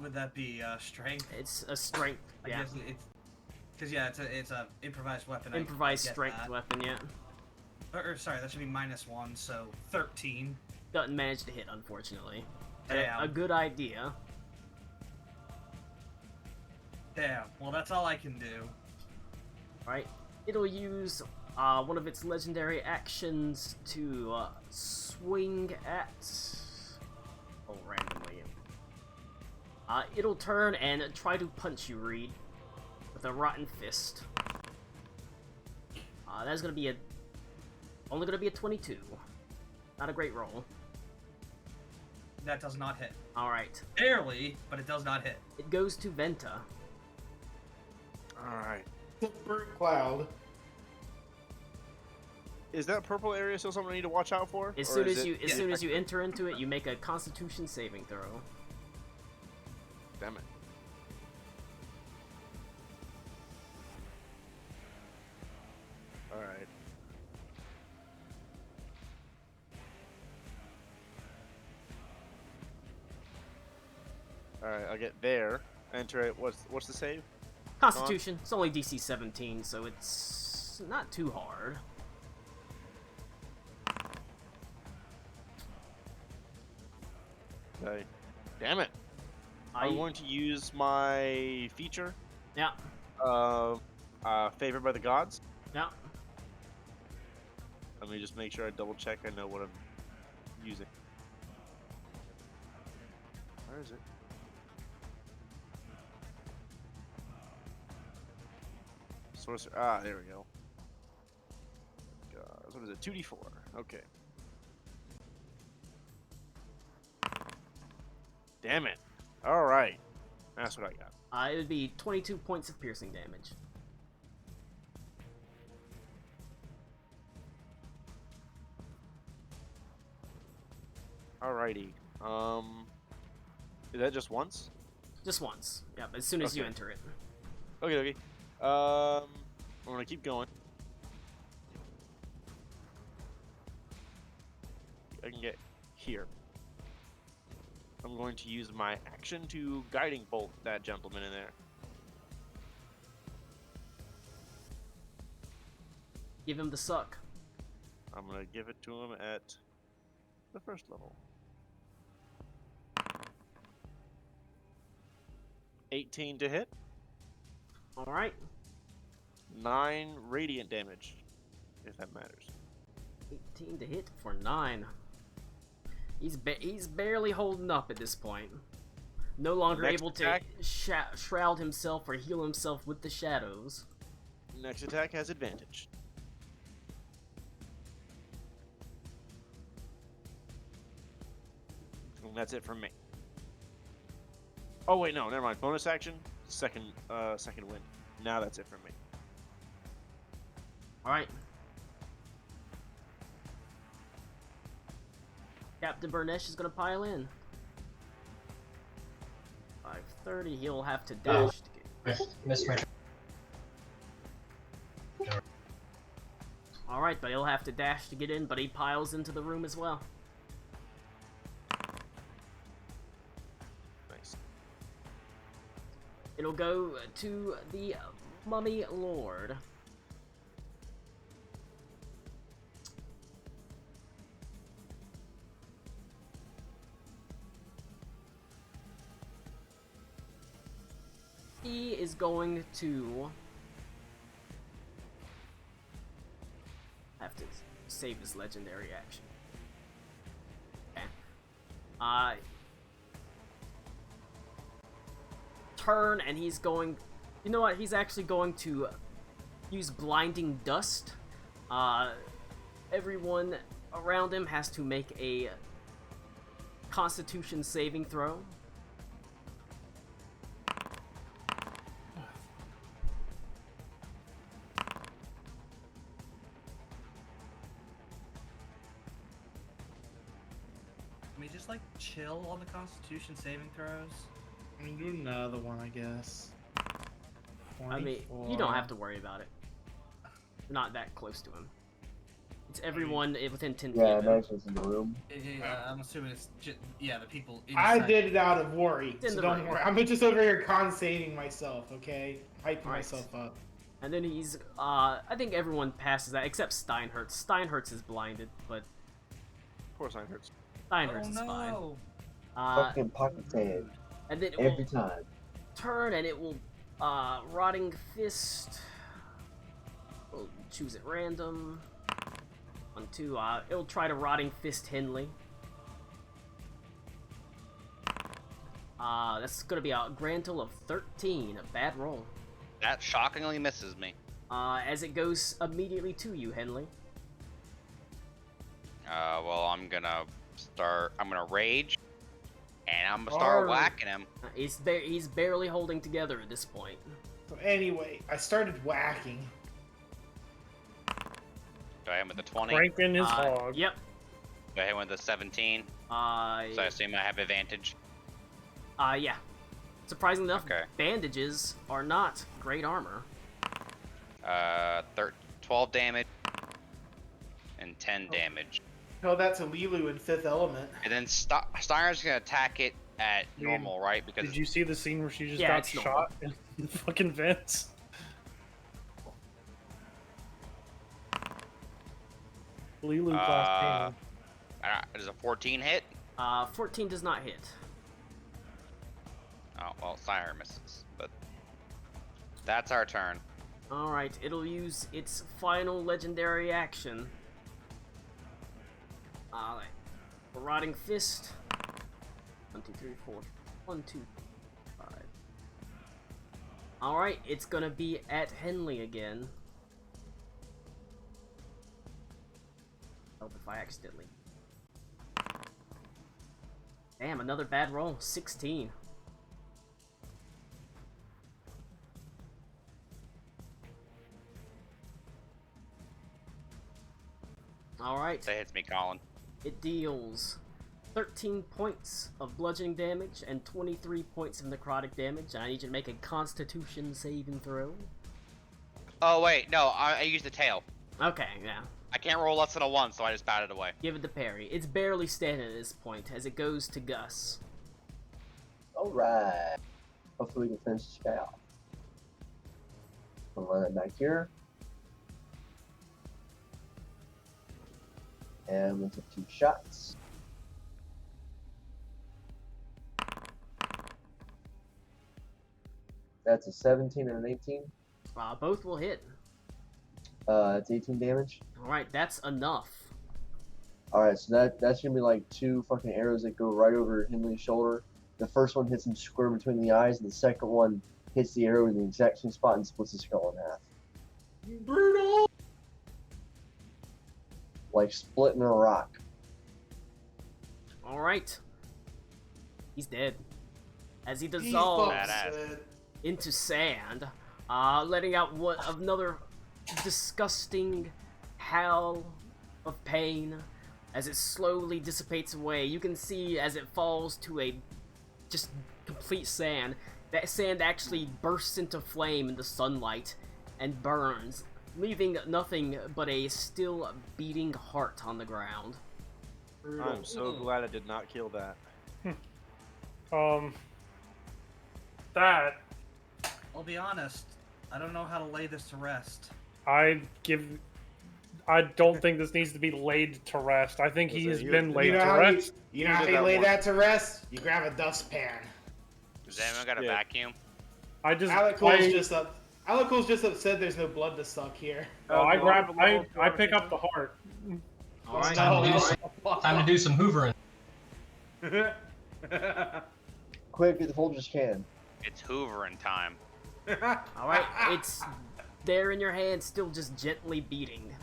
would that be? Strength? It's a strength. I Yeah. guess it's because it's a improvised weapon. Improvised I get strength that. weapon, yeah. Or sorry, that should be -1, so 13. Doesn't manage to hit, unfortunately. But Damn. a good idea. Damn. Well, that's all I can do. Right? It'll use one of its legendary actions to swing at... Oh, randomly. It'll turn and try to punch you, Reed, with a rotten fist. That's gonna be only gonna be a 22. Not a great roll. That does not hit. Alright. Barely, but it does not hit. It goes to Venta. Alright. Burnt cloud. Is that purple area still something I need to watch out for? As Or soon is as it- you enter into it, you make a Constitution saving throw. Damn it. Alright. Alright, I'll get there. Enter it. What's the save? Constitution. It's only DC 17, so it's not too hard. Okay. Damn it. I'm going to use my feature. Yeah. Favored by the gods. Yeah. Let me just make sure I double check I know what I'm using. Where is it? Sorcerer. Ah, there we go. Gods. What is it? 2d4. Okay. Damn it. Alright. That's what I got. It would be 22 points of piercing damage. Alrighty. Is that just once? Just once. Yep, as soon as you Okay. enter it. Okay, okay. I'm gonna keep going. I can get here. I'm going to use my action to guiding bolt that gentleman in there. Give him the suck. I'm gonna give it to him at the first level. 18 to hit. Alright. 9 radiant damage, if that matters. 18 to hit for 9. He's barely holding up at this point. No longer Next able to attack. shroud himself or heal himself with the shadows. Next attack has advantage. And that's it from me. Oh wait, no, never mind. Bonus action, second wind. Now that's it from me. Alright. Captain Burnesh is gonna pile in. 5:30, he'll have to dash to get. Miss my Alright, but he'll have to dash to get in, but he piles into the room as well. Nice. It'll go to the Mummy Lord. He is going to have to save his legendary action. Okay. Turn, and he's going. You know what? He's actually going to use blinding dust. Everyone around him has to make a Constitution saving throw. Can we just like chill on the Constitution saving throws? I mean, do another one, I guess. I mean, you don't have to worry about it. You're not that close to him. It's everyone within 10 feet. Yeah, of him. Max's in the room. I'm assuming it's just, yeah, the people I inside. did it out of worry, It's in so the don't room. worry. I'm just over here con-saving myself, okay? Hyping Alright. myself up. And then he's, I think everyone passes that except Steinhertz. Steinhertz is blinded, but Of course, I hurts. Steinhertz Oh is fine. no! Fucking pocket sand. And then it Every will time. turn and it will, Rotting Fist. We'll choose at random. 1, 2, it'll try to Rotting Fist Henley. That's gonna be a grand total of 13, a bad roll. That shockingly misses me. As it goes immediately to you, Henley. Well, I'm gonna rage, and I'm gonna start Arr. whacking him. He's barely holding together at this point. So anyway, I started whacking. Do I hit him with the 20? Cranking his hog. Yep. Do I hit him with the 17? So I assume I have advantage. Yeah. Surprisingly enough, Okay. bandages are not great armor. 12 damage and 10 damage. Tell that to Lilu in Fifth Element. And then Steiner's gonna attack it at Dude, normal, right? Because Did you see the scene where she just Yeah, got it's normal. shot in the fucking vents? Lilu class does a 14 hit? 14 does not hit. Oh well, Steiner misses, but that's our turn. Alright, it'll use its final legendary action. Rotting Fist. 1, 2, 3, 4. 1, 2, 5. Alright, it's gonna be at Henley again. Help if I accidentally. Damn, another bad roll. 16. Alright. That hits me, Colin. It deals 13 points of bludgeoning damage and 23 points of necrotic damage. And I need you to make a Constitution saving throw. Oh wait, no, I used the tail. Okay, yeah. I can't roll less than a 1, so I just batted away. Give it to parry. It's barely standing at this point as it goes to Gus. Alright. Hopefully we can finish this guy off. I'll run it back here. And we'll take 2 shots. That's a 17 and an 18. Both will hit. It's 18 damage. Alright, that's enough. Alright, so that's gonna be like 2 fucking arrows that go right over Himley's shoulder. The first one hits him square between the eyes, and the second one hits the arrow in the exact same spot and splits his skull in half. Brutal. Like splitting a rock. Alright. He's dead. As he He's dissolves Badass. into sand, letting out another disgusting howl of pain as it slowly dissipates away. You can see as it falls to a just complete sand, that sand actually bursts into flame in the sunlight and burns, leaving nothing but a still beating heart on the ground. I'm so glad I did not kill that. That I'll be honest, I don't know how to lay this to rest. I don't think this needs to be laid to rest. I think he's been laid to rest. You know how you lay that to rest? You grab a dustpan. Does anyone got a vacuum? Alec Cool's just upset there's no blood to suck here. I pick up the heart. Alright. Time to do some hoovering. Quick, get the Folgers can. It's hoovering time. Alright, it's there in your hand, still just gently beating.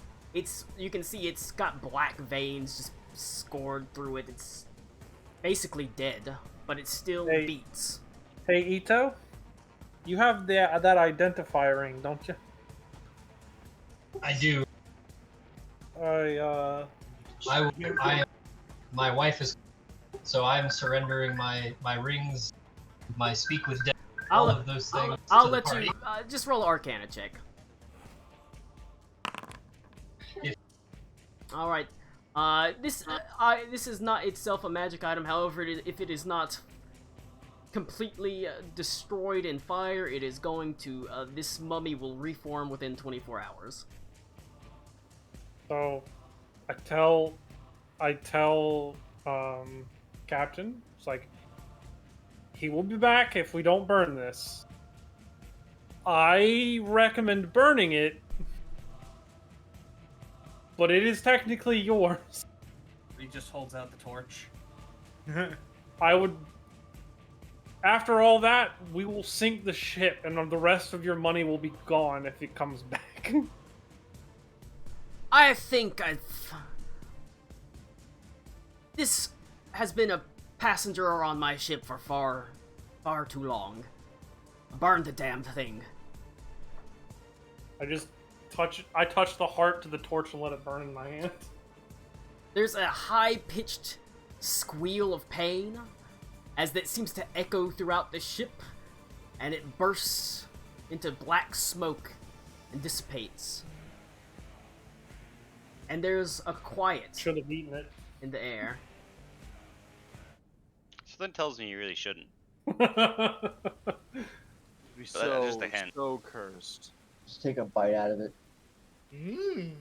You can see it's got black veins just scored through it. It's basically dead, but it still beats. Hey Ito, you have that identifier ring, don't you? I do. My wife is, so I'm surrendering my rings, my speak with death, all of those things. I'll to the let party. you just roll an Arcana check. All right. This is not itself a magic item. However, if it is not completely destroyed in fire, it is going to. This mummy will reform within 24 hours. So, I tell Captain, it's like, he will be back if we don't burn this. I recommend burning it, but it is technically yours. He just holds out the torch. I would. After all that, we will sink the ship, and the rest of your money will be gone if it comes back. I think this has been a passenger on my ship for far too long. Burn the damn thing. I touch the heart to the torch and let it burn in my hand. There's a high-pitched squeal of pain as that seems to echo throughout the ship, and it bursts into black smoke and dissipates. And there's a quiet Should have eaten it. in the air. Something tells me you really shouldn't. Be that's just a hint. so cursed. Just take a bite out of it. Mmm.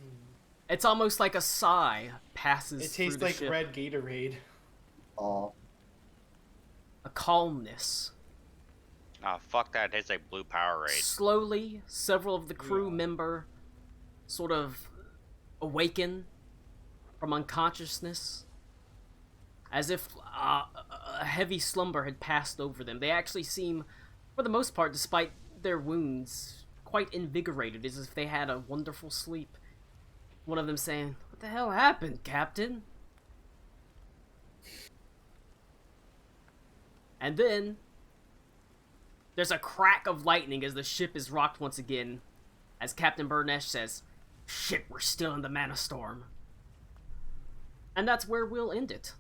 It's almost like a sigh passes It through tastes the like ship. red Gatorade. Aw. A calmness. Oh, fuck that. It tastes like blue Powerade. Slowly, several of the crew member sort of awaken from unconsciousness, as if a heavy slumber had passed over them. They actually seem, for the most part, despite their wounds, quite invigorated, as if they had a wonderful sleep. One of them saying, "What the hell happened, Captain?" And then there's a crack of lightning as the ship is rocked once again, as Captain Burnesh says, "Shit, we're still in the Mana Storm." And that's where we'll end it.